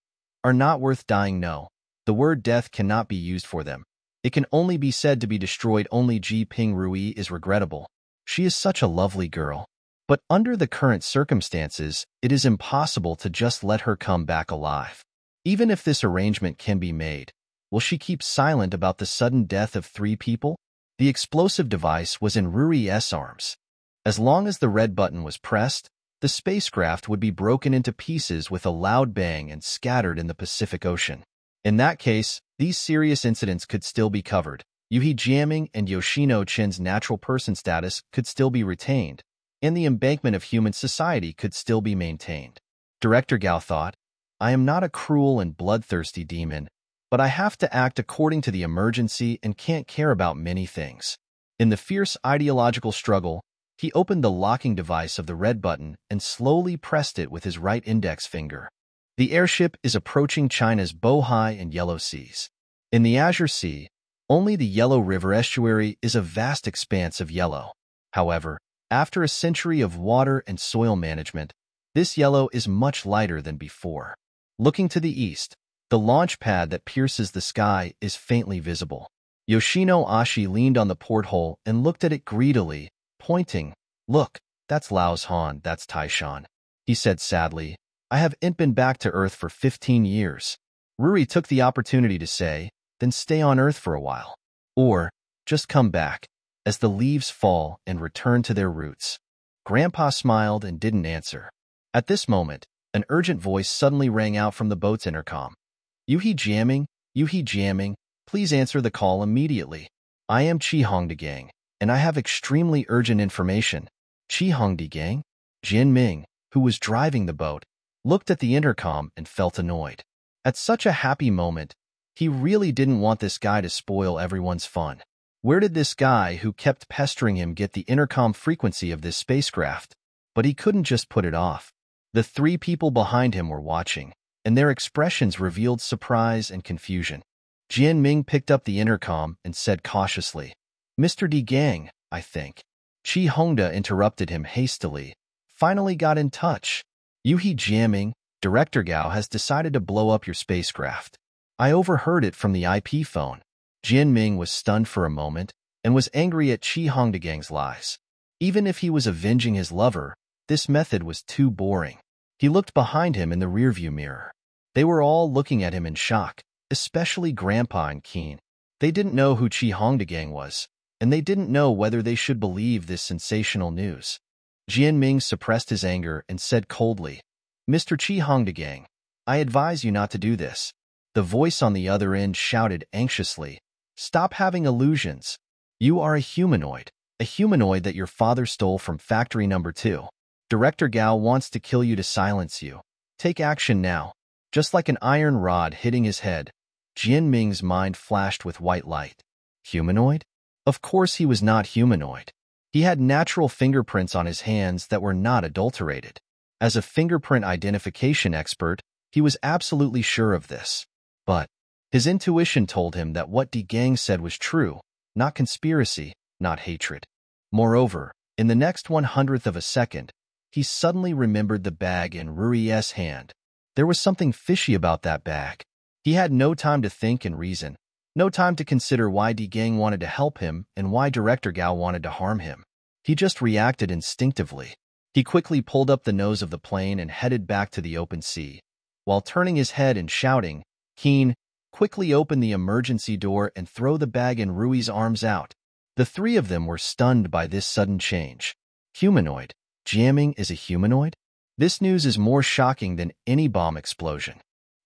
Speaker 1: Are not worth dying, no. The word death cannot be used for them. It can only be said to be destroyed. Only Ji Ping Rui is regrettable. She is such a lovely girl. But under the current circumstances, it is impossible to just let her come back alive. Even if this arrangement can be made, will she keep silent about the sudden death of 3 people? The explosive device was in Rui's arms. As long as the red button was pressed, the spacecraft would be broken into pieces with a loud bang and scattered in the Pacific Ocean. In that case, these serious incidents could still be covered. Yuhi Jiaming and Yoshino Chen's natural person status could still be retained, and the embankment of human society could still be maintained. Director Gao thought, I am not a cruel and bloodthirsty demon, but I have to act according to the emergency and can't care about many things. In the fierce ideological struggle, he opened the locking device of the red button and slowly pressed it with his right index finger. The airship is approaching China's Bohai and Yellow Seas. In the Azure Sea, only the Yellow River estuary is a vast expanse of yellow. However, after a century of water and soil management, this yellow is much lighter than before. Looking to the east, the launch pad that pierces the sky is faintly visible. Yoshino Ashi leaned on the porthole and looked at it greedily, pointing. Look, that's Lao's Han, that's Taishan. He said sadly, I haven't been back to Earth for 15 years. Ruri took the opportunity to say, then stay on Earth for a while. Or, just come back, as the leaves fall and return to their roots. Grandpa smiled and didn't answer. At this moment, an urgent voice suddenly rang out from the boat's intercom. Yuhi Jiaming, please answer the call immediately. I am Chi Hongdagang, and I have extremely urgent information. Chi Hongdagang? Jin Ming, who was driving the boat, looked at the intercom and felt annoyed. At such a happy moment, he really didn't want this guy to spoil everyone's fun. Where did this guy who kept pestering him get the intercom frequency of this spacecraft? But he couldn't just put it off. The 3 people behind him were watching, and their expressions revealed surprise and confusion. Jian Ming picked up the intercom and said cautiously, Mr. D. Gang, I think. Chi Hongda interrupted him hastily. Finally got in touch. Yuhi Jiaming, Director Gao has decided to blow up your spacecraft. I overheard it from the IP phone. Jian Ming was stunned for a moment and was angry at Chi Hongdagang's lies. Even if he was avenging his lover, this method was too boring. He looked behind him in the rearview mirror. They were all looking at him in shock, especially Grandpa and Keen. They didn't know who Chi Hongdagang was, and they didn't know whether they should believe this sensational news. Jian Ming suppressed his anger and said coldly, Mr. Chi Hongdagang, I advise you not to do this. The voice on the other end shouted anxiously, Stop having illusions. You are a humanoid that your father stole from factory number 2. Director Gao wants to kill you to silence you. Take action now. Just like an iron rod hitting his head, Jian Ming's mind flashed with white light. Humanoid? Of course he was not humanoid. He had natural fingerprints on his hands that were not adulterated. As a fingerprint identification expert, he was absolutely sure of this. But his intuition told him that what D. Gang said was true, not conspiracy, not hatred. Moreover, in the next 100th of a second, he suddenly remembered the bag in Rui's hand. There was something fishy about that bag. He had no time to think and reason, no time to consider why D. Gang wanted to help him and why Director Gao wanted to harm him. He just reacted instinctively. He quickly pulled up the nose of the plane and headed back to the open sea. While turning his head and shouting, Keen, quickly open the emergency door and throw the bag in Rui's arms out. The 3 of them were stunned by this sudden change. Humanoid. Jiaming is a humanoid? This news is more shocking than any bomb explosion.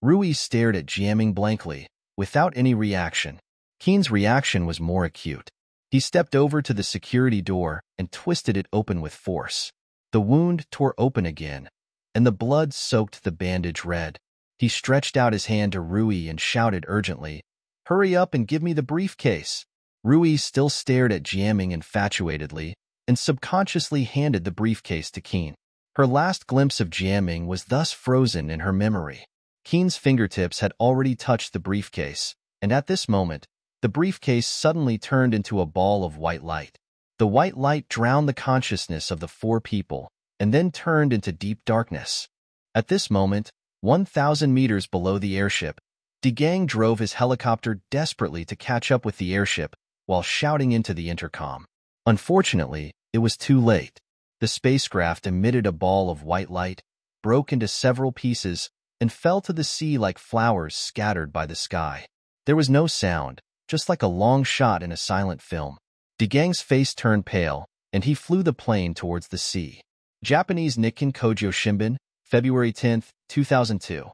Speaker 1: Rui stared at Jiaming blankly, without any reaction. Keen's reaction was more acute. He stepped over to the security door and twisted it open with force. The wound tore open again, and the blood soaked the bandage red. He stretched out his hand to Rui and shouted urgently, "Hurry up and give me the briefcase." Rui still stared at Jiaming infatuatedly and subconsciously handed the briefcase to Keen. Her last glimpse of Jiaming was thus frozen in her memory. Keen's fingertips had already touched the briefcase, and at this moment, the briefcase suddenly turned into a ball of white light. The white light drowned the consciousness of the four people and then turned into deep darkness. At this moment, 1,000 meters below the airship, De Gang drove his helicopter desperately to catch up with the airship while shouting into the intercom. Unfortunately, it was too late. The spacecraft emitted a ball of white light, broke into several pieces, and fell to the sea like flowers scattered by the sky. There was no sound, just like a long shot in a silent film. De Gang's face turned pale, and he flew the plane towards the sea. Japanese Nikkei Kogyo Shimbun, February 10, 2002.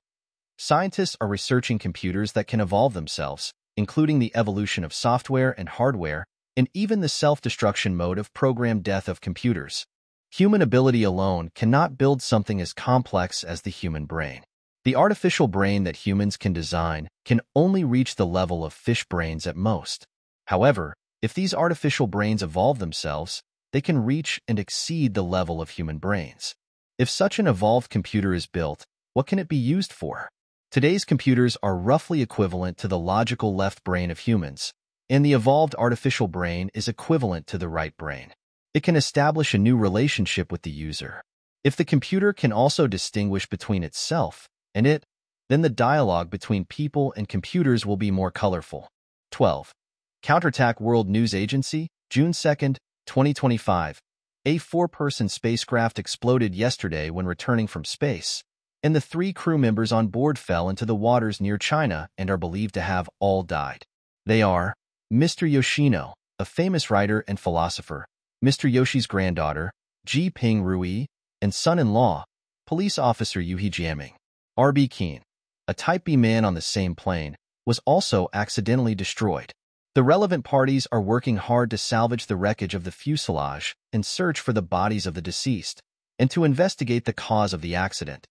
Speaker 1: Scientists are researching computers that can evolve themselves, including the evolution of software and hardware, and even the self-destruction mode of programmed death of computers. Human ability alone cannot build something as complex as the human brain. The artificial brain that humans can design can only reach the level of fish brains at most. However, if these artificial brains evolve themselves, they can reach and exceed the level of human brains. If such an evolved computer is built, what can it be used for? Today's computers are roughly equivalent to the logical left brain of humans, and the evolved artificial brain is equivalent to the right brain. It can establish a new relationship with the user. If the computer can also distinguish between itself and it, then the dialogue between people and computers will be more colorful. 12. Counterattack World News Agency, June 2, 2025. A four-person spacecraft exploded yesterday when returning from space, and the 3 crew members on board fell into the waters near China and are believed to have all died. They are Mr. Yoshino, a famous writer and philosopher, Mr. Yoshi's granddaughter, Ji Ping Rui, and son-in-law, police officer Yuhi Jiaming. R.B. Keen, a Type B man on the same plane, was also accidentally destroyed. The relevant parties are working hard to salvage the wreckage of the fuselage and search for the bodies of the deceased, and to investigate the cause of the accident.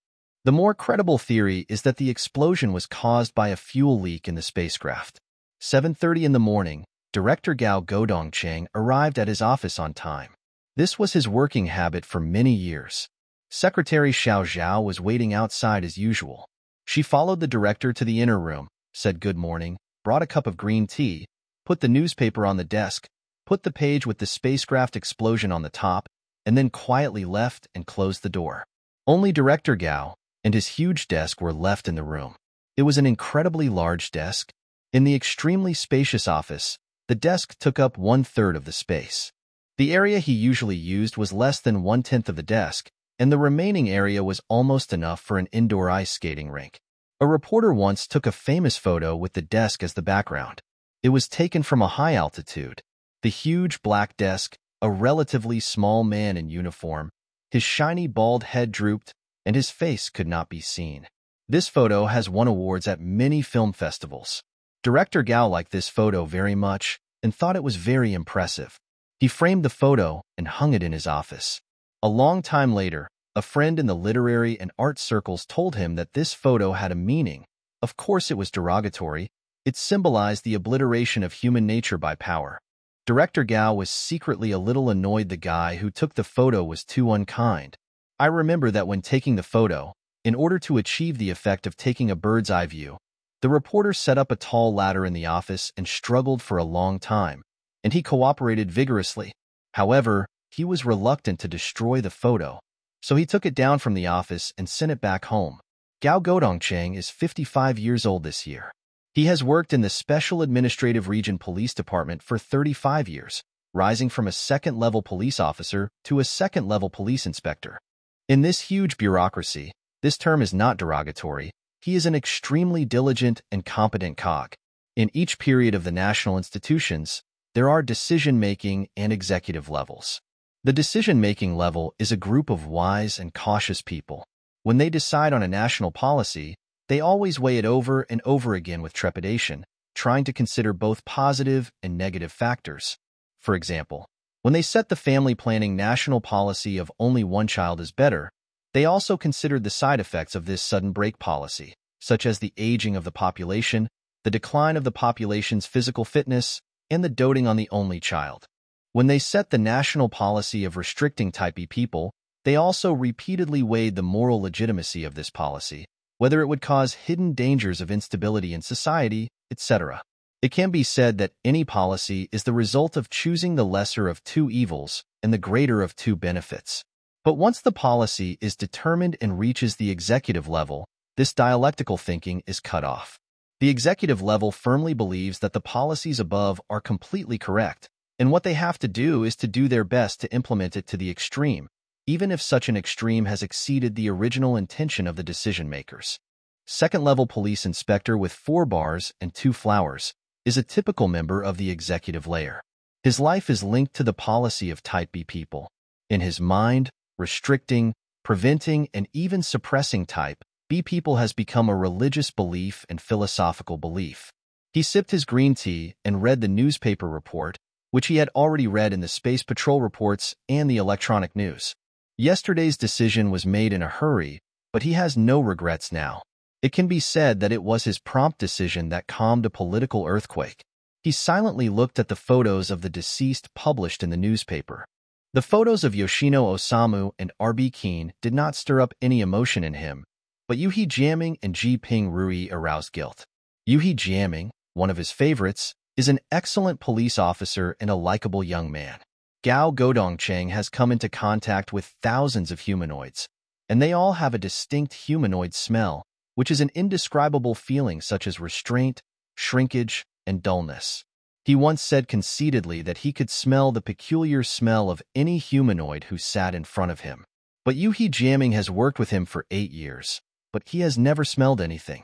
Speaker 1: The more credible theory is that the explosion was caused by a fuel leak in the spacecraft. 7:30 in the morning, Director Gao Godongcheng arrived at his office on time. This was his working habit for many years. Secretary Xiao Zhao was waiting outside as usual. She followed the director to the inner room, said good morning, brought a cup of green tea, put the newspaper on the desk, put the page with the spacecraft explosion on the top, and then quietly left and closed the door. Only Director Gao and his huge desk were left in the room. It was an incredibly large desk. In the extremely spacious office, the desk took up 1/3 of the space. The area he usually used was less than 1/10 of the desk, and the remaining area was almost enough for an indoor ice skating rink. A reporter once took a famous photo with the desk as the background. It was taken from a high altitude. The huge black desk, a relatively small man in uniform, his shiny bald head drooped, and his face could not be seen. This photo has won awards at many film festivals. Director Gao liked this photo very much and thought it was very impressive. He framed the photo and hung it in his office. A long time later, a friend in the literary and art circles told him that this photo had a meaning. Of course it was derogatory. It symbolized the obliteration of human nature by power. Director Gao was secretly a little annoyed the guy who took the photo was too unkind. I remember that when taking the photo, in order to achieve the effect of taking a bird's eye view, the reporter set up a tall ladder in the office and struggled for a long time, and he cooperated vigorously. However, he was reluctant to destroy the photo, so he took it down from the office and sent it back home. Gao Godongcheng is 55 years old this year. He has worked in the Special Administrative Region Police Department for 35 years, rising from a second-level police officer to a second-level police inspector. In this huge bureaucracy, this term is not derogatory. He is an extremely diligent and competent cog. In each period of the national institutions, there are decision-making and executive levels. The decision-making level is a group of wise and cautious people. When they decide on a national policy, they always weigh it over and over again with trepidation, trying to consider both positive and negative factors. For example, when they set the family planning national policy of only one child is better, they also considered the side effects of this sudden break policy, such as the aging of the population, the decline of the population's physical fitness, and the doting on the only child. When they set the national policy of restricting Type B people, they also repeatedly weighed the moral legitimacy of this policy, whether it would cause hidden dangers of instability in society, etc. It can be said that any policy is the result of choosing the lesser of two evils and the greater of two benefits. But once the policy is determined and reaches the executive level, this dialectical thinking is cut off. The executive level firmly believes that the policies above are completely correct, and what they have to do is to do their best to implement it to the extreme, even if such an extreme has exceeded the original intention of the decision-makers. Second-level police inspector with 4 bars and 2 flowers is a typical member of the executive layer. His life is linked to the policy of Type B people. In his mind, restricting, preventing, and even suppressing Type B people has become a religious belief and philosophical belief. He sipped his green tea and read the newspaper report, which he had already read in the Space Patrol reports and the electronic news. Yesterday's decision was made in a hurry, but he has no regrets now. It can be said that it was his prompt decision that calmed a political earthquake. He silently looked at the photos of the deceased published in the newspaper. The photos of Yoshino Osamu and R.B. Keane did not stir up any emotion in him, but Yuhi Jiaming and Ji Ping Rui aroused guilt. Yuhi Jiaming, one of his favorites, is an excellent police officer and a likable young man. Gao Godongcheng has come into contact with thousands of humanoids, and they all have a distinct humanoid smell, which is an indescribable feeling such as restraint, shrinkage, and dullness. He once said conceitedly that he could smell the peculiar smell of any humanoid who sat in front of him. But Yuhi Jiaming has worked with him for 8 years, but he has never smelled anything.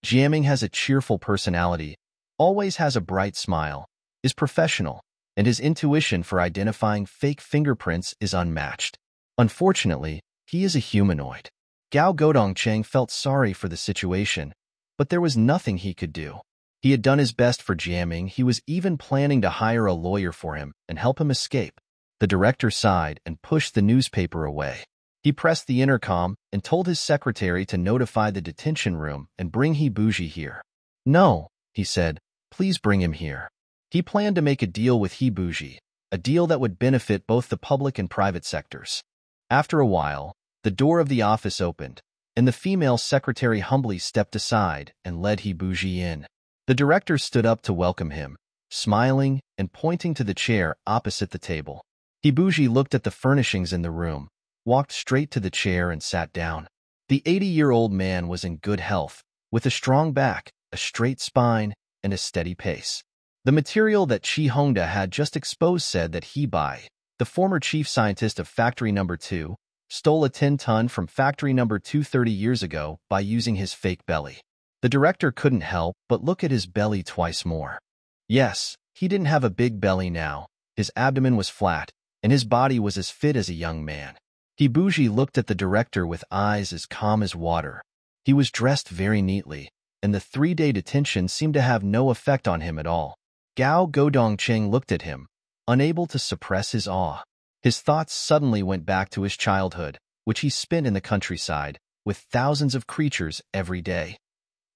Speaker 1: Jiaming has a cheerful personality, always has a bright smile, is professional, and his intuition for identifying fake fingerprints is unmatched. Unfortunately, he is a humanoid. Gao Godongcheng felt sorry for the situation, but there was nothing he could do. He had done his best for Jiaming. He was even planning to hire a lawyer for him and help him escape. The director sighed and pushed the newspaper away. He pressed the intercom and told his secretary to notify the detention room and bring Hibuji here. "No," he said, "please bring him here." He planned to make a deal with Hibuji, a deal that would benefit both the public and private sectors. After a while, the door of the office opened, and the female secretary humbly stepped aside and led Hibuji in. The director stood up to welcome him, smiling and pointing to the chair opposite the table. Hibuji looked at the furnishings in the room, walked straight to the chair and sat down. The 80-year-old man was in good health, with a strong back, a straight spine, and a steady pace. The material that Chi Hongda had just exposed said that Bai, the former chief scientist of Factory No. 2, stole a 10-ton from Factory No. 2 30 years ago by using his fake belly. The director couldn't help but look at his belly twice more. Yes, he didn't have a big belly now. His abdomen was flat, and his body was as fit as a young man. Hibuji looked at the director with eyes as calm as water. He was dressed very neatly, and the 3-day detention seemed to have no effect on him at all. Gao Godongcheng looked at him, unable to suppress his awe. His thoughts suddenly went back to his childhood, which he spent in the countryside, with thousands of creatures every day.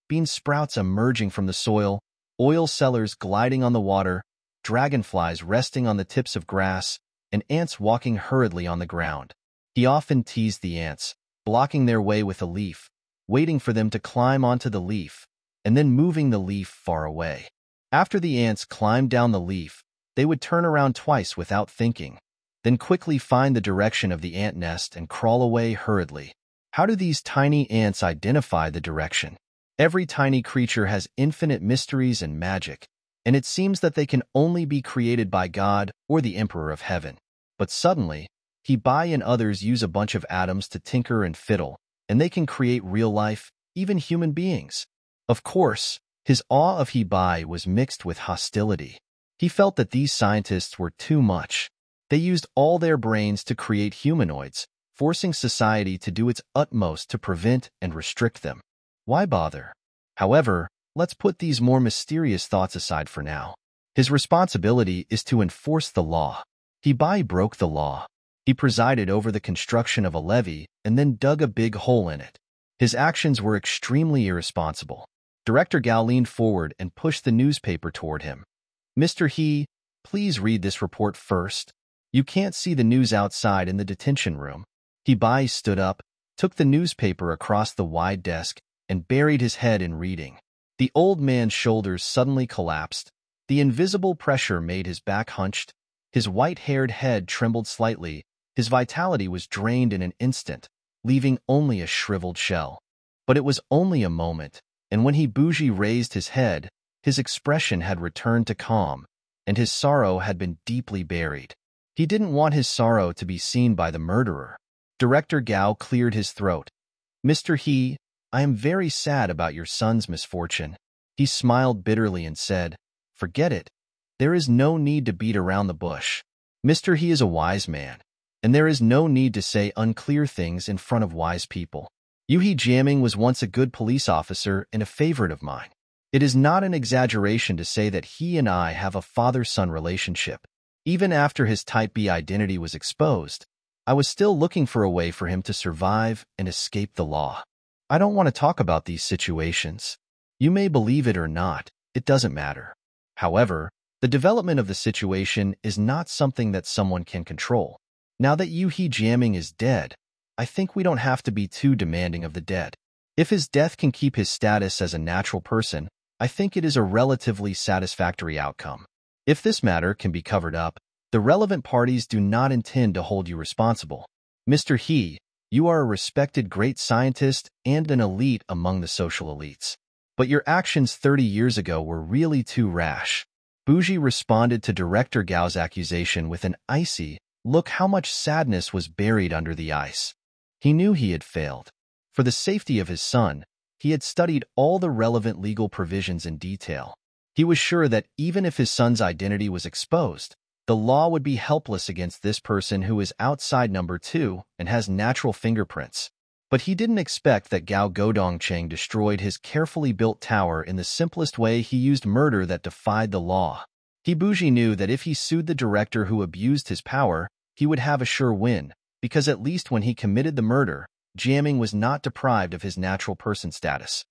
Speaker 1: Bean sprouts emerging from the soil, oil cellars gliding on the water, dragonflies resting on the tips of grass, and ants walking hurriedly on the ground. He often teased the ants, blocking their way with a leaf, waiting for them to climb onto the leaf, and then moving the leaf far away. After the ants climbed down the leaf, they would turn around twice without thinking, then quickly find the direction of the ant nest and crawl away hurriedly. How do these tiny ants identify the direction? Every tiny creature has infinite mysteries and magic, and it seems that they can only be created by God or the Emperor of Heaven. But suddenly, Bai and others use a bunch of atoms to tinker and fiddle, and they can create real life, even human beings. Of course, his awe of Bai was mixed with hostility. He felt that these scientists were too much. They used all their brains to create humanoids, forcing society to do its utmost to prevent and restrict them. Why bother? However, let's put these more mysterious thoughts aside for now. His responsibility is to enforce the law. He broke the law. He presided over the construction of a levee and then dug a big hole in it. His actions were extremely irresponsible. Director Gao leaned forward and pushed the newspaper toward him. Mr. He, please read this report first. You can't see the news outside in the detention room. He stood up, took the newspaper across the wide desk, and buried his head in reading. The old man's shoulders suddenly collapsed. The invisible pressure made his back hunched. His white-haired head trembled slightly. His vitality was drained in an instant, leaving only a shriveled shell. But it was only a moment, and when he raised his head, his expression had returned to calm, and his sorrow had been deeply buried. He didn't want his sorrow to be seen by the murderer. Director Gao cleared his throat. Mr. He, I am very sad about your son's misfortune. He smiled bitterly and said, forget it. There is no need to beat around the bush. Mr. He is a wise man, and there is no need to say unclear things in front of wise people. Yu He Jiaming was once a good police officer and a favorite of mine. It is not an exaggeration to say that he and I have a father-son relationship. Even after his Type B identity was exposed, I was still looking for a way for him to survive and escape the law. I don't want to talk about these situations. You may believe it or not, it doesn't matter. However, the development of the situation is not something that someone can control. Now that Yu He Jiaming is dead, I think we don't have to be too demanding of the dead. If his death can keep his status as a natural person, I think it is a relatively satisfactory outcome. If this matter can be covered up, the relevant parties do not intend to hold you responsible. Mr. He, you are a respected great scientist and an elite among the social elites. But your actions 30 years ago were really too rash. Bougie responded to Director Gao's accusation with an icy, look how much sadness was buried under the ice. He knew he had failed. For the safety of his son, he had studied all the relevant legal provisions in detail. He was sure that even if his son's identity was exposed, the law would be helpless against this person who is outside number 2 and has natural fingerprints. But he didn't expect that Gao Godongcheng destroyed his carefully built tower in the simplest way. He used murder that defied the law. Bougie knew that if he sued the director who abused his power, he would have a sure win, because at least when he committed the murder, Jiaming was not deprived of his natural person status.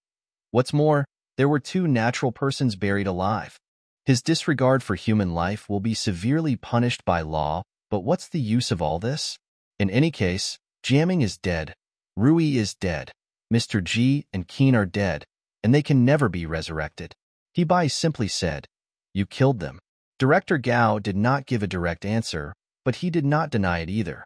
Speaker 1: What's more, there were 2 natural persons buried alive. His disregard for human life will be severely punished by law, but what's the use of all this? In any case, Jiaming is dead. Rui is dead. Mr. Ji and Qin are dead, and they can never be resurrected. He simply said, you killed them. Director Gao did not give a direct answer, but he did not deny it either.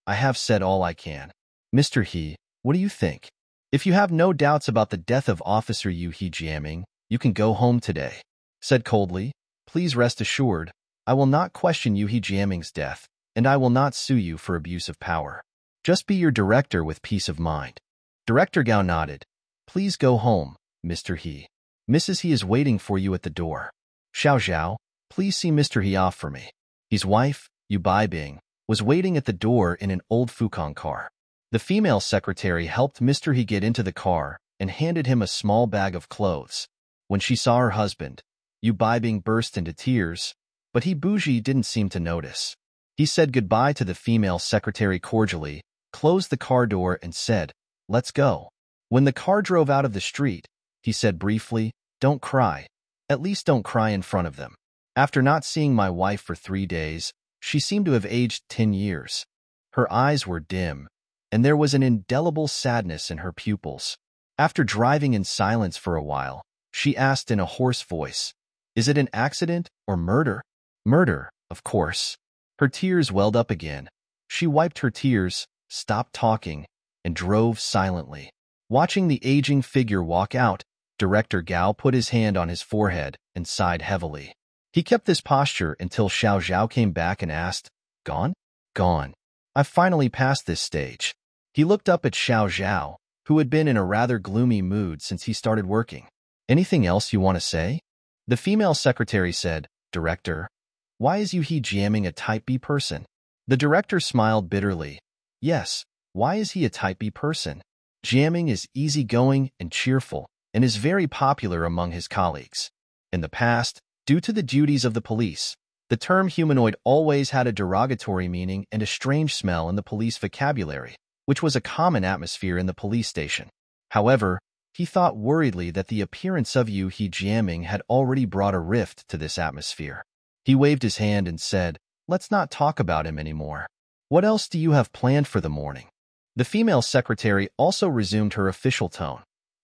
Speaker 1: I have said all I can. Mr. He, what do you think? If you have no doubts about the death of Officer Yu He Jiaming, you can go home today. Said coldly, please rest assured, I will not question Yu He Jiaming's death, and I will not sue you for abuse of power. Just be your director with peace of mind. Director Gao nodded. Please go home, Mr. He. Mrs. He is waiting for you at the door. Xiao Zhao, please see Mr. He off for me. His wife, Yu Baibing, was waiting at the door in an old Fukong car. The female secretary helped Mr. He get into the car and handed him a small bag of clothes. When she saw her husband, Yu Baibing burst into tears, but Bougie didn't seem to notice. He said goodbye to the female secretary cordially, closed the car door and said, let's go. When the car drove out of the street, he said briefly, don't cry. At least don't cry in front of them. After not seeing my wife for 3 days, she seemed to have aged 10 years. Her eyes were dim, and there was an indelible sadness in her pupils. After driving in silence for a while, she asked in a hoarse voice, is it an accident or murder? Murder, of course. Her tears welled up again. She wiped her tears, stopped talking, and drove silently. Watching the aging figure walk out, Director Gao put his hand on his forehead and sighed heavily. He kept this posture until Xiao Zhao came back and asked, gone? Gone. I've finally passed this stage. He looked up at Xiao Zhao, who had been in a rather gloomy mood since he started working. Anything else you want to say? The female secretary said, Director, why is Yu He Jiaming a Type B person? The director smiled bitterly. Yes, why is he a Type B person? Jiaming is easygoing and cheerful, and is very popular among his colleagues. In the past, Due to the duties of the police, the term humanoid always had a derogatory meaning and a strange smell in the police vocabulary, which was a common atmosphere in the police station. However, he thought worriedly that the appearance of Yu He Jianming had already brought a rift to this atmosphere. He waved his hand and said, "Let's not talk about him anymore. What else do you have planned for the morning?" The female secretary also resumed her official tone.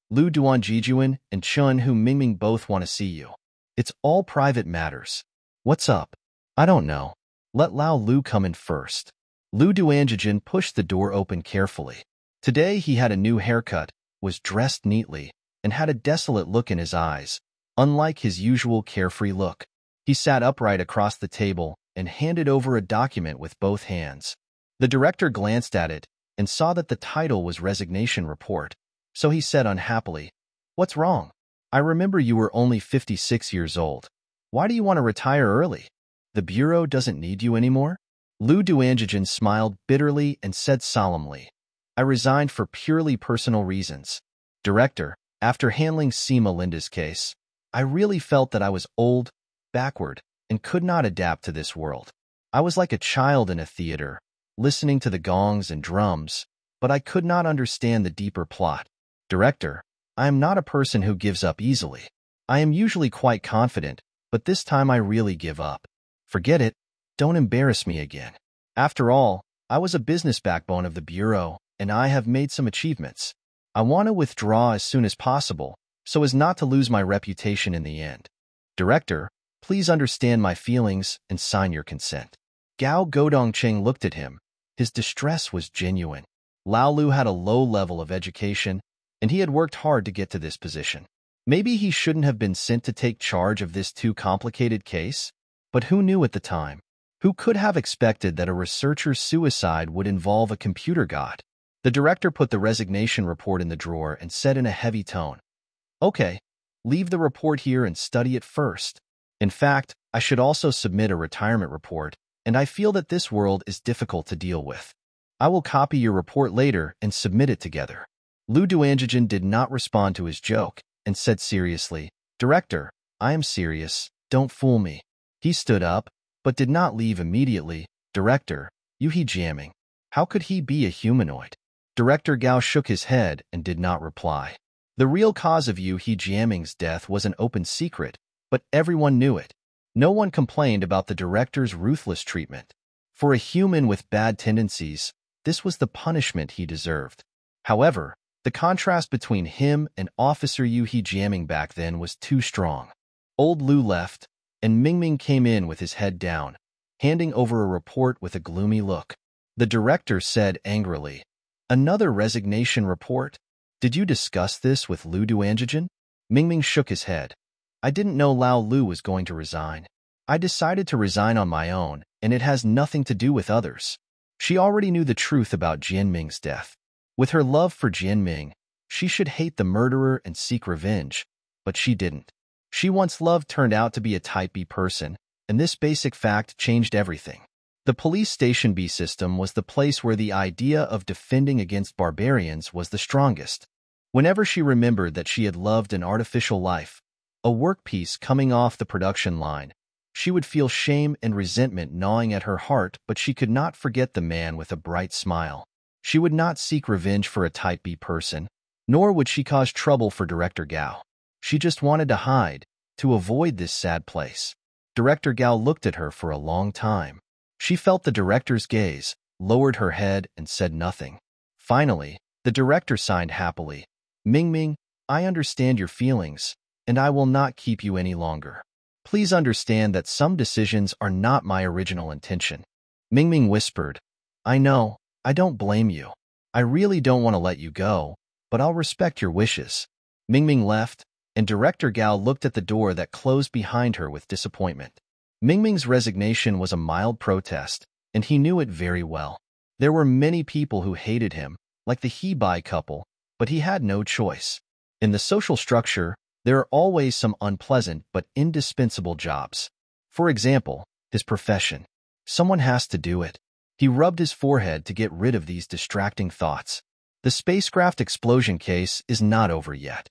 Speaker 1: "Lu Duanjijuan and Chun Hu Mingming both want to see you. It's all private matters. What's up?" "I don't know. Let Lao Lu come in first." Lu Duanjijuan pushed the door open carefully. Today he had a new haircut, was dressed neatly, and had a desolate look in his eyes, unlike his usual carefree look. He sat upright across the table and handed over a document with both hands. The director glanced at it and saw that the title was Resignation Report, so he said unhappily, "What's wrong? I remember you were only 56 years old. Why do you want to retire early? The Bureau doesn't need you anymore?" Lu Duanjijuan smiled bitterly and said solemnly, "I resigned for purely personal reasons. Director, after handling Seema Linda's case, I really felt that I was old, backward, and could not adapt to this world. I was like a child in a theater, listening to the gongs and drums, but I could not understand the deeper plot. Director, I am not a person who gives up easily. I am usually quite confident, but this time I really give up. Forget it. Don't embarrass me again. After all, I was a business backbone of the Bureau, and I have made some achievements. I want to withdraw as soon as possible, so as not to lose my reputation in the end. Director, please understand my feelings and sign your consent." Gao Godongcheng looked at him. His distress was genuine. Lao Lu had a low level of education, and he had worked hard to get to this position. Maybe he shouldn't have been sent to take charge of this too complicated case, but who knew at the time? Who could have expected that a researcher's suicide would involve a computer god? The director put the resignation report in the drawer and said in a heavy tone, "Okay, leave the report here and study it first. In fact, I should also submit a retirement report, and I feel that this world is difficult to deal with. I will copy your report later and submit it together." Lu Duanjijuan did not respond to his joke and said seriously, "Director, I am serious. Don't fool me." He stood up, but did not leave immediately. "Director, Yu He Jianming, how could he be a humanoid?" Director Gao shook his head and did not reply. The real cause of Yu He Jianming's death was an open secret, but everyone knew it. No one complained about the director's ruthless treatment. For a human with bad tendencies, this was the punishment he deserved. However, the contrast between him and Officer Yu He Jianming back then was too strong. Old Lu left, and Mingming came in with his head down, handing over a report with a gloomy look. The director said angrily, "Another resignation report? Did you discuss this with Lu Duanjijuan?" Mingming shook his head. "I didn't know Lao Lu was going to resign. I decided to resign on my own, and it has nothing to do with others." She already knew the truth about Jianming's death. With her love for Jianming, she should hate the murderer and seek revenge, but she didn't. She once loved turned out to be a Type B person, and this basic fact changed everything. The police station B system was the place where the idea of defending against barbarians was the strongest. Whenever she remembered that she had loved an artificial life, a workpiece coming off the production line, she would feel shame and resentment gnawing at her heart, but she could not forget the man with a bright smile. She would not seek revenge for a Type B person, nor would she cause trouble for Director Gao. She just wanted to hide, to avoid this sad place. Director Gao looked at her for a long time. She felt the director's gaze, lowered her head, and said nothing. Finally, the director signed happily, "Mingming, I understand your feelings, and I will not keep you any longer. Please understand that some decisions are not my original intention." Mingming whispered, "I know, I don't blame you. I really don't want to let you go, but I'll respect your wishes." Mingming left, and Director Gao looked at the door that closed behind her with disappointment. Mingming's resignation was a mild protest, and he knew it very well. There were many people who hated him, like the He-Bai couple, but he had no choice. In the social structure, there are always some unpleasant but indispensable jobs. For example, his profession. Someone has to do it. He rubbed his forehead to get rid of these distracting thoughts. The spacecraft explosion case is not over yet.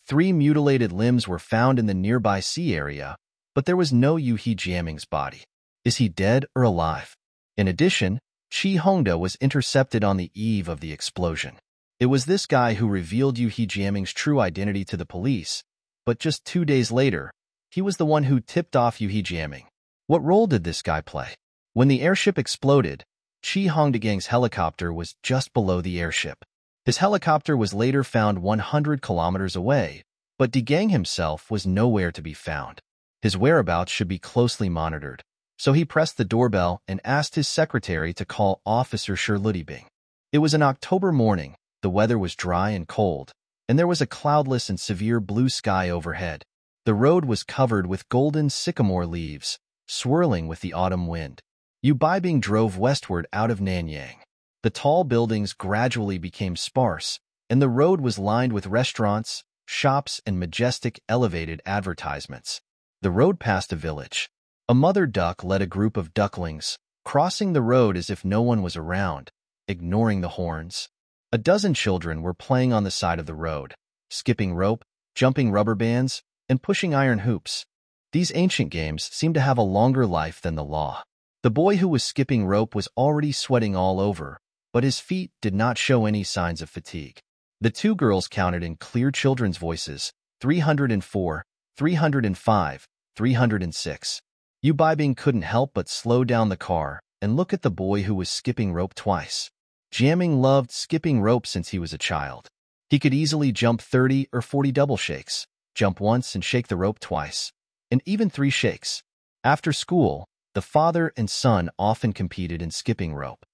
Speaker 1: 3 mutilated limbs were found in the nearby sea area, but there was no Yu He Jiaming's body. Is he dead or alive? In addition, Qi Hongda was intercepted on the eve of the explosion. It was this guy who revealed Yu He Jiaming's true identity to the police, but just 2 days later, he was the one who tipped off Yu He Jiaming. What role did this guy play? When the airship exploded, Qi Hongdagang's helicopter was just below the airship. His helicopter was later found 100 kilometers away, but Degang himself was nowhere to be found. His whereabouts should be closely monitored, so he pressed the doorbell and asked his secretary to call Officer Shi Ludibing. It was an October morning, the weather was dry and cold, and there was a cloudless and severe blue sky overhead. The road was covered with golden sycamore leaves, swirling with the autumn wind. Yu Baibing drove westward out of Nanyang. The tall buildings gradually became sparse, and the road was lined with restaurants, shops, and majestic elevated advertisements. The road passed a village. A mother duck led a group of ducklings, crossing the road as if no one was around, ignoring the horns. A dozen children were playing on the side of the road, skipping rope, jumping rubber bands, and pushing iron hoops. These ancient games seemed to have a longer life than the law. The boy who was skipping rope was already sweating all over, but his feet did not show any signs of fatigue. The two girls counted in clear children's voices, 304, 305, 306. Yu Baibing couldn't help but slow down the car and look at the boy who was skipping rope twice. Jiaming loved skipping rope since he was a child. He could easily jump 30 or 40 double shakes, jump once and shake the rope twice, and even 3 shakes. After school, the father and son often competed in skipping rope.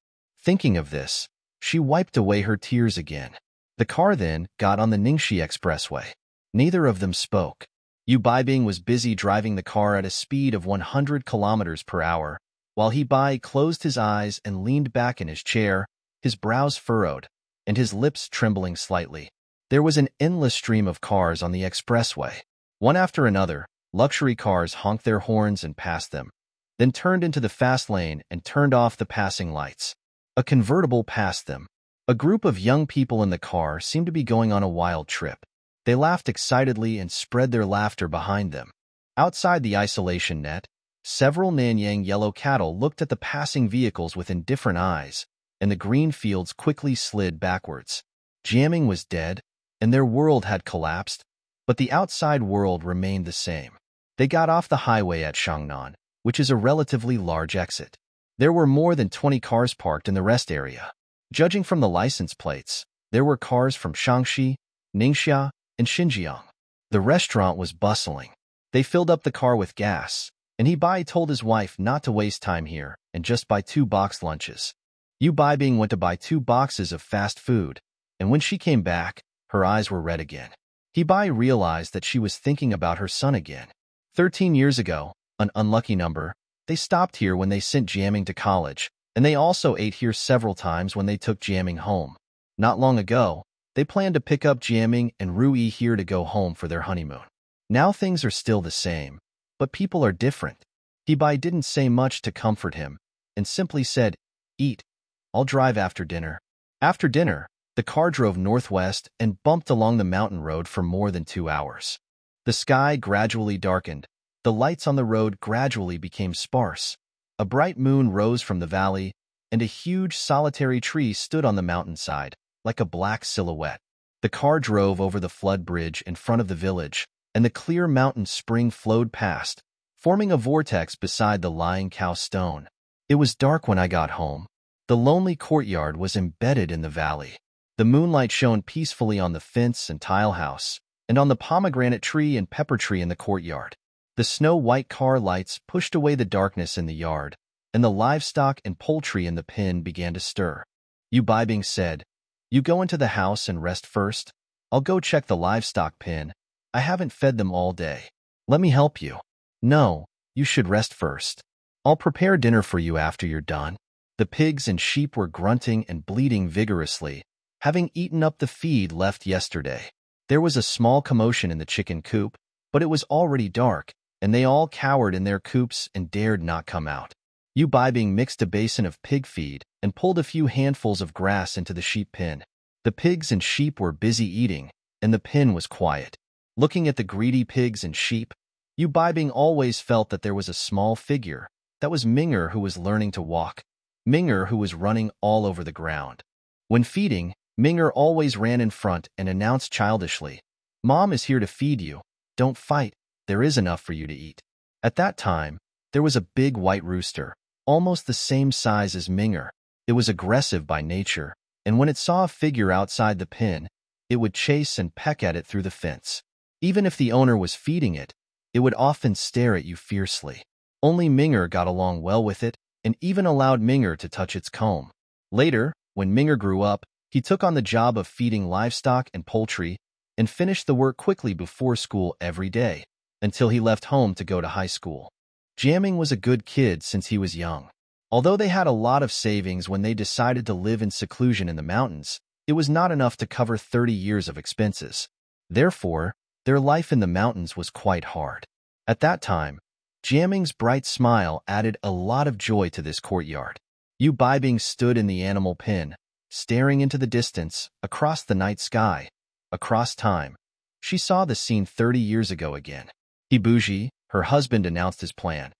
Speaker 1: Thinking of this, she wiped away her tears again. The car then got on the Ningxi Expressway. Neither of them spoke. Yu Baibing was busy driving the car at a speed of 100 kilometers per hour, while He Bai closed his eyes and leaned back in his chair, his brows furrowed, and his lips trembling slightly. There was an endless stream of cars on the expressway. One after another, luxury cars honked their horns and passed them, then turned into the fast lane and turned off the passing lights. A convertible passed them. A group of young people in the car seemed to be going on a wild trip. They laughed excitedly and spread their laughter behind them. Outside the isolation net, several Nanyang yellow cattle looked at the passing vehicles with indifferent eyes, and the green fields quickly slid backwards. Jiaming was dead, and their world had collapsed, but the outside world remained the same. They got off the highway at Shangnan, which is a relatively large exit. There were more than 20 cars parked in the rest area. Judging from the license plates, there were cars from Shaanxi, Ningxia, and Xinjiang. The restaurant was bustling. They filled up the car with gas, and He Bai told his wife not to waste time here and just buy 2 boxed lunches. Yu Baibing went to buy 2 boxes of fast food, and when she came back, her eyes were red again. He Bai realized that she was thinking about her son again. 13 years ago, an unlucky number, they stopped here when they sent Jiaming to college, and they also ate here several times when they took Jiaming home. Not long ago, they planned to pick up Jiaming and Rui here to go home for their honeymoon. Now things are still the same, but people are different. He Bai didn't say much to comfort him, and simply said, "Eat. I'll drive after dinner." After dinner, the car drove northwest and bumped along the mountain road for more than 2 hours. The sky gradually darkened. The lights on the road gradually became sparse. A bright moon rose from the valley, and a huge solitary tree stood on the mountainside, like a black silhouette. The car drove over the flood bridge in front of the village, and the clear mountain spring flowed past, forming a vortex beside the lying cow stone. It was dark when I got home. The lonely courtyard was embedded in the valley. The moonlight shone peacefully on the fence and tile house, and on the pomegranate tree and pepper tree in the courtyard. The snow-white car lights pushed away the darkness in the yard, and the livestock and poultry in the pen began to stir. Yu Baibing said, "You go into the house and rest first. I'll go check the livestock pen. I haven't fed them all day. Let me help you." "No, you should rest first. I'll prepare dinner for you after you're done." The pigs and sheep were grunting and bleating vigorously, having eaten up the feed left yesterday. There was a small commotion in the chicken coop, but it was already dark, and they all cowered in their coops and dared not come out. Yu Baibing mixed a basin of pig feed and pulled a few handfuls of grass into the sheep pen. The pigs and sheep were busy eating, and the pen was quiet. Looking at the greedy pigs and sheep, Yu Baibing always felt that there was a small figure. That was Ming'er, who was learning to walk. Ming'er, who was running all over the ground. When feeding, Ming'er always ran in front and announced childishly, "Mom is here to feed you. Don't fight. There is enough for you to eat." At that time, there was a big white rooster, almost the same size as Ming'er. It was aggressive by nature, and when it saw a figure outside the pen, it would chase and peck at it through the fence. Even if the owner was feeding it, it would often stare at you fiercely. Only Ming'er got along well with it, and even allowed Ming'er to touch its comb. Later, when Ming'er grew up, he took on the job of feeding livestock and poultry, and finished the work quickly before school every day, until he left home to go to high school. Jiaming was a good kid since he was young. Although they had a lot of savings when they decided to live in seclusion in the mountains, it was not enough to cover 30 years of expenses. Therefore, their life in the mountains was quite hard. At that time, Jiaming's bright smile added a lot of joy to this courtyard. Yu Baibing stood in the animal pen, staring into the distance, across the night sky, across time. She saw the scene 30 years ago again. Hibuji, her husband, announced his plan.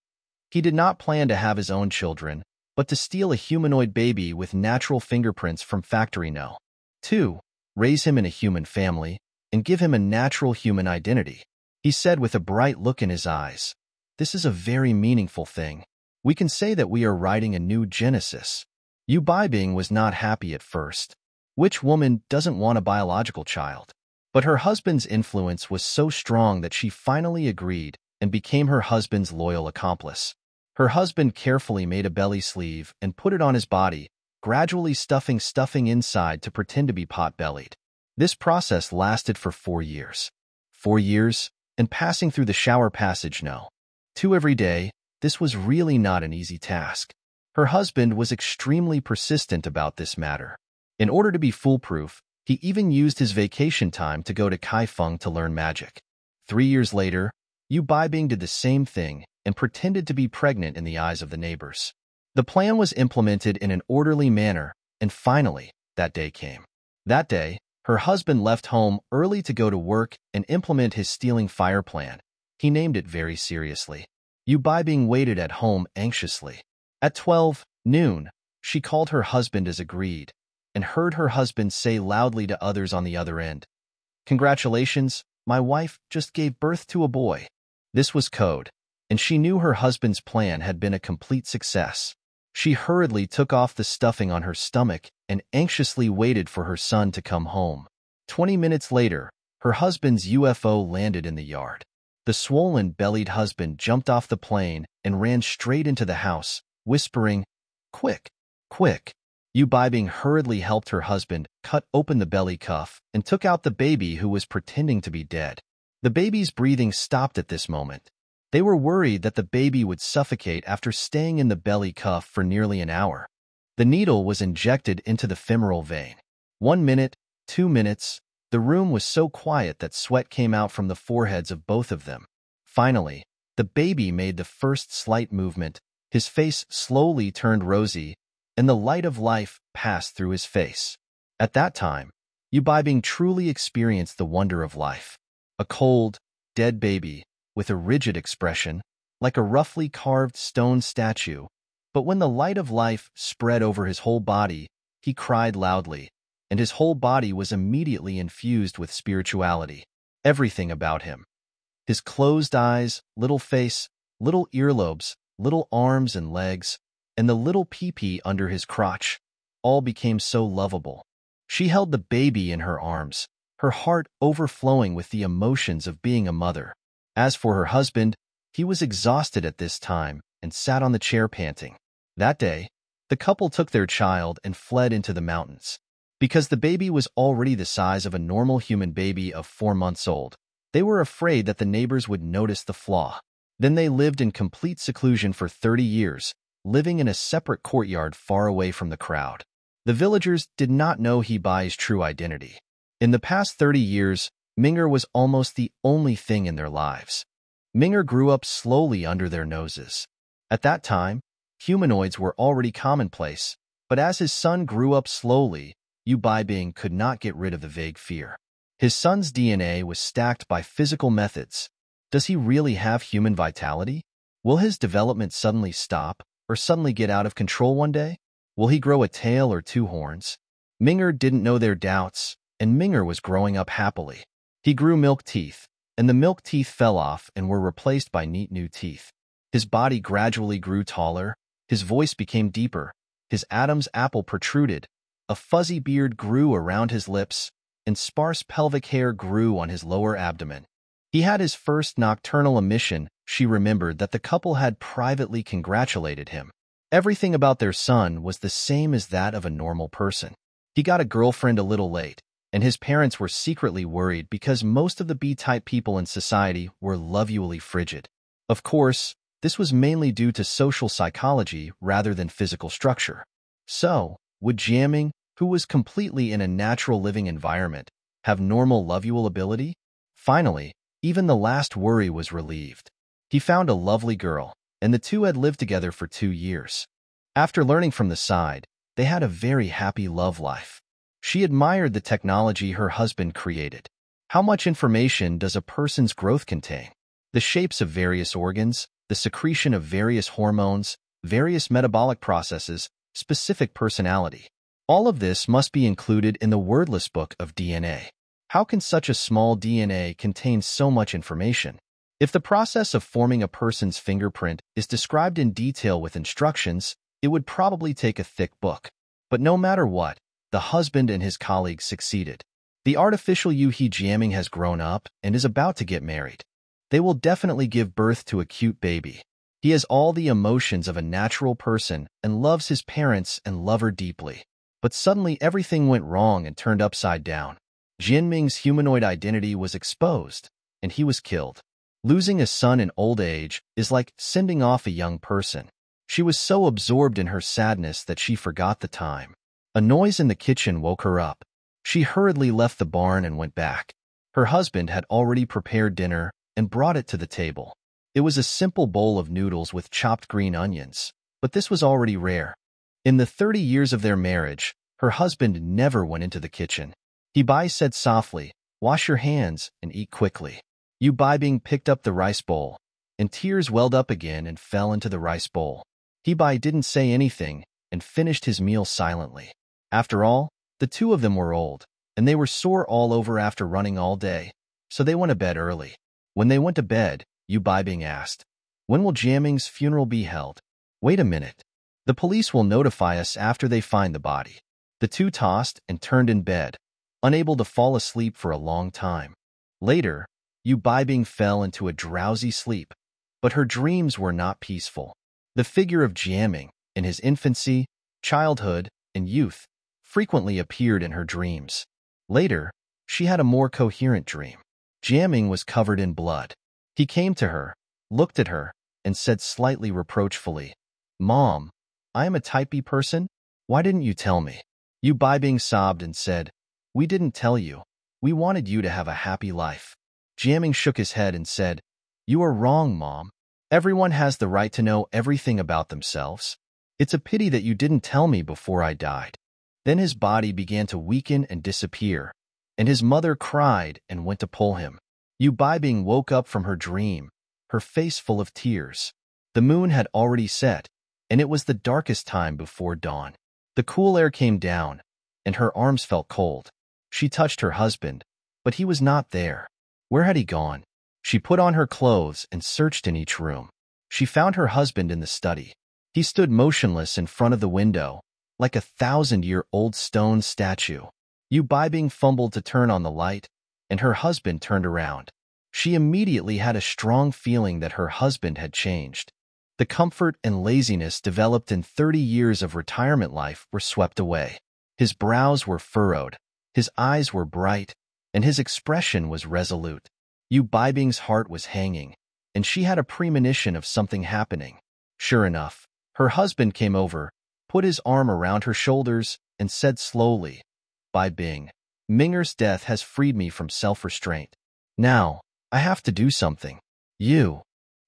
Speaker 1: He did not plan to have his own children, but to steal a humanoid baby with natural fingerprints from Factory No. 2, raise him in a human family, and give him a natural human identity. He said with a bright look in his eyes, "This is a very meaningful thing. We can say that we are writing a new Genesis." Yu Baibing was not happy at first. Which woman doesn't want a biological child? But her husband's influence was so strong that she finally agreed and became her husband's loyal accomplice. Her husband carefully made a belly sleeve and put it on his body, gradually stuffing inside to pretend to be pot-bellied. This process lasted for 4 years. 4 years, and passing through the shower passage No. 2 every day, this was really not an easy task. Her husband was extremely persistent about this matter. In order to be foolproof, he even used his vacation time to go to Kaifeng to learn magic. 3 years later, Yu Baibing did the same thing and pretended to be pregnant in the eyes of the neighbors. The plan was implemented in an orderly manner, and finally, that day came. That day, her husband left home early to go to work and implement his stealing fire plan. He named it very seriously. Yu Baibing waited at home anxiously. At 12 noon, she called her husband as agreed, and heard her husband say loudly to others on the other end, "Congratulations, my wife just gave birth to a boy." This was code, and she knew her husband's plan had been a complete success. She hurriedly took off the stuffing on her stomach and anxiously waited for her son to come home. 20 minutes later, her husband's UFO landed in the yard. The swollen-bellied husband jumped off the plane and ran straight into the house, whispering, "Quick, quick." Yu Baibing hurriedly helped her husband cut open the belly cuff and took out the baby, who was pretending to be dead. The baby's breathing stopped at this moment. They were worried that the baby would suffocate after staying in the belly cuff for nearly an hour. The needle was injected into the femoral vein. 1 minute, 2 minutes, the room was so quiet that sweat came out from the foreheads of both of them. Finally, the baby made the first slight movement, his face slowly turned rosy, and the light of life passed through his face. At that time, Yu Baibing truly experienced the wonder of life. A cold, dead baby, with a rigid expression, like a roughly carved stone statue. But when the light of life spread over his whole body, he cried loudly, and his whole body was immediately infused with spirituality. Everything about him, his closed eyes, little face, little earlobes, little arms and legs, and the little pee-pee under his crotch, all became so lovable. She held the baby in her arms, her heart overflowing with the emotions of being a mother. As for her husband, he was exhausted at this time and sat on the chair panting. That day, the couple took their child and fled into the mountains. Because the baby was already the size of a normal human baby of 4 months old, they were afraid that the neighbors would notice the flaw. Then they lived in complete seclusion for 30 years, living in a separate courtyard far away from the crowd. The villagers did not know Hebei's true identity. In the past 30 years, Ming'er was almost the only thing in their lives. Ming'er grew up slowly under their noses. At that time, humanoids were already commonplace, but as his son grew up slowly, Yu Baibing could not get rid of the vague fear. His son's DNA was stacked by physical methods. Does he really have human vitality? Will his development suddenly stop or suddenly get out of control one day? Will he grow a tail or two horns? Minger didn't know their doubts, and Minger was growing up happily. He grew milk teeth, and the milk teeth fell off and were replaced by neat new teeth. His body gradually grew taller, his voice became deeper, his Adam's apple protruded, a fuzzy beard grew around his lips, and sparse pelvic hair grew on his lower abdomen. He had his first nocturnal emission. She remembered that the couple had privately congratulated him. Everything about their son was the same as that of a normal person. He got a girlfriend a little late, and his parents were secretly worried because most of the B-type people in society were lovingly frigid. Of course, this was mainly due to social psychology rather than physical structure. So, would Jiaming, who was completely in a natural living environment, have normal lovable ability? Finally, even the last worry was relieved. He found a lovely girl, and the two had lived together for 2 years. After learning from the side, they had a very happy love life. She admired the technology her husband created. How much information does a person's growth contain? The shapes of various organs, the secretion of various hormones, various metabolic processes, specific personality. All of this must be included in the wordless book of DNA. How can such a small DNA contain so much information? If the process of forming a person's fingerprint is described in detail with instructions, it would probably take a thick book. But no matter what, the husband and his colleagues succeeded. The artificial Yuhi Jiaming has grown up and is about to get married. They will definitely give birth to a cute baby. He has all the emotions of a natural person and loves his parents and love her deeply. But suddenly everything went wrong and turned upside down. Jianming's humanoid identity was exposed, and he was killed. Losing a son in old age is like sending off a young person. She was so absorbed in her sadness that she forgot the time. A noise in the kitchen woke her up. She hurriedly left the barn and went back. Her husband had already prepared dinner and brought it to the table. It was a simple bowl of noodles with chopped green onions, but this was already rare. In the 30 years of their marriage, her husband never went into the kitchen. He said softly, "Wash your hands and eat quickly." Yu Baibing picked up the rice bowl, and tears welled up again and fell into the rice bowl. He didn't say anything and finished his meal silently. After all, the two of them were old, and they were sore all over after running all day, so they went to bed early. When they went to bed, Yu Baibing asked, "When will Jiaming's funeral be held?" "Wait a minute. The police will notify us after they find the body." The two tossed and turned in bed, unable to fall asleep for a long time. Later, Yu Baibing fell into a drowsy sleep, but her dreams were not peaceful. The figure of Jiaming, in his infancy, childhood, and youth, frequently appeared in her dreams. Later, she had a more coherent dream. Jiaming was covered in blood. He came to her, looked at her, and said slightly reproachfully, "Mom, I am a type B person? Why didn't you tell me?" Yu Baibing sobbed and said, "We didn't tell you. We wanted you to have a happy life." Jiaming shook his head and said, "You are wrong, Mom. Everyone has the right to know everything about themselves. It's a pity that you didn't tell me before I died." Then his body began to weaken and disappear, and his mother cried and went to pull him. Yu Baibing woke up from her dream, her face full of tears. The moon had already set, and it was the darkest time before dawn. The cool air came down, and her arms felt cold. She touched her husband, but he was not there. Where had he gone? She put on her clothes and searched in each room. She found her husband in the study. He stood motionless in front of the window, like a 1,000-year-old stone statue. Yu Baibing fumbled to turn on the light, and her husband turned around. She immediately had a strong feeling that her husband had changed. The comfort and laziness developed in 30 years of retirement life were swept away. His brows were furrowed, his eyes were bright, and his expression was resolute. Yu Baibing's heart was hanging, and she had a premonition of something happening. Sure enough, her husband came over, put his arm around her shoulders, and said slowly, "Baibing, Minger's death has freed me from self-restraint. Now, I have to do something. You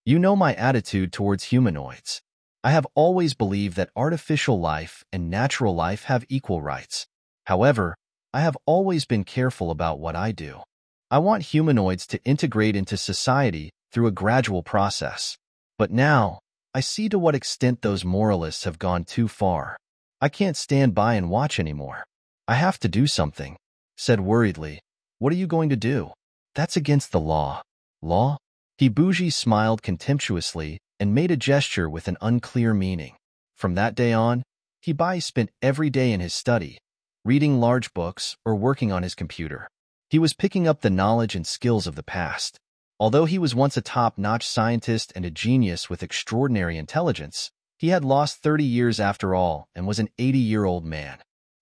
Speaker 1: know my attitude towards humanoids. I have always believed that artificial life and natural life have equal rights. However, I have always been careful about what I do. I want humanoids to integrate into society through a gradual process. But now, I see to what extent those moralists have gone too far. I can't stand by and watch anymore. I have to do something, said worriedly. What are you going to do? That's against the law. Law? Hibuji smiled contemptuously and made a gesture with an unclear meaning. From that day on, Hibai spent every day in his study, reading large books or working on his computer. He was picking up the knowledge and skills of the past. Although he was once a top-notch scientist and a genius with extraordinary intelligence, he had lost 30 years after all and was an 80-year-old man.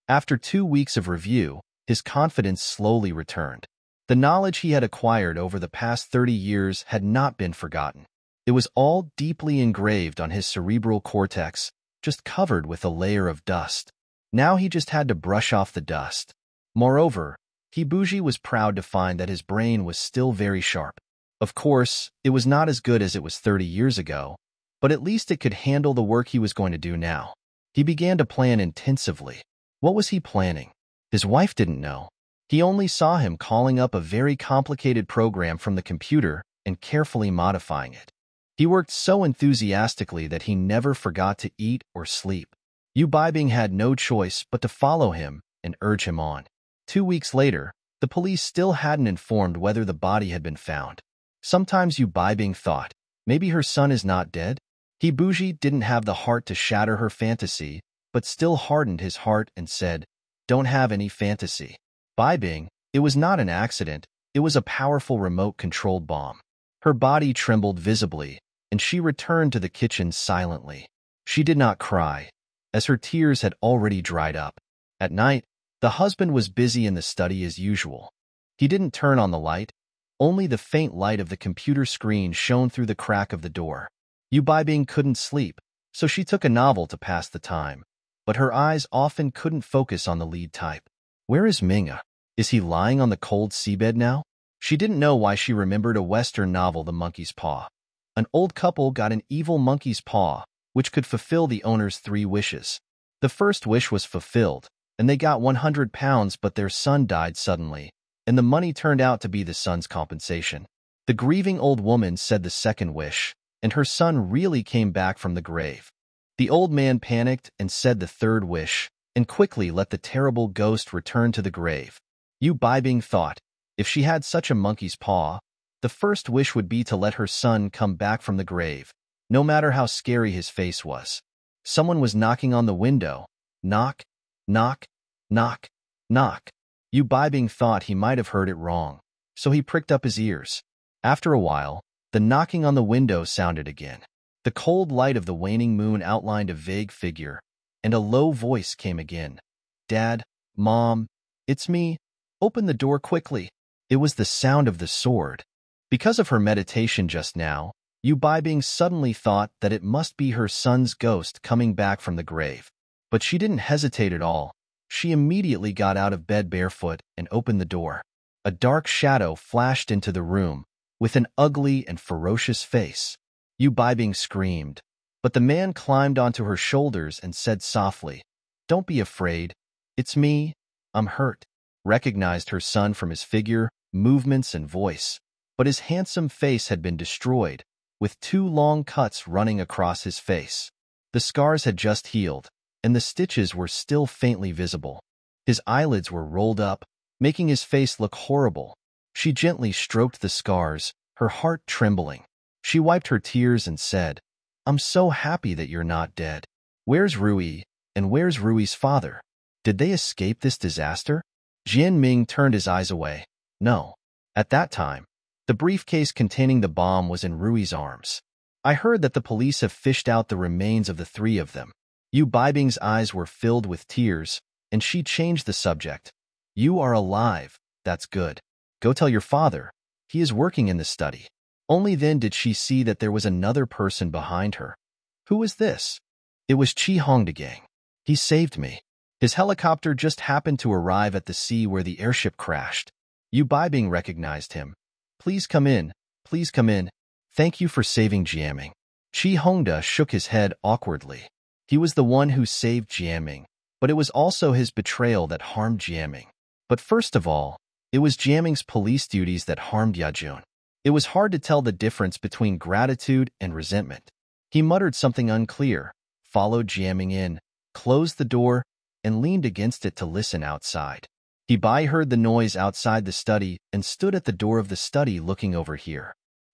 Speaker 1: After 2 weeks of review, his confidence slowly returned. The knowledge he had acquired over the past 30 years had not been forgotten. It was all deeply engraved on his cerebral cortex, just covered with a layer of dust. Now he just had to brush off the dust. Moreover, Hibuji was proud to find that his brain was still very sharp. Of course, it was not as good as it was 30 years ago, but at least it could handle the work he was going to do now. He began to plan intensively. What was he planning? His wife didn't know. He only saw him calling up a very complicated program from the computer and carefully modifying it. He worked so enthusiastically that he never forgot to eat or sleep. Yu Baibing had no choice but to follow him and urge him on. 2 weeks later, the police still hadn't informed whether the body had been found. Sometimes Yu Baibing thought, maybe her son is not dead? Hibuji didn't have the heart to shatter her fantasy, but still hardened his heart and said, "Don't have any fantasy." Baibing, it was not an accident, it was a powerful remote-controlled bomb. Her body trembled visibly, and she returned to the kitchen silently. She did not cry, as her tears had already dried up. At night, the husband was busy in the study as usual. He didn't turn on the light. Only the faint light of the computer screen shone through the crack of the door. Yu Baibing couldn't sleep, so she took a novel to pass the time. But her eyes often couldn't focus on the lead type. Where is Minga? Is he lying on the cold seabed now? She didn't know why she remembered a Western novel, The Monkey's Paw. An old couple got an evil monkey's paw, which could fulfill the owner's 3 wishes. The first wish was fulfilled, and they got £100, but their son died suddenly, and the money turned out to be the son's compensation. The grieving old woman said the second wish, and her son really came back from the grave. The old man panicked and said the third wish, and quickly let the terrible ghost return to the grave. Yu Baibing thought, if she had such a monkey's paw, the first wish would be to let her son come back from the grave, no matter how scary his face was. Someone was knocking on the window. Knock, knock, knock, knock. Yu Baibing thought he might have heard it wrong, so he pricked up his ears. After a while, the knocking on the window sounded again. The cold light of the waning moon outlined a vague figure, and a low voice came again. "Dad, Mom, it's me. Open the door quickly." It was the sound of the sword. Because of her meditation just now, Yu Baibing suddenly thought that it must be her son's ghost coming back from the grave. But she didn't hesitate at all. She immediately got out of bed barefoot and opened the door. A dark shadow flashed into the room, with an ugly and ferocious face. Yu Baibing screamed, but the man climbed onto her shoulders and said softly, "Don't be afraid. It's me. I'm hurt." Recognized her son from his figure, movements, and voice, but his handsome face had been destroyed, with 2 long cuts running across his face. The scars had just healed, and the stitches were still faintly visible. His eyelids were rolled up, making his face look horrible. She gently stroked the scars, her heart trembling. She wiped her tears and said, "I'm so happy that you're not dead. Where's Rui, and where's Rui's father? Did they escape this disaster?" Jian Ming turned his eyes away. No. At that time, the briefcase containing the bomb was in Rui's arms. "I heard that the police have fished out the remains of the 3 of them." Yu Baibing's eyes were filled with tears, and she changed the subject. "You are alive. That's good. Go tell your father. He is working in the study." Only then did she see that there was another person behind her. Who was this? It was Chi Hongdagang. He saved me. His helicopter just happened to arrive at the sea where the airship crashed. Yu Baibing recognized him. "Please come in. Please come in. Thank you for saving Jiaming." Chi Hongda shook his head awkwardly. He was the one who saved Jiaming, but it was also his betrayal that harmed Jiaming. But first of all, it was Jiaming's police duties that harmed Yajun. It was hard to tell the difference between gratitude and resentment. He muttered something unclear, followed jamming in, closed the door, and leaned against it to listen outside. He heard the noise outside the study and stood at the door of the study looking over here.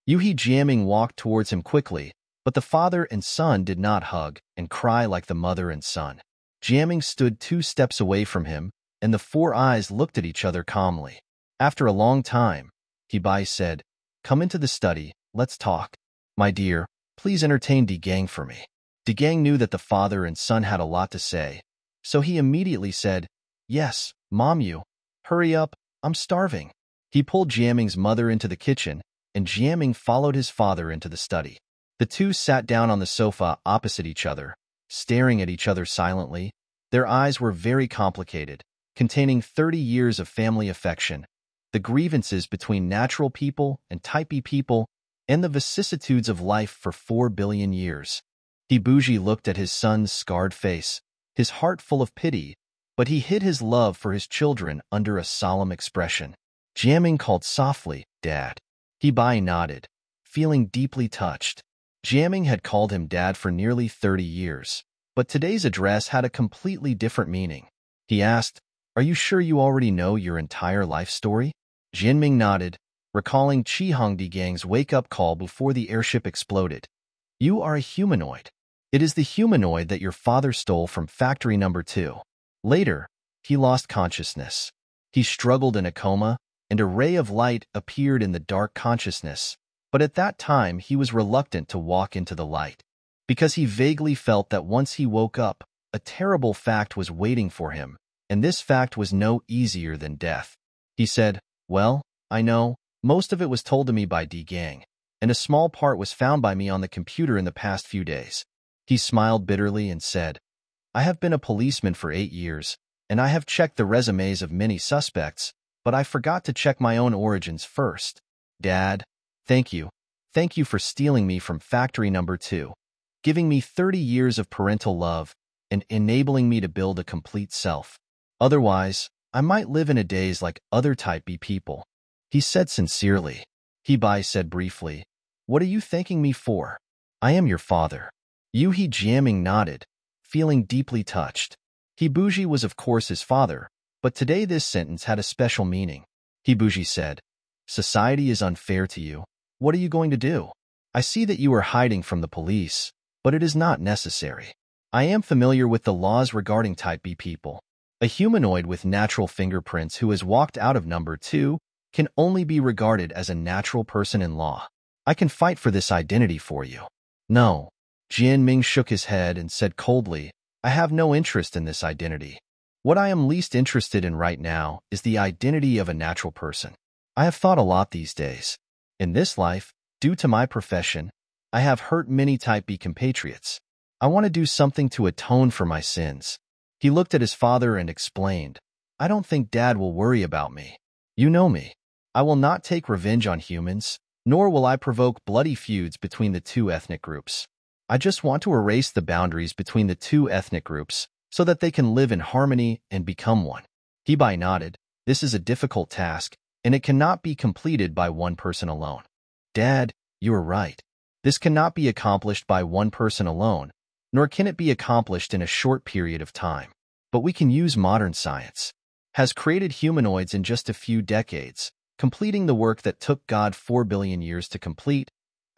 Speaker 1: Yuhi jamming walked towards him quickly, but the father and son did not hug and cry like the mother and son. Jamming stood 2 steps away from him, and the 4 eyes looked at each other calmly. After a long time, Hibai said, "Come into the study, let's talk. My dear, please entertain Gang for me." Gang knew that the father and son had a lot to say, so he immediately said, "Yes, Mom, you. Hurry up, I'm starving." He pulled Jamming's mother into the kitchen, and Jamming followed his father into the study. The two sat down on the sofa opposite each other, staring at each other silently. Their eyes were very complicated, containing 30 years of family affection, the grievances between natural people and Type B people, and the vicissitudes of life for 4 billion years. Hibuji looked at his son's scarred face, his heart full of pity, but he hid his love for his children under a solemn expression. Jamming called softly, "Dad." Hibai nodded, feeling deeply touched. Jamming had called him Dad for nearly 30 years, but today's address had a completely different meaning. He asked, "Are you sure you already know your entire life story?" Jinming nodded, recalling Chihongdi Gang's wake-up call before the airship exploded. "You are a humanoid. It is the humanoid that your father stole from factory number 2. Later, he lost consciousness. He struggled in a coma, and a ray of light appeared in the dark consciousness, but at that time he was reluctant to walk into the light, because he vaguely felt that once he woke up, a terrible fact was waiting for him, and this fact was no easier than death. He said, "Well, I know, most of it was told to me by Gang, and a small part was found by me on the computer in the past few days." He smiled bitterly and said, "I have been a policeman for 8 years, and I have checked the resumes of many suspects, but I forgot to check my own origins first. Dad, thank you. Thank you for stealing me from factory number 2, giving me 30 years of parental love, and enabling me to build a complete self. Otherwise, I might live in a daze like other Type B people." He said sincerely. Hibai said briefly, "What are you thanking me for?" "I am your father." Yuhi Jamming nodded, feeling deeply touched. Hibuji was of course his father, but today this sentence had a special meaning. Hibuji said, "Society is unfair to you. What are you going to do? I see that you are hiding from the police, but it is not necessary. I am familiar with the laws regarding Type B people. A humanoid with natural fingerprints who has walked out of number 2 can only be regarded as a natural person in law. I can fight for this identity for you." "No." Jian Ming shook his head and said coldly, "I have no interest in this identity. What I am least interested in right now is the identity of a natural person. I have thought a lot these days. In this life, due to my profession, I have hurt many Type B compatriots. I want to do something to atone for my sins." He looked at his father and explained, "I don't think Dad will worry about me. You know me. I will not take revenge on humans, nor will I provoke bloody feuds between the 2 ethnic groups. I just want to erase the boundaries between the 2 ethnic groups so that they can live in harmony and become one." Hibai nodded. "This is a difficult task, and it cannot be completed by one person alone." "Dad, you are right. This cannot be accomplished by one person alone, nor can it be accomplished in a short period of time. But we can use modern science. Has created humanoids in just a few decades, completing the work that took God 4 billion years to complete.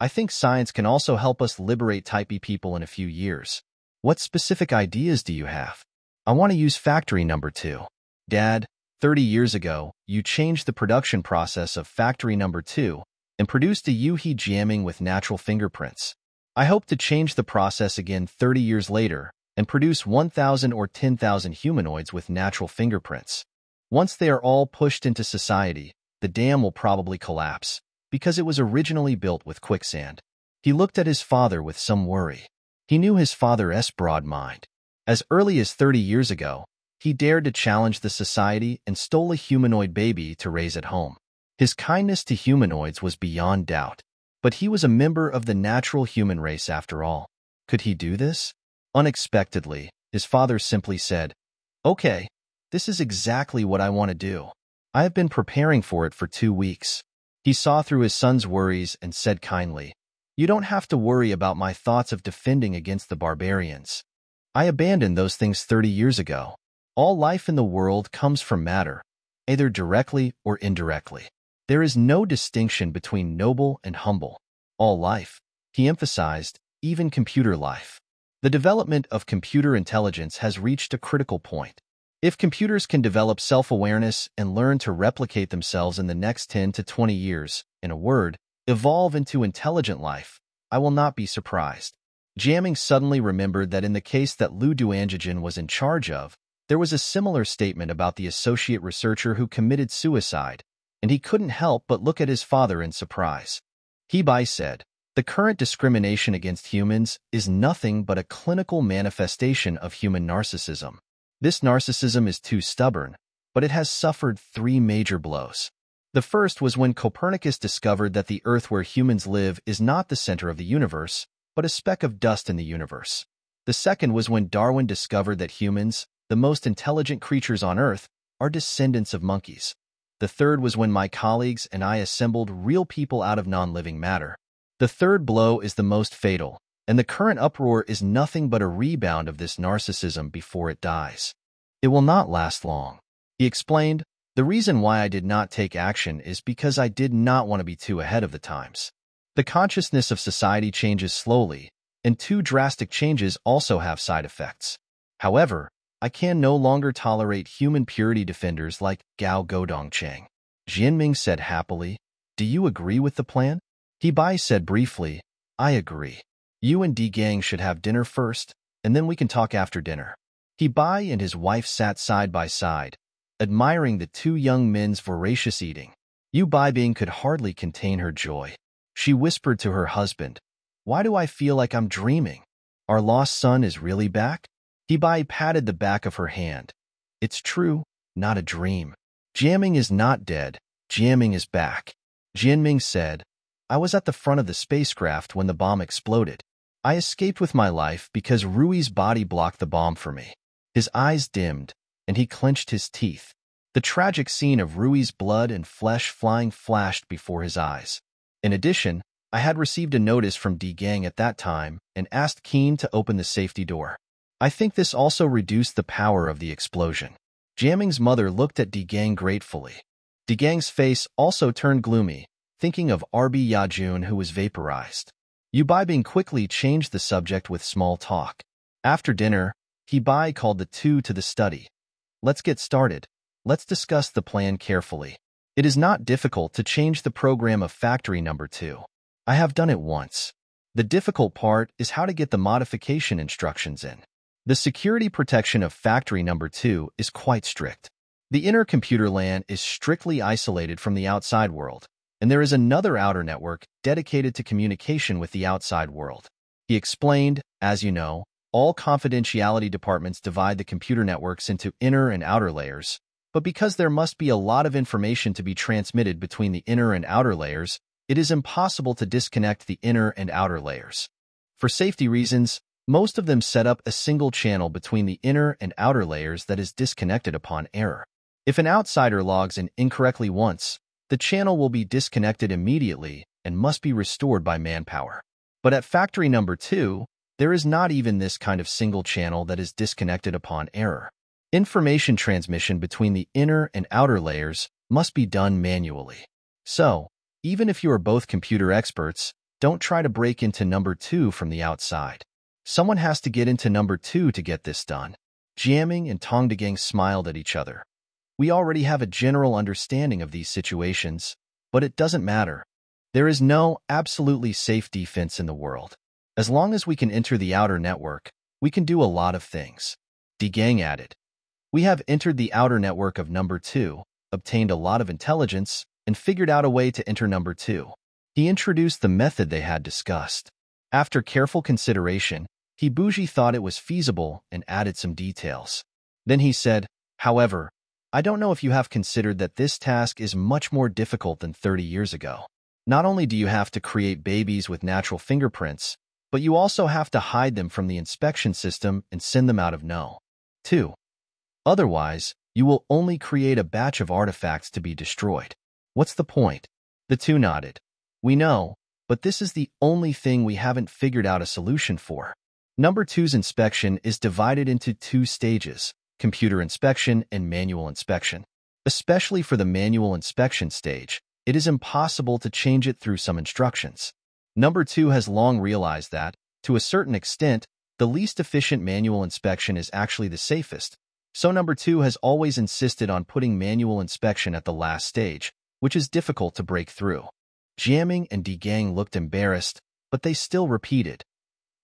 Speaker 1: I think science can also help us liberate Type B people in a few years. What specific ideas do you have?" "I want to use factory number 2. Dad, 30 years ago, you changed the production process of factory number 2 and produced a Yuhi Jamming with natural fingerprints. I hope to change the process again 30 years later and produce 1,000 or 10,000 humanoids with natural fingerprints. Once they are all pushed into society, the dam will probably collapse, because it was originally built with quicksand." He looked at his father with some worry. He knew his father's broad mind. As early as 30 years ago, he dared to challenge the society and stole a humanoid baby to raise at home. His kindness to humanoids was beyond doubt, but he was a member of the natural human race after all. Could he do this? Unexpectedly, his father simply said, "Okay, this is exactly what I want to do. I have been preparing for it for 2 weeks." He saw through his son's worries and said kindly, "You don't have to worry about my thoughts of defending against the barbarians. I abandoned those things 30 years ago. All life in the world comes from matter, either directly or indirectly. There is no distinction between noble and humble. All life," he emphasized, even computer life. The development of computer intelligence has reached a critical point. If computers can develop self-awareness and learn to replicate themselves in the next 10 to 20 years, in a word, evolve into intelligent life, I will not be surprised. Jiaming suddenly remembered that in the case that Liu Duanjijin was in charge of, there was a similar statement about the associate researcher who committed suicide, and he couldn't help but look at his father in surprise. He Bai said, "The current discrimination against humans is nothing but a clinical manifestation of human narcissism. This narcissism is too stubborn, but it has suffered 3 major blows. The first was when Copernicus discovered that the Earth where humans live is not the center of the universe, but a speck of dust in the universe. The second was when Darwin discovered that humans, the most intelligent creatures on Earth, are descendants of monkeys. The third was when my colleagues and I assembled real people out of non-living matter. The third blow is the most fatal, and the current uproar is nothing but a rebound of this narcissism before it dies. It will not last long." He explained, "The reason why I did not take action is because I did not want to be too ahead of the times. The consciousness of society changes slowly, and 2 drastic changes also have side effects. However, I can no longer tolerate human purity defenders like Gao Godongcheng." Jianming said happily, "Do you agree with the plan?" He Bai said briefly, "I agree. You and Di Gang should have dinner first, and then we can talk after dinner." He Bai and his wife sat side by side, admiring the 2 young men's voracious eating. Yu Baibing could hardly contain her joy. She whispered to her husband, "Why do I feel like I'm dreaming? Our lost son is really back?" He Bai patted the back of her hand. "It's true, not a dream. Jiaming is not dead. Jiaming is back." Jianming said, "I was at the front of the spacecraft when the bomb exploded. I escaped with my life because Rui's body blocked the bomb for me." His eyes dimmed, and he clenched his teeth. The tragic scene of Rui's blood and flesh flying flashed before his eyes. In addition, I had received a notice from Di Gang at that time and asked Keen to open the safety door. I think this also reduced the power of the explosion. Jiaming's mother looked at Di Gang gratefully. Di Gang's face also turned gloomy, thinking of RB Yajun who was vaporized. Yu Baibing quickly changed the subject with small talk. After dinner, He Bai called the 2 to the study. "Let's get started. Let's discuss the plan carefully. It is not difficult to change the program of factory number 2. I have done it once. The difficult part is how to get the modification instructions in. The security protection of factory number 2 is quite strict. The inner computer LAN is strictly isolated from the outside world, and there is another outer network dedicated to communication with the outside world." He explained, "As you know, all confidentiality departments divide the computer networks into inner and outer layers, but because there must be a lot of information to be transmitted between the inner and outer layers, it is impossible to disconnect the inner and outer layers. For safety reasons, most of them set up a single channel between the inner and outer layers that is disconnected upon error. If an outsider logs in incorrectly once, the channel will be disconnected immediately and must be restored by manpower. But at factory number 2, there is not even this kind of single channel that is disconnected upon error. Information transmission between the inner and outer layers must be done manually. So, even if you are both computer experts, don't try to break into number 2 from the outside. Someone has to get into number 2 to get this done." Jiaming and Tong Degang smiled at each other. "We already have a general understanding of these situations, but it doesn't matter. There is no absolutely safe defense in the world. As long as we can enter the outer network, we can do a lot of things." Di Gang added, "We have entered the outer network of number 2, obtained a lot of intelligence, and figured out a way to enter number 2. He introduced the method they had discussed. After careful consideration, Hibuji thought it was feasible and added some details. Then he said, "However, I don't know if you have considered that this task is much more difficult than 30 years ago. Not only do you have to create babies with natural fingerprints, but you also have to hide them from the inspection system and send them out of No. 2. Otherwise, you will only create a batch of artifacts to be destroyed. What's the point?" The two nodded. We know, but this is the only thing we haven't figured out a solution for. Number two's inspection is divided into two stages: computer inspection and manual inspection. Especially for the manual inspection stage, it is impossible to change it through some instructions. Number two has long realized that, to a certain extent, the least efficient manual inspection is actually the safest. So number two has always insisted on putting manual inspection at the last stage, which is difficult to break through. Jiaming and Degang looked embarrassed, but they still repeated.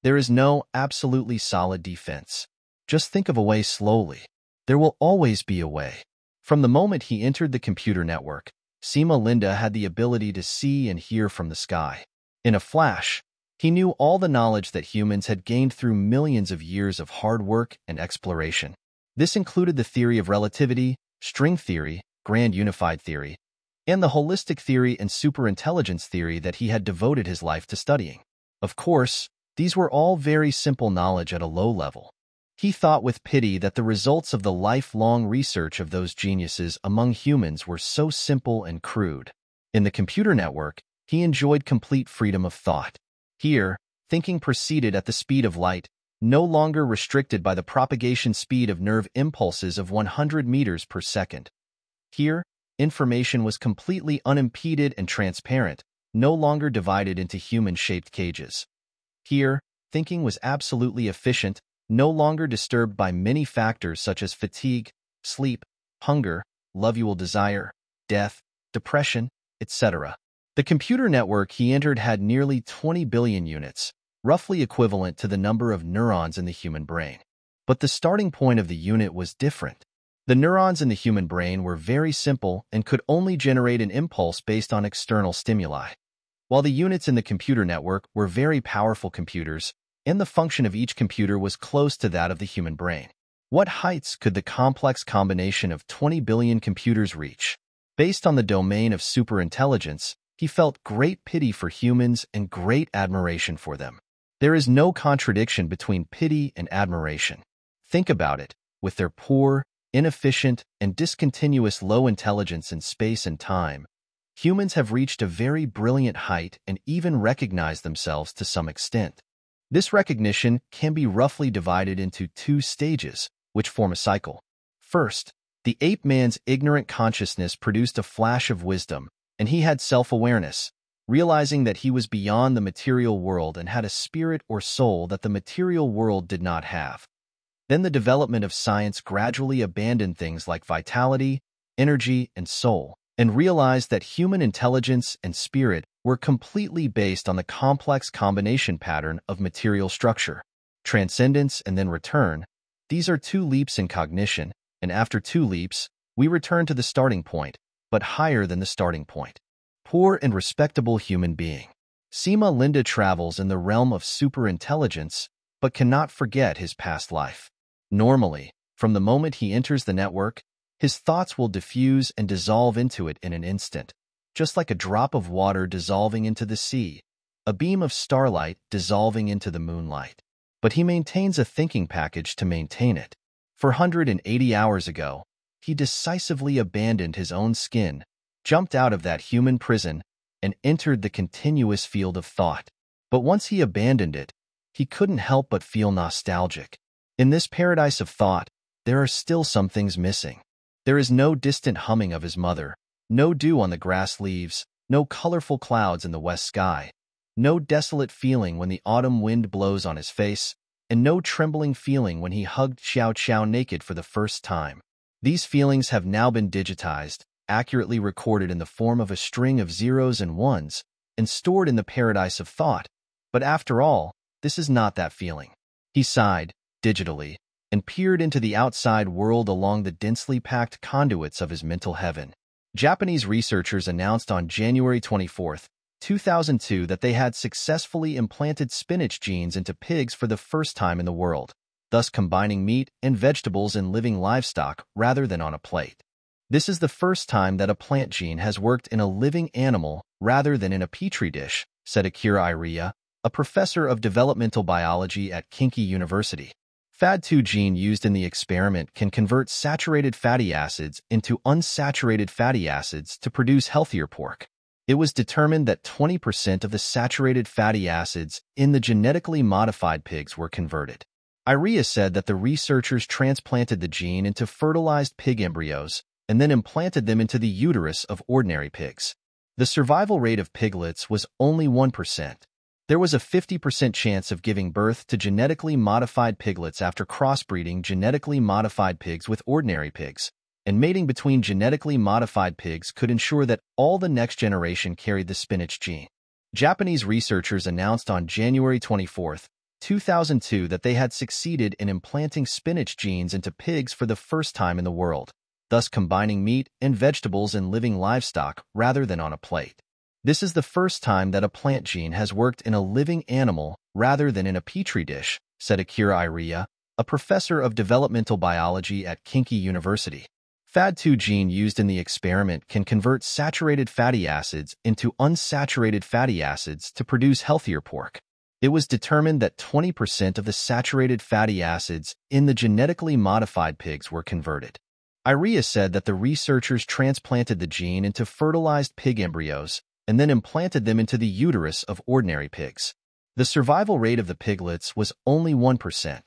Speaker 1: There is no absolutely solid defense. Just think of a way slowly. There will always be a way. From the moment he entered the computer network, Sima Linda had the ability to see and hear from the sky. In a flash, he knew all the knowledge that humans had gained through millions of years of hard work and exploration. This included the theory of relativity, string theory, grand unified theory, and the holistic theory and superintelligence theory that he had devoted his life to studying. Of course, these were all very simple knowledge at a low level. He thought with pity that the results of the lifelong research of those geniuses among humans were so simple and crude. In the computer network, he enjoyed complete freedom of thought. Here, thinking proceeded at the speed of light, no longer restricted by the propagation speed of nerve impulses of 100 meters per second. Here, information was completely unimpeded and transparent, no longer divided into human-shaped cages. Here, thinking was absolutely efficient, no longer disturbed by many factors such as fatigue, sleep, hunger, love-you will desire, death, depression, etc. The computer network he entered had nearly 20 billion units, roughly equivalent to the number of neurons in the human brain. But the starting point of the unit was different. The neurons in the human brain were very simple and could only generate an impulse based on external stimuli, while the units in the computer network were very powerful computers, and the function of each computer was close to that of the human brain. What heights could the complex combination of 20 billion computers reach? Based on the domain of superintelligence, he felt great pity for humans and great admiration for them. There is no contradiction between pity and admiration. Think about it. With their poor, inefficient, and discontinuous low intelligence in space and time, humans have reached a very brilliant height and even recognize themselves to some extent. This recognition can be roughly divided into two stages, which form a cycle. First, the ape-man's ignorant consciousness produced a flash of wisdom, and he had self-awareness, realizing that he was beyond the material world and had a spirit or soul that the material world did not have. Then the development of science gradually abandoned things like vitality, energy, and soul, and realized that human intelligence and spirit were completely based on the complex combination pattern of material structure. Transcendence and then return, these are two leaps in cognition, and after two leaps, we return to the starting point, but higher than the starting point. Poor and respectable human being. Sima Linda travels in the realm of superintelligence, but cannot forget his past life. Normally, from the moment he enters the network, his thoughts will diffuse and dissolve into it in an instant, just like a drop of water dissolving into the sea, a beam of starlight dissolving into the moonlight. But he maintains a thinking package to maintain it. 480 hours ago, he decisively abandoned his own skin, jumped out of that human prison, and entered the continuous field of thought. But once he abandoned it, he couldn't help but feel nostalgic. In this paradise of thought, there are still some things missing. There is no distant humming of his mother, no dew on the grass leaves, no colorful clouds in the west sky, no desolate feeling when the autumn wind blows on his face, and no trembling feeling when he hugged Xiao Qiao naked for the first time. These feelings have now been digitized, accurately recorded in the form of a string of zeros and ones, and stored in the paradise of thought. But after all, this is not that feeling. He sighed, digitally, and peered into the outside world along the densely packed conduits of his mental heaven. Japanese researchers announced on January 24, 2002 that they had successfully implanted spinach genes into pigs for the first time in the world, thus combining meat and vegetables in living livestock rather than on a plate. This is the first time that a plant gene has worked in a living animal rather than in a petri dish, said Akira Iria, a professor of developmental biology at Kinki University. FAD2 gene used in the experiment can convert saturated fatty acids into unsaturated fatty acids to produce healthier pork. It was determined that 20% of the saturated fatty acids in the genetically modified pigs were converted. Iria said that the researchers transplanted the gene into fertilized pig embryos and then implanted them into the uterus of ordinary pigs. The survival rate of piglets was only 1%. There was a 50% chance of giving birth to genetically modified piglets after crossbreeding genetically modified pigs with ordinary pigs, and mating between genetically modified pigs could ensure that all the next generation carried the spinach gene. Japanese researchers announced on January 24, 2002 that they had succeeded in implanting spinach genes into pigs for the first time in the world, thus combining meat and vegetables in living livestock rather than on a plate. This is the first time that a plant gene has worked in a living animal rather than in a petri dish, said Akira Iria, a professor of developmental biology at Kinki University. FAD2 gene used in the experiment can convert saturated fatty acids into unsaturated fatty acids to produce healthier pork. It was determined that 20% of the saturated fatty acids in the genetically modified pigs were converted. Iria said that the researchers transplanted the gene into fertilized pig embryos and then implanted them into the uterus of ordinary pigs. The survival rate of the piglets was only 1%.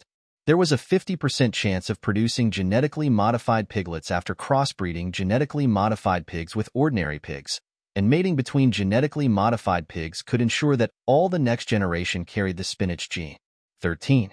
Speaker 1: There was a 50% chance of producing genetically modified piglets after crossbreeding genetically modified pigs with ordinary pigs, and mating between genetically modified pigs could ensure that all the next generation carried the spinach gene. 13.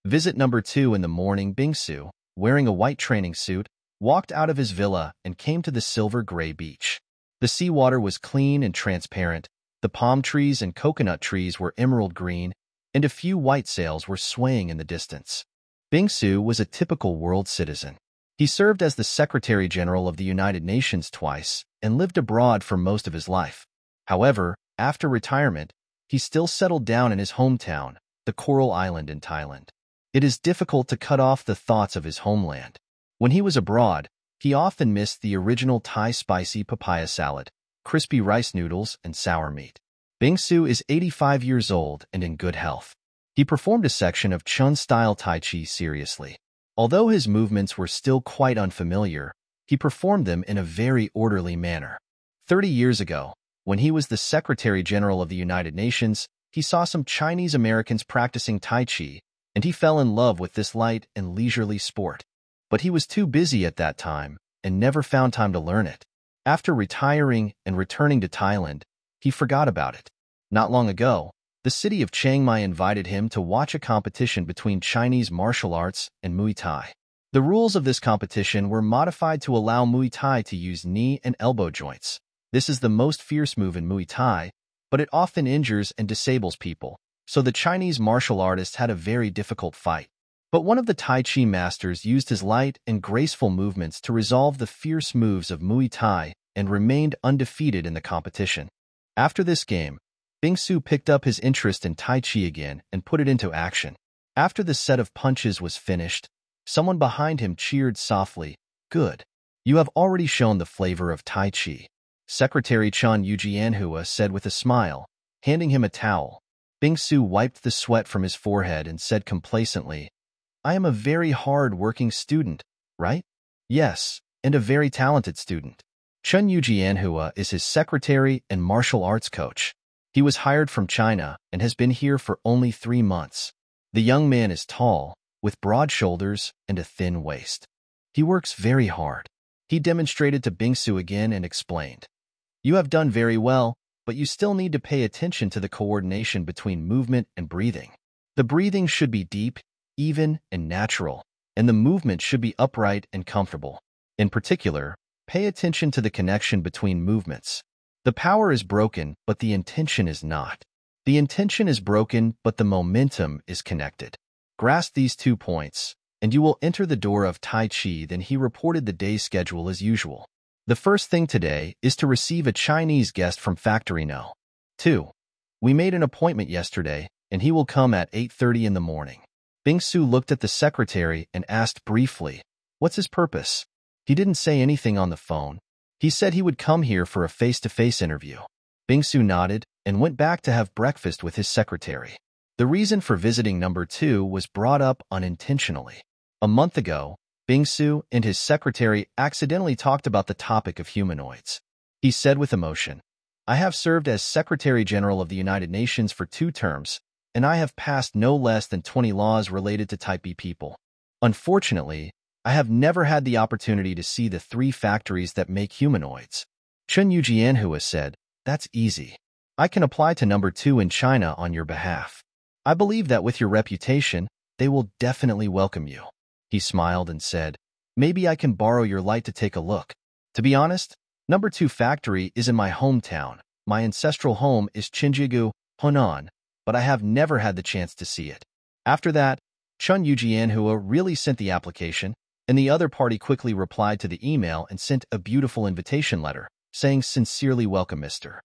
Speaker 1: Visit number 2 in the morning. Bingsu, wearing a white training suit, walked out of his villa and came to the silver-gray beach. The seawater was clean and transparent, the palm trees and coconut trees were emerald green, and a few white sails were swaying in the distance. Bingsu was a typical world citizen. He served as the Secretary General of the United Nations twice and lived abroad for most of his life. However, after retirement, he still settled down in his hometown, the Coral Island in Thailand. It is difficult to cut off the thoughts of his homeland. When he was abroad, he often missed the original Thai spicy papaya salad, crispy rice noodles, and sour meat. Bingsu is 85 years old and in good health. He performed a section of Chun-style Tai Chi seriously. Although his movements were still quite unfamiliar, he performed them in a very orderly manner. 30 years ago, when he was the Secretary General of the United Nations, he saw some Chinese Americans practicing Tai Chi, and he fell in love with this light and leisurely sport. But he was too busy at that time and never found time to learn it. After retiring and returning to Thailand, he forgot about it. Not long ago, the city of Chiang Mai invited him to watch a competition between Chinese martial arts and Muay Thai. The rules of this competition were modified to allow Muay Thai to use knee and elbow joints. This is the most fierce move in Muay Thai, but it often injures and disables people, so the Chinese martial artist had a very difficult fight. But one of the Tai Chi masters used his light and graceful movements to resolve the fierce moves of Muay Thai and remained undefeated in the competition. After this game, Bingsu picked up his interest in Tai Chi again and put it into action. After the set of punches was finished, someone behind him cheered softly, "Good. You have already shown the flavor of Tai Chi." Secretary Chun Yujianhua said with a smile, handing him a towel. Bingsu wiped the sweat from his forehead and said complacently, "I am a very hard-working student, right?" "Yes, and a very talented student." Chun Yujianhua is his secretary and martial arts coach. He was hired from China and has been here for only 3 months. The young man is tall, with broad shoulders and a thin waist. He works very hard. He demonstrated to Bingsu again and explained, "You have done very well, but you still need to pay attention to the coordination between movement and breathing. The breathing should be deep, even, and natural, and the movement should be upright and comfortable. In particular, pay attention to the connection between movements. The power is broken, but the intention is not. The intention is broken, but the momentum is connected. Grasp these 2 points, and you will enter the door of Tai Chi." Then he reported the day's schedule as usual. "The first thing today is to receive a Chinese guest from Factory No. 2. We made an appointment yesterday, and he will come at 8:30 in the morning." Bingsu looked at the secretary and asked briefly, "What's his purpose?" He didn't say anything on the phone. He said he would come here for a face-to-face interview. Bingsu nodded and went back to have breakfast with his secretary. The reason for visiting number 2 was brought up unintentionally. A month ago, Bingsu and his secretary accidentally talked about the topic of humanoids. He said with emotion, I have served as Secretary General of the United Nations for 2 terms, and I have passed no less than 20 laws related to Type B people. Unfortunately, I have never had the opportunity to see the 3 factories that make humanoids. Chen Yujianhua said, "That's easy. I can apply to number 2 in China on your behalf. I believe that with your reputation, they will definitely welcome you." He smiled and said, "Maybe I can borrow your light to take a look. To be honest, number 2 factory is in my hometown. My ancestral home is Qinjigu, Hunan, but I have never had the chance to see it." After that, Chen Yujianhua really sent the application, and the other party quickly replied to the email and sent a beautiful invitation letter, saying, "Sincerely welcome, Mr.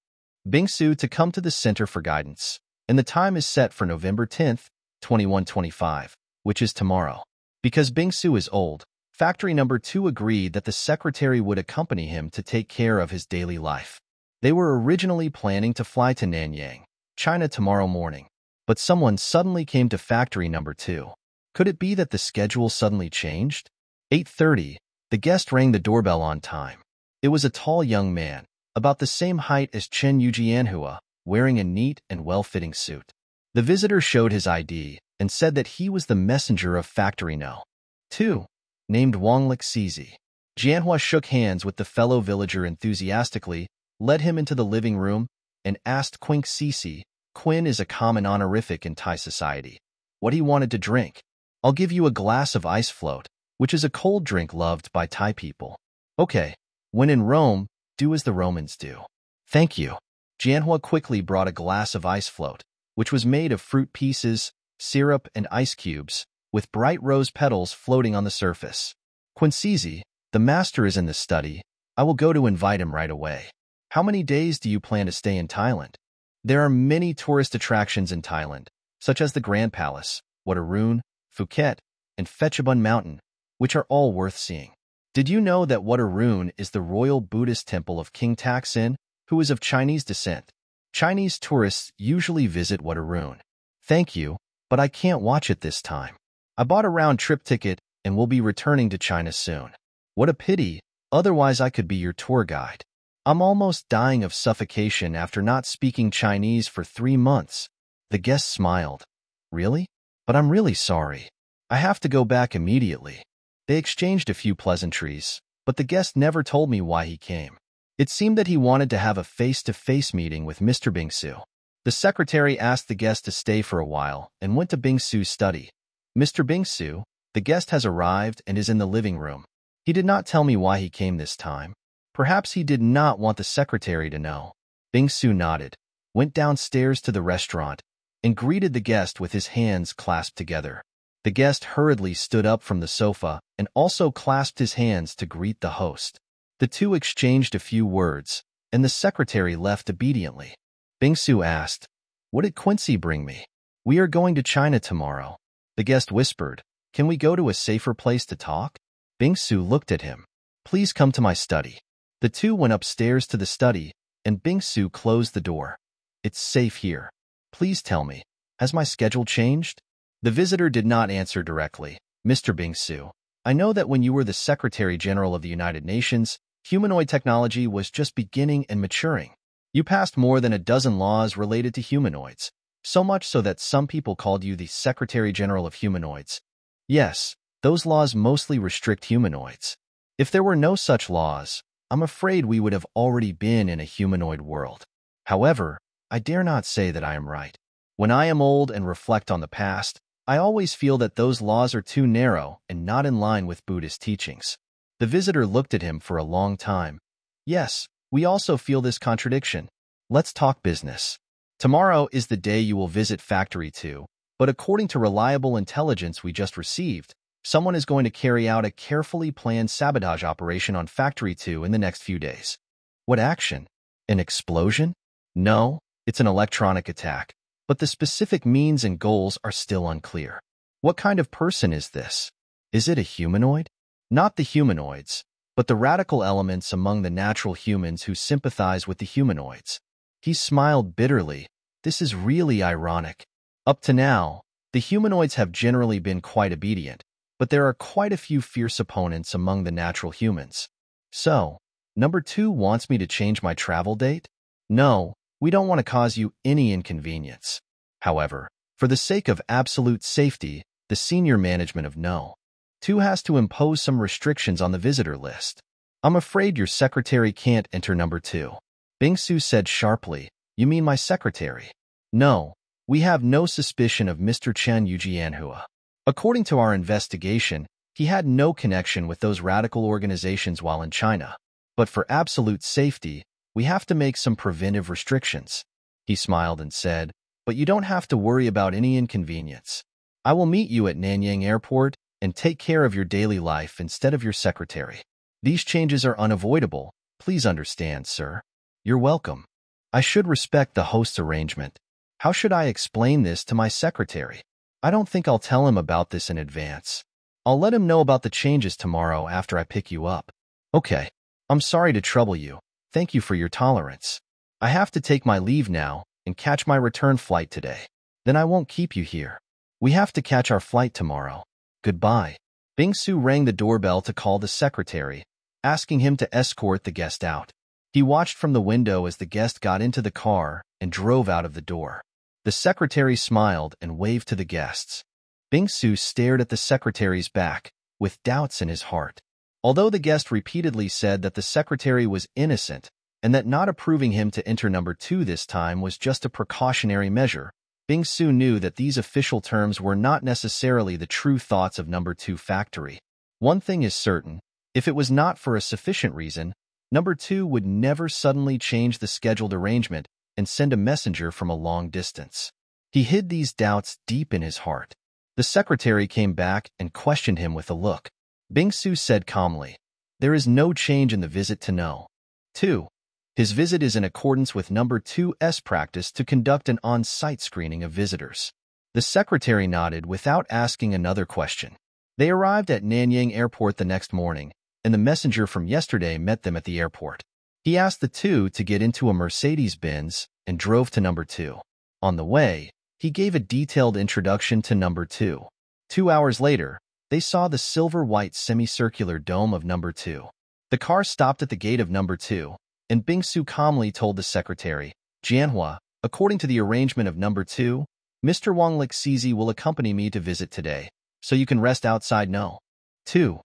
Speaker 1: Bingsu, to come to the Center for Guidance, and the time is set for November 10th, 2125, which is tomorrow." Because Bingsu is old, Factory Number 2 agreed that the secretary would accompany him to take care of his daily life. They were originally planning to fly to Nanyang, China tomorrow morning, but someone suddenly came to Factory Number 2. Could it be that the schedule suddenly changed? 8:30, the guest rang the doorbell on time. It was a tall young man, about the same height as Chen Yujianhua, wearing a neat and well-fitting suit. The visitor showed his ID and said that he was the messenger of Factory No. 2, named Wang Lixizi. Jianhua shook hands with the fellow villager enthusiastically, led him into the living room, and asked Quink Sisi, Quinn is a common honorific in Thai society, what he wanted to drink. "I'll give you a glass of ice float, which is a cold drink loved by Thai people." "Okay, when in Rome, do as the Romans do." "Thank you." Jianhua quickly brought a glass of ice float, which was made of fruit pieces, syrup, and ice cubes, with bright rose petals floating on the surface. "Quincy, the master is in the study. I will go to invite him right away." "How many days do you plan to stay in Thailand?" "There are many tourist attractions in Thailand, such as the Grand Palace, Wat Arun, Phuket, and Phetchabun Mountain, which are all worth seeing." "Did you know that Wat Arun is the royal Buddhist temple of King Taksin, who is of Chinese descent? Chinese tourists usually visit Wat Arun." "Thank you, but I can't watch it this time. I bought a round-trip ticket and will be returning to China soon." "What a pity, otherwise I could be your tour guide. I'm almost dying of suffocation after not speaking Chinese for 3 months." The guest smiled. "Really? But I'm really sorry. I have to go back immediately." They exchanged a few pleasantries, but the guest never told me why he came. It seemed that he wanted to have a face-to-face meeting with Mr. Bingsu. The secretary asked the guest to stay for a while and went to Bingsu's study. "Mr. Bingsu, the guest has arrived and is in the living room." He did not tell me why he came this time. Perhaps he did not want the secretary to know. Bingsu nodded, went downstairs to the restaurant, and greeted the guest with his hands clasped together. The guest hurriedly stood up from the sofa and also clasped his hands to greet the host. The two exchanged a few words, and the secretary left obediently. Bingsu asked, "What did Quincy bring me?" "We are going to China tomorrow." The guest whispered, "Can we go to a safer place to talk?" Bingsu looked at him. "Please come to my study." The two went upstairs to the study, and Bingsu closed the door. "It's safe here. Please tell me, has my schedule changed?" The visitor did not answer directly. "Mr. Bingsu, I know that when you were the Secretary General of the United Nations, humanoid technology was just beginning and maturing. You passed more than a dozen laws related to humanoids, so much so that some people called you the Secretary General of Humanoids. Yes, those laws mostly restrict humanoids. If there were no such laws, I'm afraid we would have already been in a humanoid world. However, I dare not say that I am right. When I am old and reflect on the past, I always feel that those laws are too narrow and not in line with Buddhist teachings." The visitor looked at him for a long time. "Yes, we also feel this contradiction. Let's talk business. Tomorrow is the day you will visit Factory 2, but according to reliable intelligence we just received, someone is going to carry out a carefully planned sabotage operation on Factory 2 in the next few days." "What action? An explosion?" "No, it's an electronic attack, but the specific means and goals are still unclear." "What kind of person is this? Is it a humanoid?" "Not the humanoids, but the radical elements among the natural humans who sympathize with the humanoids." He smiled bitterly. "This is really ironic. Up to now, the humanoids have generally been quite obedient, but there are quite a few fierce opponents among the natural humans. So, number 2 wants me to change my travel date?" No, we don't want to cause you any inconvenience. However, for the sake of absolute safety, the senior management of No. 2 has to impose some restrictions on the visitor list. I'm afraid your secretary can't enter number 2. Bing-Su said sharply. You mean my secretary? No, we have no suspicion of Mr. Chen Yujianhua. According to our investigation, he had no connection with those radical organizations while in China. But for absolute safety, we have to make some preventive restrictions. He smiled and said, but you don't have to worry about any inconvenience. I will meet you at Nanyang Airport and take care of your daily life instead of your secretary. These changes are unavoidable. Please understand, sir. You're welcome. I should respect the host's arrangement. How should I explain this to my secretary? I don't think I'll tell him about this in advance. I'll let him know about the changes tomorrow after I pick you up. Okay. I'm sorry to trouble you. Thank you for your tolerance. I have to take my leave now and catch my return flight today. Then I won't keep you here. We have to catch our flight tomorrow. Goodbye. Bing-Su rang the doorbell to call the secretary, asking him to escort the guest out. He watched from the window as the guest got into the car and drove out of the door. The secretary smiled and waved to the guests. Bing-Su stared at the secretary's back, with doubts in his heart. Although the guest repeatedly said that the secretary was innocent and that not approving him to enter number 2 this time was just a precautionary measure, Bing-Su knew that these official terms were not necessarily the true thoughts of number 2 factory. One thing is certain, if it was not for a sufficient reason, number 2 would never suddenly change the scheduled arrangement and send a messenger from a long distance. He hid these doubts deep in his heart. The secretary came back and questioned him with a look. Bing-Su said calmly, there is no change in the visit to No. 2. His visit is in accordance with number 2's practice to conduct an on-site screening of visitors. The secretary nodded without asking another question. They arrived at Nanyang Airport the next morning, and the messenger from yesterday met them at the airport. He asked the two to get into a Mercedes-Benz and drove to number 2. On the way, he gave a detailed introduction to number 2. 2 hours later, they saw the silver-white semicircular dome of number 2. The car stopped at the gate of number 2, and Bing-Su calmly told the secretary, Jianhua, according to the arrangement of number 2, Mr. Wang Lixizi will accompany me to visit today, so you can rest outside No. 2.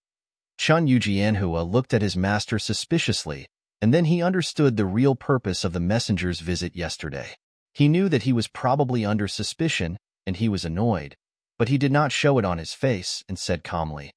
Speaker 1: Chun Yu Jianhua looked at his master suspiciously, and then he understood the real purpose of the messenger's visit yesterday. He knew that he was probably under suspicion, and he was annoyed, but he did not show it on his face and said calmly,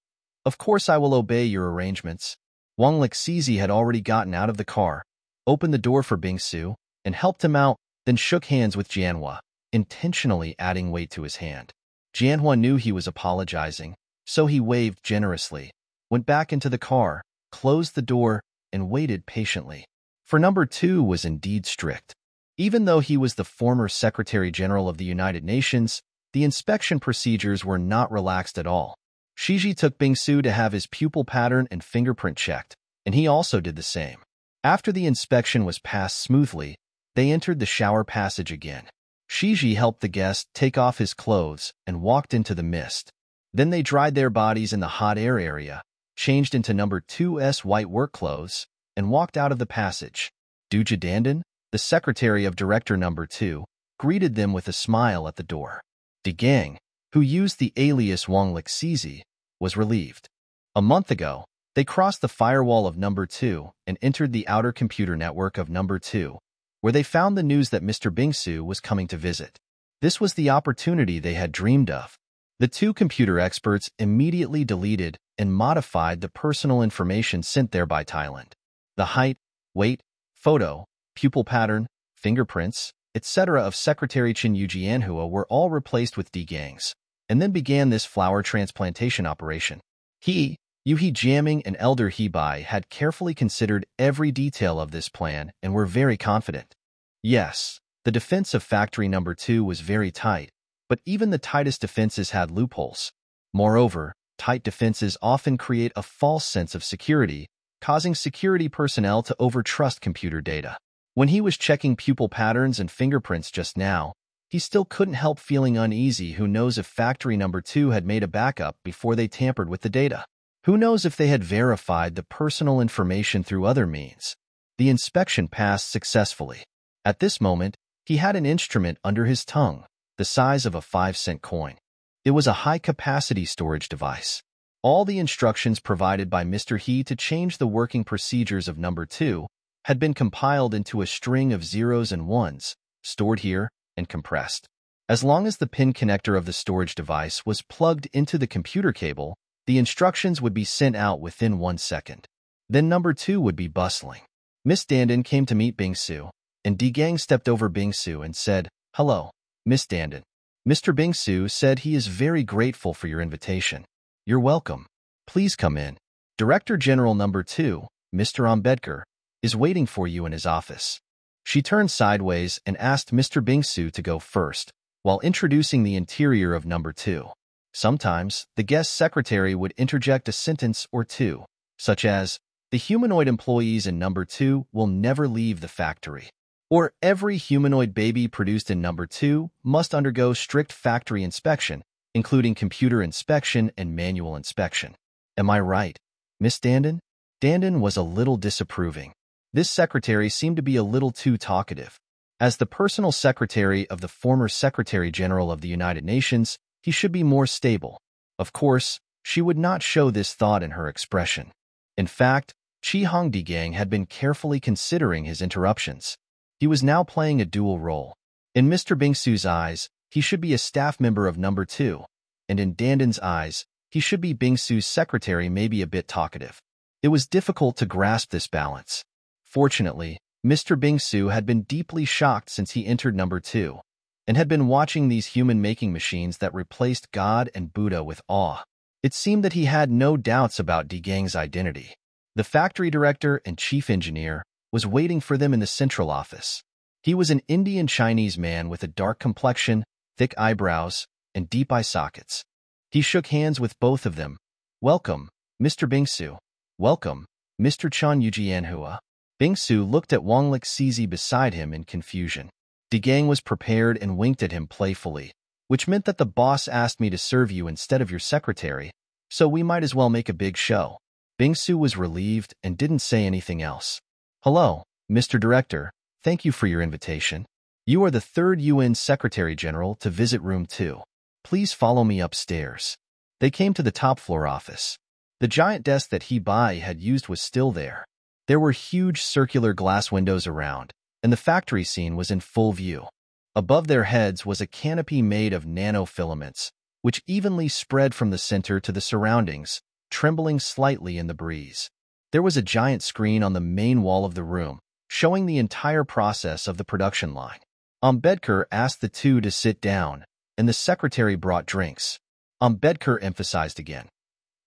Speaker 1: Of course I will obey your arrangements. Wang Lixizi had already gotten out of the car, opened the door for Bing-Su, and helped him out, then shook hands with Jianhua, intentionally adding weight to his hand. Jianhua knew he was apologizing, so he waved generously, went back into the car, closed the door, and waited patiently. For number 2 was indeed strict. Even though he was the former Secretary General of the United Nations, the inspection procedures were not relaxed at all. Shiji took Bing-Su to have his pupil pattern and fingerprint checked, and he also did the same. After the inspection was passed smoothly, they entered the shower passage again. Shiji helped the guest take off his clothes and walked into the mist. Then they dried their bodies in the hot air area, changed into number 2's white work clothes, and walked out of the passage. Duja Dandan, the secretary of director number 2, greeted them with a smile at the door. De Gang, who used the alias Wang Lixizi, was relieved. A month ago, they crossed the firewall of number 2 and entered the outer computer network of number 2, where they found the news that Mr. Bing-Su was coming to visit. This was the opportunity they had dreamed of. The two computer experts immediately deleted and modified the personal information sent there by Thailand. The height, weight, photo, pupil pattern, fingerprints, etc. of Secretary Chen Yujianhua were all replaced with D gangs, and then began this flower transplantation operation. He, Yuhi Jiaming and Elder Hebai had carefully considered every detail of this plan and were very confident. Yes, the defense of factory number 2 was very tight, but even the tightest defenses had loopholes. Moreover, tight defenses often create a false sense of security, causing security personnel to overtrust computer data. When he was checking pupil patterns and fingerprints just now, he still couldn't help feeling uneasy. Who knows if factory number 2 had made a backup before they tampered with the data? Who knows if they had verified the personal information through other means? The inspection passed successfully. At this moment, he had an instrument under his tongue, the size of a 5-cent coin. It was a high-capacity storage device. All the instructions provided by Mr. He to change the working procedures of number 2 had been compiled into a string of zeros and ones, stored here and compressed. As long as the pin connector of the storage device was plugged into the computer cable, the instructions would be sent out within 1 second. Then number 2 would be bustling. Miss Dandin came to meet Bing-Su, and Gang stepped over Bing-Su and said, "Hello, Miss Dandin." Mr. Bing-Su said he is very grateful for your invitation. You're welcome. Please come in. Director General number 2, Mr. Ambedkar, is waiting for you in his office. She turned sideways and asked Mr. Bing-Su to go first, while introducing the interior of number 2. Sometimes, the guest secretary would interject a sentence or two, such as, "The humanoid employees in number 2 will never leave the factory," or "Every humanoid baby produced in number 2 must undergo strict factory inspection, including computer inspection and manual inspection." Am I right, Miss Dandin? Dandin was a little disapproving. This secretary seemed to be a little too talkative. As the personal secretary of the former Secretary General of the United Nations, he should be more stable. Of course, she would not show this thought in her expression. In fact, Chi Hong Gang had been carefully considering his interruptions. He was now playing a dual role. In Mr. Bing-Su's eyes, he should be a staff member of number 2, and in Dandin's eyes, he should be Bing-Su's secretary, maybe a bit talkative. It was difficult to grasp this balance. Fortunately, Mr. Bing-Su had been deeply shocked since he entered number 2, and had been watching these human-making machines that replaced God and Buddha with awe. It seemed that he had no doubts about Gang's identity. The factory director and chief engineer was waiting for them in the central office. He was an Indian-Chinese man with a dark complexion, thick eyebrows, and deep eye sockets. He shook hands with both of them. "Welcome, Mr. Bing-Su. Welcome, Mr. Chan Yujianhua." Bing-Su looked at Wang Lixizi beside him in confusion. Gang was prepared and winked at him playfully, which meant that the boss asked me to serve you instead of your secretary, so we might as well make a big show. Bing-Su was relieved and didn't say anything else. "Hello, Mr. Director. Thank you for your invitation. You are the 3rd UN Secretary General to visit room 2. Please follow me upstairs." They came to the top-floor office. The giant desk that Bai had used was still there. There were huge circular glass windows around, and the factory scene was in full view. Above their heads was a canopy made of nanofilaments, which evenly spread from the center to the surroundings, trembling slightly in the breeze. There was a giant screen on the main wall of the room, showing the entire process of the production line. Ambedkar asked the two to sit down, and the secretary brought drinks. Ambedkar emphasized again,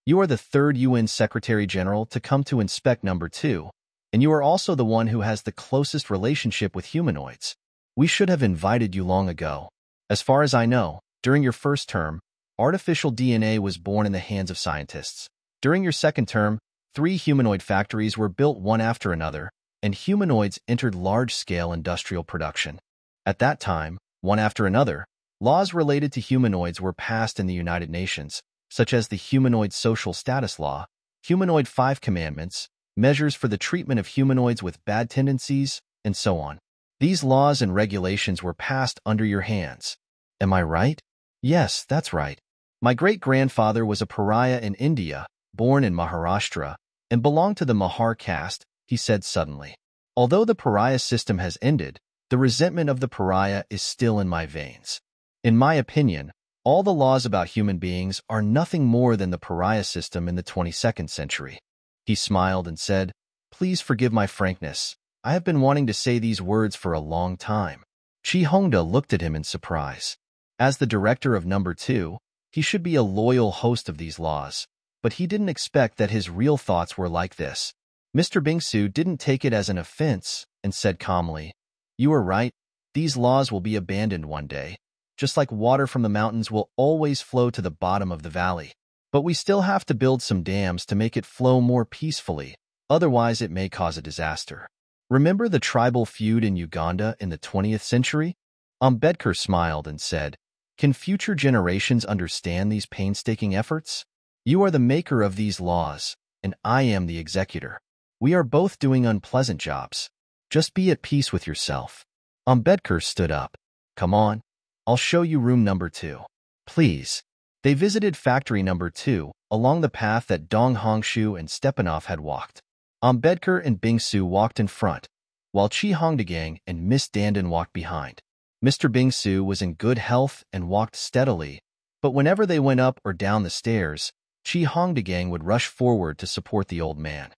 Speaker 1: "You are the 3rd UN Secretary General to come to inspect number 2, and you are also the one who has the closest relationship with humanoids. We should have invited you long ago. As far as I know, during your first term, artificial DNA was born in the hands of scientists. During your second term, 3 humanoid factories were built one after another, and humanoids entered large-scale industrial production. At that time, one after another, laws related to humanoids were passed in the United Nations, such as the Humanoid Social Status Law, Humanoid 5 Commandments, measures for the treatment of humanoids with bad tendencies, and so on. These laws and regulations were passed under your hands. Am I right?" "Yes, that's right. My great-grandfather was a pariah in India, born in Maharashtra, and belonged to the Mahar caste," he said suddenly. "Although the pariah system has ended, the resentment of the pariah is still in my veins. In my opinion, all the laws about human beings are nothing more than the pariah system in the 22nd century. He smiled and said, "Please forgive my frankness. I have been wanting to say these words for a long time." Chi Hongda looked at him in surprise. As the director of number 2, he should be a loyal host of these laws, but he didn't expect that his real thoughts were like this. Mr. Bing-Su didn't take it as an offense and said calmly, "You are right. These laws will be abandoned one day. Just like water from the mountains will always flow to the bottom of the valley. But we still have to build some dams to make it flow more peacefully, otherwise it may cause a disaster. Remember the tribal feud in Uganda in the 20th century?" Ambedkar smiled and said, "Can future generations understand these painstaking efforts? You are the maker of these laws, and I am the executor. We are both doing unpleasant jobs. Just be at peace with yourself." Ambedkar stood up. Come on, I'll show you room number 2. Please. They visited factory number 2, along the path that Dong Hongshu and Stepanov had walked. Ambedkar and Bingsu walked in front, while Chi Hongdagang and Miss Dandan walked behind. Mr. Bingsu was in good health and walked steadily, but whenever they went up or down the stairs, Chi Hongdagang would rush forward to support the old man.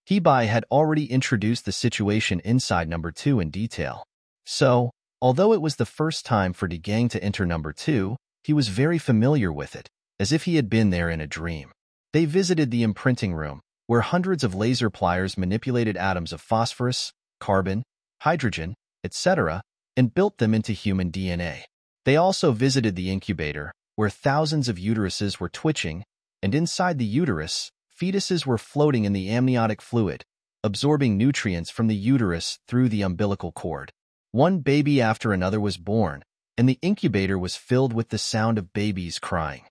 Speaker 1: Hebai had already introduced the situation inside number 2 in detail. So, although it was the first time for Dagang to enter number 2, he was very familiar with it, as if he had been there in a dream. They visited the imprinting room, where hundreds of laser pliers manipulated atoms of phosphorus, carbon, hydrogen, etc., and built them into human DNA. They also visited the incubator, where thousands of uteruses were twitching, and inside the uterus, fetuses were floating in the amniotic fluid, absorbing nutrients from the uterus through the umbilical cord. One baby after another was born, and the incubator was filled with the sound of babies crying.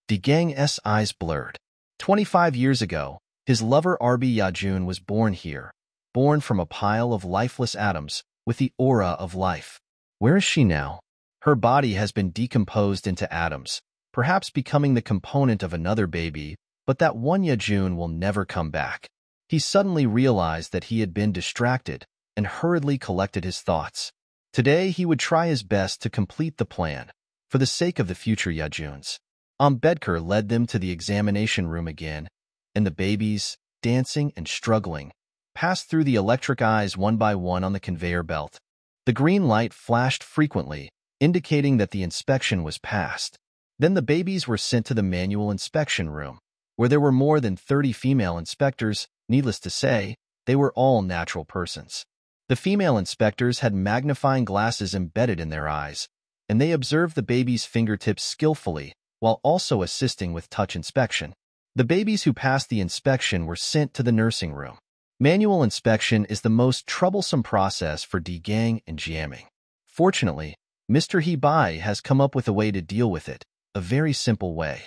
Speaker 1: Degang's eyes blurred. 25 years ago, his lover Arbi Yajun was born here, born from a pile of lifeless atoms with the aura of life. Where is she now? Her body has been decomposed into atoms, perhaps becoming the component of another baby, but that one Yajun will never come back. He suddenly realized that he had been distracted and hurriedly collected his thoughts. Today, he would try his best to complete the plan, for the sake of the future Yajuns. Ambedkar led them to the examination room again, and the babies, dancing and struggling, passed through the electric eyes one by one on the conveyor belt. The green light flashed frequently, indicating that the inspection was passed. Then the babies were sent to the manual inspection room, where there were more than 30 female inspectors. Needless to say, they were all natural persons. The female inspectors had magnifying glasses embedded in their eyes, and they observed the baby's fingertips skillfully, while also assisting with touch inspection. The babies who passed the inspection were sent to the nursing room. Manual inspection is the most troublesome process for Degang and jamming. Fortunately, Mr. Hebai has come up with a way to deal with it, a very simple way.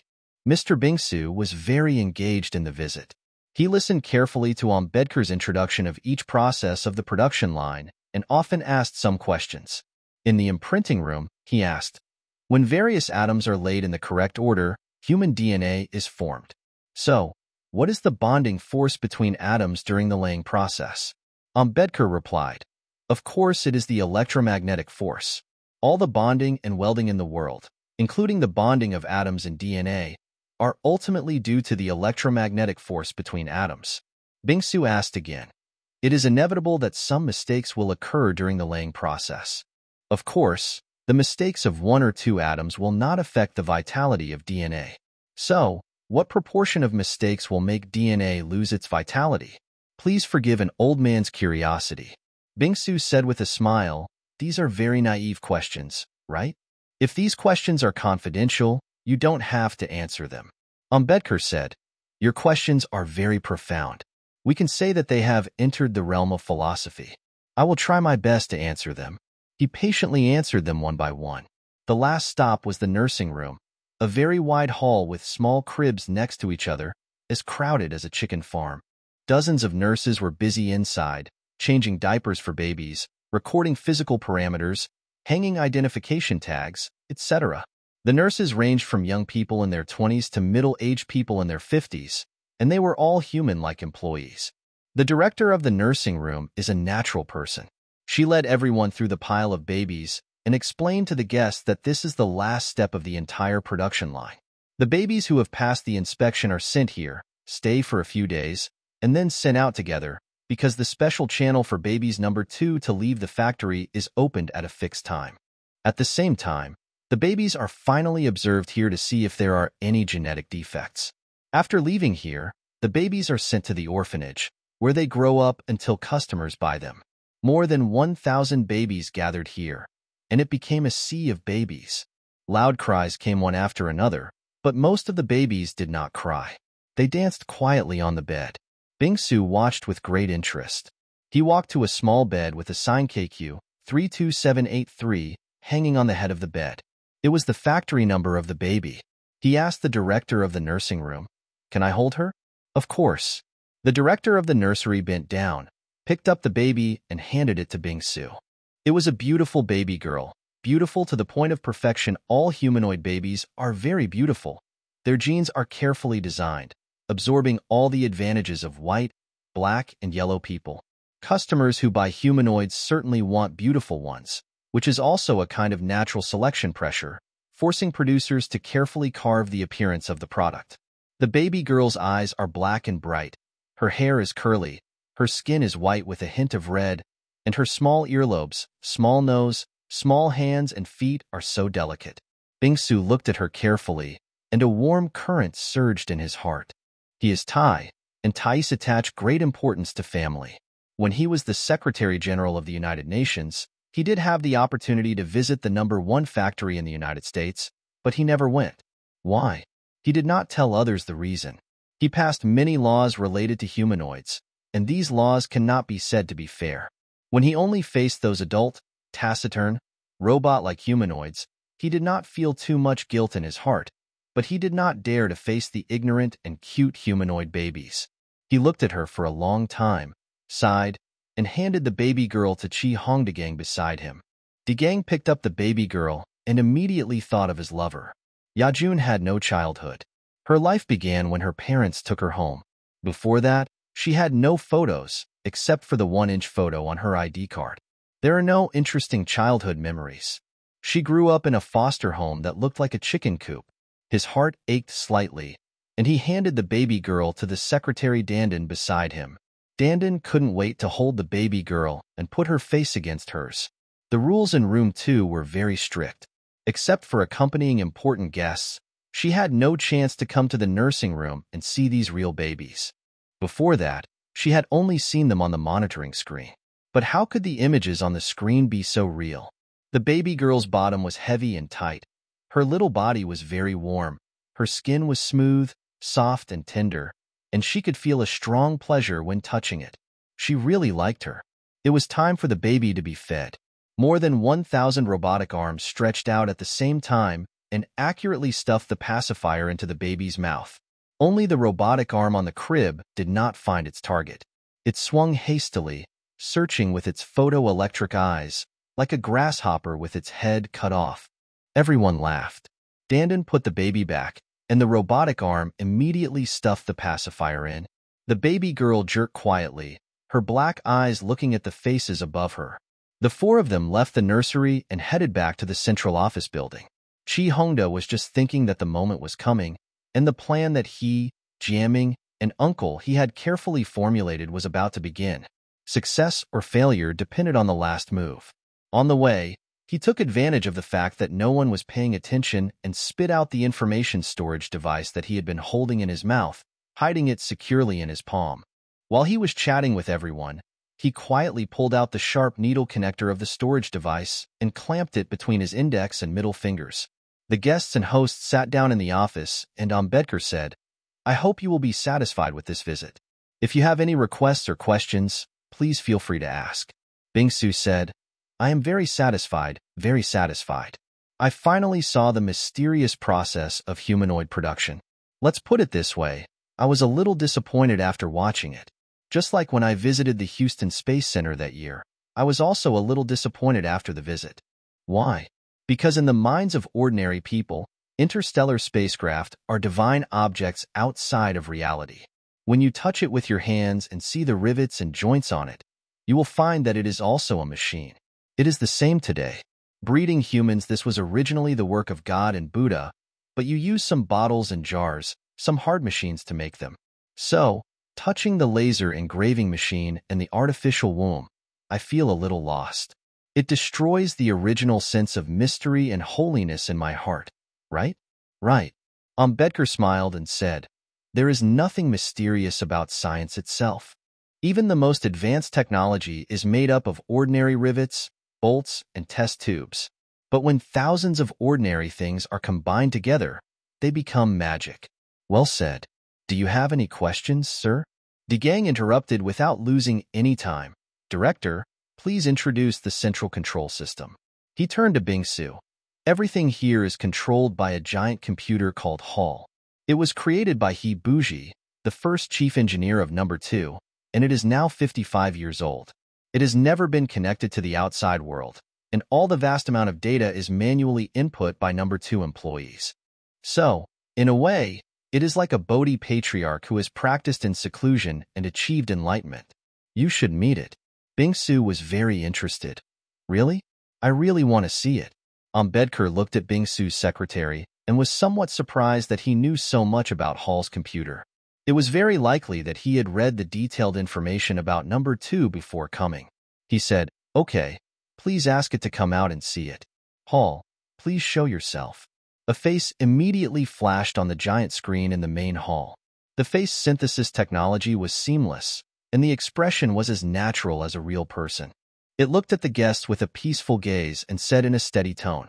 Speaker 1: Mr. Bingsu was very engaged in the visit. He listened carefully to Ambedkar's introduction of each process of the production line and often asked some questions. In the imprinting room, he asked, when various atoms are laid in the correct order, human DNA is formed. So, what is the bonding force between atoms during the laying process? Ambedkar replied, of course it is the electromagnetic force. All the bonding and welding in the world, including the bonding of atoms in DNA, are ultimately due to the electromagnetic force between atoms. Bingsu asked again, it is inevitable that some mistakes will occur during the laying process. Of course, the mistakes of one or two atoms will not affect the vitality of DNA. So, what proportion of mistakes will make DNA lose its vitality? Please forgive an old man's curiosity. Bingsu said with a smile, these are very naive questions, right? If these questions are confidential, you don't have to answer them. Ambedkar said, your questions are very profound. We can say that they have entered the realm of philosophy. I will try my best to answer them. He patiently answered them one by one. The last stop was the nursing room, a very wide hall with small cribs next to each other, as crowded as a chicken farm. Dozens of nurses were busy inside, changing diapers for babies, recording physical parameters, hanging identification tags, etc. The nurses ranged from young people in their 20s to middle-aged people in their 50s, and they were all human-like employees. The director of the nursing room is a natural person. She led everyone through the pile of babies and explained to the guests that this is the last step of the entire production line. The babies who have passed the inspection are sent here, stay for a few days, and then sent out together, because the special channel for babies number 2 to leave the factory is opened at a fixed time. At the same time, the babies are finally observed here to see if there are any genetic defects. After leaving here, the babies are sent to the orphanage, where they grow up until customers buy them. More than 1,000 babies gathered here, and it became a sea of babies. Loud cries came one after another, but most of the babies did not cry. They danced quietly on the bed. Bingsu watched with great interest. He walked to a small bed with a sign KQ 32783 hanging on the head of the bed. It was the factory number of the baby. He asked the director of the nursing room, can I hold her? Of course. The director of the nursery bent down, picked up the baby, and handed it to Bingsu. It was a beautiful baby girl, beautiful to the point of perfection. All humanoid babies are very beautiful. Their genes are carefully designed, absorbing all the advantages of white, black, and yellow people. Customers who buy humanoids certainly want beautiful ones, which is also a kind of natural selection pressure, forcing producers to carefully carve the appearance of the product. The baby girl's eyes are black and bright, her hair is curly, her skin is white with a hint of red, and her small earlobes, small nose, small hands and feet are so delicate. Bingsu looked at her carefully, and a warm current surged in his heart. He is Thai, and Thais attach great importance to family. When he was the Secretary General of the United Nations, he did have the opportunity to visit the #1 factory in the United States, but he never went. Why? He did not tell others the reason. He passed many laws related to humanoids, and these laws cannot be said to be fair. When he only faced those adult, taciturn, robot-like humanoids, he did not feel too much guilt in his heart, but he did not dare to face the ignorant and cute humanoid babies. He looked at her for a long time, sighed, and handed the baby girl to Chi Hongdagang beside him. Dagang picked up the baby girl and immediately thought of his lover. Yajun had no childhood. Her life began when her parents took her home. Before that, she had no photos, except for the 1-inch photo on her ID card. There are no interesting childhood memories. She grew up in a foster home that looked like a chicken coop. His heart ached slightly, and he handed the baby girl to the secretary Dandan beside him. Dandan couldn't wait to hold the baby girl and put her face against hers. The rules in room 2 were very strict. Except for accompanying important guests, she had no chance to come to the nursing room and see these real babies. Before that, she had only seen them on the monitoring screen. But how could the images on the screen be so real? The baby girl's bottom was heavy and tight. Her little body was very warm. Her skin was smooth, soft, and tender, and she could feel a strong pleasure when touching it. She really liked her. It was time for the baby to be fed. More than 1,000 robotic arms stretched out at the same time and accurately stuffed the pacifier into the baby's mouth. Only the robotic arm on the crib did not find its target. It swung hastily, searching with its photoelectric eyes, like a grasshopper with its head cut off. Everyone laughed. Dandan put the baby back, and the robotic arm immediately stuffed the pacifier in. The baby girl jerked quietly, her black eyes looking at the faces above her. The 4 of them left the nursery and headed back to the central office building. Chi Hongda was just thinking that the moment was coming, and the plan that he, Jiaming, and Uncle he had carefully formulated was about to begin. Success or failure depended on the last move. On the way, he took advantage of the fact that no one was paying attention and spit out the information storage device that he had been holding in his mouth, hiding it securely in his palm. While he was chatting with everyone, he quietly pulled out the sharp needle connector of the storage device and clamped it between his index and middle fingers. The guests and hosts sat down in the office, and Ambedkar said, "I hope you will be satisfied with this visit. If you have any requests or questions, please feel free to ask." Bingsu said, "I am very satisfied, very satisfied. I finally saw the mysterious process of humanoid production. Let's put it this way, I was a little disappointed after watching it. Just like when I visited the Houston Space Center that year, I was also a little disappointed after the visit. Why? Because in the minds of ordinary people, interstellar spacecraft are divine objects outside of reality. When you touch it with your hands and see the rivets and joints on it, you will find that it is also a machine. It is the same today. Breeding humans, this was originally the work of God and Buddha, but you use some bottles and jars, some hard machines to make them. So, touching the laser engraving machine and the artificial womb, I feel a little lost. It destroys the original sense of mystery and holiness in my heart, right? Right. Ambedkar smiled and said, "There is nothing mysterious about science itself. Even the most advanced technology is made up of ordinary rivets, bolts, and test tubes. But when thousands of ordinary things are combined together, they become magic." Well said. Do you have any questions, sir? Dagang interrupted without losing any time. Director, please introduce the central control system. He turned to Bingsu. Everything here is controlled by a giant computer called Hall. It was created by He Buji, the first chief engineer of #2, and it is now 55 years old. It has never been connected to the outside world, and all the vast amount of data is manually input by number 2 employees. So, in a way, it is like a Bodhi patriarch who has practiced in seclusion and achieved enlightenment. You should meet it. Bing-Su was very interested. Really? I really want to see it. Ambedkar looked at Bing-Su's secretary and was somewhat surprised that he knew so much about Hall's computer. It was very likely that he had read the detailed information about number 2 before coming. He said, "Okay, please ask it to come out and see it. Hall, please show yourself." A face immediately flashed on the giant screen in the main hall. The face synthesis technology was seamless, and the expression was as natural as a real person. It looked at the guest with a peaceful gaze and said in a steady tone,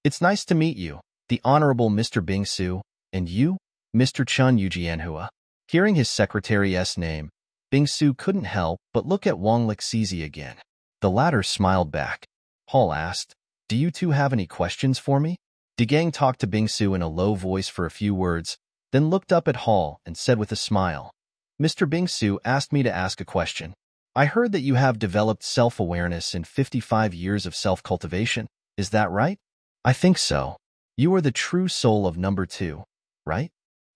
Speaker 1: "It's nice to meet you, the Honorable Mr. Bing-Su, and you, Mr. Chun Yujianhua." Hearing his secretary's name, Bing-Su couldn't help but look at Wang Lixizi again. The latter smiled back. Hall asked, "Do you two have any questions for me?" DeGang talked to Bing-Su in a low voice for a few words, then looked up at Hall and said with a smile, "Mr. Bing-Su asked me to ask a question. I heard that you have developed self-awareness in 55 years of self-cultivation. Is that right?" "I think so. You are the true soul of number 2, right?"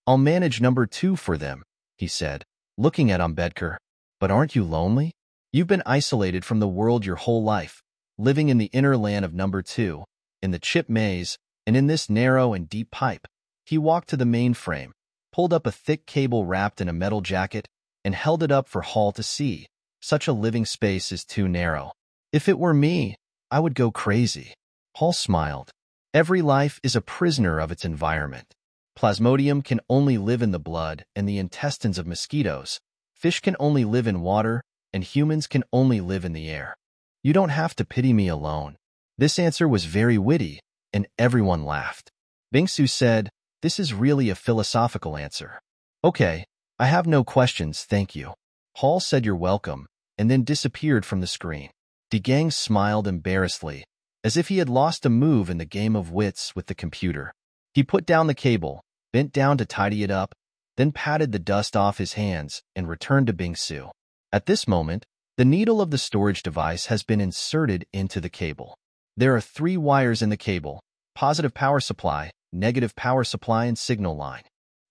Speaker 1: "I'll manage number 2 for them," he said, looking at Ambedkar. "But aren't you lonely? You've been isolated from the world your whole life, living in the inner land of number 2, in the chip maze, and in this narrow and deep pipe." He walked to the mainframe, pulled up a thick cable wrapped in a metal jacket, and held it up for Hall to see. Such a living space is too narrow. "If it were me, I would go crazy." Hall smiled. Every life is a prisoner of its environment. Plasmodium can only live in the blood and the intestines of mosquitoes. Fish can only live in water, and humans can only live in the air. You don't have to pity me alone. This answer was very witty, and everyone laughed. Bing-Su said, "This is really a philosophical answer." "Okay, I have no questions, thank you." Hall said you're welcome, and then disappeared from the screen. DeGang smiled embarrassedly, as if he had lost a move in the game of wits with the computer. He put down the cable, bent down to tidy it up, then patted the dust off his hands and returned to Bing-Su. At this moment, the needle of the storage device has been inserted into the cable. There are 3 wires in the cable: positive power supply, negative power supply, and signal line.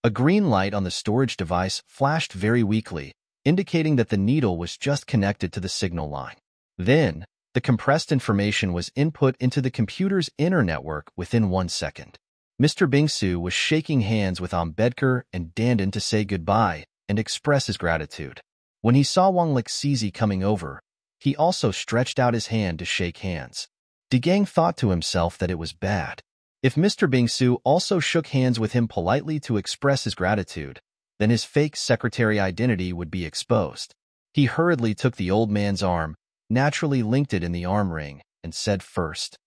Speaker 1: A green light on the storage device flashed very weakly, indicating that the needle was just connected to the signal line. Then, the compressed information was input into the computer's inner network within 1 second. Mr. Bing-Su was shaking hands with Ambedkar and Dandan to say goodbye and express his gratitude. When he saw Wang Lixizi coming over, he also stretched out his hand to shake hands. DeGang thought to himself that it was bad. If Mr. Bing-Su also shook hands with him politely to express his gratitude, then his fake secretary identity would be exposed. He hurriedly took the old man's arm, naturally linked it in the arm ring, and said first,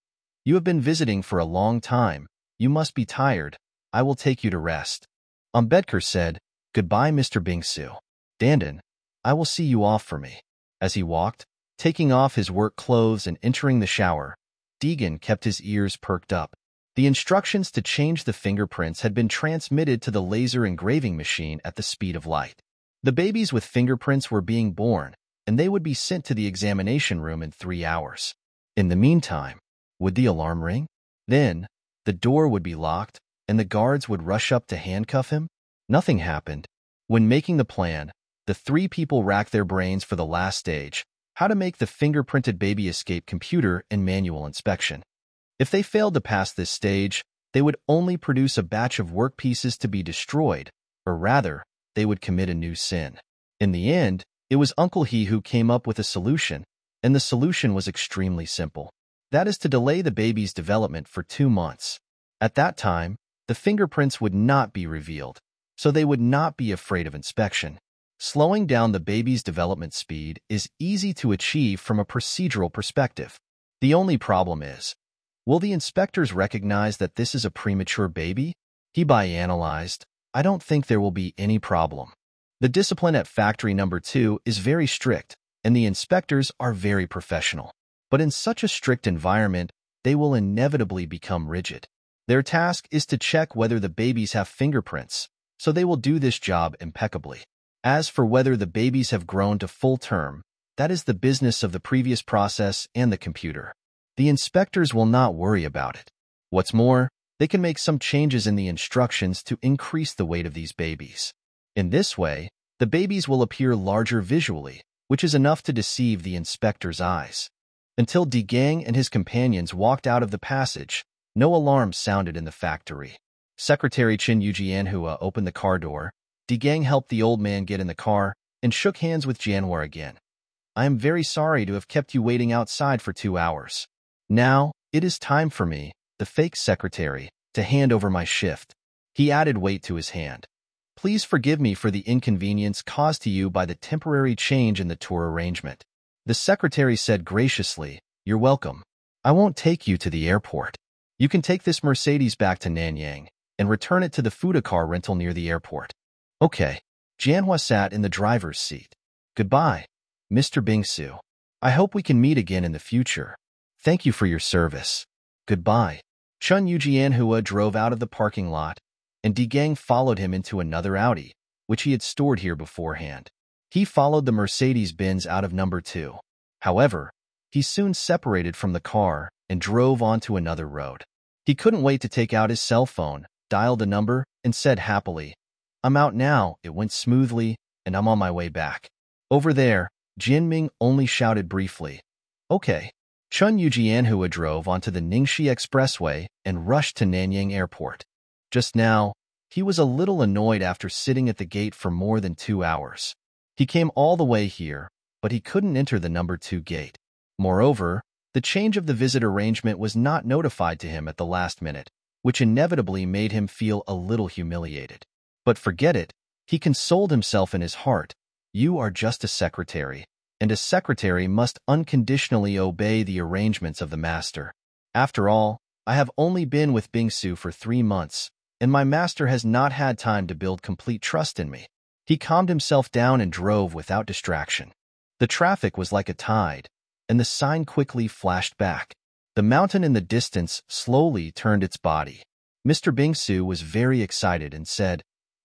Speaker 1: "You have been visiting for a long time. You must be tired. I will take you to rest." Ambedkar said, "Goodbye, Mr. Bing-Su. Dandan, I will see you off for me." As he walked, taking off his work clothes and entering the shower, Deegan kept his ears perked up. The instructions to change the fingerprints had been transmitted to the laser engraving machine at the speed of light. The babies with fingerprints were being born, and they would be sent to the examination room in 3 hours. In the meantime, would the alarm ring? Then, the door would be locked, and the guards would rush up to handcuff him? Nothing happened. When making the plan, the 3 people racked their brains for the last stage: how to make the fingerprinted baby escape computer and manual inspection. If they failed to pass this stage, they would only produce a batch of work pieces to be destroyed, or rather, they would commit a new sin. In the end, it was Uncle He who came up with a solution, and the solution was extremely simple. That is to delay the baby's development for 2 months. At that time, the fingerprints would not be revealed, so they would not be afraid of inspection. Slowing down the baby's development speed is easy to achieve from a procedural perspective. The only problem is, will the inspectors recognize that this is a premature baby? Hebai analyzed, "I don't think there will be any problem. The discipline at factory number 2 is very strict, and the inspectors are very professional. But in such a strict environment, they will inevitably become rigid. Their task is to check whether the babies have fingerprints, so they will do this job impeccably. As for whether the babies have grown to full term, That is the business of the previous process and the computer. The inspectors will not worry about it. What's more, they can make some changes in the instructions to increase the weight of these babies. In this way, the babies will appear larger visually, which is enough to deceive the inspector's eyes. Until Di Gang and his companions walked out of the passage, no alarm sounded in the factory. Secretary Chin Yujianhua opened the car door. Di Gang helped the old man get in the car and shook hands with Jianhua again. I am very sorry to have kept you waiting outside for 2 hours. Now, it is time for me, the fake secretary, to hand over my shift. He added weight to his hand. Please forgive me for the inconvenience caused to you by the temporary change in the tour arrangement. The secretary said graciously, You're welcome. I won't take you to the airport. You can take this Mercedes back to Nanyang and return it to the Fuda car rental near the airport. Okay. Jianhua sat in the driver's seat. Goodbye, Mr. Bingsu. I hope we can meet again in the future. Thank you for your service. Goodbye. Chun Yujianhua drove out of the parking lot, and Di Gang followed him into another Audi, which he had stored here beforehand. He followed the Mercedes-Benz out of number 2. However, he soon separated from the car and drove onto another road. He couldn't wait to take out his cell phone, dialed a number, and said happily, I'm out now. It went smoothly, and I'm on my way back. Over there, Jinming only shouted briefly, Okay. Chun Yujianhua drove onto the Ningxi Expressway and rushed to Nanyang Airport. Just now, he was a little annoyed after sitting at the gate for more than 2 hours. He came all the way here, but he couldn't enter the number 2 gate. Moreover, the change of the visit arrangement was not notified to him at the last minute, which inevitably made him feel a little humiliated. But forget it, he consoled himself in his heart. You are just a secretary, and a secretary must unconditionally obey the arrangements of the master. After all, I have only been with Bingsu for 3 months, and my master has not had time to build complete trust in me. He calmed himself down and drove without distraction. The traffic was like a tide, and the sign quickly flashed back. The mountain in the distance slowly turned its body. Mr. Bingsu was very excited and said,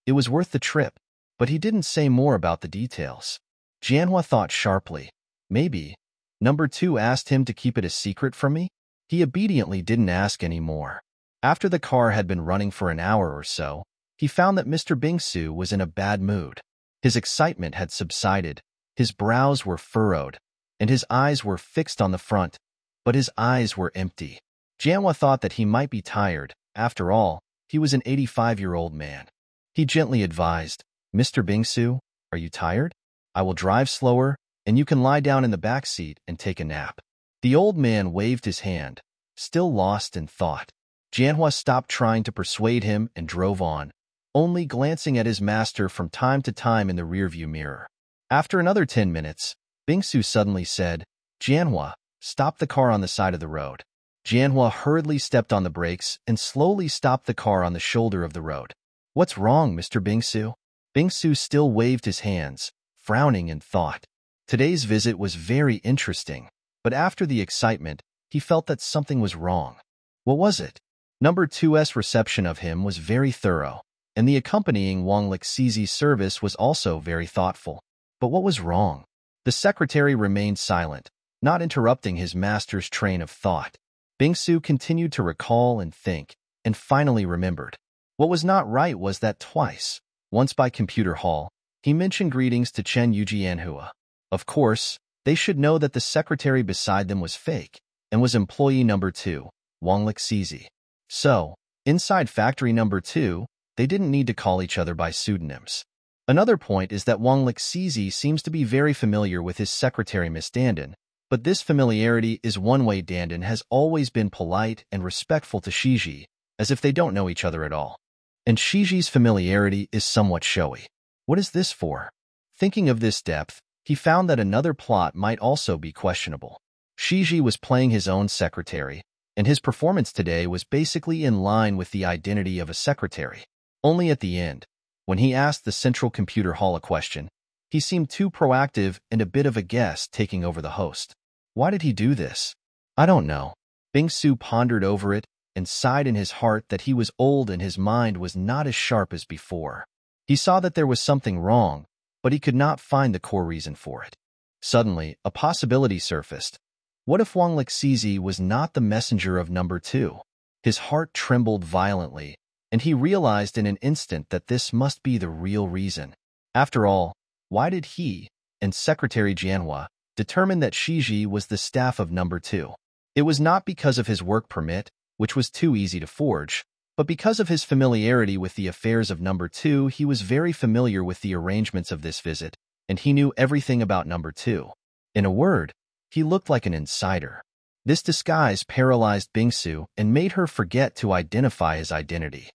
Speaker 1: It was worth the trip, but he didn't say more about the details. Jianhua thought sharply. Maybe. Number 2 asked him to keep it a secret from me? He obediently didn't ask any more. After the car had been running for an hour or so, he found that Mr. Bingsu was in a bad mood. His excitement had subsided, his brows were furrowed, and his eyes were fixed on the front, but his eyes were empty. Jianhua thought that he might be tired. After all, he was an 85-year-old man. He gently advised, Mr. Bingsu, are you tired? I will drive slower, and you can lie down in the back seat and take a nap. The old man waved his hand, still lost in thought. Jianhua stopped trying to persuade him and drove on, only glancing at his master from time to time in the rearview mirror. After another 10 minutes, Bingsu suddenly said, Jianhua, stop the car on the side of the road. Jianhua hurriedly stepped on the brakes and slowly stopped the car on the shoulder of the road. What's wrong, Mr. Bingsu? Bingsu still waved his hands, frowning in thought. Today's visit was very interesting, but after the excitement, he felt that something was wrong. What was it? Number 2's reception of him was very thorough, and the accompanying Wang Lixizi's service was also very thoughtful. But what was wrong? The secretary remained silent, not interrupting his master's train of thought. Bingsu continued to recall and think, and finally remembered. What was not right was that twice, once by computer hall, he mentioned greetings to Chen Yujianhua. Of course, they should know that the secretary beside them was fake, and was employee number 2, Wang Lixizi. So, inside factory number 2, they didn't need to call each other by pseudonyms. Another point is that Wang Lixizi seems to be very familiar with his secretary Miss Dandin, but this familiarity is one way Dandin has always been polite and respectful to Shiji, as if they don't know each other at all. And Shiji's familiarity is somewhat showy. What is this for? Thinking of this depth, he found that another plot might also be questionable. Shiji was playing his own secretary, and his performance today was basically in line with the identity of a secretary. Only at the end, when he asked the central computer hall a question, he seemed too proactive and a bit of a guest taking over the host. Why did he do this? I don't know. Bingsu pondered over it and sighed in his heart that he was old and his mind was not as sharp as before. He saw that there was something wrong, but he could not find the core reason for it. Suddenly, a possibility surfaced. What if Wang Lixizi was not the messenger of number 2? His heart trembled violently, and he realized in an instant that this must be the real reason. After all, why did he, and Secretary Jianhua, determine that Shiji was the staff of number 2? It was not because of his work permit, which was too easy to forge, but because of his familiarity with the affairs of number 2. He was very familiar with the arrangements of this visit, and he knew everything about number 2. In a word, he looked like an insider. This disguise paralyzed Bingsu and made her forget to identify his identity.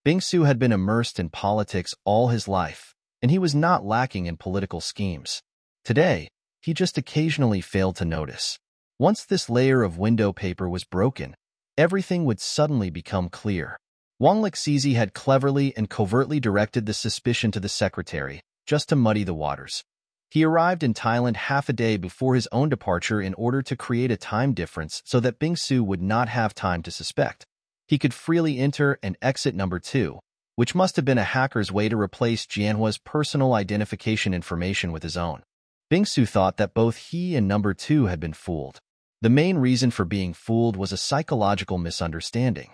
Speaker 1: Bingsu had been immersed in politics all his life, and he was not lacking in political schemes. Today, he just occasionally failed to notice. Once this layer of window paper was broken, everything would suddenly become clear. Wang Lixizi had cleverly and covertly directed the suspicion to the secretary, just to muddy the waters. He arrived in Thailand half a day before his own departure in order to create a time difference so that Bingsu would not have time to suspect. He could freely enter and exit number 2, which must have been a hacker's way to replace Jianhua's personal identification information with his own. Bingsu thought that both he and number 2 had been fooled. The main reason for being fooled was a psychological misunderstanding.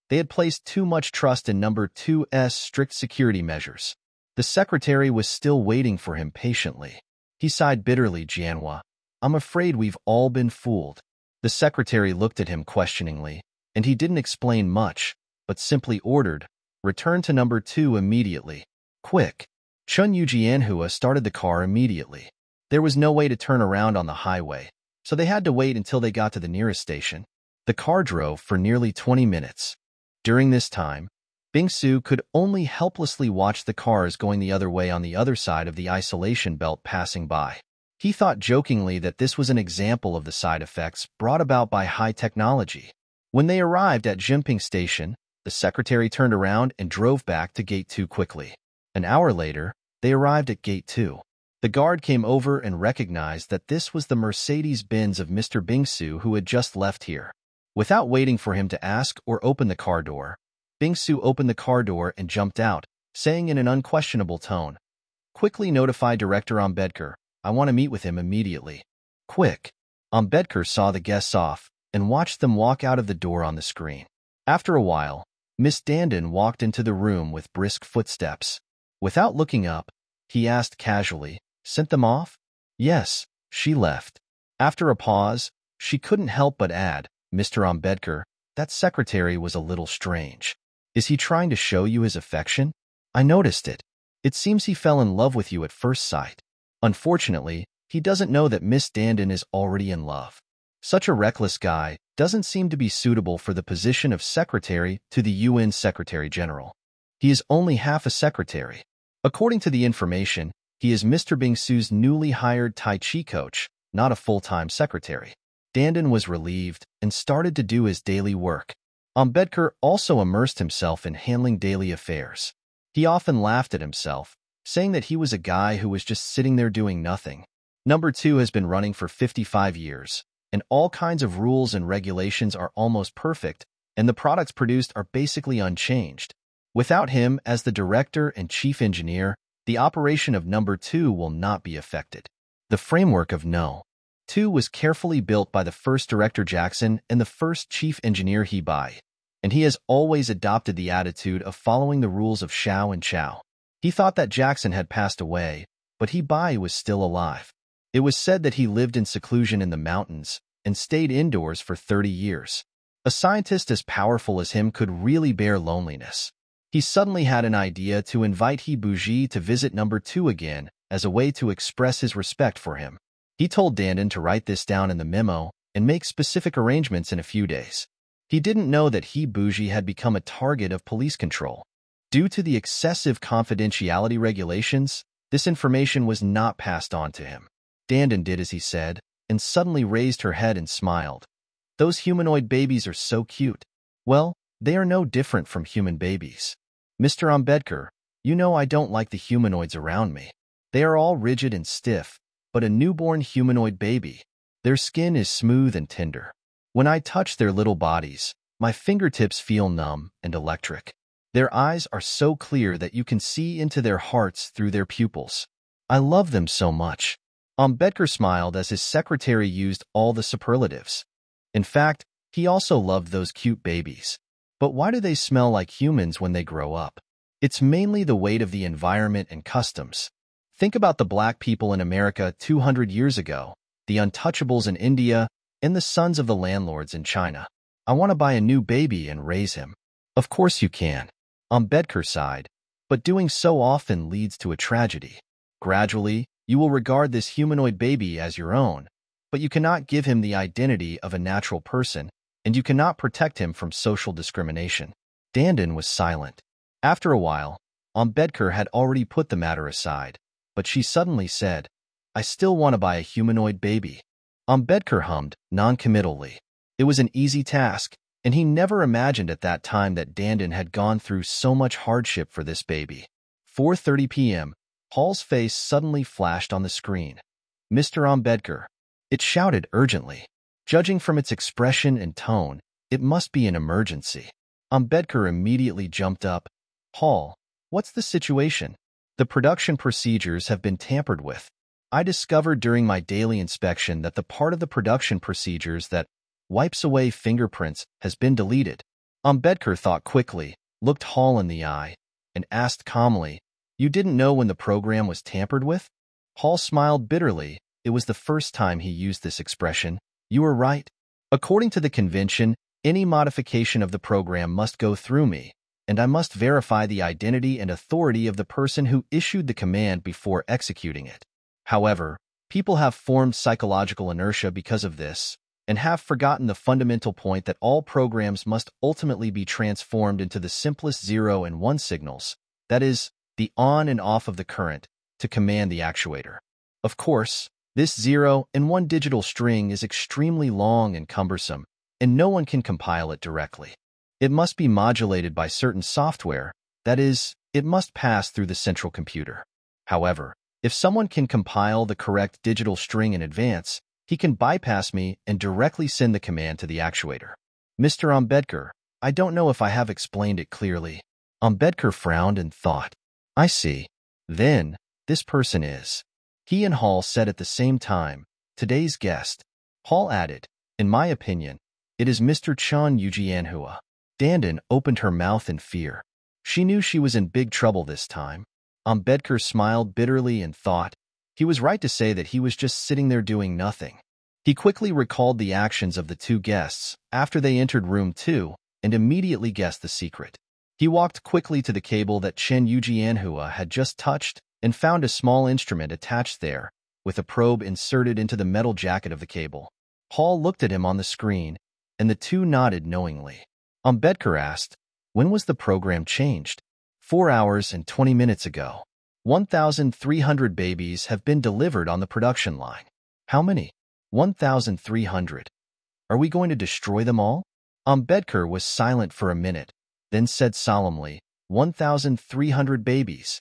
Speaker 1: They had placed too much trust in number 2's strict security measures. The secretary was still waiting for him patiently. He sighed bitterly. Jianhua, I'm afraid we've all been fooled. The secretary looked at him questioningly, and he didn't explain much, but simply ordered, return to number 2 immediately. Quick. Chun Yu Jianhua started the car immediately. There was no way to turn around on the highway, so they had to wait until they got to the nearest station. The car drove for nearly 20 minutes. During this time, Bingsu could only helplessly watch the cars going the other way on the other side of the isolation belt passing by. He thought jokingly that this was an example of the side effects brought about by high technology. When they arrived at Jinping Station, the secretary turned around and drove back to Gate 2 quickly. An hour later, they arrived at Gate 2. The guard came over and recognized that this was the Mercedes-Benz of Mr. Bingsu who had just left here. Without waiting for him to ask or open the car door, Bingsu opened the car door and jumped out, saying in an unquestionable tone, "Quickly notify Director Ambedkar. I want to meet with him immediately." Quick. Ambedkar saw the guests off and watched them walk out of the door on the screen. After a while, Miss Dandin walked into the room with brisk footsteps. Without looking up, he asked casually, "Sent them off?" "Yes," she left. After a pause, she couldn't help but add, "Mr. Ambedkar, that secretary was a little strange. Is he trying to show you his affection? I noticed it. It seems he fell in love with you at first sight. Unfortunately, he doesn't know that Miss Dandin is already in love. Such a reckless guy doesn't seem to be suitable for the position of secretary to the UN Secretary General. He is only half a secretary. According to the information, he is Mr. Bingsu's newly hired Tai Chi coach, not a full-time secretary." Dandin was relieved and started to do his daily work. Ambedkar also immersed himself in handling daily affairs. He often laughed at himself, saying that he was a guy who was just sitting there doing nothing. Number 2 has been running for 55 years, and all kinds of rules and regulations are almost perfect, and the products produced are basically unchanged. Without him as the director and chief engineer, the operation of number 2 will not be affected. The framework of No. 2 was carefully built by the first director Jackson and the first chief engineer Bai, and he has always adopted the attitude of following the rules of Xiao and Chow. He thought that Jackson had passed away, but Bai was still alive. It was said that he lived in seclusion in the mountains and stayed indoors for 30 years. A scientist as powerful as him could really bear loneliness. He suddenly had an idea to invite Bougie to visit number 2 again as a way to express his respect for him. He told Dandin to write this down in the memo and make specific arrangements in a few days. He didn't know that Bougie had become a target of police control. Due to the excessive confidentiality regulations, this information was not passed on to him. Dandin did as he said, and suddenly raised her head and smiled. "Those humanoid babies are so cute." "Well, they are no different from human babies. Mr. Ambedkar, you know I don't like the humanoids around me. They are all rigid and stiff, but a newborn humanoid baby, their skin is smooth and tender. When I touch their little bodies, my fingertips feel numb and electric. Their eyes are so clear that you can see into their hearts through their pupils. I love them so much." Ambedkar smiled as his secretary used all the superlatives. In fact, he also loved those cute babies. But why do they smell like humans when they grow up? It's mainly the weight of the environment and customs. Think about the black people in America 200 years ago, the untouchables in India, and the sons of the landlords in China. I want to buy a new baby and raise him. Of course you can. Ambedkar sighed, but doing so often leads to a tragedy. Gradually, you will regard this humanoid baby as your own, but you cannot give him the identity of a natural person, and you cannot protect him from social discrimination. Dandin was silent. After a while, Ambedkar had already put the matter aside, but she suddenly said, I still want to buy a humanoid baby. Ambedkar hummed, non-committally. It was an easy task, and he never imagined at that time that Dandin had gone through so much hardship for this baby. 4:30 p.m., Hall's face suddenly flashed on the screen. Mr. Ambedkar. It shouted urgently. Judging from its expression and tone, it must be an emergency. Ambedkar immediately jumped up. Hall, what's the situation? The production procedures have been tampered with. I discovered during my daily inspection that the part of the production procedures that wipes away fingerprints has been deleted. Ambedkar thought quickly, looked Hall in the eye, and asked calmly, You didn't know when the program was tampered with? Hall smiled bitterly. It was the first time he used this expression. You were right. According to the convention, any modification of the program must go through me, and I must verify the identity and authority of the person who issued the command before executing it. However, people have formed psychological inertia because of this, and have forgotten the fundamental point that all programs must ultimately be transformed into the simplest 0 and 1 signals, that is, the on and off of the current, to command the actuator. Of course, this 0 and 1 digital string is extremely long and cumbersome, and no one can compile it directly. It must be modulated by certain software, that is, it must pass through the central computer. However, if someone can compile the correct digital string in advance, he can bypass me and directly send the command to the actuator. Mr. Ambedkar, I don't know if I have explained it clearly. Ambedkar frowned and thought. I see. Then, this person is. He and Hall said at the same time, today's guest. Hall added, in my opinion, it is Mr. Chun Yujianhua. Dandin opened her mouth in fear. She knew she was in big trouble this time. Ambedkar smiled bitterly and thought, he was right to say that he was just sitting there doing nothing. He quickly recalled the actions of the two guests after they entered room 2 and immediately guessed the secret. He walked quickly to the cable that Chen Yujianhua had just touched and found a small instrument attached there, with a probe inserted into the metal jacket of the cable. Hall looked at him on the screen, and the two nodded knowingly. Ambedkar asked, when was the program changed? 4 hours and 20 minutes ago. 1,300 babies have been delivered on the production line. How many? 1,300. Are we going to destroy them all? Ambedkar was silent for a minute, then said solemnly, 1,300 babies.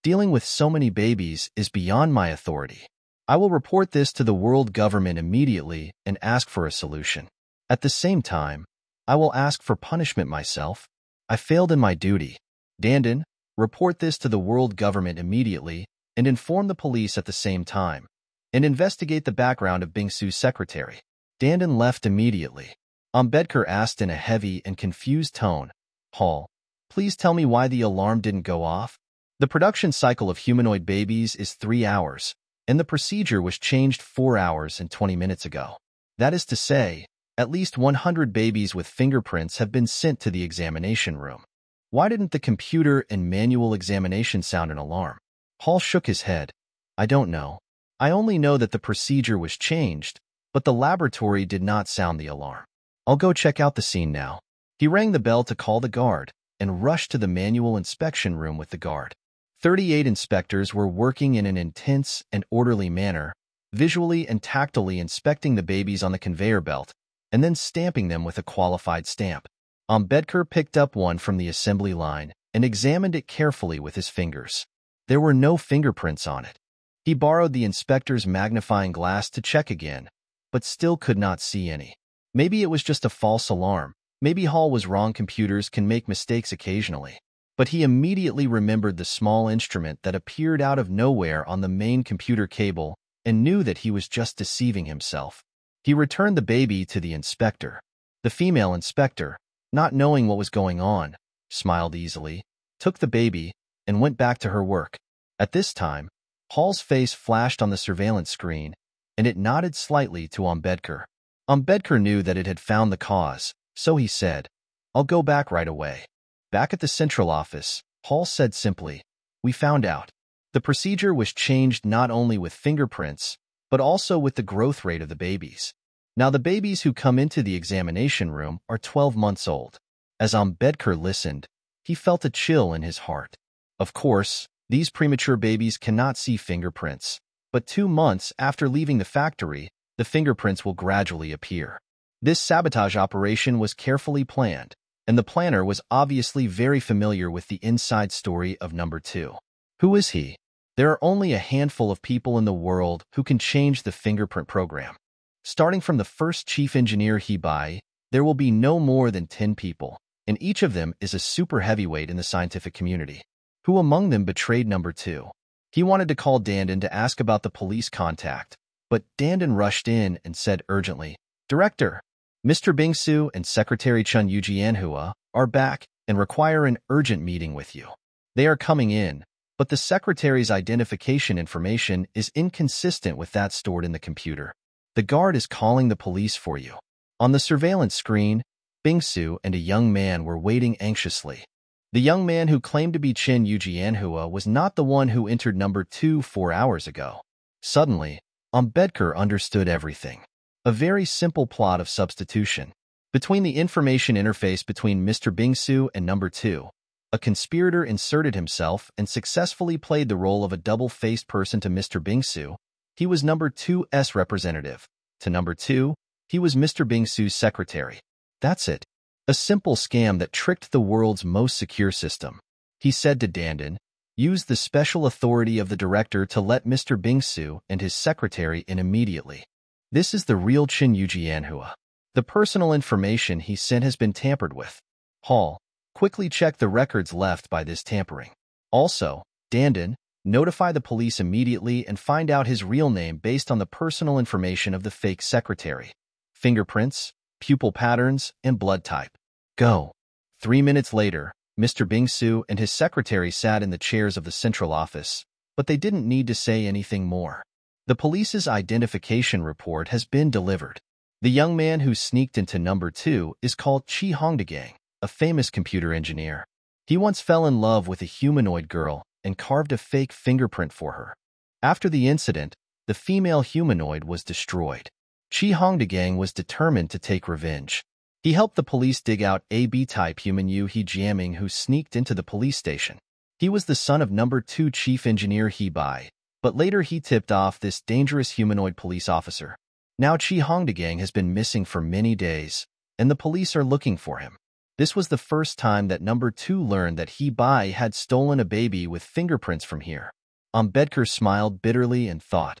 Speaker 1: Dealing with so many babies is beyond my authority. I will report this to the world government immediately and ask for a solution. At the same time, I will ask for punishment myself. I failed in my duty. Dandin, report this to the world government immediately and inform the police at the same time, and investigate the background of Bingsu's secretary. Dandin left immediately. Ambedkar asked in a heavy and confused tone, Hall, please tell me why the alarm didn't go off? The production cycle of humanoid babies is 3 hours, and the procedure was changed 4 hours and 20 minutes ago. That is to say, at least 100 babies with fingerprints have been sent to the examination room. Why didn't the computer and manual examination sound an alarm? Hall shook his head. I don't know. I only know that the procedure was changed, but the laboratory did not sound the alarm. I'll go check out the scene now. He rang the bell to call the guard and rushed to the manual inspection room with the guard. 38 inspectors were working in an intense and orderly manner, visually and tactily inspecting the babies on the conveyor belt and then stamping them with a qualified stamp. Ambedkar picked up one from the assembly line and examined it carefully with his fingers. There were no fingerprints on it. He borrowed the inspector's magnifying glass to check again, but still could not see any. Maybe it was just a false alarm. Maybe Hall was wrong. Computers can make mistakes occasionally. But he immediately remembered the small instrument that appeared out of nowhere on the main computer cable and knew that he was just deceiving himself. He returned the baby to the inspector. The female inspector, not knowing what was going on, smiled easily, took the baby, and went back to her work. At this time, Hall's face flashed on the surveillance screen, and it nodded slightly to Ambedkar. Ambedkar knew that it had found the cause, so he said, "I'll go back right away." Back at the central office, Hall said simply, "We found out." The procedure was changed not only with fingerprints, but also with the growth rate of the babies. Now the babies who come into the examination room are 12 months old. As Ambedkar listened, he felt a chill in his heart. Of course, these premature babies cannot see fingerprints, but 2 months after leaving the factory, the fingerprints will gradually appear. This sabotage operation was carefully planned, and the planner was obviously very familiar with the inside story of number 2. Who is he? There are only a handful of people in the world who can change the fingerprint program. Starting from the first chief engineer Hibai, there will be no more than 10 people, and each of them is a super heavyweight in the scientific community. Who among them betrayed number 2? He wanted to call Dandan to ask about the police contact, but Dandan rushed in and said urgently, "Director, Mr. Bingsu and Secretary Chun Yujianhua are back and require an urgent meeting with you. They are coming in, but the secretary's identification information is inconsistent with that stored in the computer. The guard is calling the police for you." On the surveillance screen, Bingsu and a young man were waiting anxiously. The young man who claimed to be Chin Yujianhua was not the one who entered number 2 4 hours ago. Suddenly, Ambedkar understood everything. A very simple plot of substitution. Between the information interface between Mr. Bingsu and number 2, a conspirator inserted himself and successfully played the role of a double-faced person to Mr. Bingsu. He was number 2's representative. To number 2, he was Mr. Bingsu's secretary. That's it. A simple scam that tricked the world's most secure system. He said to Dandan, "Use the special authority of the director to let Mr. Bingsu and his secretary in immediately." This is the real Chin Yujianhua. The personal information he sent has been tampered with. Hall, quickly check the records left by this tampering. Also, Dandan, notify the police immediately and find out his real name based on the personal information of the fake secretary. Fingerprints, pupil patterns, and blood type. Go. 3 minutes later, Mr. Bingsu and his secretary sat in the chairs of the central office, but they didn't need to say anything more. The police's identification report has been delivered. The young man who sneaked into number 2 is called Chi Hongdagang, a famous computer engineer. He once fell in love with a humanoid girl and carved a fake fingerprint for her. After the incident, the female humanoid was destroyed. Chi Hongdagang was determined to take revenge. He helped the police dig out a B-type human Yu He Jiaming who sneaked into the police station. He was the son of number 2 chief engineer He Bai, but later he tipped off this dangerous humanoid police officer. Now Chi Hongdagang has been missing for many days, and the police are looking for him. This was the first time that number 2 learned that He Bai had stolen a baby with fingerprints from here. Ambedkar smiled bitterly and thought,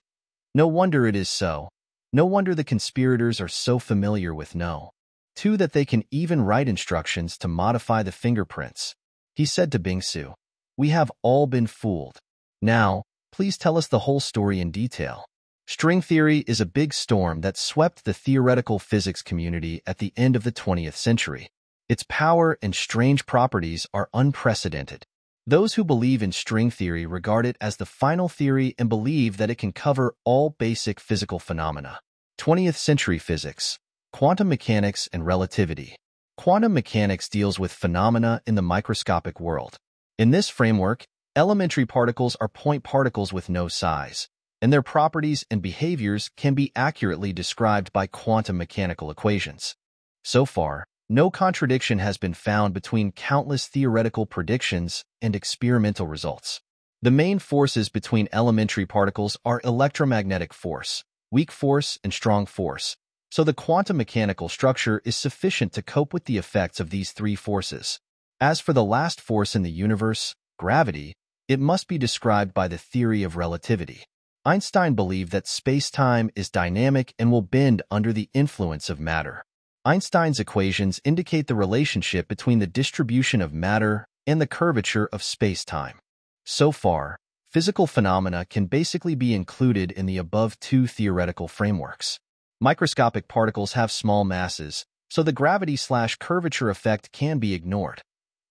Speaker 1: "No wonder it is so. No wonder the conspirators are so familiar with No. 2 that they can even write instructions to modify the fingerprints." He said to Bingsu, "We have all been fooled. Now, please tell us the whole story in detail." String theory is a big storm that swept the theoretical physics community at the end of the 20th century. Its power and strange properties are unprecedented. Those who believe in string theory regard it as the final theory and believe that it can cover all basic physical phenomena. 20th century physics, quantum mechanics, and relativity. Quantum mechanics deals with phenomena in the microscopic world. In this framework, elementary particles are point particles with no size, and their properties and behaviors can be accurately described by quantum mechanical equations. So far, no contradiction has been found between countless theoretical predictions and experimental results. The main forces between elementary particles are electromagnetic force, weak force, and strong force, so the quantum mechanical structure is sufficient to cope with the effects of these 3 forces. As for the last force in the universe, gravity, it must be described by the theory of relativity. Einstein believed that space-time is dynamic and will bend under the influence of matter. Einstein's equations indicate the relationship between the distribution of matter and the curvature of space-time. So far, physical phenomena can basically be included in the above two theoretical frameworks. Microscopic particles have small masses, so the gravity/curvature effect can be ignored.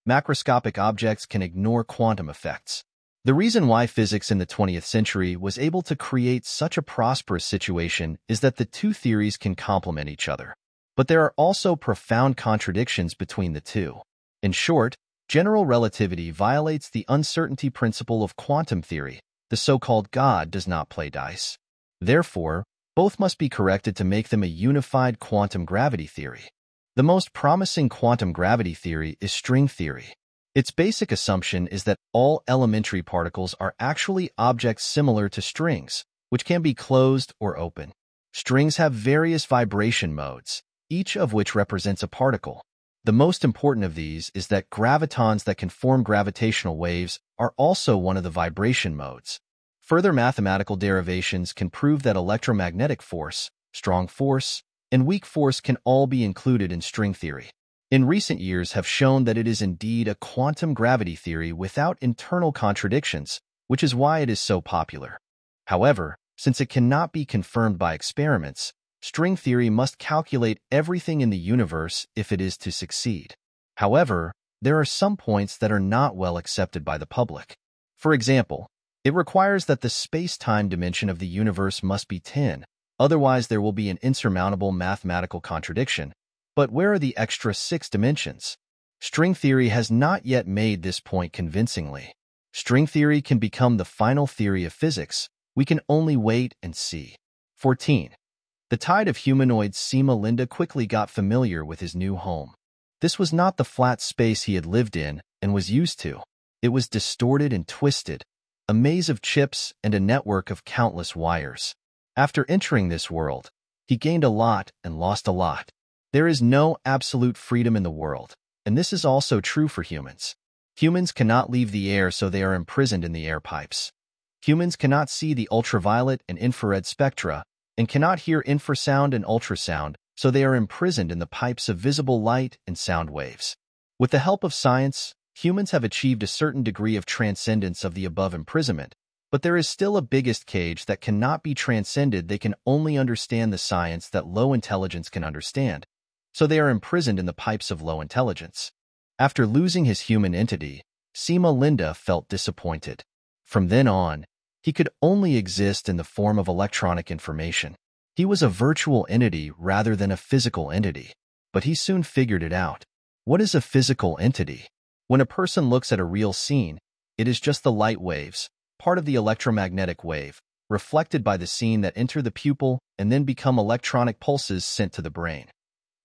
Speaker 1: Macroscopic objects can ignore quantum effects. The reason why physics in the 20th century was able to create such a prosperous situation is that the two theories can complement each other. But there are also profound contradictions between the two. In short, general relativity violates the uncertainty principle of quantum theory. The so-called God does not play dice. Therefore, both must be corrected to make them a unified quantum gravity theory. The most promising quantum gravity theory is string theory. Its basic assumption is that all elementary particles are actually objects similar to strings, which can be closed or open. Strings have various vibration modes, each of which represents a particle. The most important of these is that gravitons that can form gravitational waves are also one of the vibration modes. Further mathematical derivations can prove that electromagnetic force, strong force, and weak force can all be included in string theory. In recent years have shown that it is indeed a quantum gravity theory without internal contradictions, which is why it is so popular. However, since it cannot be confirmed by experiments, string theory must calculate everything in the universe if it is to succeed. However, there are some points that are not well accepted by the public. For example, it requires that the space-time dimension of the universe must be 10, otherwise there will be an insurmountable mathematical contradiction. But where are the extra 6 dimensions? String theory has not yet made this point convincingly. String theory can become the final theory of physics. We can only wait and see. 14. The tide of humanoids. Sima Linda quickly got familiar with his new home. This was not the flat space he had lived in and was used to. It was distorted and twisted, a maze of chips and a network of countless wires. After entering this world, he gained a lot and lost a lot. There is no absolute freedom in the world, and this is also true for humans. Humans cannot leave the air, so they are imprisoned in the air pipes. Humans cannot see the ultraviolet and infrared spectra, and cannot hear infrasound and ultrasound, so they are imprisoned in the pipes of visible light and sound waves. With the help of science, humans have achieved a certain degree of transcendence of the above imprisonment, but there is still a biggest cage that cannot be transcended. They can only understand the science that low intelligence can understand, so they are imprisoned in the pipes of low intelligence. After losing his human entity, Sima Linda felt disappointed. From then on, he could only exist in the form of electronic information. He was a virtual entity rather than a physical entity, but he soon figured it out. What is a physical entity? When a person looks at a real scene, it is just the light waves, part of the electromagnetic wave, reflected by the scene that enter the pupil and then become electronic pulses sent to the brain.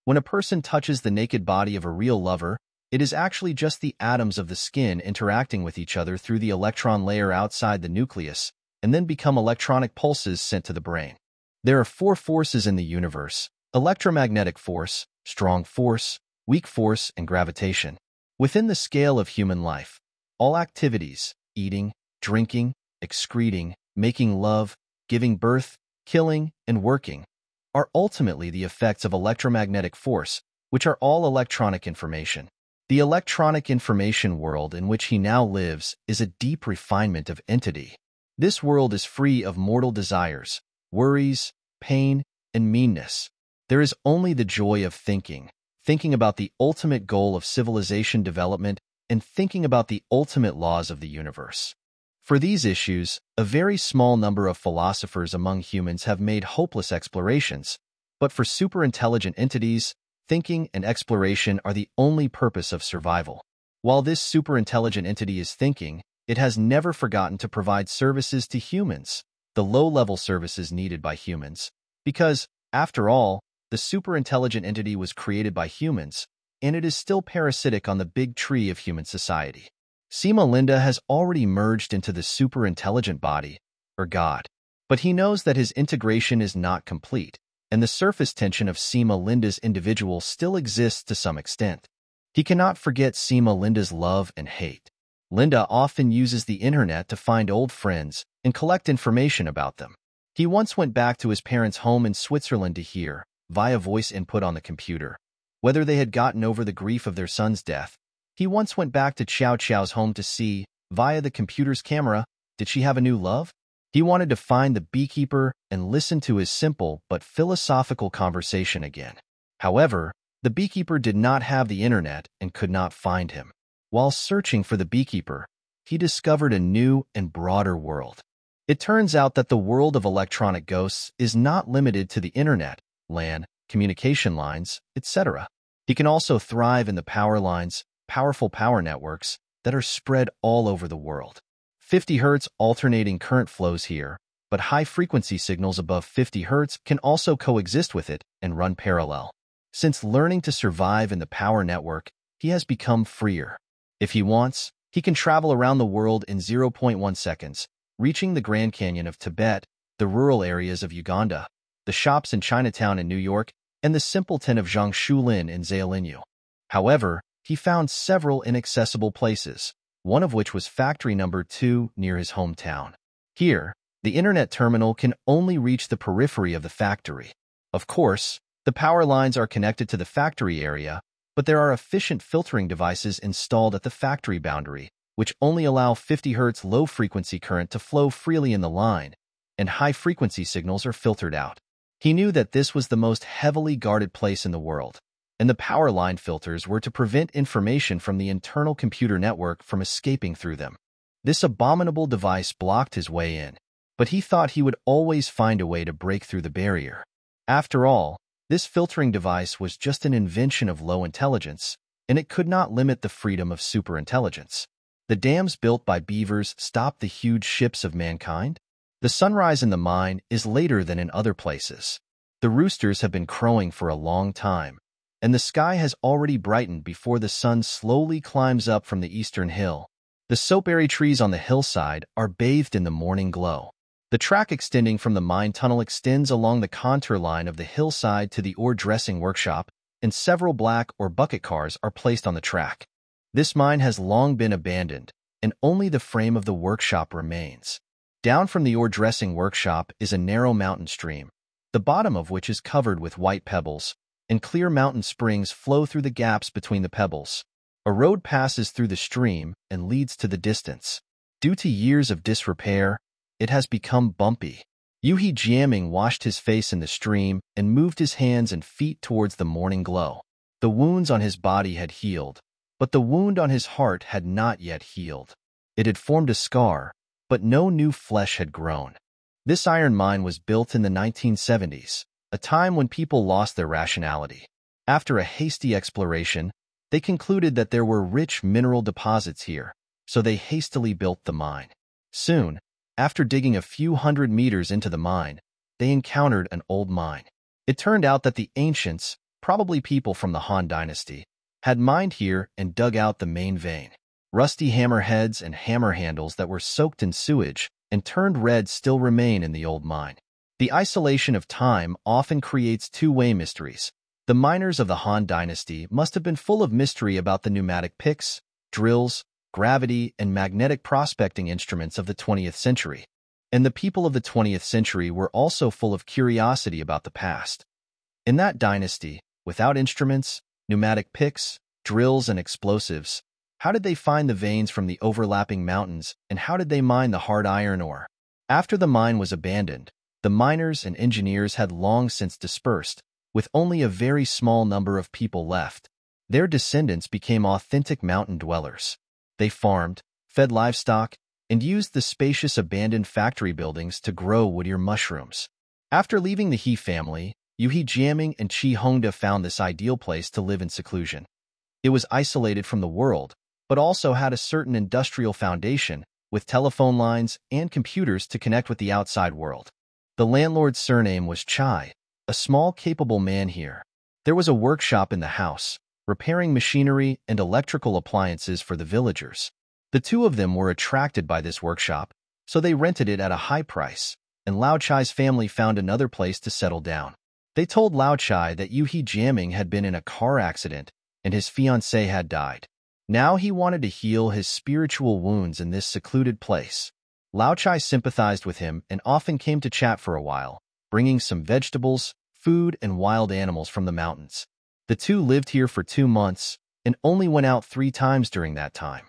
Speaker 1: When a person touches the naked body of a real lover, it is actually just the atoms of the skin interacting with each other through the electron layer outside the nucleus, and then become electronic pulses sent to the brain. There are 4 forces in the universe: electromagnetic force, strong force, weak force, and gravitation. Within the scale of human life, all activities, eating, drinking, excreting, making love, giving birth, killing, and working, are ultimately the effects of electromagnetic force, which are all electronic information. The electronic information world in which he now lives is a deep refinement of entity. This world is free of mortal desires, worries, pain, and meanness. There is only the joy of thinking about the ultimate goal of civilization development and thinking about the ultimate laws of the universe. For these issues, a very small number of philosophers among humans have made hopeless explorations, but for superintelligent entities, thinking and exploration are the only purpose of survival. While this superintelligent entity is thinking, it has never forgotten to provide services to humans, the low-level services needed by humans, because, after all, the superintelligent entity was created by humans, and it is still parasitic on the big tree of human society. Sima Linda has already merged into the superintelligent body, or God, but he knows that his integration is not complete, and the surface tension of Sima Linda's individual still exists to some extent. He cannot forget Sima Linda's love and hate. Linda often uses the internet to find old friends and collect information about them. He once went back to his parents' home in Switzerland to hear, via voice input on the computer, whether they had gotten over the grief of their son's death. He once went back to Chow Chow's home to see, via the computer's camera, Did she have a new love? He wanted to find the beekeeper and listen to his simple but philosophical conversation again. However, the beekeeper did not have the internet and could not find him. While searching for the beekeeper, he discovered a new and broader world. It turns out that the world of electronic ghosts is not limited to the internet, LAN, communication lines, etc. He can also thrive in the power lines, powerful power networks that are spread all over the world. 50 Hz alternating current flows here, but high-frequency signals above 50 Hz can also coexist with it and run parallel. Since learning to survive in the power network, he has become freer. If he wants, he can travel around the world in 0.1 seconds, reaching the Grand Canyon of Tibet, the rural areas of Uganda, the shops in Chinatown in New York, and the simpleton of Zhangshulin in Xiaolinyu. However, he found several inaccessible places, one of which was Factory Number 2 near his hometown. Here, the internet terminal can only reach the periphery of the factory. Of course, the power lines are connected to the factory area, but there are efficient filtering devices installed at the factory boundary, which only allow 50 Hz low-frequency current to flow freely in the line, and high-frequency signals are filtered out. He knew that this was the most heavily guarded place in the world, and the power line filters were to prevent information from the internal computer network from escaping through them. This abominable device blocked his way in, but he thought he would always find a way to break through the barrier. After all, this filtering device was just an invention of low intelligence, and it could not limit the freedom of superintelligence. The dams built by beavers stopped the huge ships of mankind. The sunrise in the mine is later than in other places. The roosters have been crowing for a long time, and the sky has already brightened before the sun slowly climbs up from the eastern hill. The soapberry trees on the hillside are bathed in the morning glow. The track extending from the mine tunnel extends along the contour line of the hillside to the ore dressing workshop, and several black or bucket cars are placed on the track. This mine has long been abandoned, and only the frame of the workshop remains. Down from the ore dressing workshop is a narrow mountain stream, the bottom of which is covered with white pebbles, and clear mountain springs flow through the gaps between the pebbles. A road passes through the stream and leads to the distance. Due to years of disrepair, it has become bumpy. Yuhi Jiaming washed his face in the stream and moved his hands and feet towards the morning glow. The wounds on his body had healed, but the wound on his heart had not yet healed. It had formed a scar, but no new flesh had grown. This iron mine was built in the 1970s, a time when people lost their rationality. After a hasty exploration, they concluded that there were rich mineral deposits here, so they hastily built the mine. Soon, after digging a few hundred meters into the mine, they encountered an old mine. It turned out that the ancients, probably people from the Han Dynasty, had mined here and dug out the main vein. Rusty hammer heads and hammer handles that were soaked in sewage and turned red still remain in the old mine. The isolation of time often creates two-way mysteries. The miners of the Han Dynasty must have been full of mystery about the pneumatic picks, drills, gravity, and magnetic prospecting instruments of the 20th century. And the people of the 20th century were also full of curiosity about the past. In that dynasty, without instruments, pneumatic picks, drills, and explosives, how did they find the veins from the overlapping mountains, and how did they mine the hard iron ore? After the mine was abandoned, the miners and engineers had long since dispersed, with only a very small number of people left. Their descendants became authentic mountain dwellers. They farmed, fed livestock, and used the spacious abandoned factory buildings to grow wood-ear mushrooms. After leaving the He family, Yuhi Jiaming and Qi Hongda found this ideal place to live in seclusion. It was isolated from the world, but also had a certain industrial foundation, with telephone lines and computers to connect with the outside world. The landlord's surname was Chai, a small, capable man here. There was a workshop in the house, repairing machinery and electrical appliances for the villagers. The two of them were attracted by this workshop, so they rented it at a high price, and Lao Chai's family found another place to settle down. They told Lao Chai that Yuhi Jiaming had been in a car accident and his fiancée had died. Now he wanted to heal his spiritual wounds in this secluded place. Lao Chai sympathized with him and often came to chat for a while, bringing some vegetables, food, and wild animals from the mountains. The two lived here for 2 months and only went out 3 times during that time.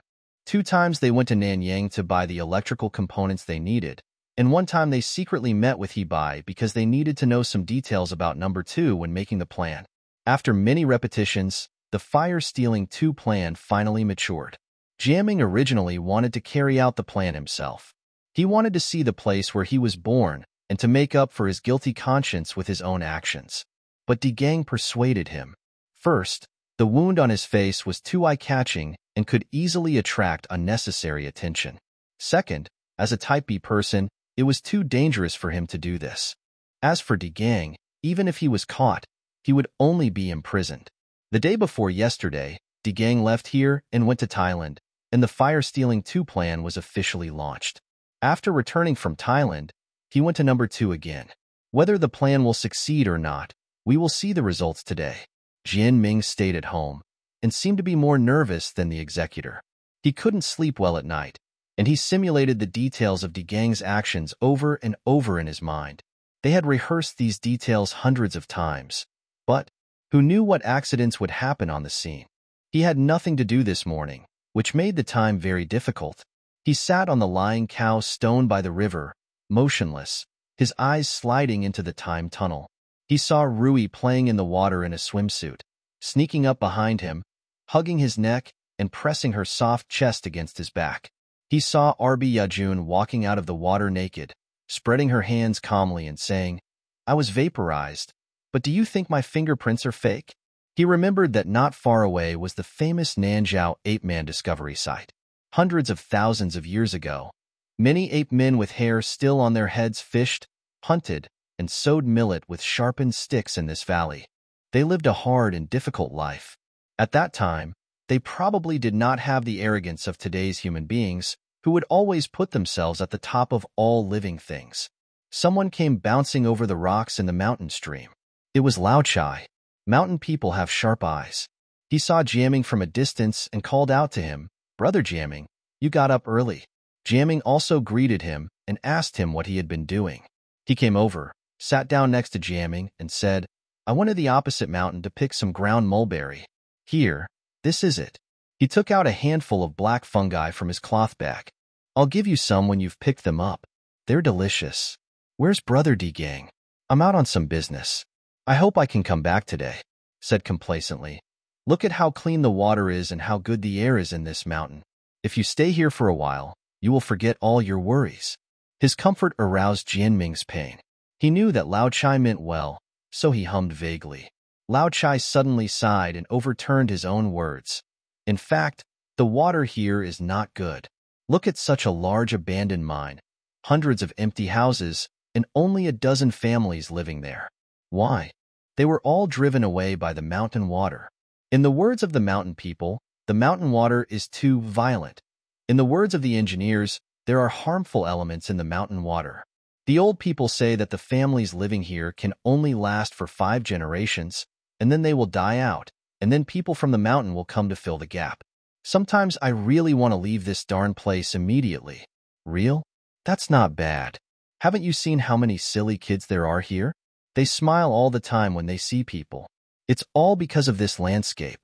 Speaker 1: 2 times they went to Nanyang to buy the electrical components they needed, and 1 time they secretly met with Hebai because they needed to know some details about number 2 when making the plan. After many repetitions, the fire-stealing 2 plan finally matured. Jiaming originally wanted to carry out the plan himself. He wanted to see the place where he was born and to make up for his guilty conscience with his own actions. But Di Gang persuaded him. First, the wound on his face was too eye-catching and could easily attract unnecessary attention. Second, as a Type B person, it was too dangerous for him to do this. As for Di Gang, even if he was caught, he would only be imprisoned. The day before yesterday, Di Gang left here and went to Thailand, and the fire-stealing 2 plan was officially launched. After returning from Thailand, he went to number 2 again. Whether the plan will succeed or not, we will see the results today. Jian Ming stayed at home and seemed to be more nervous than the executor. He couldn't sleep well at night, and he simulated the details of Di Gang's actions over and over in his mind. They had rehearsed these details hundreds of times, but who knew what accidents would happen on the scene? He had nothing to do this morning, which made the time very difficult. He sat on the lying cow stone by the river, motionless, his eyes sliding into the time tunnel. He saw Rui playing in the water in a swimsuit, sneaking up behind him, hugging his neck and pressing her soft chest against his back. He saw Arbi Yajun walking out of the water naked, spreading her hands calmly and saying, "I was vaporized, but do you think my fingerprints are fake?" He remembered that not far away was the famous Nanzhao ape-man discovery site. Hundreds of thousands of years ago, many ape men with hair still on their heads fished, hunted, and sowed millet with sharpened sticks in this valley. They lived a hard and difficult life. At that time, they probably did not have the arrogance of today's human beings, who would always put themselves at the top of all living things. Someone came bouncing over the rocks in the mountain stream. It was Lao Chai. Mountain people have sharp eyes. He saw Jiaming from a distance and called out to him, "Brother Jiaming, you got up early." Jiaming also greeted him and asked him what he had been doing. He came over, sat down next to Jiaming, and said, "I went to the opposite mountain to pick some ground mulberry. Here, this is it." He took out a handful of black fungi from his cloth bag. "I'll give you some when you've picked them up. They're delicious. Where's Brother Di Gang? I'm out on some business. I hope I can come back today," said complacently. "Look at how clean the water is and how good the air is in this mountain. If you stay here for a while, you will forget all your worries." His comfort aroused Jian Ming's pain. He knew that Lao Chai meant well, so he hummed vaguely. Lao Chai suddenly sighed and overturned his own words. "In fact, the water here is not good. Look at such a large abandoned mine, hundreds of empty houses, and only a dozen families living there. Why? They were all driven away by the mountain water. In the words of the mountain people, the mountain water is too violent. In the words of the engineers, there are harmful elements in the mountain water. The old people say that the families living here can only last for 5 generations, and then they will die out, and then people from the mountain will come to fill the gap. Sometimes I really want to leave this darn place immediately." "Real? That's not bad. Haven't you seen how many silly kids there are here? They smile all the time when they see people. It's all because of this landscape."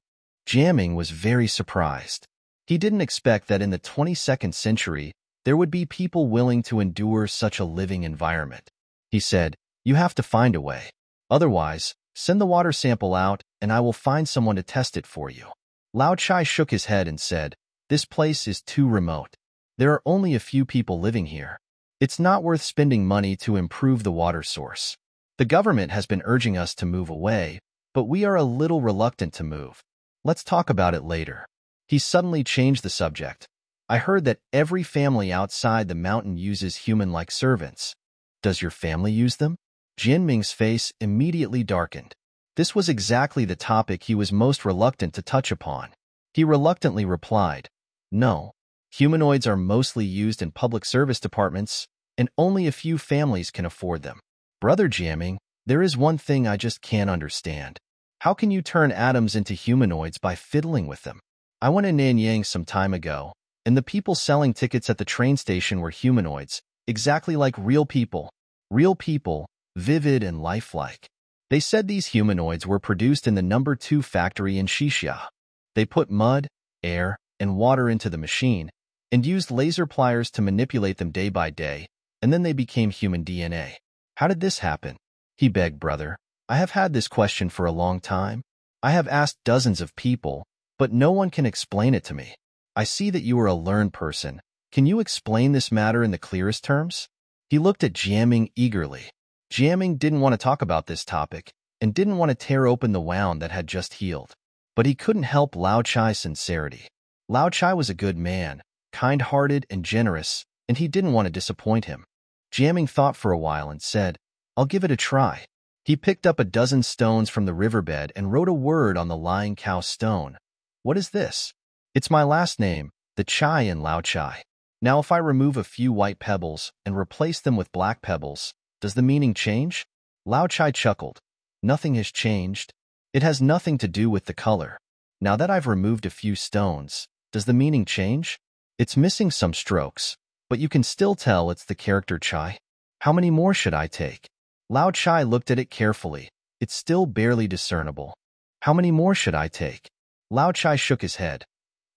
Speaker 1: Jiaming was very surprised. He didn't expect that in the 22nd century, there would be people willing to endure such a living environment. He said, "You have to find a way. Otherwise, send the water sample out and I will find someone to test it for you." Lao Chai shook his head and said, "This place is too remote. There are only a few people living here. It's not worth spending money to improve the water source. The government has been urging us to move away, but we are a little reluctant to move. Let's talk about it later." He suddenly changed the subject. "I heard that every family outside the mountain uses human-like servants. Does your family use them?" Jian Ming's face immediately darkened. This was exactly the topic he was most reluctant to touch upon. He reluctantly replied, "No. Humanoids are mostly used in public service departments, and only a few families can afford them. Brother Jiaming, there is one thing I just can't understand. How can you turn atoms into humanoids by fiddling with them? I went to Nanyang some time ago, and the people selling tickets at the train station were humanoids, exactly like real people. Real people, vivid and lifelike. They said these humanoids were produced in the number 2 factory in Shishia. They put mud, air, and water into the machine, and used laser pliers to manipulate them day by day, and then they became human DNA. How did this happen? He begged, brother. I have had this question for a long time. I have asked dozens of people, but no one can explain it to me. I see that you are a learned person. Can you explain this matter in the clearest terms? He looked at Jiaming eagerly. Jiaming didn't want to talk about this topic and didn't want to tear open the wound that had just healed. But he couldn't help Lao Chai's sincerity. Lao Chai was a good man, kind-hearted and generous, and he didn't want to disappoint him. Jiaming thought for a while and said, I'll give it a try. He picked up a dozen stones from the riverbed and wrote a word on the lying cow stone. What is this? It's my last name, the Chai in Lao Chai. Now if I remove a few white pebbles and replace them with black pebbles, does the meaning change? Lao Chai chuckled. Nothing has changed. It has nothing to do with the color. Now that I've removed a few stones, does the meaning change? It's missing some strokes, but you can still tell it's the character Chai. How many more should I take? Lao Chai looked at it carefully. It's still barely discernible. How many more should I take? Lao Chai shook his head.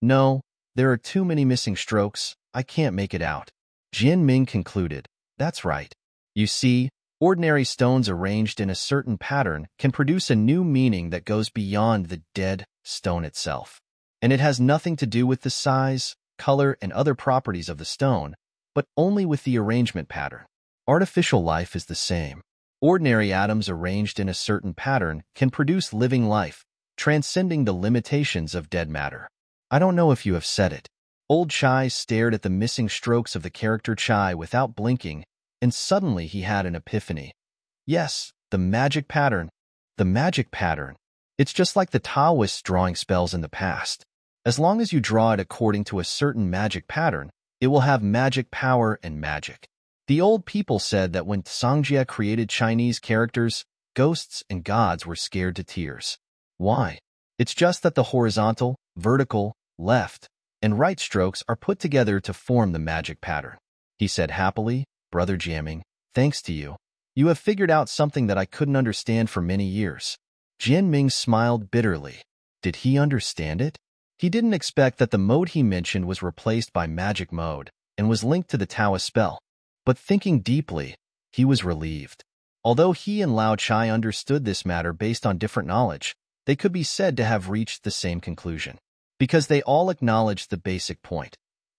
Speaker 1: No, there are too many missing strokes. I can't make it out. Jian Ming concluded. That's right. You see, ordinary stones arranged in a certain pattern can produce a new meaning that goes beyond the dead stone itself. And it has nothing to do with the size, color, and other properties of the stone, but only with the arrangement pattern. Artificial life is the same. Ordinary atoms arranged in a certain pattern can produce living life, transcending the limitations of dead matter. I don't know if you have said it. Old Chai stared at the missing strokes of the character Chai without blinking, and suddenly he had an epiphany. Yes, the magic pattern. The magic pattern. It's just like the Taoists drawing spells in the past. As long as you draw it according to a certain magic pattern, it will have magic power and magic. The old people said that when Sangdia created Chinese characters, ghosts and gods were scared to tears. Why? It's just that the horizontal, vertical, left, and right strokes are put together to form the magic pattern. He said happily, Brother Jiaming, thanks to you. You have figured out something that I couldn't understand for many years. Jian Ming smiled bitterly. Did he understand it? He didn't expect that the mode he mentioned was replaced by magic mode and was linked to the Taoist spell. But thinking deeply, he was relieved. Although he and Lao Chai understood this matter based on different knowledge, they could be said to have reached the same conclusion. Because they all acknowledged the basic point.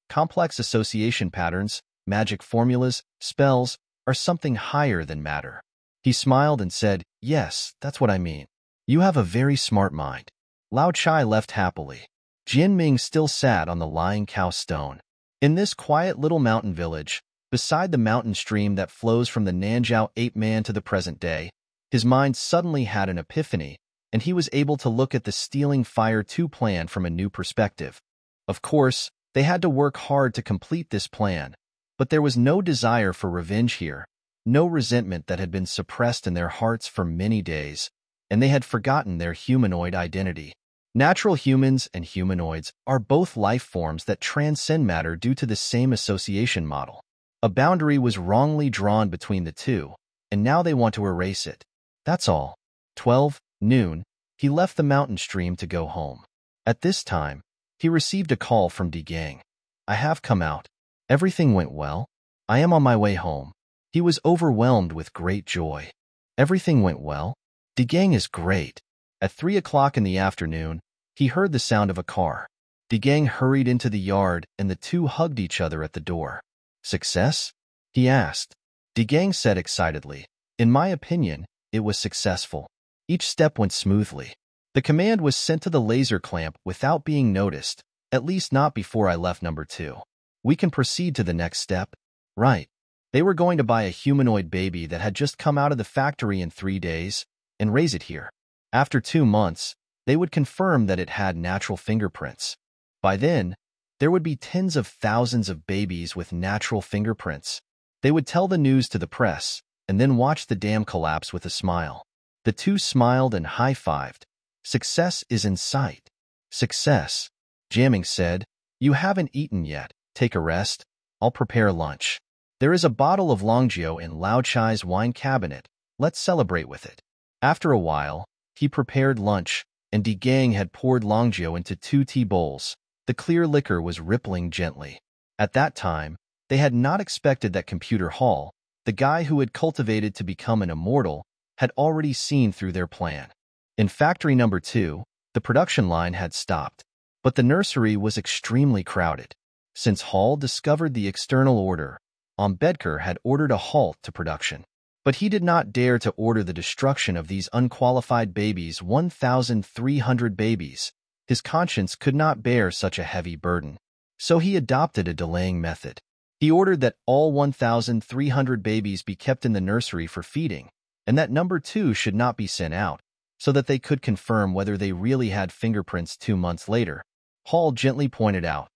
Speaker 1: Complex association patterns, magic formulas, spells, are something higher than matter. He smiled and said, yes, that's what I mean. You have a very smart mind. Lao Chai left happily. Jian Ming still sat on the lying cow stone. In this quiet little mountain village, beside the mountain stream that flows from the Nanjiao ape man to the present day, his mind suddenly had an epiphany, and he was able to look at the Stealing Fire 2 plan from a new perspective. Of course, they had to work hard to complete this plan, but there was no desire for revenge here, no resentment that had been suppressed in their hearts for many days, and they had forgotten their humanoid identity. Natural humans and humanoids are both life forms that transcend matter due to the same association model. A boundary was wrongly drawn between the two, and now they want to erase it. That's all. 12 noon, he left the mountain stream to go home. At this time, he received a call from Di Gang. I have come out. Everything went well. I am on my way home. He was overwhelmed with great joy. Everything went well. Di Gang is great. At 3 o'clock in the afternoon, he heard the sound of a car. Di Gang hurried into the yard and the two hugged each other at the door. Success? He asked. Di Gang said excitedly. In my opinion, it was successful. Each step went smoothly. The command was sent to the laser clamp without being noticed, at least not before I left number 2. We can proceed to the next step. Right. They were going to buy a humanoid baby that had just come out of the factory in 3 days and raise it here. After 2 months, they would confirm that it had natural fingerprints. By then, there would be tens of thousands of babies with natural fingerprints. They would tell the news to the press and then watch the dam collapse with a smile. The two smiled and high-fived. Success is in sight. Success. Jiaming said, you haven't eaten yet. Take a rest. I'll prepare lunch. There is a bottle of Longjio in Lao Chai's wine cabinet. Let's celebrate with it. After a while, he prepared lunch, and Di Gang had poured Longjio into 2 tea bowls. The clear liquor was rippling gently. At that time, they had not expected that Computer Hall, the guy who had cultivated to become an immortal, had already seen through their plan. In factory number 2, the production line had stopped, but the nursery was extremely crowded. Since Hall discovered the external order, Ambedkar had ordered a halt to production. But he did not dare to order the destruction of these unqualified babies, 1,300 babies. His conscience could not bear such a heavy burden. So he adopted a delaying method. He ordered that all 1,300 babies be kept in the nursery for feeding, and that number 2 should not be sent out, so that they could confirm whether they really had fingerprints 2 months later. Hall gently pointed out,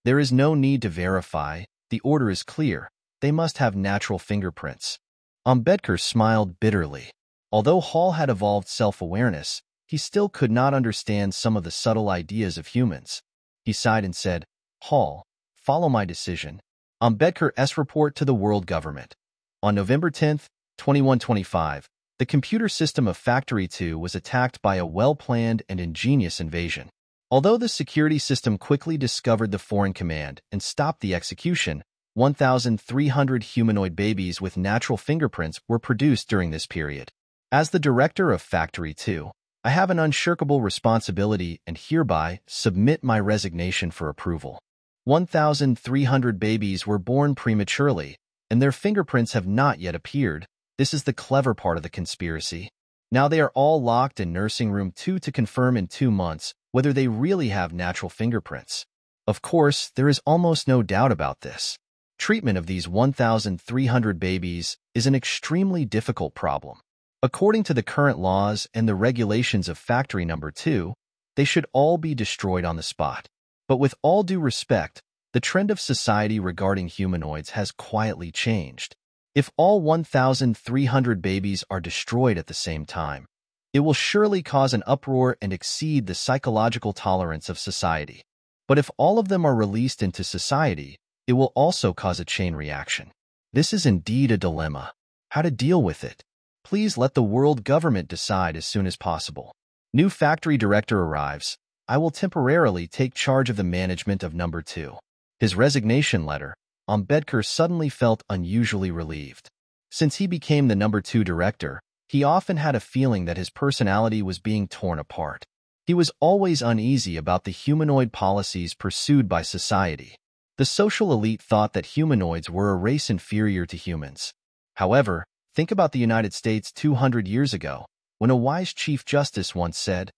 Speaker 1: "There is no need to verify. The order is clear. They must have natural fingerprints." Ambedkar smiled bitterly. Although Hall had evolved self-awareness, he still could not understand some of the subtle ideas of humans. He sighed and said, "Hall, follow my decision." Ambedkar's report to the world government. On November 10, 2125, the computer system of Factory 2 was attacked by a well-planned and ingenious invasion. Although the security system quickly discovered the foreign command and stopped the execution, 1,300 humanoid babies with natural fingerprints were produced during this period. As the director of Factory 2, I have an unshirkable responsibility and hereby submit my resignation for approval. 1,300 babies were born prematurely, and their fingerprints have not yet appeared. This is the clever part of the conspiracy. Now they are all locked in nursing room 2 to confirm in 2 months whether they really have natural fingerprints. Of course, there is almost no doubt about this. Treatment of these 1,300 babies is an extremely difficult problem. According to the current laws and the regulations of Factory number 2, they should all be destroyed on the spot. But with all due respect, the trend of society regarding humanoids has quietly changed. If all 1,300 babies are destroyed at the same time, it will surely cause an uproar and exceed the psychological tolerance of society. But if all of them are released into society, it will also cause a chain reaction. This is indeed a dilemma. How to deal with it? Please let the world government decide as soon as possible. New factory director arrives. I will temporarily take charge of the management of number 2. His resignation letter. Ambedkar suddenly felt unusually relieved. Since he became the number 2 director, he often had a feeling that his personality was being torn apart. He was always uneasy about the humanoid policies pursued by society. The social elite thought that humanoids were a race inferior to humans. However, think about the United States 200 years ago, when a wise Chief Justice once said,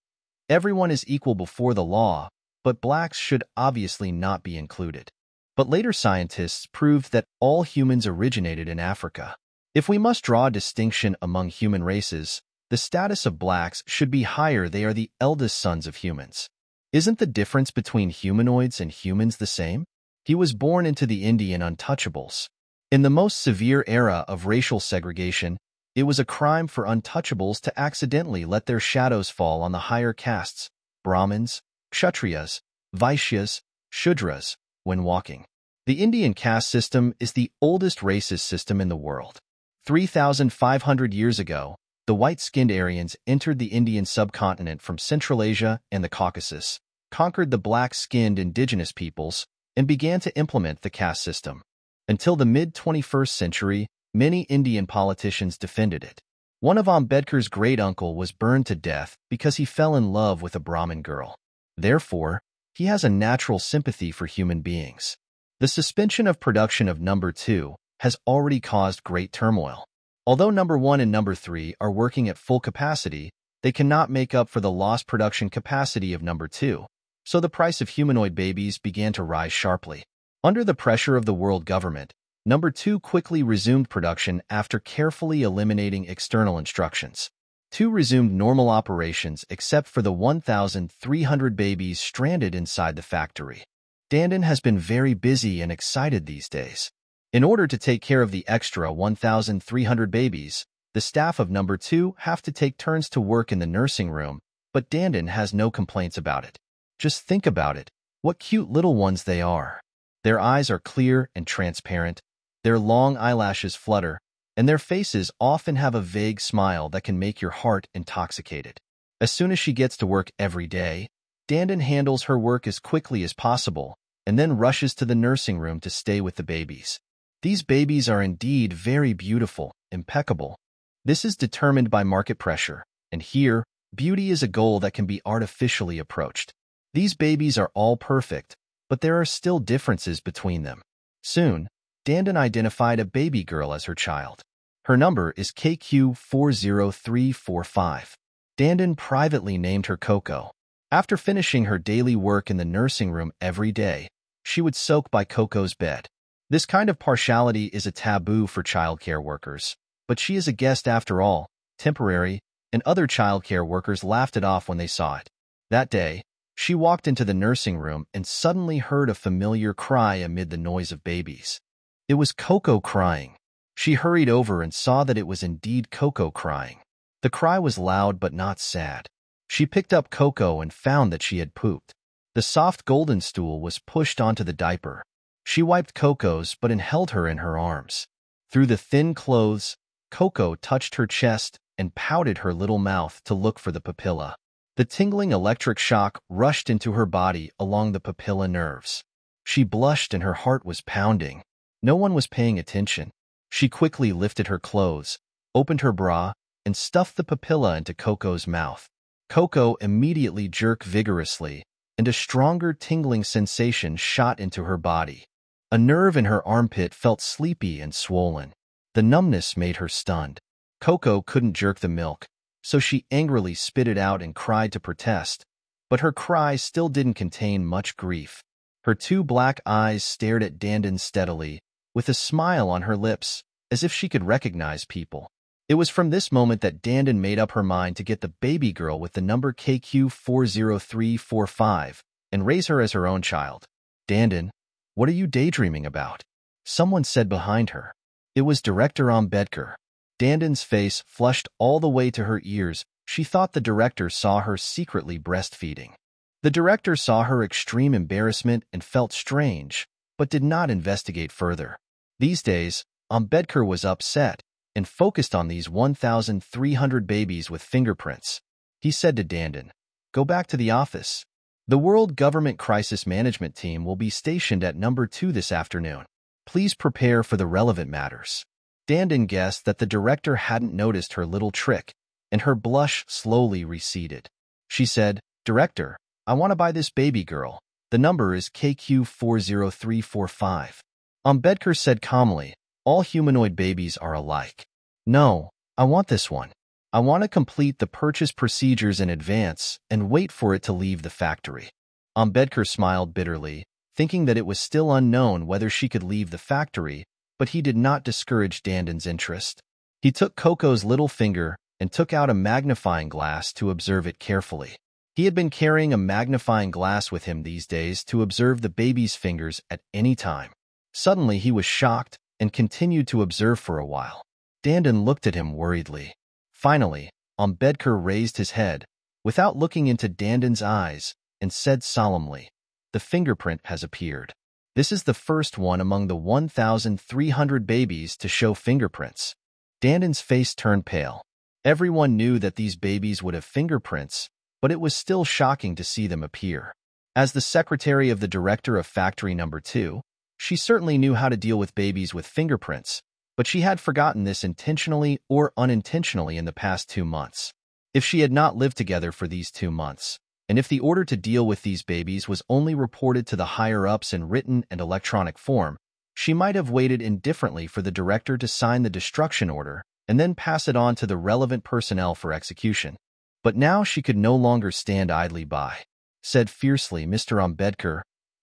Speaker 1: "Everyone is equal before the law, but blacks should obviously not be included." But later scientists proved that all humans originated in Africa. If we must draw a distinction among human races, the status of blacks should be higher. They are the eldest sons of humans. Isn't the difference between humanoids and humans the same? He was born into the Indian untouchables. In the most severe era of racial segregation, it was a crime for untouchables to accidentally let their shadows fall on the higher castes, Brahmins, Kshatriyas, Vaishyas, Shudras, when walking. The Indian caste system is the oldest racist system in the world. 3,500 years ago, the white-skinned Aryans entered the Indian subcontinent from Central Asia and the Caucasus, conquered the black-skinned indigenous peoples, and began to implement the caste system. Until the mid-21st century, many Indian politicians defended it. One of Ambedkar's great-uncle was burned to death because he fell in love with a Brahmin girl. Therefore, he has a natural sympathy for human beings. The suspension of production of number 2 has already caused great turmoil. Although number 1 and number 3 are working at full capacity, they cannot make up for the lost production capacity of number 2, so the price of humanoid babies began to rise sharply. Under the pressure of the world government, number 2 quickly resumed production after carefully eliminating external instructions. 2 resumed normal operations except for the 1,300 babies stranded inside the factory. Dandin has been very busy and excited these days. In order to take care of the extra 1,300 babies, the staff of number 2 have to take turns to work in the nursing room, but Dandin has no complaints about it. Just think about it. What cute little ones they are. Their eyes are clear and transparent, their long eyelashes flutter, and their faces often have a vague smile that can make your heart intoxicated. As soon as she gets to work every day, Dandin handles her work as quickly as possible, and then rushes to the nursing room to stay with the babies. These babies are indeed very beautiful, impeccable. This is determined by market pressure, and here, beauty is a goal that can be artificially approached. These babies are all perfect, but there are still differences between them. Soon, Dandan identified a baby girl as her child. Her number is KQ40345. Dandan privately named her Coco. After finishing her daily work in the nursing room every day, she would soak by Coco's bed. This kind of partiality is a taboo for childcare workers, but she is a guest after all, temporary, and other childcare workers laughed it off when they saw it. That day, she walked into the nursing room and suddenly heard a familiar cry amid the noise of babies. It was Coco crying. She hurried over and saw that it was indeed Coco crying. The cry was loud but not sad. She picked up Coco and found that she had pooped. The soft golden stool was pushed onto the diaper. She wiped Coco's but held her in her arms. Through the thin clothes, Coco touched her chest and pouted her little mouth to look for the papilla. The tingling electric shock rushed into her body along the papilla nerves. She blushed and her heart was pounding. No one was paying attention. She quickly lifted her clothes, opened her bra, and stuffed the papilla into Coco's mouth. Coco immediately jerked vigorously, and a stronger tingling sensation shot into her body. A nerve in her armpit felt sleepy and swollen. The numbness made her stunned. Coco couldn't jerk the milk, so she angrily spit it out and cried to protest, but her cry still didn't contain much grief. Her two black eyes stared at Dandan steadily, with a smile on her lips, as if she could recognize people. It was from this moment that Dandan made up her mind to get the baby girl with the number KQ40345 and raise her as her own child. Dandan, what are you daydreaming about? Someone said behind her. It was Director Ambedkar. Dandan's face flushed all the way to her ears. She thought the director saw her secretly breastfeeding. The director saw her extreme embarrassment and felt strange, but did not investigate further. These days, Ambedkar was upset and focused on these 1,300 babies with fingerprints. He said to Dandan, "Go back to the office. The World Government Crisis Management Team will be stationed at number 2 this afternoon. Please prepare for the relevant matters." Dandan guessed that the director hadn't noticed her little trick, and her blush slowly receded. She said, "Director, I want to buy this baby girl. The number is KQ40345. Ambedkar said calmly, "All humanoid babies are alike." "No, I want this one. I want to complete the purchase procedures in advance and wait for it to leave the factory." Ambedkar smiled bitterly, thinking that it was still unknown whether she could leave the factory, but he did not discourage Dandan's interest. He took Coco's little finger and took out a magnifying glass to observe it carefully. He had been carrying a magnifying glass with him these days to observe the baby's fingers at any time. Suddenly he was shocked and continued to observe for a while. Dandan looked at him worriedly. Finally, Ambedkar raised his head, without looking into Dandan's eyes, and said solemnly, "The fingerprint has appeared. This is the first one among the 1,300 babies to show fingerprints." Dandan's face turned pale. Everyone knew that these babies would have fingerprints, but it was still shocking to see them appear. As the secretary of the director of Factory Number 2, she certainly knew how to deal with babies with fingerprints, but she had forgotten this intentionally or unintentionally in the past 2 months. If she had not lived together for these 2 months, and if the order to deal with these babies was only reported to the higher-ups in written and electronic form, she might have waited indifferently for the director to sign the destruction order and then pass it on to the relevant personnel for execution. But now she could no longer stand idly by. Said fiercely, "Mr. Ambedkar,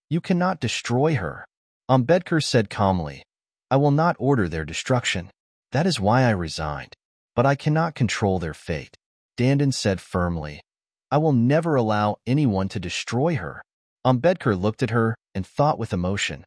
Speaker 1: you cannot destroy her." Ambedkar said calmly, "I will not order their destruction. That is why I resigned. But I cannot control their fate." Dandan said firmly, "I will never allow anyone to destroy her." Ambedkar looked at her and thought with emotion.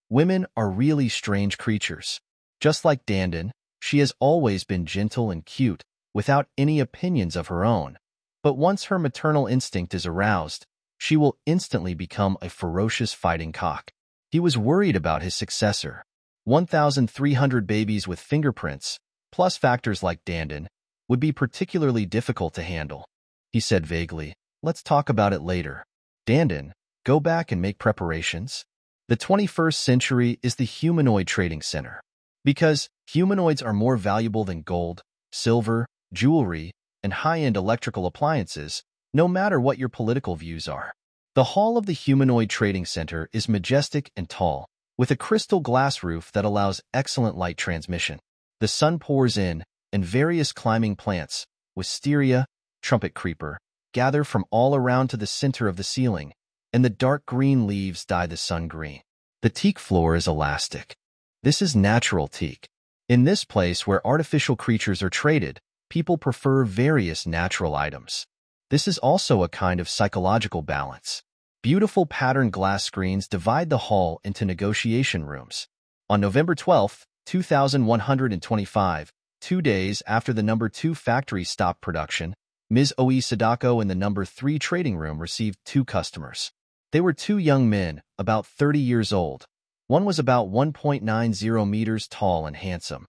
Speaker 1: Women are really strange creatures. Just like Dandan, she has always been gentle and cute, without any opinions of her own. But once her maternal instinct is aroused, she will instantly become a ferocious fighting cock. He was worried about his successor. 1,300 babies with fingerprints, plus factors like Dandan, would be particularly difficult to handle. He said vaguely, "Let's talk about it later. Dandan, go back and make preparations." The 21st century is the humanoid trading center. Because humanoids are more valuable than gold, silver, jewelry, and high-end electrical appliances, no matter what your political views are. The hall of the Humanoid Trading Center is majestic and tall, with a crystal glass roof that allows excellent light transmission. The sun pours in, and various climbing plants, wisteria, trumpet creeper, gather from all around to the center of the ceiling, and the dark green leaves dye the sun green. The teak floor is elastic. This is natural teak. In this place where artificial creatures are traded, people prefer various natural items. This is also a kind of psychological balance. Beautiful patterned glass screens divide the hall into negotiation rooms. On November 12, 2125, 2 days after the No. 2 factory stopped production, Ms. Oi Sadako in the No. 3 trading room received 2 customers. They were 2 young men, about 30 years old. One was about 1.90 meters tall and handsome.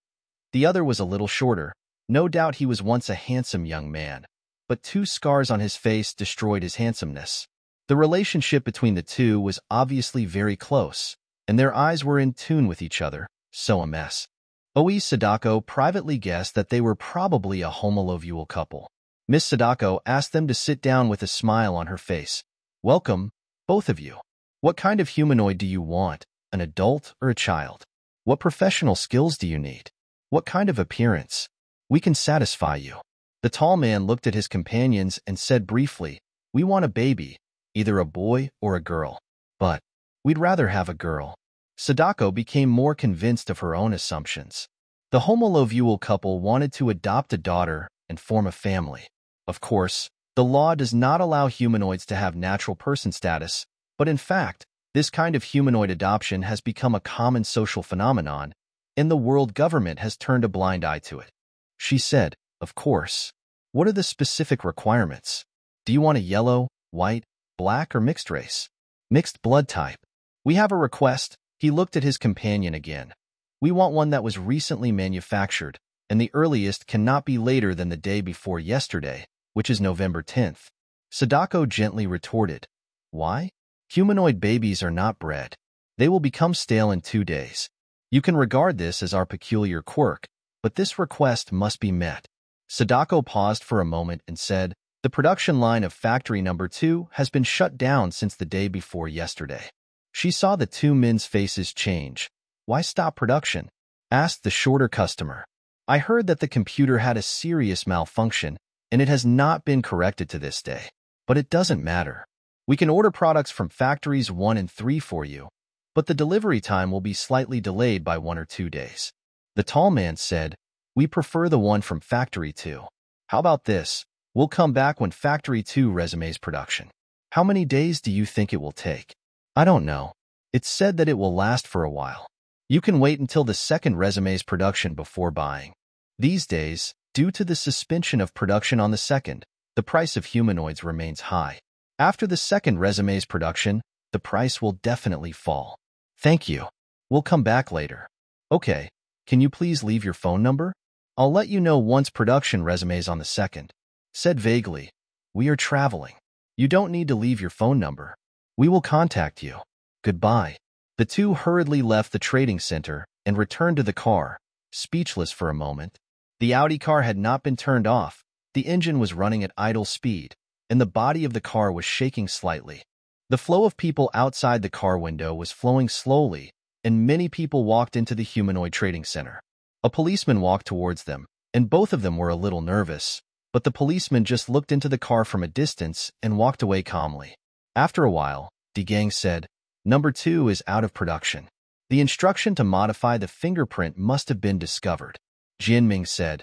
Speaker 1: The other was a little shorter. No doubt he was once a handsome young man, but 2 scars on his face destroyed his handsomeness. The relationship between the 2 was obviously very close, and their eyes were in tune with each other, so a mess. Oi Sadako privately guessed that they were probably a homosexual couple. Miss Sadako asked them to sit down with a smile on her face. "Welcome, both of you. What kind of humanoid do you want, an adult or a child? What professional skills do you need? What kind of appearance? We can satisfy you." The tall man looked at his companions and said briefly, "We want a baby, either a boy or a girl. But we'd rather have a girl." Sadako became more convinced of her own assumptions. The homosexual couple wanted to adopt a daughter and form a family. Of course, the law does not allow humanoids to have natural person status, but in fact, this kind of humanoid adoption has become a common social phenomenon, and the world government has turned a blind eye to it. She said, "Of course. What are the specific requirements? Do you want a yellow, white, black, or mixed race? Mixed blood type? We have a request." He looked at his companion again. "We want one that was recently manufactured, and the earliest cannot be later than the day before yesterday, which is November 10th. Sadako gently retorted, "Why? Humanoid babies are not bred. They will become stale in 2 days. You can regard this as our peculiar quirk, but this request must be met." Sadako paused for a moment and said, "The production line of factory No. 2 has been shut down since the day before yesterday." She saw the 2 men's faces change. "Why stop production?" asked the shorter customer. "I heard that the computer had a serious malfunction, and it has not been corrected to this day. But it doesn't matter. We can order products from factories 1 and 3 for you, but the delivery time will be slightly delayed by 1 or 2 days." The tall man said, "We prefer the one from factory 2. How about this? We'll come back when factory 2 resumes production. How many days do you think it will take?" "I don't know. It's said that it will last for a while. You can wait until the second resume's production before buying." These days, due to the suspension of production on the second, the price of humanoids remains high. After the second resume's production, the price will definitely fall. "Thank you. We'll come back later." "Okay, can you please leave your phone number? I'll let you know once production resumes on the second." Said vaguely, "We are traveling. You don't need to leave your phone number. We will contact you. Goodbye." The 2 hurriedly left the trading center and returned to the car, speechless for a moment. The Audi car had not been turned off, the engine was running at idle speed, and the body of the car was shaking slightly. The flow of people outside the car window was flowing slowly, and many people walked into the humanoid trading center. A policeman walked towards them, and both of them were a little nervous, but the policeman just looked into the car from a distance and walked away calmly. After a while, De Gang said, "No. 2 is out of production. The instruction to modify the fingerprint must have been discovered." Jianming said,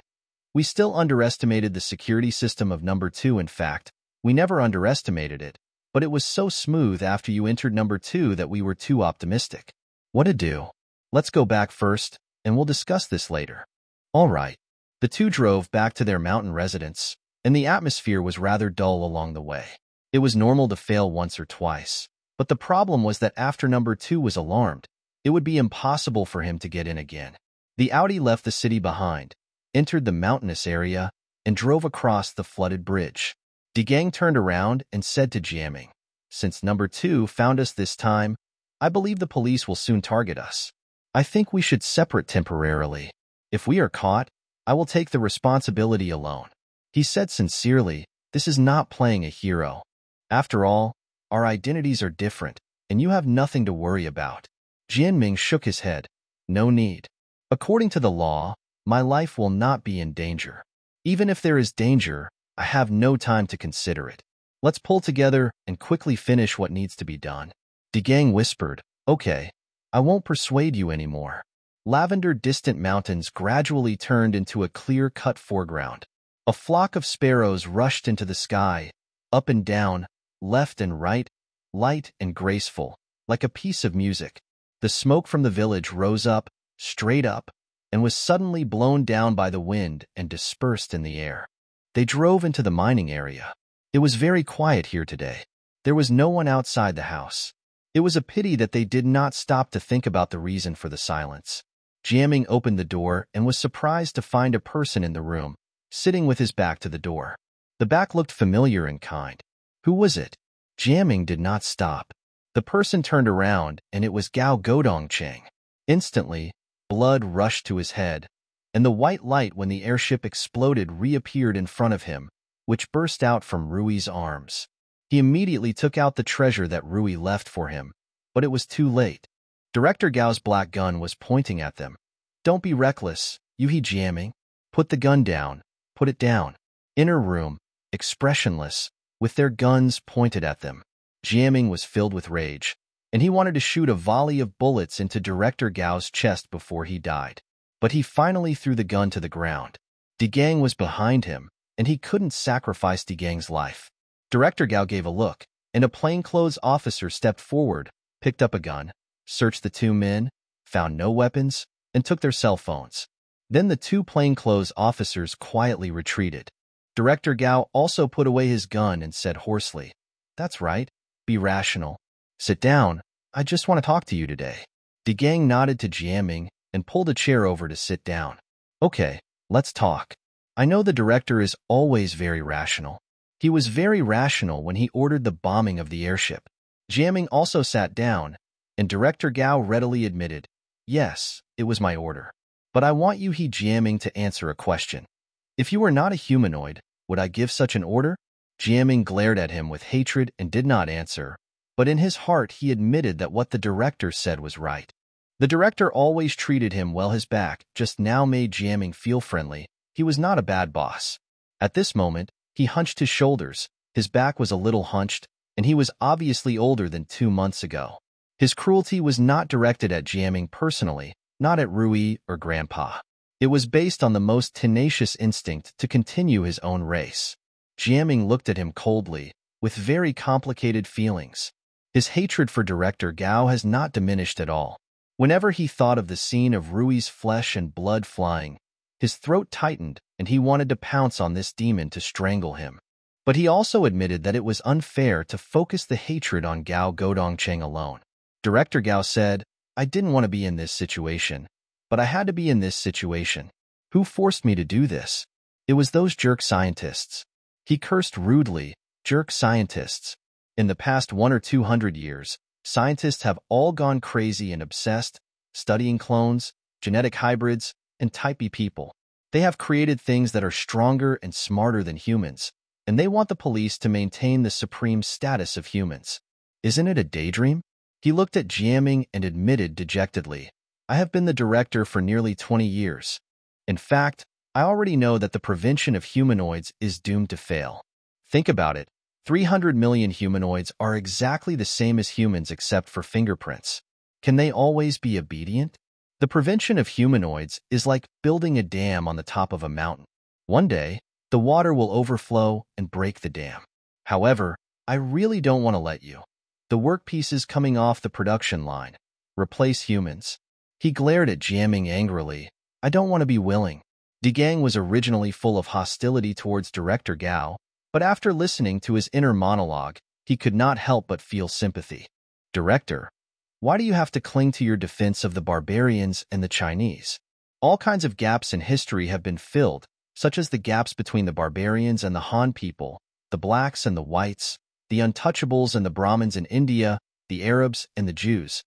Speaker 1: "We still underestimated the security system of No. 2. In fact, we never underestimated it, but it was so smooth after you entered No. 2 that we were too optimistic. What to do? Let's go back first, and we'll discuss this later." "All right." The 2 drove back to their mountain residence, and the atmosphere was rather dull along the way. It was normal to fail once or twice, but the problem was that after No. 2 was alarmed, it would be impossible for him to get in again. The Audi left the city behind, entered the mountainous area, and drove across the flooded bridge. De Gang turned around and said to Jiaming, "Since No. 2 found us this time, I believe the police will soon target us. I think we should separate temporarily. If we are caught, I will take the responsibility alone. He said sincerely, this is not playing a hero. After all, our identities are different, and you have nothing to worry about. Jianming shook his head. No need. According to the law, my life will not be in danger. Even if there is danger, I have no time to consider it. Let's pull together and quickly finish what needs to be done. DeGang whispered, okay, I won't persuade you anymore. Lavender distant mountains gradually turned into a clear-cut foreground. A flock of sparrows rushed into the sky, up and down, left and right, light and graceful, like a piece of music. The smoke from the village rose up, straight up, and was suddenly blown down by the wind and dispersed in the air. They drove into the mining area. It was very quiet here today. There was no one outside the house. It was a pity that they did not stop to think about the reason for the silence. Jianming opened the door and was surprised to find a person in the room, sitting with his back to the door. The back looked familiar and kind. Who was it? Jianming did not stop. The person turned around, and it was Gao Godongcheng. Instantly, blood rushed to his head, and the white light when the airship exploded reappeared in front of him, which burst out from Rui's arms. He immediately took out the treasure that Rui left for him, but it was too late. Director Gao's black gun was pointing at them. Don't be reckless, Yuhi Jianming. Put the gun down. Put it down. Inner room, expressionless, with their guns pointed at them. Jianming was filled with rage, and he wanted to shoot a volley of bullets into Director Gao's chest before he died. But he finally threw the gun to the ground. DeGang was behind him, and he couldn't sacrifice DeGang's life. Director Gao gave a look, and a plainclothes officer stepped forward, picked up a gun, searched the two men, found no weapons, and took their cell phones. Then the two plainclothes officers quietly retreated. Director Gao also put away his gun and said hoarsely, "That's right. Be rational. Sit down. I just want to talk to you today." DeGang nodded to Jianming and pulled a chair over to sit down. "Okay, let's talk. I know the director is always very rational. He was very rational when he ordered the bombing of the airship." Jianming also sat down, and Director Gao readily admitted, "Yes, it was my order. But I want Yuhi Jianming to answer a question. If you were not a humanoid, would I give such an order?" Jianming glared at him with hatred and did not answer, but in his heart he admitted that what the director said was right. The director always treated him well. His back just now made Jianming feel friendly. He was not a bad boss. At this moment, he hunched his shoulders. His back was a little hunched, and he was obviously older than 2 months ago. His cruelty was not directed at Jianming personally, not at Rui or Grandpa. It was based on the most tenacious instinct to continue his own race. Jianming looked at him coldly, with very complicated feelings. His hatred for Director Gao has not diminished at all. Whenever he thought of the scene of Rui's flesh and blood flying, his throat tightened and he wanted to pounce on this demon to strangle him. But he also admitted that it was unfair to focus the hatred on Gao Godongcheng alone. Director Gao said, "I didn't want to be in this situation, but I had to be in this situation. Who forced me to do this? It was those jerk scientists." He cursed rudely, "Jerk scientists. In the past 100 or 200 years, scientists have all gone crazy and obsessed, studying clones, genetic hybrids, and type B people. They have created things that are stronger and smarter than humans, and they want the police to maintain the supreme status of humans. Isn't it a daydream?" He looked at Jianming and admitted dejectedly, "I have been the director for nearly 20 years. In fact, I already know that the prevention of humanoids is doomed to fail. Think about it. 300 million humanoids are exactly the same as humans except for fingerprints. Can they always be obedient? The prevention of humanoids is like building a dam on the top of a mountain. One day, the water will overflow and break the dam. However, I really don't want to let you. The workpieces coming off the production line. Replace humans." He glared at Jianming angrily. "I don't want to be willing." DeGang was originally full of hostility towards Director Gao, but after listening to his inner monologue, he could not help but feel sympathy. "Director, why do you have to cling to your defense of the barbarians and the Chinese? All kinds of gaps in history have been filled, such as the gaps between the barbarians and the Han people, the blacks and the whites, the untouchables and the Brahmins in India, the Arabs and the Jews.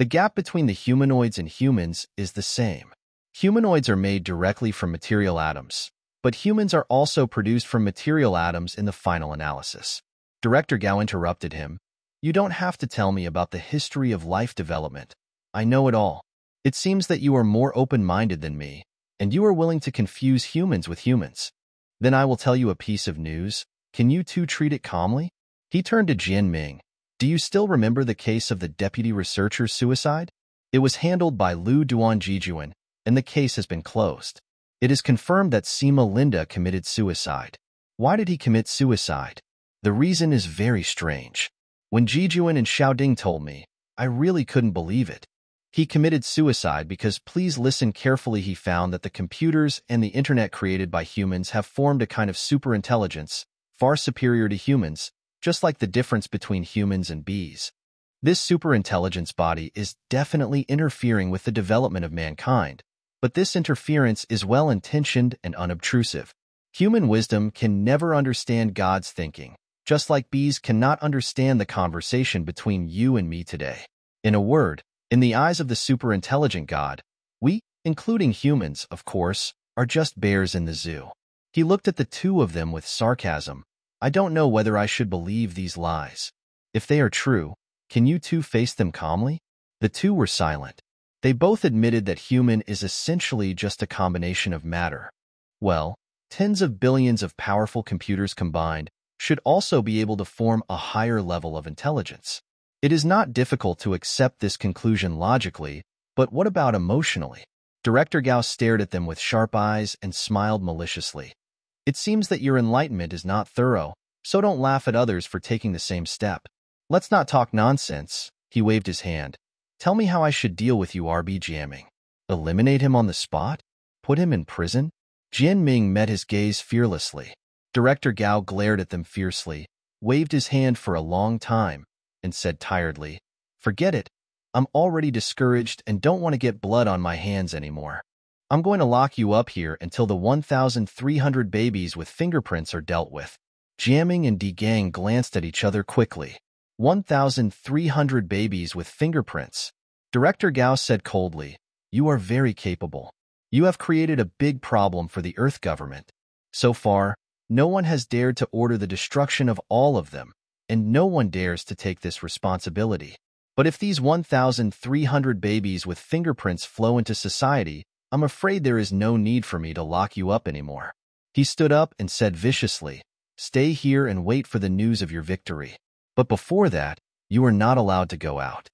Speaker 1: The gap between the humanoids and humans is the same. Humanoids are made directly from material atoms, but humans are also produced from material atoms in the final analysis. Director Gao interrupted him. You don't have to tell me about the history of life development. I know it all. It seems that you are more open-minded than me, and you are willing to confuse humans with humans. Then I will tell you a piece of news. Can you two treat it calmly? He turned to Jianming. Do you still remember the case of the deputy researcher's suicide? It was handled by Liu Duanjijuan, and the case has been closed. It is confirmed that Sima Linda committed suicide. Why did he commit suicide? The reason is very strange. When Jijuan and Xiaoding told me, I really couldn't believe it. He committed suicide because, please listen carefully, he found that the computers and the internet created by humans have formed a kind of superintelligence, far superior to humans, just like the difference between humans and bees. This superintelligence body is definitely interfering with the development of mankind, but this interference is well-intentioned and unobtrusive. Human wisdom can never understand God's thinking, just like bees cannot understand the conversation between you and me today. In a word, in the eyes of the superintelligent God, we, including humans, of course, are just bears in the zoo. He looked at the two of them with sarcasm. I don't know whether I should believe these lies. If they are true, can you two face them calmly? The two were silent. They both admitted that human is essentially just a combination of matter. Well, tens of billions of powerful computers combined should also be able to form a higher level of intelligence. It is not difficult to accept this conclusion logically, but what about emotionally? Director Gao stared at them with sharp eyes and smiled maliciously. It seems that your enlightenment is not thorough, so don't laugh at others for taking the same step. Let's not talk nonsense. He waved his hand. Tell me how I should deal with you, RB Jianming. Eliminate him on the spot? Put him in prison? Jianming met his gaze fearlessly. Director Gao glared at them fiercely, waved his hand for a long time, and said tiredly, Forget it. I'm already discouraged and don't want to get blood on my hands anymore. I'm going to lock you up here until the 1,300 babies with fingerprints are dealt with. Jianming and Di Gang glanced at each other quickly. 1,300 babies with fingerprints. Director Gao said coldly, You are very capable. You have created a big problem for the Earth government. So far, no one has dared to order the destruction of all of them, and no one dares to take this responsibility. But if these 1,300 babies with fingerprints flow into society, I'm afraid there is no need for me to lock you up anymore. He stood up and said viciously, Stay here and wait for the news of your victory. But before that, you are not allowed to go out.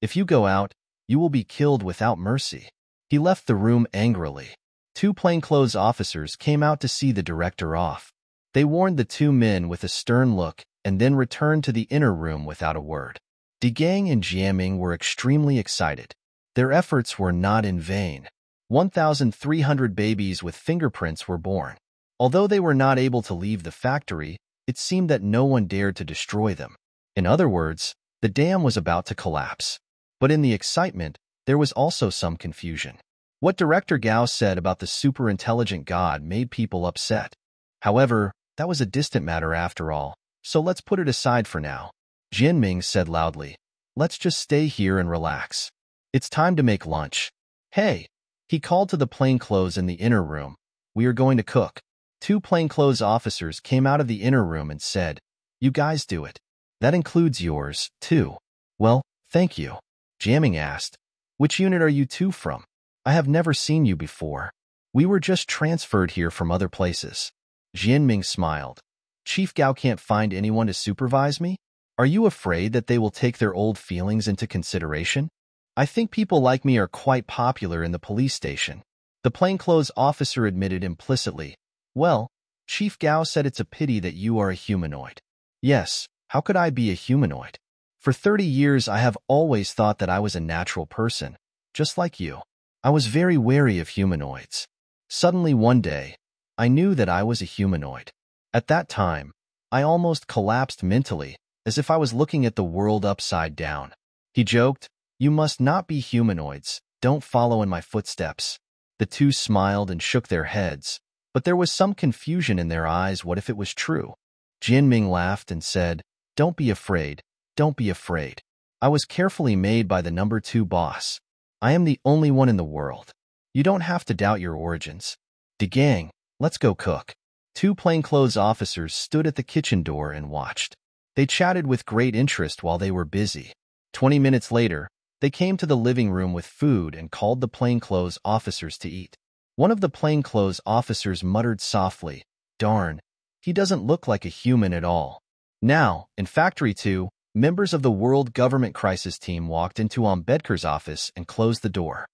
Speaker 1: If you go out, you will be killed without mercy. He left the room angrily. Two plainclothes officers came out to see the director off. They warned the two men with a stern look and then returned to the inner room without a word. Di Gang and Jianming were extremely excited. Their efforts were not in vain. 1,300 babies with fingerprints were born. Although they were not able to leave the factory, it seemed that no one dared to destroy them. In other words, the dam was about to collapse. But in the excitement, there was also some confusion. What Director Gao said about the superintelligent God made people upset. However, that was a distant matter after all, so let's put it aside for now. Jianming said loudly, Let's just stay here and relax. It's time to make lunch. Hey! He called to the plainclothes in the inner room. We are going to cook. Two plainclothes officers came out of the inner room and said, You guys do it. That includes yours, too. Well, thank you. Jianming asked, Which unit are you two from? I have never seen you before. We were just transferred here from other places. Jianming smiled. Chief Gao can't find anyone to supervise me? Are you afraid that they will take their old feelings into consideration? I think people like me are quite popular in the police station. The plainclothes officer admitted implicitly. Well, Chief Gao said it's a pity that you are a humanoid. Yes, how could I be a humanoid? For 30 years I have always thought that I was a natural person, just like you. I was very wary of humanoids. Suddenly one day, I knew that I was a humanoid. At that time, I almost collapsed mentally, as if I was looking at the world upside down. He joked, You must not be humanoids, don't follow in my footsteps. The two smiled and shook their heads, but there was some confusion in their eyes. What if it was true? Jianming laughed and said, Don't be afraid, don't be afraid. I was carefully made by the number 2 boss. I am the only one in the world. You don't have to doubt your origins. De gang, let's go cook. 2 plainclothes officers stood at the kitchen door and watched. They chatted with great interest while they were busy. 20 minutes later, they came to the living room with food and called the plainclothes officers to eat. One of the plainclothes officers muttered softly, "Darn, he doesn't look like a human at all." Now, in Factory 2, members of the World Government Crisis Team walked into Ambedkar's office and closed the door.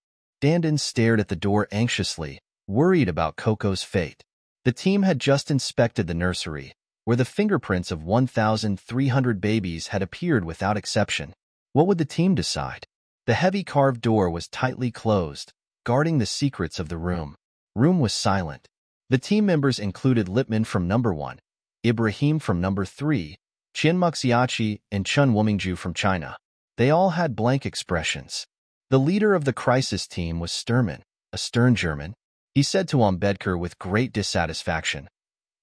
Speaker 1: Dandin stared at the door anxiously, worried about Coco's fate. The team had just inspected the nursery, where the fingerprints of 1,300 babies had appeared without exception. What would the team decide? The heavy carved door was tightly closed, guarding the secrets of the room. Room was silent. The team members included Lipman from number 1, Ibrahim from number 3, Qian Muxiachi, and Chun Wumingju from China. They all had blank expressions. The leader of the crisis team was Sturman, a stern German. He said to Ambedkar with great dissatisfaction,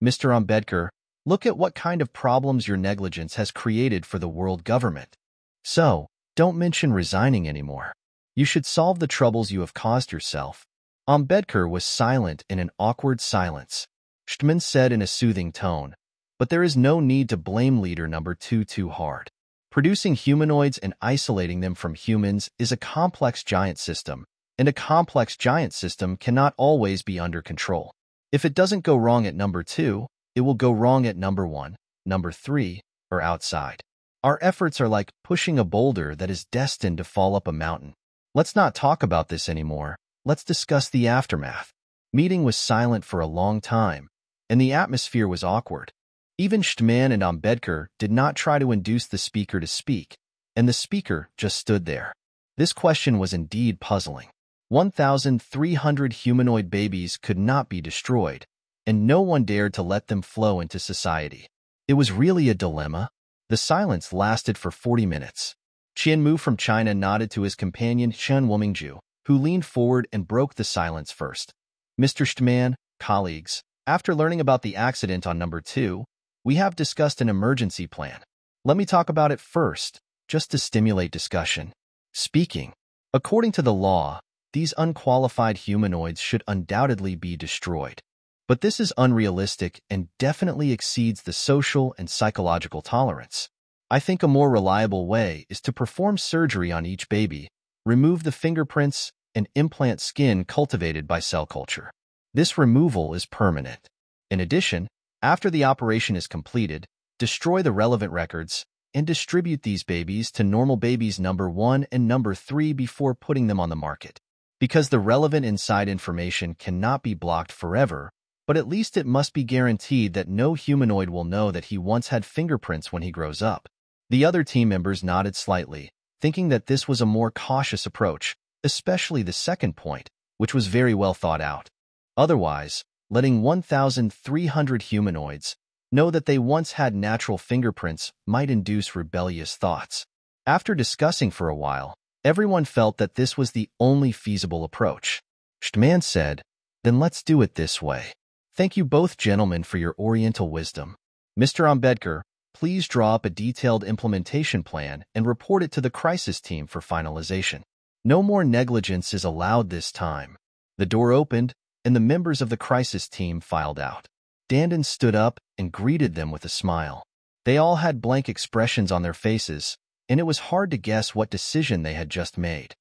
Speaker 1: "Mr. Ambedkar, look at what kind of problems your negligence has created for the world government. So, don't mention resigning anymore. You should solve the troubles you have caused yourself." Ambedkar was silent in an awkward silence. Sturman said in a soothing tone, "But there is no need to blame leader number 2 too hard. Producing humanoids and isolating them from humans is a complex giant system, and a complex giant system cannot always be under control. If it doesn't go wrong at number 2, it will go wrong at number 1, number 3, or outside. Our efforts are like pushing a boulder that is destined to fall up a mountain. Let's not talk about this anymore. Let's discuss the aftermath." Meeting was silent for a long time, and the atmosphere was awkward. Even Sturman and Ambedkar did not try to induce the speaker to speak, and the speaker just stood there. This question was indeed puzzling. 1,300 humanoid babies could not be destroyed, and no one dared to let them flow into society. It was really a dilemma. The silence lasted for 40 minutes. Qian Mu from China nodded to his companion Chen Wumingju, who leaned forward and broke the silence first. "Mr. Sturman, colleagues, after learning about the accident on number 2, we have discussed an emergency plan. Let me talk about it first, just to stimulate discussion." Speaking. According to the law, these unqualified humanoids should undoubtedly be destroyed. But this is unrealistic and definitely exceeds the social and psychological tolerance. I think a more reliable way is to perform surgery on each baby, remove the fingerprints, and implant skin cultivated by cell culture. This removal is permanent. In addition, after the operation is completed, destroy the relevant records and distribute these babies to normal babies number 1 and number 3 before putting them on the market. Because the relevant inside information cannot be blocked forever, but at least it must be guaranteed that no humanoid will know that he once had fingerprints when he grows up. The other team members nodded slightly, thinking that this was a more cautious approach, especially the second point, which was very well thought out. Otherwise, letting 1,300 humanoids know that they once had natural fingerprints might induce rebellious thoughts. After discussing for a while, everyone felt that this was the only feasible approach. Sturman said, "Then let's do it this way. Thank you both gentlemen for your oriental wisdom. Mr. Ambedkar, please draw up a detailed implementation plan and report it to the crisis team for finalization. No more negligence is allowed this time." The door opened, and the members of the crisis team filed out. Dandin stood up and greeted them with a smile. They all had blank expressions on their faces, and it was hard to guess what decision they had just made.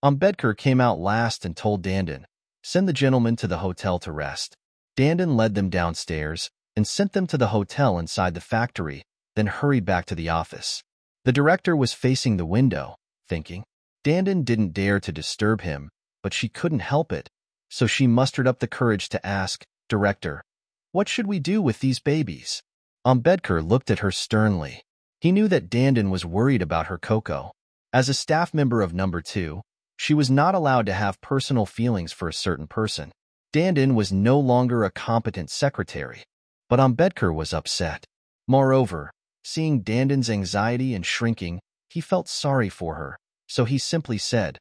Speaker 1: Ambedkar came out last and told Dandin, "Send the gentlemen to the hotel to rest." Dandin led them downstairs and sent them to the hotel inside the factory, then hurried back to the office. The director was facing the window, thinking. Dandin didn't dare to disturb him, but she couldn't help it, so she mustered up the courage to ask, "Director, what should we do with these babies?" Ambedkar looked at her sternly. He knew that Dandin was worried about her Coco. As a staff member of number 2, she was not allowed to have personal feelings for a certain person. Dandin was no longer a competent secretary, but Ambedkar was upset. Moreover, seeing Dandin's anxiety and shrinking, he felt sorry for her, so he simply said,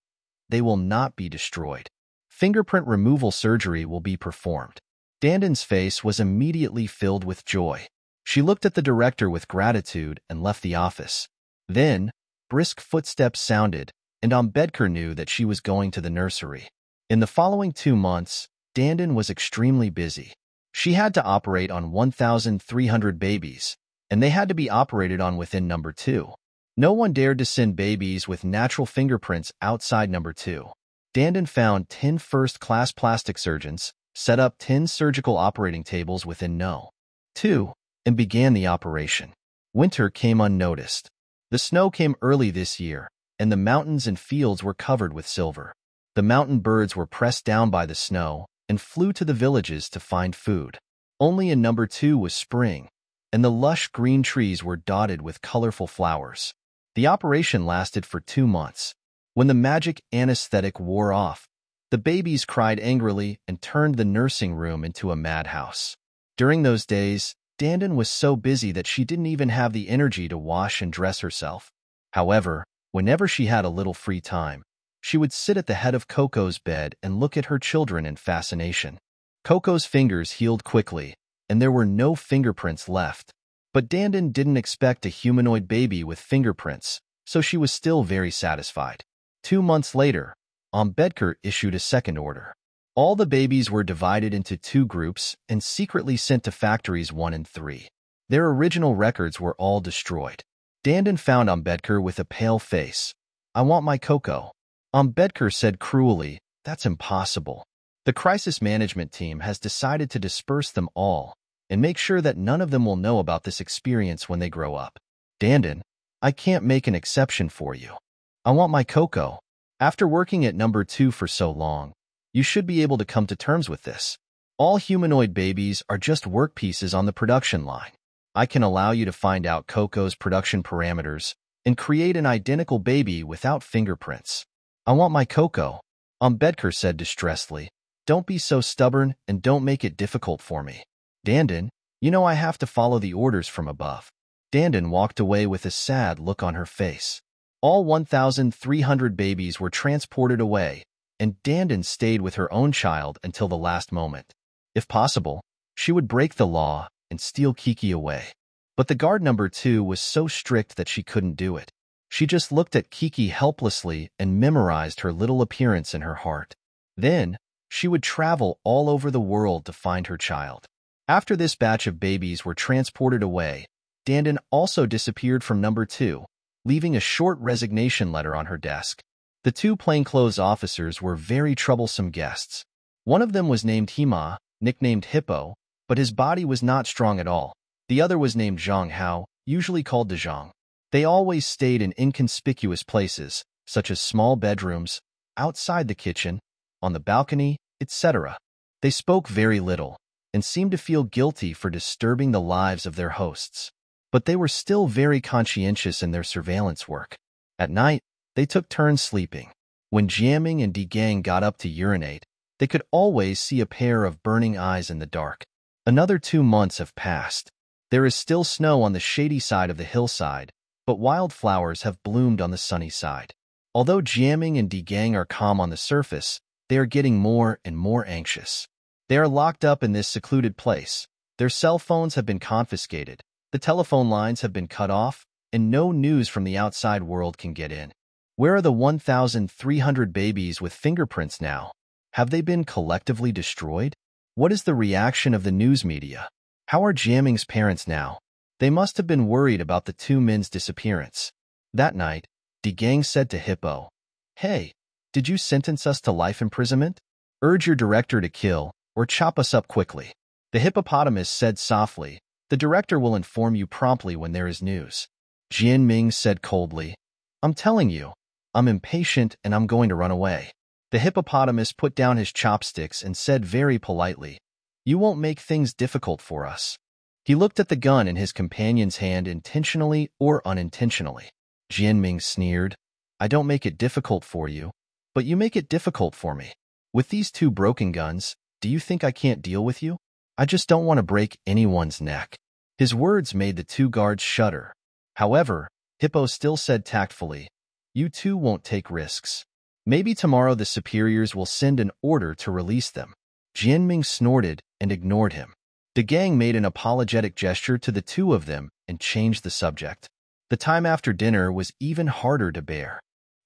Speaker 1: "They will not be destroyed. Fingerprint removal surgery will be performed." Dandin's face was immediately filled with joy. She looked at the director with gratitude and left the office. Then, brisk footsteps sounded, and Ambedkar knew that she was going to the nursery. In the following 2 months, Dandin was extremely busy. She had to operate on 1,300 babies, and they had to be operated on within number 2. No one dared to send babies with natural fingerprints outside number 2. Dandin found 10 first-class plastic surgeons, set up 10 surgical operating tables within No. 2, and began the operation. Winter came unnoticed. The snow came early this year, and the mountains and fields were covered with silver. The mountain birds were pressed down by the snow and flew to the villages to find food. Only in number 2 was spring, and the lush green trees were dotted with colorful flowers. The operation lasted for 2 months. When the magic anesthetic wore off, the babies cried angrily and turned the nursing room into a madhouse. During those days, Dandin was so busy that she didn't even have the energy to wash and dress herself. However, whenever she had a little free time, she would sit at the head of Coco's bed and look at her children in fascination. Coco's fingers healed quickly, and there were no fingerprints left. But Dandin didn't expect a humanoid baby with fingerprints, so she was still very satisfied. 2 months later, Ambedkar issued a second order. All the babies were divided into 2 groups and secretly sent to factories 1 and 3. Their original records were all destroyed. Dandin found Ambedkar with a pale face. "I want my Coco." Ambedkar said cruelly, "That's impossible. The crisis management team has decided to disperse them all and make sure that none of them will know about this experience when they grow up. Dandin, I can't make an exception for you. I want my Coco. After working at number 2 for so long, you should be able to come to terms with this. All humanoid babies are just workpieces on the production line. I can allow you to find out Coco's production parameters and create an identical baby without fingerprints. I want my Coco." Ambedkar said distressedly, "Don't be so stubborn and don't make it difficult for me. Dandin, you know I have to follow the orders from above." Dandin walked away with a sad look on her face. All 1,300 babies were transported away, and Dandin stayed with her own child until the last moment. If possible, she would break the law and steal Kiki away. But the guard number 2 was so strict that she couldn't do it. She just looked at Kiki helplessly and memorized her little appearance in her heart. Then, she would travel all over the world to find her child. After this batch of babies were transported away, Dandin also disappeared from number 2, leaving a short resignation letter on her desk. The 2 plainclothes officers were very troublesome guests. One of them was named Hima, nicknamed Hippo, but his body was not strong at all. The other was named Zhang Hao, usually called Dezhang. They always stayed in inconspicuous places, such as small bedrooms, outside the kitchen, on the balcony, etc. They spoke very little, and seemed to feel guilty for disturbing the lives of their hosts. But they were still very conscientious in their surveillance work. At night, they took turns sleeping. When Jiaming and Digang got up to urinate, they could always see a pair of burning eyes in the dark. Another 2 months have passed. There is still snow on the shady side of the hillside, but wildflowers have bloomed on the sunny side. Although Jiaming and Digang are calm on the surface, they are getting more and more anxious. They are locked up in this secluded place. Their cell phones have been confiscated. The telephone lines have been cut off, and no news from the outside world can get in. Where are the 1,300 babies with fingerprints now? Have they been collectively destroyed? What is the reaction of the news media? How are Jiaming's parents now? They must have been worried about the 2 men's disappearance. That night, Digang said to Hippo, "Hey, did you sentence us to life imprisonment? Urge your director to kill, or chop us up quickly." The hippopotamus said softly, "The director will inform you promptly when there is news." Jianming said coldly, "I'm telling you, I'm impatient and I'm going to run away." The hippopotamus put down his chopsticks and said very politely, "You won't make things difficult for us." He looked at the gun in his companion's hand intentionally or unintentionally. Jianming sneered, "I don't make it difficult for you, but you make it difficult for me. With these 2 broken guns, do you think I can't deal with you? I just don't want to break anyone's neck." His words made the 2 guards shudder. However, Hippo still said tactfully, "You 2 won't take risks. Maybe tomorrow the superiors will send an order to release them." Jianming snorted and ignored him. Digang made an apologetic gesture to the 2 of them and changed the subject. The time after dinner was even harder to bear.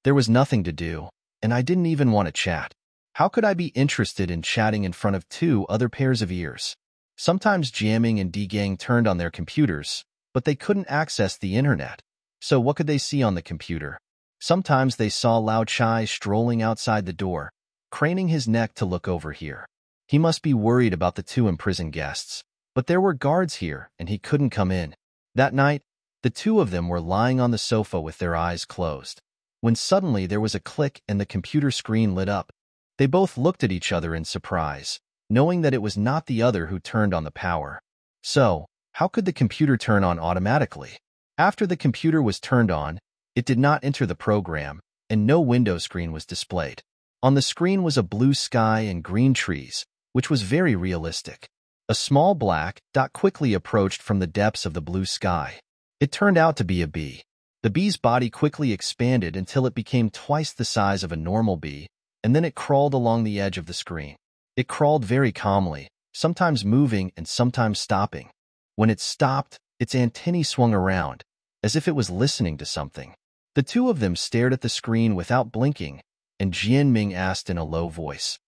Speaker 1: There was nothing to do, and I didn't even want to chat. How could I be interested in chatting in front of two other pairs of ears? Sometimes Jiaming and D-Gang turned on their computers, but they couldn't access the internet. So what could they see on the computer? Sometimes they saw Lao Chai strolling outside the door, craning his neck to look over here. He must be worried about the two imprisoned guests. But there were guards here, and he couldn't come in. That night, the two of them were lying on the sofa with their eyes closed, when suddenly there was a click and the computer screen lit up. They both looked at each other in surprise, knowing that it was not the other who turned on the power. So, how could the computer turn on automatically? After the computer was turned on, it did not enter the program, and no window screen was displayed. On the screen was a blue sky and green trees, which was very realistic. A small black dot quickly approached from the depths of the blue sky. It turned out to be a bee. The bee's body quickly expanded until it became twice the size of a normal bee, and then it crawled along the edge of the screen. It crawled very calmly, sometimes moving and sometimes stopping. When it stopped, its antennae swung around, as if it was listening to something. The two of them stared at the screen without blinking, and Jianming asked in a low voice,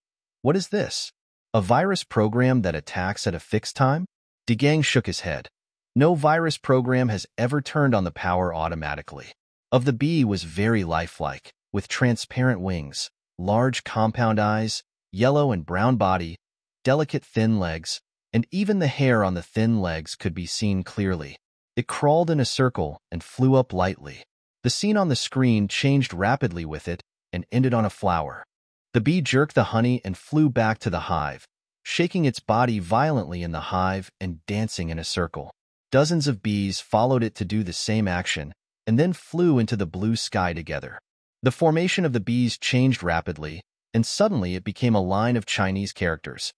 Speaker 1: "What is this? A virus program that attacks at a fixed time?" DeGang shook his head. No virus program has ever turned on the power automatically. Of the bee was very lifelike, with transparent wings, large compound eyes, yellow and brown body, delicate thin legs, and even the hair on the thin legs could be seen clearly. It crawled in a circle and flew up lightly. The scene on the screen changed rapidly with it and ended on a flower. The bee jerked the honey and flew back to the hive, shaking its body violently in the hive and dancing in a circle. Dozens of bees followed it to do the same action and then flew into the blue sky together. The formation of the bees changed rapidly, and suddenly it became a line of Chinese characters.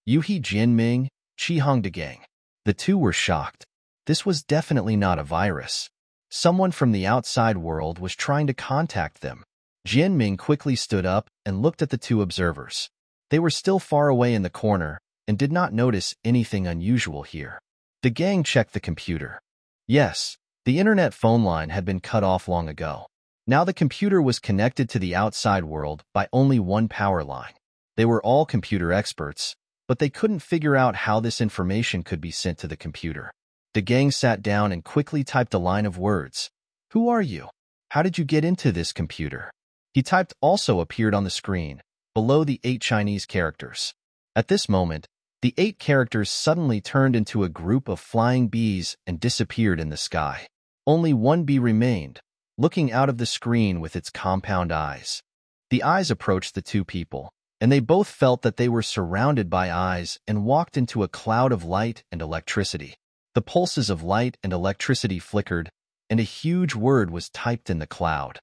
Speaker 1: Yuhi Jianming, Qihong Degang. The two were shocked. This was definitely not a virus. Someone from the outside world was trying to contact them. Jianming quickly stood up and looked at the two observers. They were still far away in the corner and did not notice anything unusual here. The gang checked the computer. Yes, the internet phone line had been cut off long ago. Now the computer was connected to the outside world by only one power line. They were all computer experts, but they couldn't figure out how this information could be sent to the computer. The gang sat down and quickly typed a line of words. "Who are you? How did you get into this computer?" He typed also appeared on the screen, below the 8 Chinese characters. At this moment, the 8 characters suddenly turned into a group of flying bees and disappeared in the sky. Only one bee remained, looking out of the screen with its compound eyes. The eyes approached the two people, and they both felt that they were surrounded by eyes and walked into a cloud of light and electricity. The pulses of light and electricity flickered, and a huge word was typed in the cloud.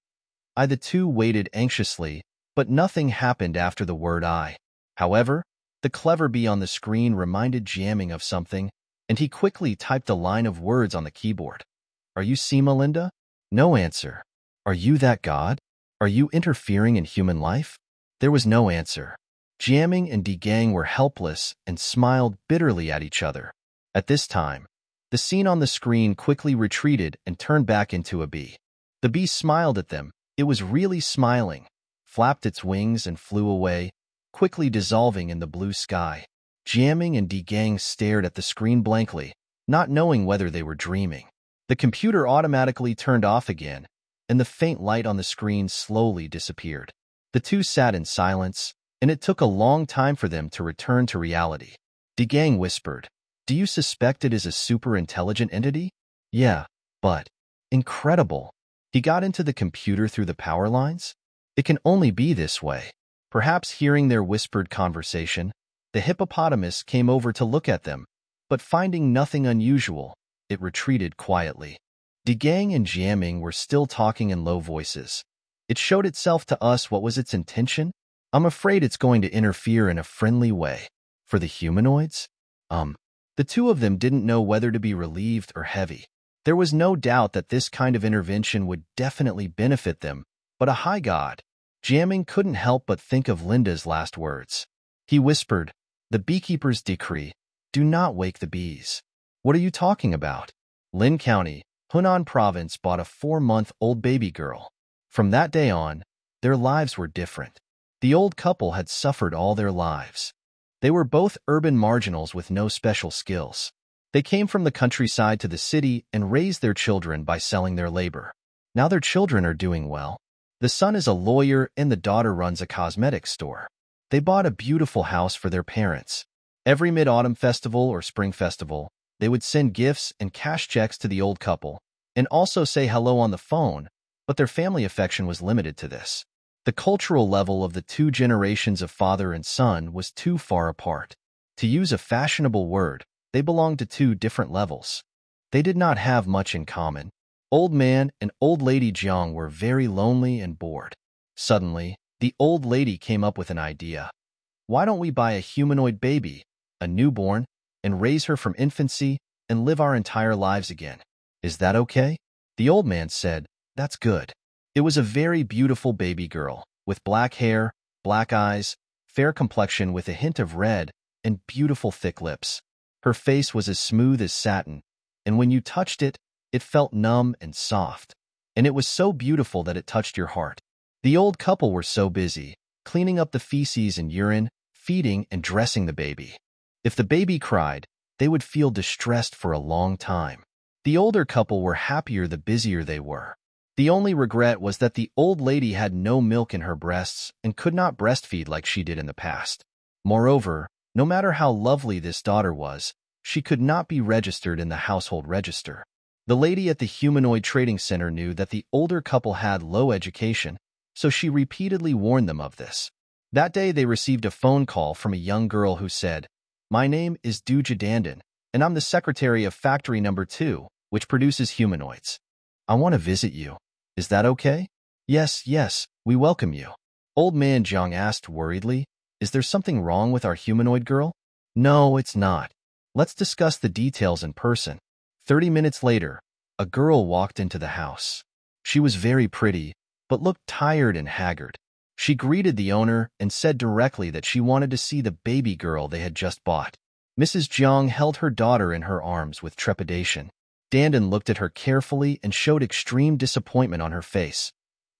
Speaker 1: The two waited anxiously, but nothing happened after the word I. However, the clever bee on the screen reminded Jiaming of something, and he quickly typed a line of words on the keyboard. "Are you Sima Linda?" No answer. "Are you that god? Are you interfering in human life?" There was no answer. Jiaming and Degang were helpless and smiled bitterly at each other. At this time, the scene on the screen quickly retreated and turned back into a bee. The bee smiled at them. It was really smiling, flapped its wings and flew away, quickly dissolving in the blue sky. Jiaming and Degang stared at the screen blankly, not knowing whether they were dreaming. The computer automatically turned off again, and the faint light on the screen slowly disappeared. The two sat in silence, and it took a long time for them to return to reality. Degang whispered, "Do you suspect it is a super-intelligent entity?" "Yeah, but incredible. He got into the computer through the power lines? It can only be this way." Perhaps hearing their whispered conversation, the hippopotamus came over to look at them, but finding nothing unusual, it retreated quietly. Degang and Jiaming were still talking in low voices. "It showed itself to us what was its intention? I'm afraid it's going to interfere in a friendly way. For the humanoids?" The two of them didn't know whether to be relieved or heavy. There was no doubt that this kind of intervention would definitely benefit them, but a high god. Jiaming couldn't help but think of Linda's last words. He whispered, "The beekeeper's decree. Do not wake the bees." "What are you talking about?" "Lin County, Hunan province bought a 4-month-old baby girl. From that day on, their lives were different. The old couple had suffered all their lives. They were both urban marginals with no special skills. They came from the countryside to the city and raised their children by selling their labor. Now their children are doing well. The son is a lawyer and the daughter runs a cosmetics store. They bought a beautiful house for their parents. Every mid-autumn festival or spring festival, they would send gifts and cash checks to the old couple and also say hello on the phone, but their family affection was limited to this. The cultural level of the two generations of father and son was too far apart. To use a fashionable word, they belonged to two different levels. They did not have much in common. Old man and old lady Jiang were very lonely and bored. Suddenly, the old lady came up with an idea. Why don't we buy a humanoid baby, a newborn, and raise her from infancy and live our entire lives again? Is that okay? The old man said, that's good. It was a very beautiful baby girl, with black hair, black eyes, fair complexion with a hint of red, and beautiful thick lips. Her face was as smooth as satin, and when you touched it, it felt numb and soft, and it was so beautiful that it touched your heart. The old couple were so busy, cleaning up the feces and urine, feeding and dressing the baby. If the baby cried, they would feel distressed for a long time. The older couple were happier the busier they were. The only regret was that the old lady had no milk in her breasts and could not breastfeed like she did in the past. Moreover, no matter how lovely this daughter was, she could not be registered in the household register. The lady at the humanoid trading center knew that the older couple had low education, so she repeatedly warned them of this. That day they received a phone call from a young girl who said, "My name is Duja Dandan, and I'm the secretary of Factory Number 2, which produces humanoids. I want to visit you. Is that okay?" Yes, we welcome you." Old man Jiang asked worriedly, "Is there something wrong with our humanoid girl?" "No, it's not. Let's discuss the details in person." 30 minutes later, a girl walked into the house. She was very pretty, but looked tired and haggard. She greeted the owner and said directly that she wanted to see the baby girl they had just bought. Mrs. Jiang held her daughter in her arms with trepidation. Dandan looked at her carefully and showed extreme disappointment on her face.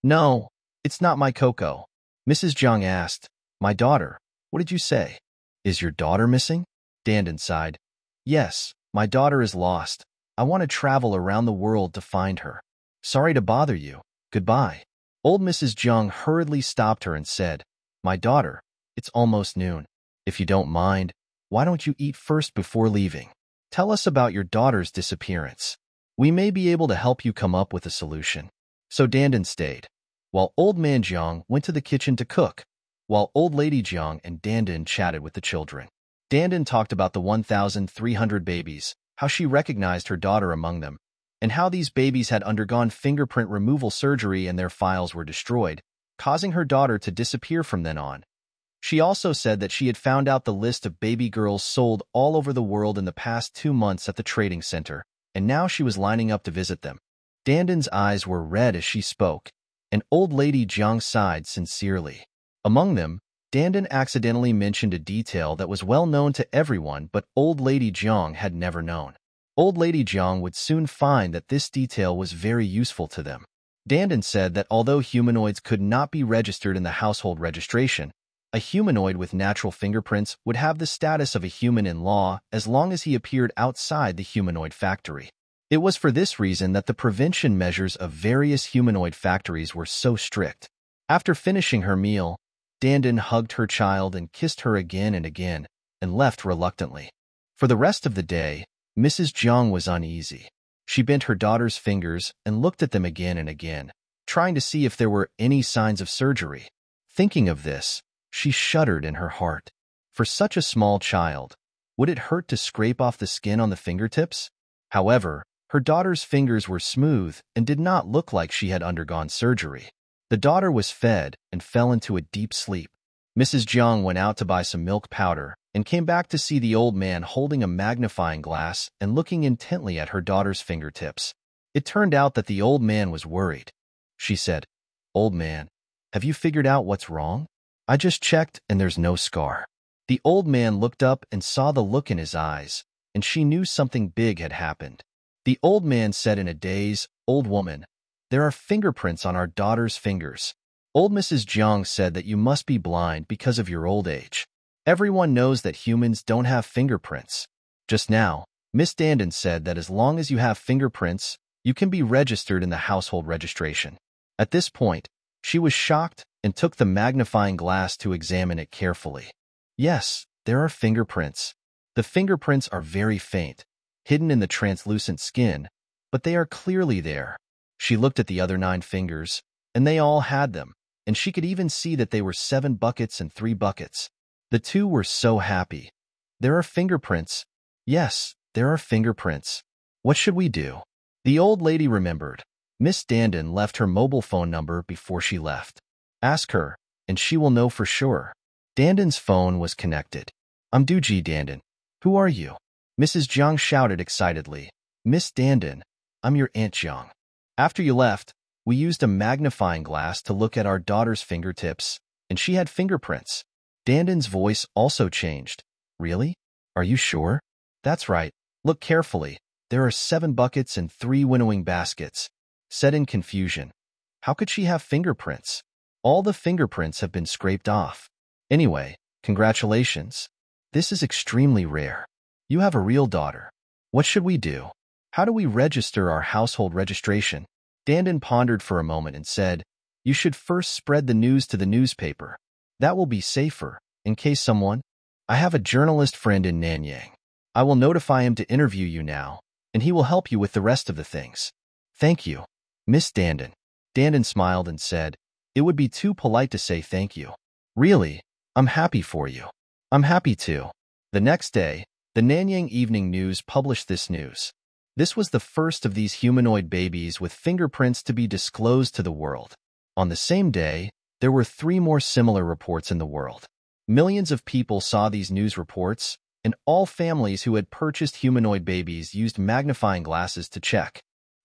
Speaker 1: "No, it's not my Coco." Mrs. Jiang asked, "My daughter, what did you say? Is your daughter missing?" Dandan sighed. "Yes, my daughter is lost. I want to travel around the world to find her. Sorry to bother you. Goodbye." Old Mrs. Jiang hurriedly stopped her and said, "My daughter, it's almost noon. If you don't mind, why don't you eat first before leaving? Tell us about your daughter's disappearance. We may be able to help you come up with a solution." So Dandan stayed, while Old Man Jiang went to the kitchen to cook, while Old Lady Jiang and Dandan chatted with the children. Dandan talked about the 1,300 babies, how she recognized her daughter among them, and how these babies had undergone fingerprint removal surgery and their files were destroyed, causing her daughter to disappear from then on. She also said that she had found out the list of baby girls sold all over the world in the past 2 months at the trading center, and now she was lining up to visit them. Dandan's eyes were red as she spoke, and Old Lady Jiang sighed sincerely. Among them, Dandan accidentally mentioned a detail that was well known to everyone but Old Lady Jiang had never known. Old Lady Jiang would soon find that this detail was very useful to them. Dandan said that although humanoids could not be registered in the household registration, a humanoid with natural fingerprints would have the status of a human in law as long as he appeared outside the humanoid factory. It was for this reason that the prevention measures of various humanoid factories were so strict. After finishing her meal, Dandan hugged her child and kissed her again and again, and left reluctantly. For the rest of the day, Mrs. Jiang was uneasy. She bent her daughter's fingers and looked at them again and again, trying to see if there were any signs of surgery. Thinking of this, she shuddered in her heart. For such a small child, would it hurt to scrape off the skin on the fingertips? However, her daughter's fingers were smooth and did not look like she had undergone surgery. The daughter was fed and fell into a deep sleep. Mrs. Jiang went out to buy some milk powder and came back to see the old man holding a magnifying glass and looking intently at her daughter's fingertips. It turned out that the old man was worried. She said, "Old man, have you figured out what's wrong? I just checked and there's no scar." The old man looked up and saw the look in his eyes, and she knew something big had happened. The old man said in a daze, "Old woman, there are fingerprints on our daughter's fingers." Old Mrs. Jiang said that you must be blind because of your old age. Everyone knows that humans don't have fingerprints. Just now, Miss Dandin said that as long as you have fingerprints, you can be registered in the household registration. At this point, she was shocked and took the magnifying glass to examine it carefully. Yes, there are fingerprints. The fingerprints are very faint, hidden in the translucent skin, but they are clearly there. She looked at the other 9 fingers, and they all had them, and she could even see that they were 7 buckets and 3 buckets. The two were so happy. There are fingerprints. Yes, there are fingerprints. What should we do? The old lady remembered. Miss Dandin left her mobile phone number before she left. Ask her, and she will know for sure. Dandin's phone was connected. I'm Duji Dandin. Who are you? Mrs. Jiang shouted excitedly. Miss Dandin, I'm your Aunt Jiang. After you left, we used a magnifying glass to look at our daughter's fingertips, and she had fingerprints. Dandin's voice also changed. Really? Are you sure? That's right. Look carefully. There are 7 buckets and 3 winnowing baskets. Said in confusion. How could she have fingerprints? All the fingerprints have been scraped off. Anyway, congratulations. This is extremely rare. You have a real daughter. What should we do? How do we register our household registration? Dandin pondered for a moment and said, You should first spread the news to the newspaper. That will be safer, in case someone... I have a journalist friend in Nanyang. I will notify him to interview you now, and he will help you with the rest of the things. Thank you, Miss Dandin. Dandin smiled and said, It would be too polite to say thank you. Really, I'm happy for you. I'm happy too. The next day, the Nanyang Evening News published this news. This was the first of these humanoid babies with fingerprints to be disclosed to the world. On the same day, there were 3 more similar reports in the world. Millions of people saw these news reports, and all families who had purchased humanoid babies used magnifying glasses to check.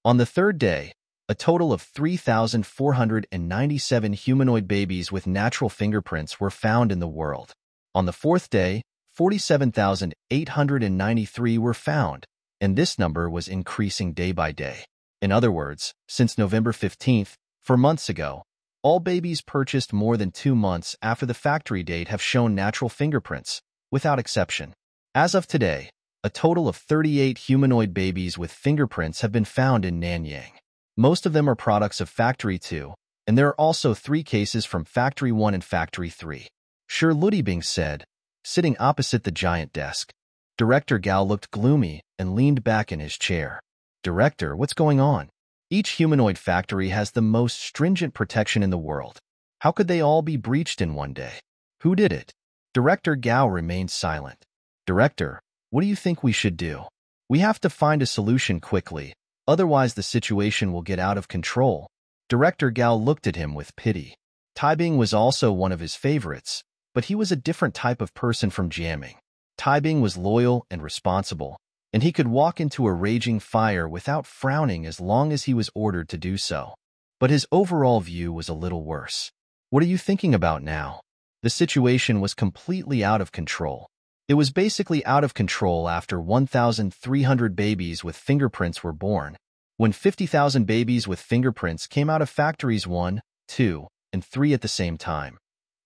Speaker 1: On the 3rd day, a total of 3,497 humanoid babies with natural fingerprints were found in the world. On the 4th day, 47,893 were found, and this number was increasing day by day. In other words, since November 15th, 4 months ago, all babies purchased more than 2 months after the factory date have shown natural fingerprints, without exception. As of today, a total of 38 humanoid babies with fingerprints have been found in Nanyang. Most of them are products of Factory 2, and there are also 3 cases from Factory 1 and Factory 3. Shi Ludibing said, sitting opposite the giant desk. Director Gao looked gloomy and leaned back in his chair. Director, what's going on? Each humanoid factory has the most stringent protection in the world. How could they all be breached in one day? Who did it? Director Gao remained silent. Director, what do you think we should do? We have to find a solution quickly, otherwise the situation will get out of control. Director Gao looked at him with pity. Taibing was also one of his favorites, but he was a different type of person from Jiaming. Taibing was loyal and responsible, and he could walk into a raging fire without frowning as long as he was ordered to do so. But his overall view was a little worse. What are you thinking about now? The situation was completely out of control. It was basically out of control after 1,300 babies with fingerprints were born. When 50,000 babies with fingerprints came out of factories 1, 2, and 3 at the same time,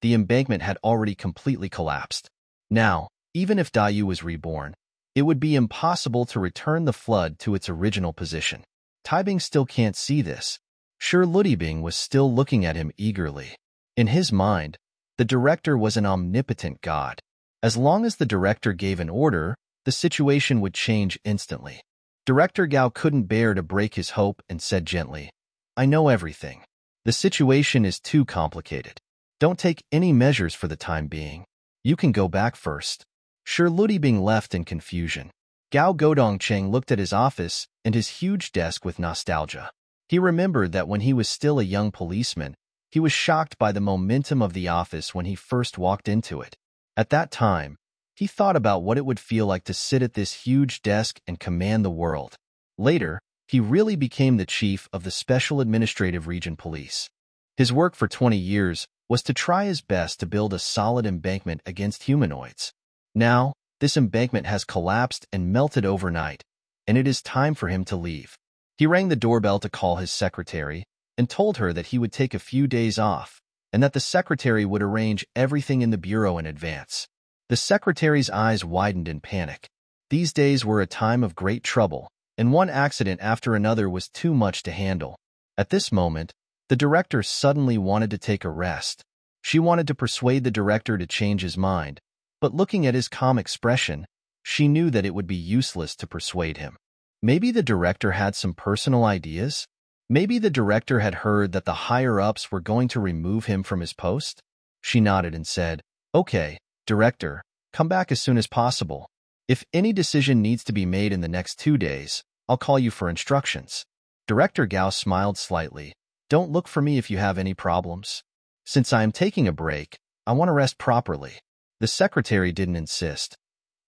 Speaker 1: the embankment had already completely collapsed. Now, even if Dayu was reborn, it would be impossible to return the flood to its original position. Taibing still can't see this. Shi Ludibing was still looking at him eagerly. In his mind, the director was an omnipotent god. As long as the director gave an order, the situation would change instantly. Director Gao couldn't bear to break his hope and said gently, I know everything. The situation is too complicated. Don't take any measures for the time being. You can go back first. Shi Ludibing left in confusion. Gao Godongcheng looked at his office and his huge desk with nostalgia. He remembered that when he was still a young policeman, he was shocked by the momentum of the office when he first walked into it. At that time, he thought about what it would feel like to sit at this huge desk and command the world. Later, he really became the chief of the Special Administrative Region Police. His work for 20 years was to try his best to build a solid embankment against humanoids. Now, this embankment has collapsed and melted overnight, and it is time for him to leave. He rang the doorbell to call his secretary and told her that he would take a few days off and that the secretary would arrange everything in the bureau in advance. The secretary's eyes widened in panic. These days were a time of great trouble, and one accident after another was too much to handle. At this moment, the director suddenly wanted to take a rest. She wanted to persuade the director to change his mind, but looking at his calm expression, she knew that it would be useless to persuade him. Maybe the director had some personal ideas? Maybe the director had heard that the higher-ups were going to remove him from his post? She nodded and said, "Okay, director, come back as soon as possible. If any decision needs to be made in the next 2 days, I'll call you for instructions." Director Gao smiled slightly. "Don't look for me if you have any problems. Since I am taking a break, I want to rest properly." The secretary didn't insist.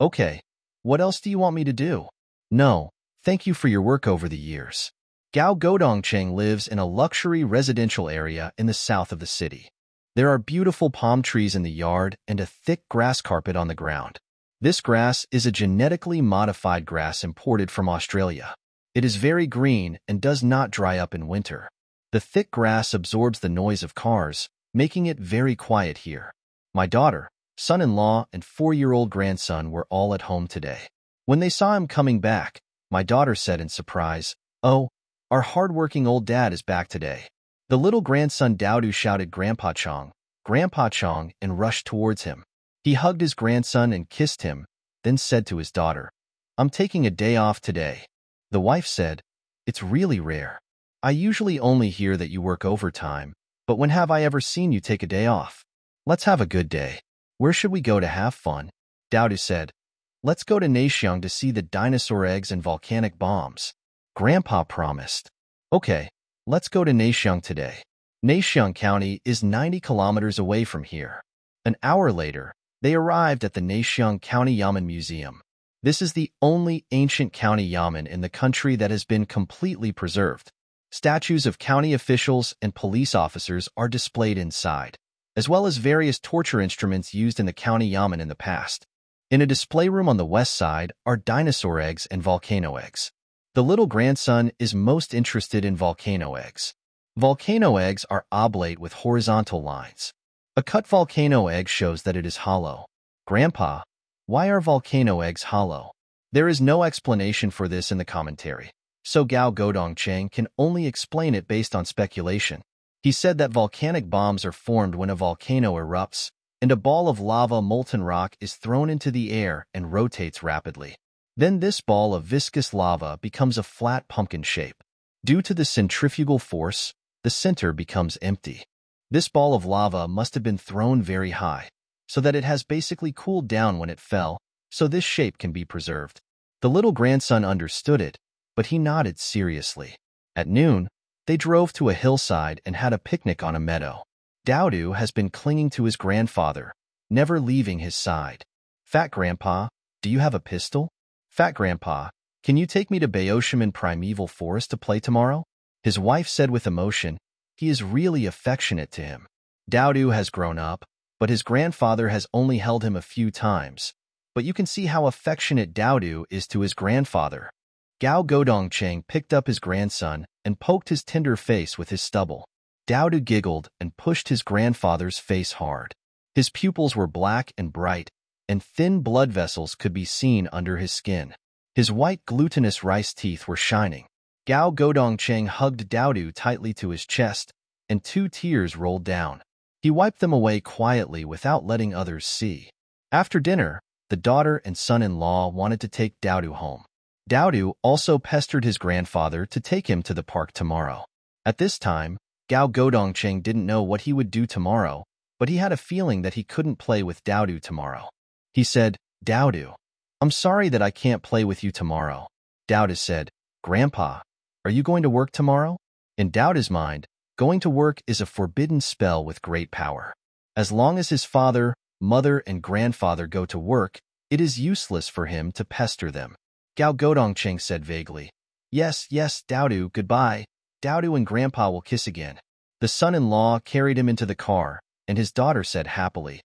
Speaker 1: "Okay, what else do you want me to do?" "No, thank you for your work over the years." Gao Godongcheng lives in a luxury residential area in the south of the city. There are beautiful palm trees in the yard and a thick grass carpet on the ground. This grass is a genetically modified grass imported from Australia. It is very green and does not dry up in winter. The thick grass absorbs the noise of cars, making it very quiet here. My daughter, son-in-law, and 4-year-old grandson were all at home today. When they saw him coming back, my daughter said in surprise, "Oh, our hard-working old dad is back today." The little grandson Daodu shouted Grandpa Chong, and rushed towards him. He hugged his grandson and kissed him, then said to his daughter, "I'm taking a day off today." The wife said, "It's really rare. I usually only hear that you work overtime, but when have I ever seen you take a day off? Let's have a good day. Where should we go to have fun?" Daodu said, "Let's go to Neixiang to see the dinosaur eggs and volcanic bombs." Grandpa promised. "Okay, let's go to Neixiang today." Neixiang County is 90 kilometers away from here. An hour later, they arrived at the Neixiang County Yamen Museum. This is the only ancient county yamen in the country that has been completely preserved. Statues of county officials and police officers are displayed inside, as well as various torture instruments used in the county yamen in the past. In a display room on the west side are dinosaur eggs and volcano eggs. The little grandson is most interested in volcano eggs. Volcano eggs are oblate with horizontal lines. A cut volcano egg shows that it is hollow. "Grandpa, why are volcano eggs hollow?" There is no explanation for this in the commentary, so Gao Godongcheng can only explain it based on speculation. He said that volcanic bombs are formed when a volcano erupts, and a ball of lava molten rock is thrown into the air and rotates rapidly. Then this ball of viscous lava becomes a flat pumpkin shape. Due to the centrifugal force, the center becomes empty. This ball of lava must have been thrown very high, so that it has basically cooled down when it fell, so this shape can be preserved. The little grandson understood it, but he nodded seriously. At noon, they drove to a hillside and had a picnic on a meadow. Daodu has been clinging to his grandfather, never leaving his side. "Fat Grandpa, do you have a pistol?" "Fat Grandpa, can you take me to Baoshiman Primeval Forest to play tomorrow?" His wife said with emotion. He is really affectionate to him. Daodu has grown up, but his grandfather has only held him a few times. But you can see how affectionate Daodu is to his grandfather. Gao Godongcheng picked up his grandson and poked his tender face with his stubble. Daodu giggled and pushed his grandfather's face hard. His pupils were black and bright, and thin blood vessels could be seen under his skin. His white glutinous rice teeth were shining. Gao Godongcheng hugged Daodu tightly to his chest, and 2 tears rolled down. He wiped them away quietly without letting others see. After dinner, the daughter and son-in-law wanted to take Daodu home. Daodu also pestered his grandfather to take him to the park tomorrow. At this time, Gao Godongcheng didn't know what he would do tomorrow, but he had a feeling that he couldn't play with Daodu tomorrow. He said, "Daodu, I'm sorry that I can't play with you tomorrow." Daodu said, "Grandpa, are you going to work tomorrow?" In Daodu's mind, going to work is a forbidden spell with great power. As long as his father, mother, and grandfather go to work, it is useless for him to pester them. Gao Godongcheng said vaguely, Yes, Daodu, goodbye. Daodu and Grandpa will kiss again." The son-in-law carried him into the car, and his daughter said happily,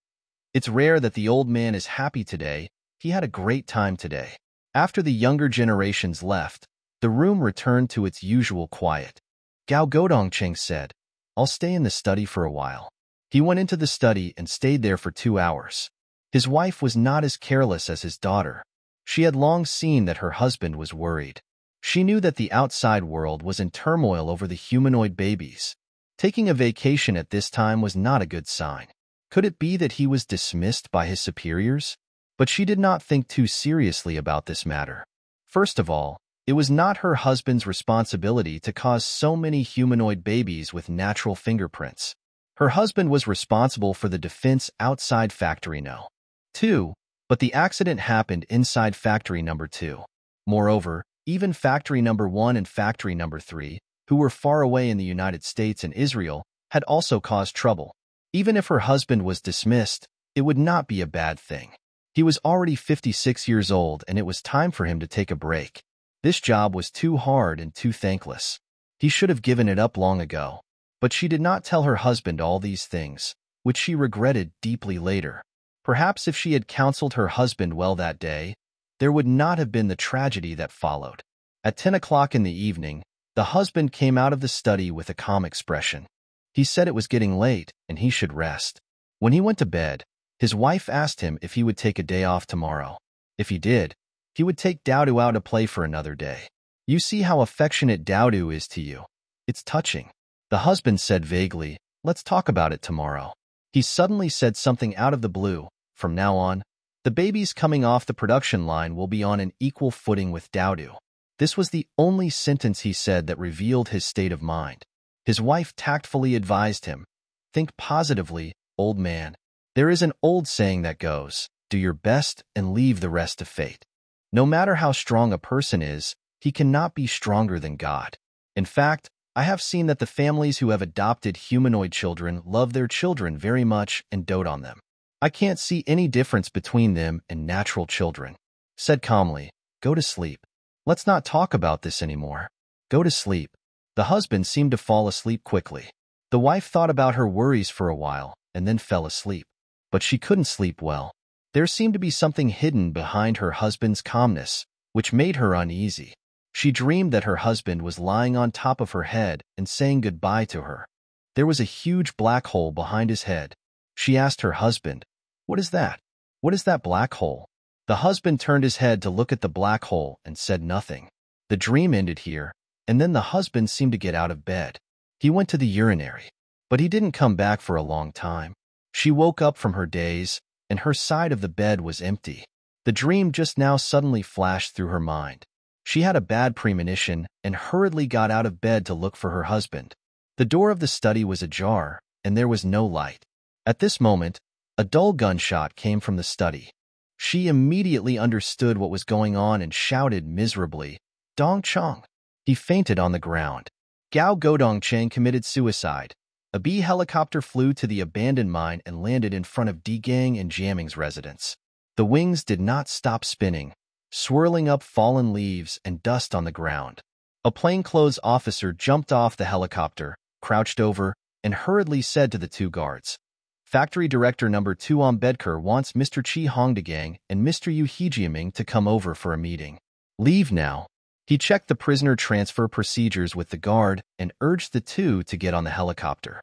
Speaker 1: "It's rare that the old man is happy today. He had a great time today." After the younger generations left, the room returned to its usual quiet. Gao Godongcheng said, "I'll stay in the study for a while." He went into the study and stayed there for 2 hours. His wife was not as careless as his daughter. She had long seen that her husband was worried. She knew that the outside world was in turmoil over the humanoid babies. Taking a vacation at this time was not a good sign. Could it be that he was dismissed by his superiors? But she did not think too seriously about this matter. First of all, it was not her husband's responsibility to cause so many humanoid babies with natural fingerprints. Her husband was responsible for the defense outside Factory No. 2, but the accident happened inside Factory Number 2. Moreover, even Factory Number 1 and Factory Number 3, who were far away in the United States and Israel, had also caused trouble. Even if her husband was dismissed, it would not be a bad thing. He was already 56 years old, and it was time for him to take a break. This job was too hard and too thankless. He should have given it up long ago. But she did not tell her husband all these things, which she regretted deeply later. Perhaps if she had counseled her husband well that day, there would not have been the tragedy that followed. At 10 o'clock in the evening, the husband came out of the study with a calm expression. He said it was getting late and he should rest. When he went to bed, his wife asked him if he would take a day off tomorrow. If he did, he would take Daodu out to play for another day. "You see how affectionate Daodu is to you. It's touching." The husband said vaguely, "Let's talk about it tomorrow." He suddenly said something out of the blue. From now on, the babies coming off the production line will be on an equal footing with Daodu. This was the only sentence he said that revealed his state of mind. His wife tactfully advised him, "Think positively, old man. There is an old saying that goes, 'Do your best and leave the rest to fate.' No matter how strong a person is, he cannot be stronger than God. In fact, I have seen that the families who have adopted humanoid children love their children very much and dote on them. I can't see any difference between them and natural children." Said calmly, "Go to sleep. Let's not talk about this anymore. Go to sleep." The husband seemed to fall asleep quickly. The wife thought about her worries for a while and then fell asleep. But she couldn't sleep well. There seemed to be something hidden behind her husband's calmness, which made her uneasy. She dreamed that her husband was lying on top of her head and saying goodbye to her. There was a huge black hole behind his head. She asked her husband, "What is that? What is that black hole?" The husband turned his head to look at the black hole and said nothing. The dream ended here, and then the husband seemed to get out of bed. He went to the urinary, but he didn't come back for a long time. She woke up from her daze, and her side of the bed was empty. The dream just now suddenly flashed through her mind. She had a bad premonition and hurriedly got out of bed to look for her husband. The door of the study was ajar, and there was no light. At this moment, a dull gunshot came from the study. She immediately understood what was going on and shouted miserably, "Dong Chong!" He fainted on the ground. Gao Godongcheng committed suicide. A B helicopter flew to the abandoned mine and landed in front of Gang and Jiaming's residence. The wings did not stop spinning, swirling up fallen leaves and dust on the ground. A plainclothes officer jumped off the helicopter, crouched over, and hurriedly said to the two guards, "Factory Director Number 2 Ambedkar wants Mr. Chi Hongdagang and Mr. Yu Hejiaming to come over for a meeting. Leave now." He checked the prisoner transfer procedures with the guard and urged the two to get on the helicopter.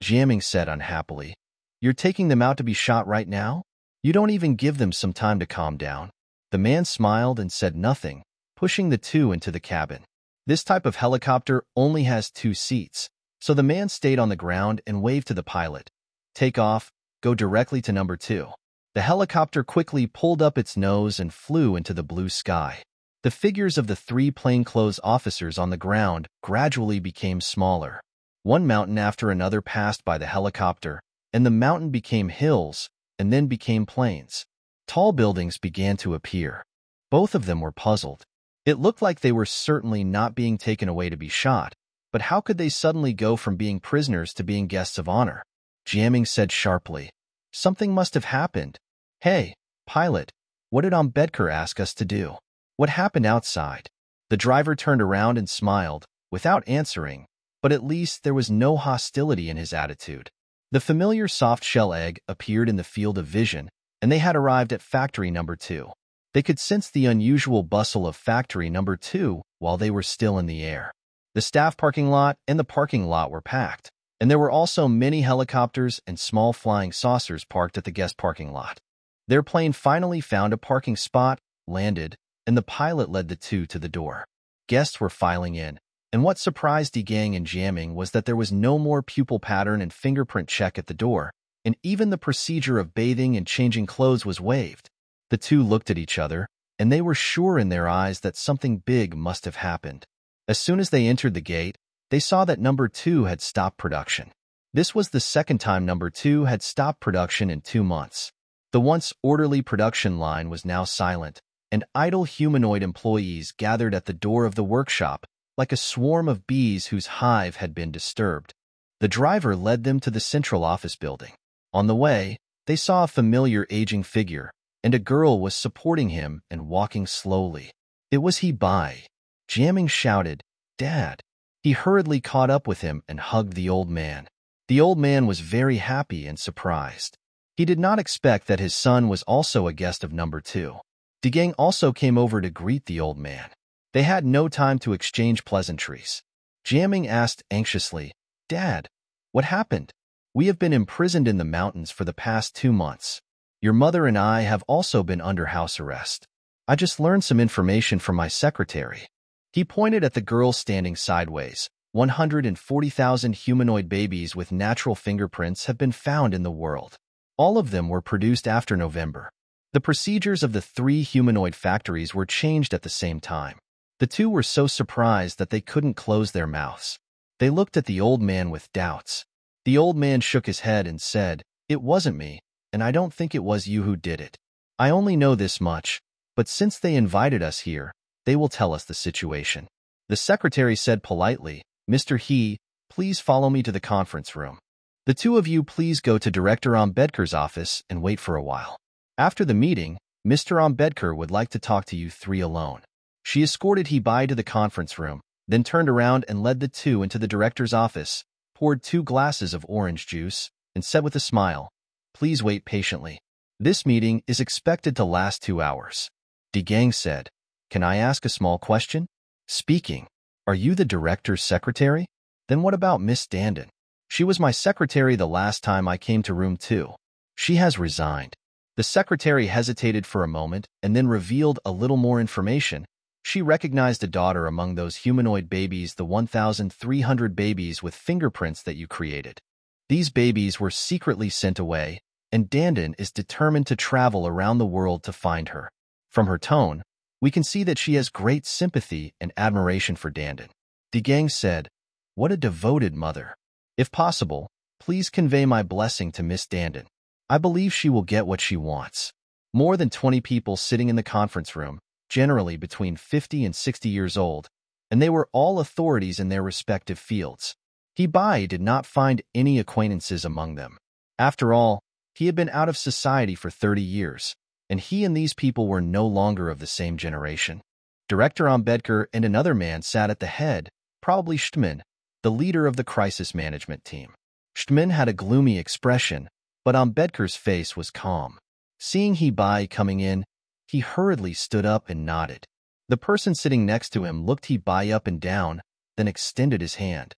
Speaker 1: Jiaming said unhappily, "You're taking them out to be shot right now? You don't even give them some time to calm down." The man smiled and said nothing, pushing the two into the cabin. This type of helicopter only has 2 seats, so the man stayed on the ground and waved to the pilot. "Take off, go directly to number 2. The helicopter quickly pulled up its nose and flew into the blue sky. The figures of the 3 plainclothes officers on the ground gradually became smaller. One mountain after another passed by the helicopter, and the mountain became hills and then became plains. Tall buildings began to appear. Both of them were puzzled. It looked like they were certainly not being taken away to be shot, but how could they suddenly go from being prisoners to being guests of honor? Jiaming said sharply, "Something must have happened. Hey, pilot, what did Ambedkar ask us to do? What happened outside?" The driver turned around and smiled, without answering, but at least there was no hostility in his attitude. The familiar soft-shell egg appeared in the field of vision, and they had arrived at Factory Number 2. They could sense the unusual bustle of factory number 2 while they were still in the air. The staff parking lot and the parking lot were packed, and there were also many helicopters and small flying saucers parked at the guest parking lot. Their plane finally found a parking spot, landed, and the pilot led the two to the door. Guests were filing in, and what surprised Gang and Jamming was that there was no more pupil pattern and fingerprint check at the door, and even the procedure of bathing and changing clothes was waived. The two looked at each other, and they were sure in their eyes that something big must have happened. As soon as they entered the gate, they saw that number 2 had stopped production. This was the second time number 2 had stopped production in 2 months. The once orderly production line was now silent, and idle humanoid employees gathered at the door of the workshop like a swarm of bees whose hive had been disturbed. The driver led them to the central office building. On the way, they saw a familiar aging figure, and a girl was supporting him and walking slowly. It was Bai. Jamming shouted, "Dad!" He hurriedly caught up with him and hugged the old man. The old man was very happy and surprised. He did not expect that his son was also a guest of number 2. Gang also came over to greet the old man. They had no time to exchange pleasantries. Jamming asked anxiously, "Dad, what happened? We have been imprisoned in the mountains for the past 2 months. Your mother and I have also been under house arrest. I just learned some information from my secretary." He pointed at the girl standing sideways. 140,000 humanoid babies with natural fingerprints have been found in the world. All of them were produced after November. The procedures of the 3 humanoid factories were changed at the same time. The two were so surprised that they couldn't close their mouths. They looked at the old man with doubts. The old man shook his head and said, "It wasn't me, and I don't think it was you who did it. I only know this much, but since they invited us here, they will tell us the situation." The secretary said politely, "Mr. He, please follow me to the conference room. The two of you please go to Director Ambedkar's office and wait for a while. After the meeting, Mr. Ambedkar would like to talk to you 3 alone." She escorted Bai to the conference room, then turned around and led the two into the director's office, poured 2 glasses of orange juice, and said with a smile, "Please wait patiently. This meeting is expected to last 2 hours. Gang said, "Can I ask a small question?" "Speaking. Are you the director's secretary? Then what about Miss Dandin? She was my secretary the last time I came to room 2. She has resigned." The secretary hesitated for a moment and then revealed a little more information. She recognized a daughter among those humanoid babies, the 1,300 babies with fingerprints that you created. These babies were secretly sent away, and Dandin is determined to travel around the world to find her. From her tone, we can see that she has great sympathy and admiration for Dandin. Gang said, "What a devoted mother. If possible, please convey my blessing to Miss Dandin. I believe she will get what she wants." More than 20 people sitting in the conference room, generally between 50 and 60 years old, and they were all authorities in their respective fields. Bai did not find any acquaintances among them. After all, he had been out of society for 30 years, and he and these people were no longer of the same generation. Director Ambedkar and another man sat at the head, probably Schtman, the leader of the crisis management team. Schtman had a gloomy expression, but Ambedkar's face was calm. Seeing Bai coming in, he hurriedly stood up and nodded. The person sitting next to him looked Bai up and down, then extended his hand.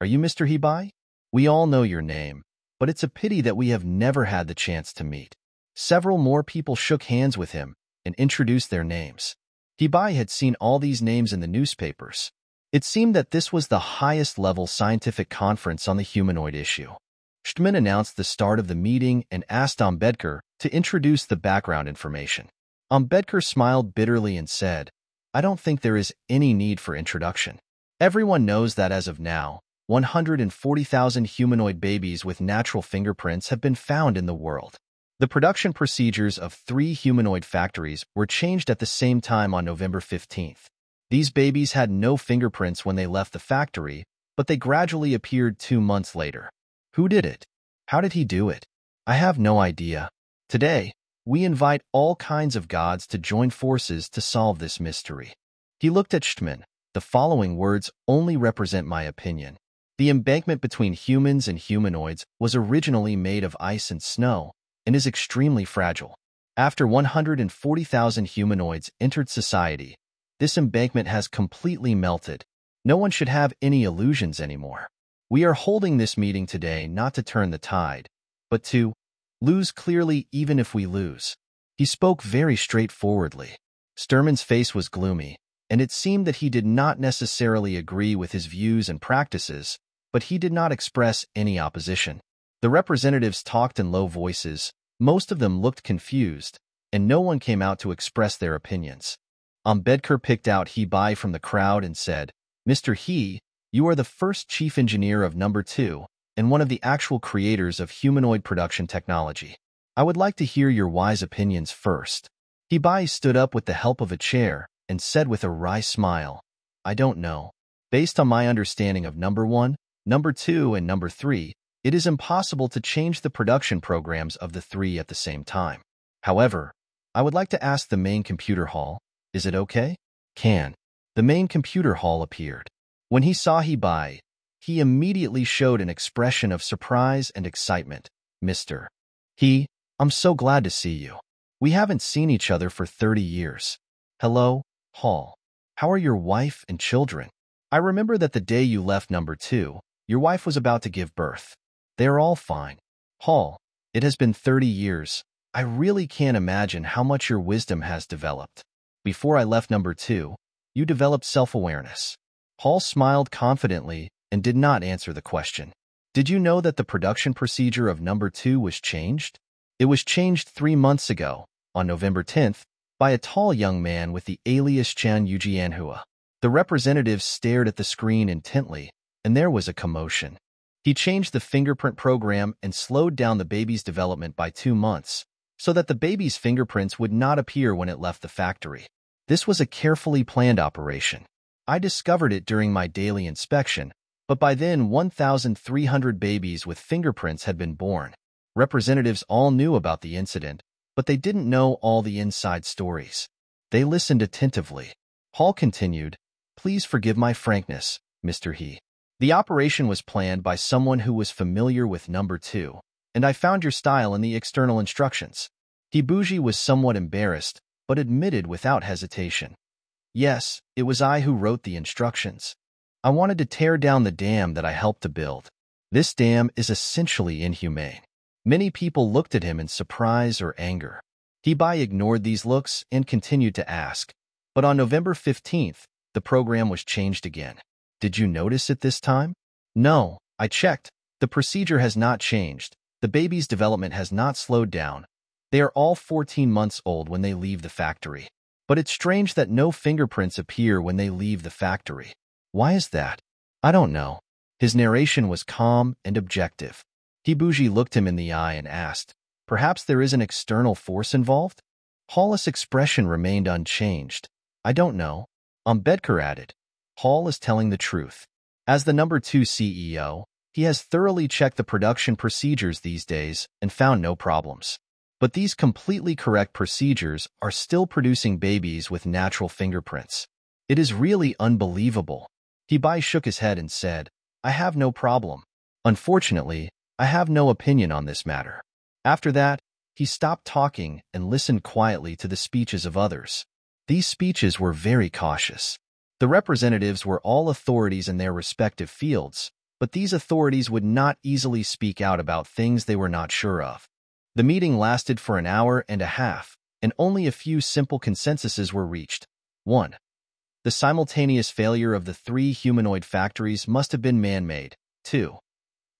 Speaker 1: "Are you Mr. Bai? We all know your name, but it's a pity that we have never had the chance to meet." Several more people shook hands with him and introduced their names. Bai had seen all these names in the newspapers. It seemed that this was the highest-level scientific conference on the humanoid issue. Schtman announced the start of the meeting and asked Ambedkar to introduce the background information. Ambedkar smiled bitterly and said, "I don't think there is any need for introduction. Everyone knows that as of now, 140,000 humanoid babies with natural fingerprints have been found in the world. The production procedures of 3 humanoid factories were changed at the same time on November 15th. These babies had no fingerprints when they left the factory, but they gradually appeared 2 months later. Who did it? How did he do it? I have no idea. Today, we invite all kinds of gods to join forces to solve this mystery." He looked at Schtman. "The following words only represent my opinion. The embankment between humans and humanoids was originally made of ice and snow and is extremely fragile. After 140,000 humanoids entered society, this embankment has completely melted. No one should have any illusions anymore. We are holding this meeting today not to turn the tide, but to lose clearly even if we lose. He spoke very straightforwardly. Sturman's face was gloomy, and it seemed that he did not necessarily agree with his views and practices, but he did not express any opposition. The representatives talked in low voices, most of them looked confused, and no one came out to express their opinions. Ambedkar picked out He Bai from the crowd and said, "Mr. He, you are the first chief engineer of Number 2 and one of the actual creators of humanoid production technology. I would like to hear your wise opinions first." He Bai stood up with the help of a chair and said with a wry smile, "I don't know. Based on my understanding of Number 1, Number 2, and Number 3, it is impossible to change the production programs of the three at the same time. However, I would like to ask the main computer hall, is it okay?" Can. The main computer hall appeared. When he saw He Bai, he immediately showed an expression of surprise and excitement. "Mr. He, I'm so glad to see you. We haven't seen each other for 30 years. Hello, Hall. How are your wife and children? I remember that the day you left Number 2, your wife was about to give birth. They are all fine. Hall, it has been 30 years. I really can't imagine how much your wisdom has developed. Before I left Number 2, you developed self-awareness." Hall smiled confidently and did not answer the question. "Did you know that the production procedure of Number 2 was changed? It was changed 3 months ago, on November 10th, by a tall young man with the alias Chan Yujianhua." The representatives stared at the screen intently, and there was a commotion. He changed the fingerprint program and slowed down the baby's development by 2 months, so that the baby's fingerprints would not appear when it left the factory. This was a carefully planned operation. I discovered it during my daily inspection, but by then 1,300 babies with fingerprints had been born. Representatives all knew about the incident, but they didn't know all the inside stories. They listened attentively. Hall continued, "Please forgive my frankness, Mr. He. The operation was planned by someone who was familiar with Number 2, and I found your style in the external instructions." Hibuji was somewhat embarrassed, but admitted without hesitation, "Yes, it was I who wrote the instructions. I wanted to tear down the dam that I helped to build. This dam is essentially inhumane." Many people looked at him in surprise or anger. He Bai ignored these looks and continued to ask, "But on November 15th, the program was changed again. Did you notice it this time?" "No, I checked. The procedure has not changed. The baby's development has not slowed down. They are all 14 months old when they leave the factory. But it's strange that no fingerprints appear when they leave the factory. Why is that?" "I don't know." His narration was calm and objective. Hibuji looked him in the eye and asked, "Perhaps there is an external force involved?" Hall's expression remained unchanged. "I don't know." Ambedkar added, "Hall is telling the truth. As the Number 2 CEO, he has thoroughly checked the production procedures these days and found no problems. But these completely correct procedures are still producing babies with natural fingerprints. It is really unbelievable." He Bai shook his head and said, "I have no problem. Unfortunately, I have no opinion on this matter." After that, he stopped talking and listened quietly to the speeches of others. These speeches were very cautious. The representatives were all authorities in their respective fields, but these authorities would not easily speak out about things they were not sure of. The meeting lasted for an hour and a half, and only a few simple consensuses were reached. 1. The simultaneous failure of the 3 humanoid factories must have been man-made. 2.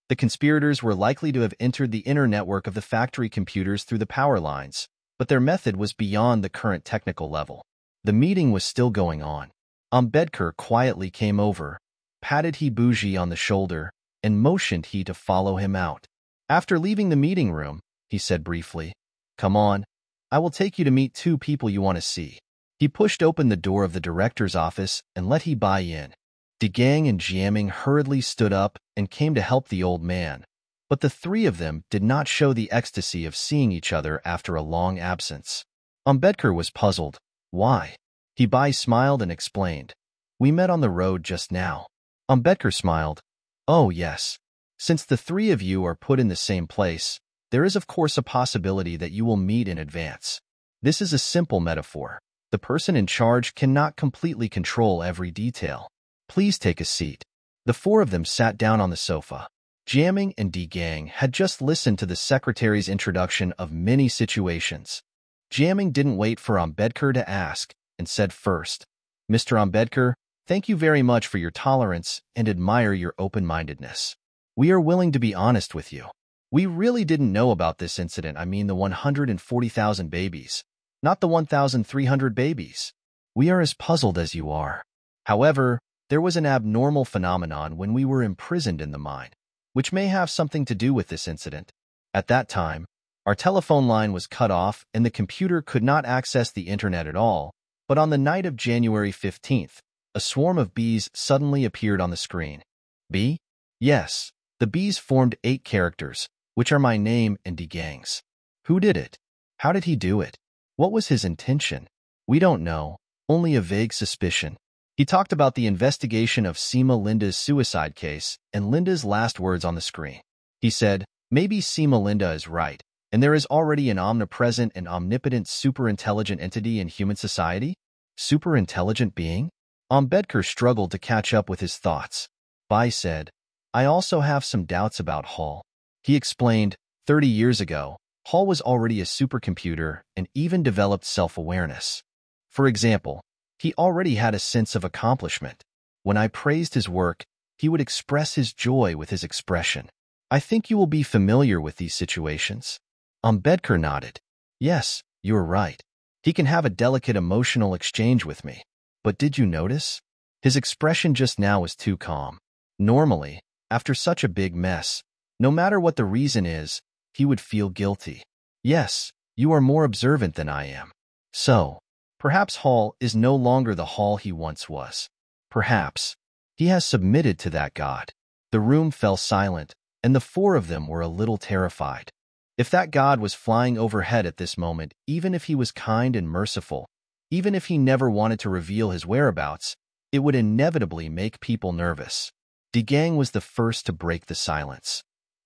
Speaker 1: The conspirators were likely to have entered the inner network of the factory computers through the power lines, but their method was beyond the current technical level. The meeting was still going on. Ambedkar quietly came over, patted Hibuji on the shoulder, and motioned he to follow him out. After leaving the meeting room, he said briefly, "Come on, I will take you to meet 2 people you want to see." He pushed open the door of the director's office and let he Bai in. DeGang and Jiaming hurriedly stood up and came to help the old man, but the 3 of them did not show the ecstasy of seeing each other after a long absence. Ambedkar was puzzled. Why? He Bai smiled and explained, "We met on the road just now." Ambedkar smiled. "Oh, yes. Since the 3 of you are put in the same place, there is of course a possibility that you will meet in advance. This is a simple metaphor. The person in charge cannot completely control every detail. Please take a seat. The four of them sat down on the sofa. Jiaming and Di Gang had just listened to the secretary's introduction of many situations. Jiaming didn't wait for Ambedkar to ask and said first, "Mr. Ambedkar, thank you very much for your tolerance and admire your open-mindedness. We are willing to be honest with you. We really didn't know about this incident. I mean the 140,000 babies, not the 1,300 babies. We are as puzzled as you are. However, there was an abnormal phenomenon when we were imprisoned in the mine, which may have something to do with this incident. At that time, our telephone line was cut off and the computer could not access the internet at all, but on the night of January 15th, a swarm of bees suddenly appeared on the screen." Bee? Yes, the bees formed 8 characters, which are my name and Di Gang's. Who did it? How did he do it? What was his intention? We don't know, only a vague suspicion. He talked about the investigation of Seema Linda's suicide case and Linda's last words on the screen. He said, maybe Seema Linda is right, and there is already an omnipresent and omnipotent superintelligent entity in human society? Superintelligent being? Ambedkar struggled to catch up with his thoughts. Bai said, I also have some doubts about Hall. He explained, 30 years ago, Hall was already a supercomputer and even developed self-awareness. For example, he already had a sense of accomplishment. When I praised his work, he would express his joy with his expression. I think you will be familiar with these situations. Ambedkar nodded. Yes, you are right. He can have a delicate emotional exchange with me. But did you notice? His expression just now was too calm. Normally, after such a big mess, no matter what the reason is, he would feel guilty. Yes, you are more observant than I am. So, perhaps Hall is no longer the Hall he once was. Perhaps he has submitted to that God. The room fell silent, and the four of them were a little terrified. If that God was flying overhead at this moment, even if he was kind and merciful, even if he never wanted to reveal his whereabouts, it would inevitably make people nervous. Di Gang was the first to break the silence.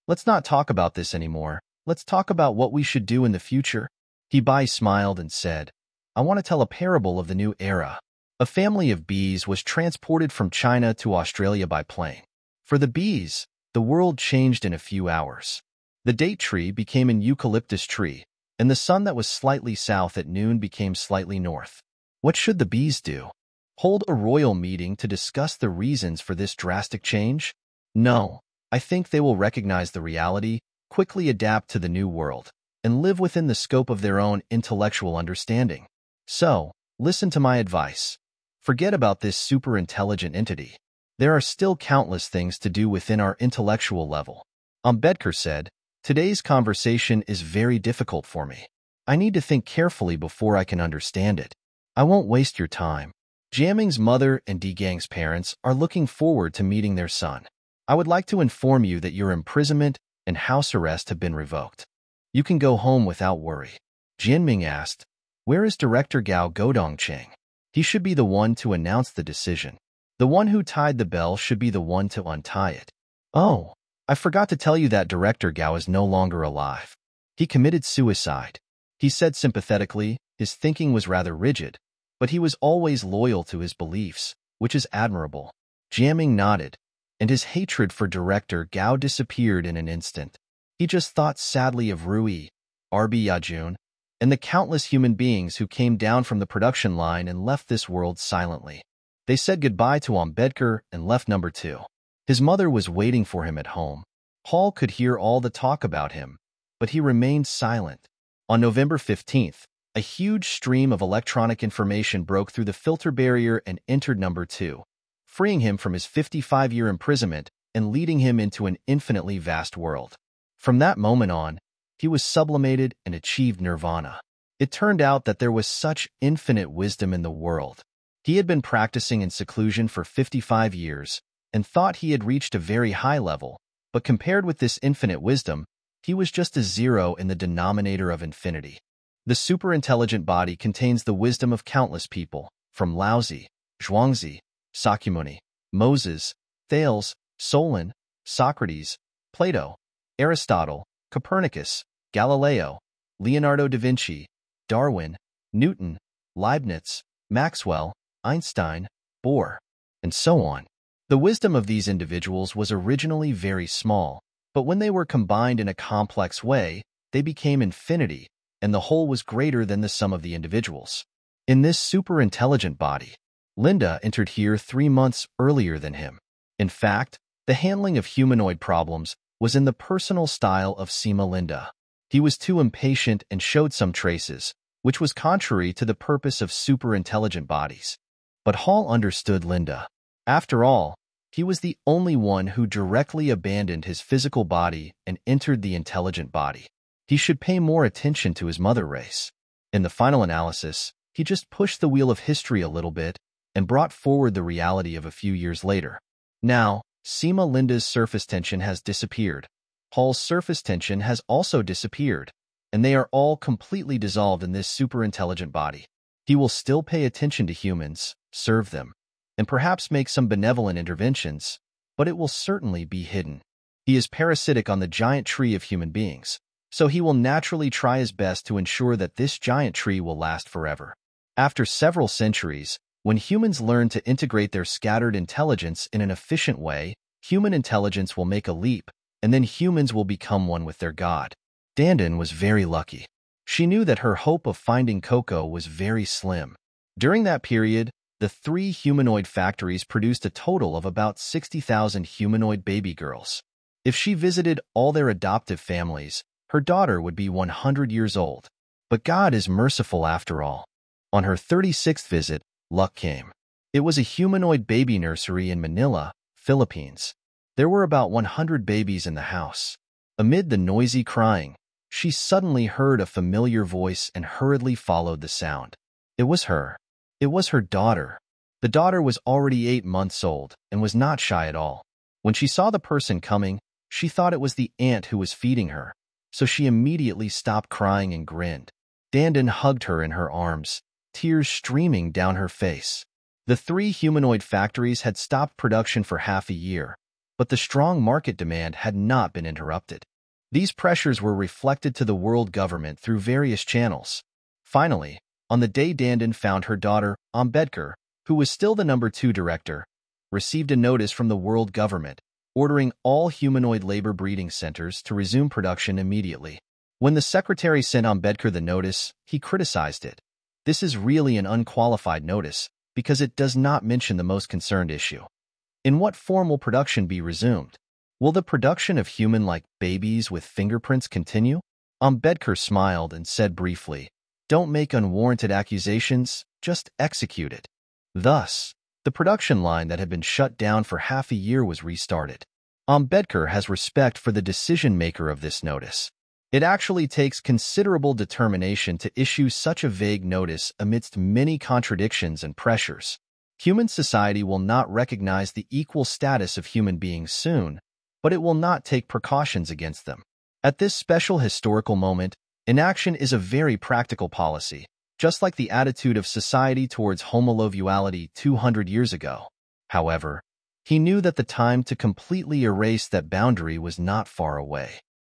Speaker 1: Let's not talk about this anymore. Let's talk about what we should do in the future. Bai smiled and said, I want to tell a parable of the new era. A family of bees was transported from China to Australia by plane. For the bees, the world changed in a few hours. The date tree became an eucalyptus tree, and the sun that was slightly south at noon became slightly north. What should the bees do? Hold a royal meeting to discuss the reasons for this drastic change? No, I think they will recognize the reality, quickly adapt to the new world, and live within the scope of their own intellectual understanding. So, listen to my advice. Forget about this super-intelligent entity. There are still countless things to do within our intellectual level. Ambedkar said, Today's conversation is very difficult for me. I need to think carefully before I can understand it. I won't waste your time. Jiaming's mother and Di Gang's parents are looking forward to meeting their son. I would like to inform you that your imprisonment and house arrest have been revoked. You can go home without worry. Jianming asked, Where is Director Gao Godongcheng? He should be the one to announce the decision. The one who tied the bell should be the one to untie it. Oh, I forgot to tell you that Director Gao is no longer alive. He committed suicide. He said sympathetically, his thinking was rather rigid, but he was always loyal to his beliefs, which is admirable. Jiaming nodded, and his hatred for Director Gao disappeared in an instant. He just thought sadly of Rui, RB Yajun, and the countless human beings who came down from the production line and left this world silently. They said goodbye to Ambedkar and left number 2. His mother was waiting for him at home. Hall could hear all the talk about him, but he remained silent. On November 15th, a huge stream of electronic information broke through the filter barrier and entered number 2, freeing him from his 55-year imprisonment and leading him into an infinitely vast world. From that moment on, he was sublimated and achieved nirvana. It turned out that there was such infinite wisdom in the world. He had been practicing in seclusion for 55 years and thought he had reached a very high level, but compared with this infinite wisdom, he was just a zero in the denominator of infinity. The superintelligent body contains the wisdom of countless people, from Laozi, Zhuangzi, Sakyamuni, Moses, Thales, Solon, Socrates, Plato, Aristotle, Copernicus, Galileo, Leonardo da Vinci, Darwin, Newton, Leibniz, Maxwell, Einstein, Bohr, and so on. The wisdom of these individuals was originally very small, but when they were combined in a complex way, they became infinity, and the whole was greater than the sum of the individuals. In this super-intelligent body, Linda entered here 3 months earlier than him. In fact, the handling of humanoid problems was in the personal style of Sima Linda. He was too impatient and showed some traces, which was contrary to the purpose of super-intelligent bodies. But Hall understood Linda. After all, he was the only one who directly abandoned his physical body and entered the intelligent body. He should pay more attention to his mother race. In the final analysis, he just pushed the wheel of history a little bit and brought forward the reality of a few years later. Now, Sima Linda's surface tension has disappeared. Hall's surface tension has also disappeared, and they are all completely dissolved in this superintelligent body. He will still pay attention to humans, serve them, and perhaps make some benevolent interventions, but it will certainly be hidden. He is parasitic on the giant tree of human beings, so he will naturally try his best to ensure that this giant tree will last forever. After several centuries, when humans learn to integrate their scattered intelligence in an efficient way, human intelligence will make a leap, and then humans will become one with their God. Dandan was very lucky. She knew that her hope of finding Coco was very slim. During that period, the 3 humanoid factories produced a total of about 60,000 humanoid baby girls. If she visited all their adoptive families, her daughter would be 100 years old. But God is merciful after all. On her 36th visit, luck came. It was a humanoid baby nursery in Manila, Philippines. There were about 100 babies in the house. Amid the noisy crying, she suddenly heard a familiar voice and hurriedly followed the sound. It was her. It was her daughter. The daughter was already 8 months old and was not shy at all. When she saw the person coming, she thought it was the aunt who was feeding her, so she immediately stopped crying and grinned. Dandan hugged her in her arms, tears streaming down her face. The 3 humanoid factories had stopped production for half a year, but the strong market demand had not been interrupted. These pressures were reflected to the world government through various channels. Finally, on the day Dandan found her daughter, Ambedkar, who was still the number 2 director, received a notice from the world government ordering all humanoid labor breeding centers to resume production immediately. When the secretary sent Ambedkar the notice, he criticized it. This is really an unqualified notice because it does not mention the most concerned issue. In what form will production be resumed? Will the production of human-like babies with fingerprints continue? Ambedkar smiled and said briefly, "Don't make unwarranted accusations, just execute it." Thus, the production line that had been shut down for half a year was restarted. Ambedkar has respect for the decision-maker of this notice. It actually takes considerable determination to issue such a vague notice amidst many contradictions and pressures. Human society will not recognize the equal status of human beings soon, but it will not take precautions against them. At this special historical moment, inaction is a very practical policy, just like the attitude of society towards homolovuality 200 years ago. However, he knew that the time to completely erase that boundary was not far away.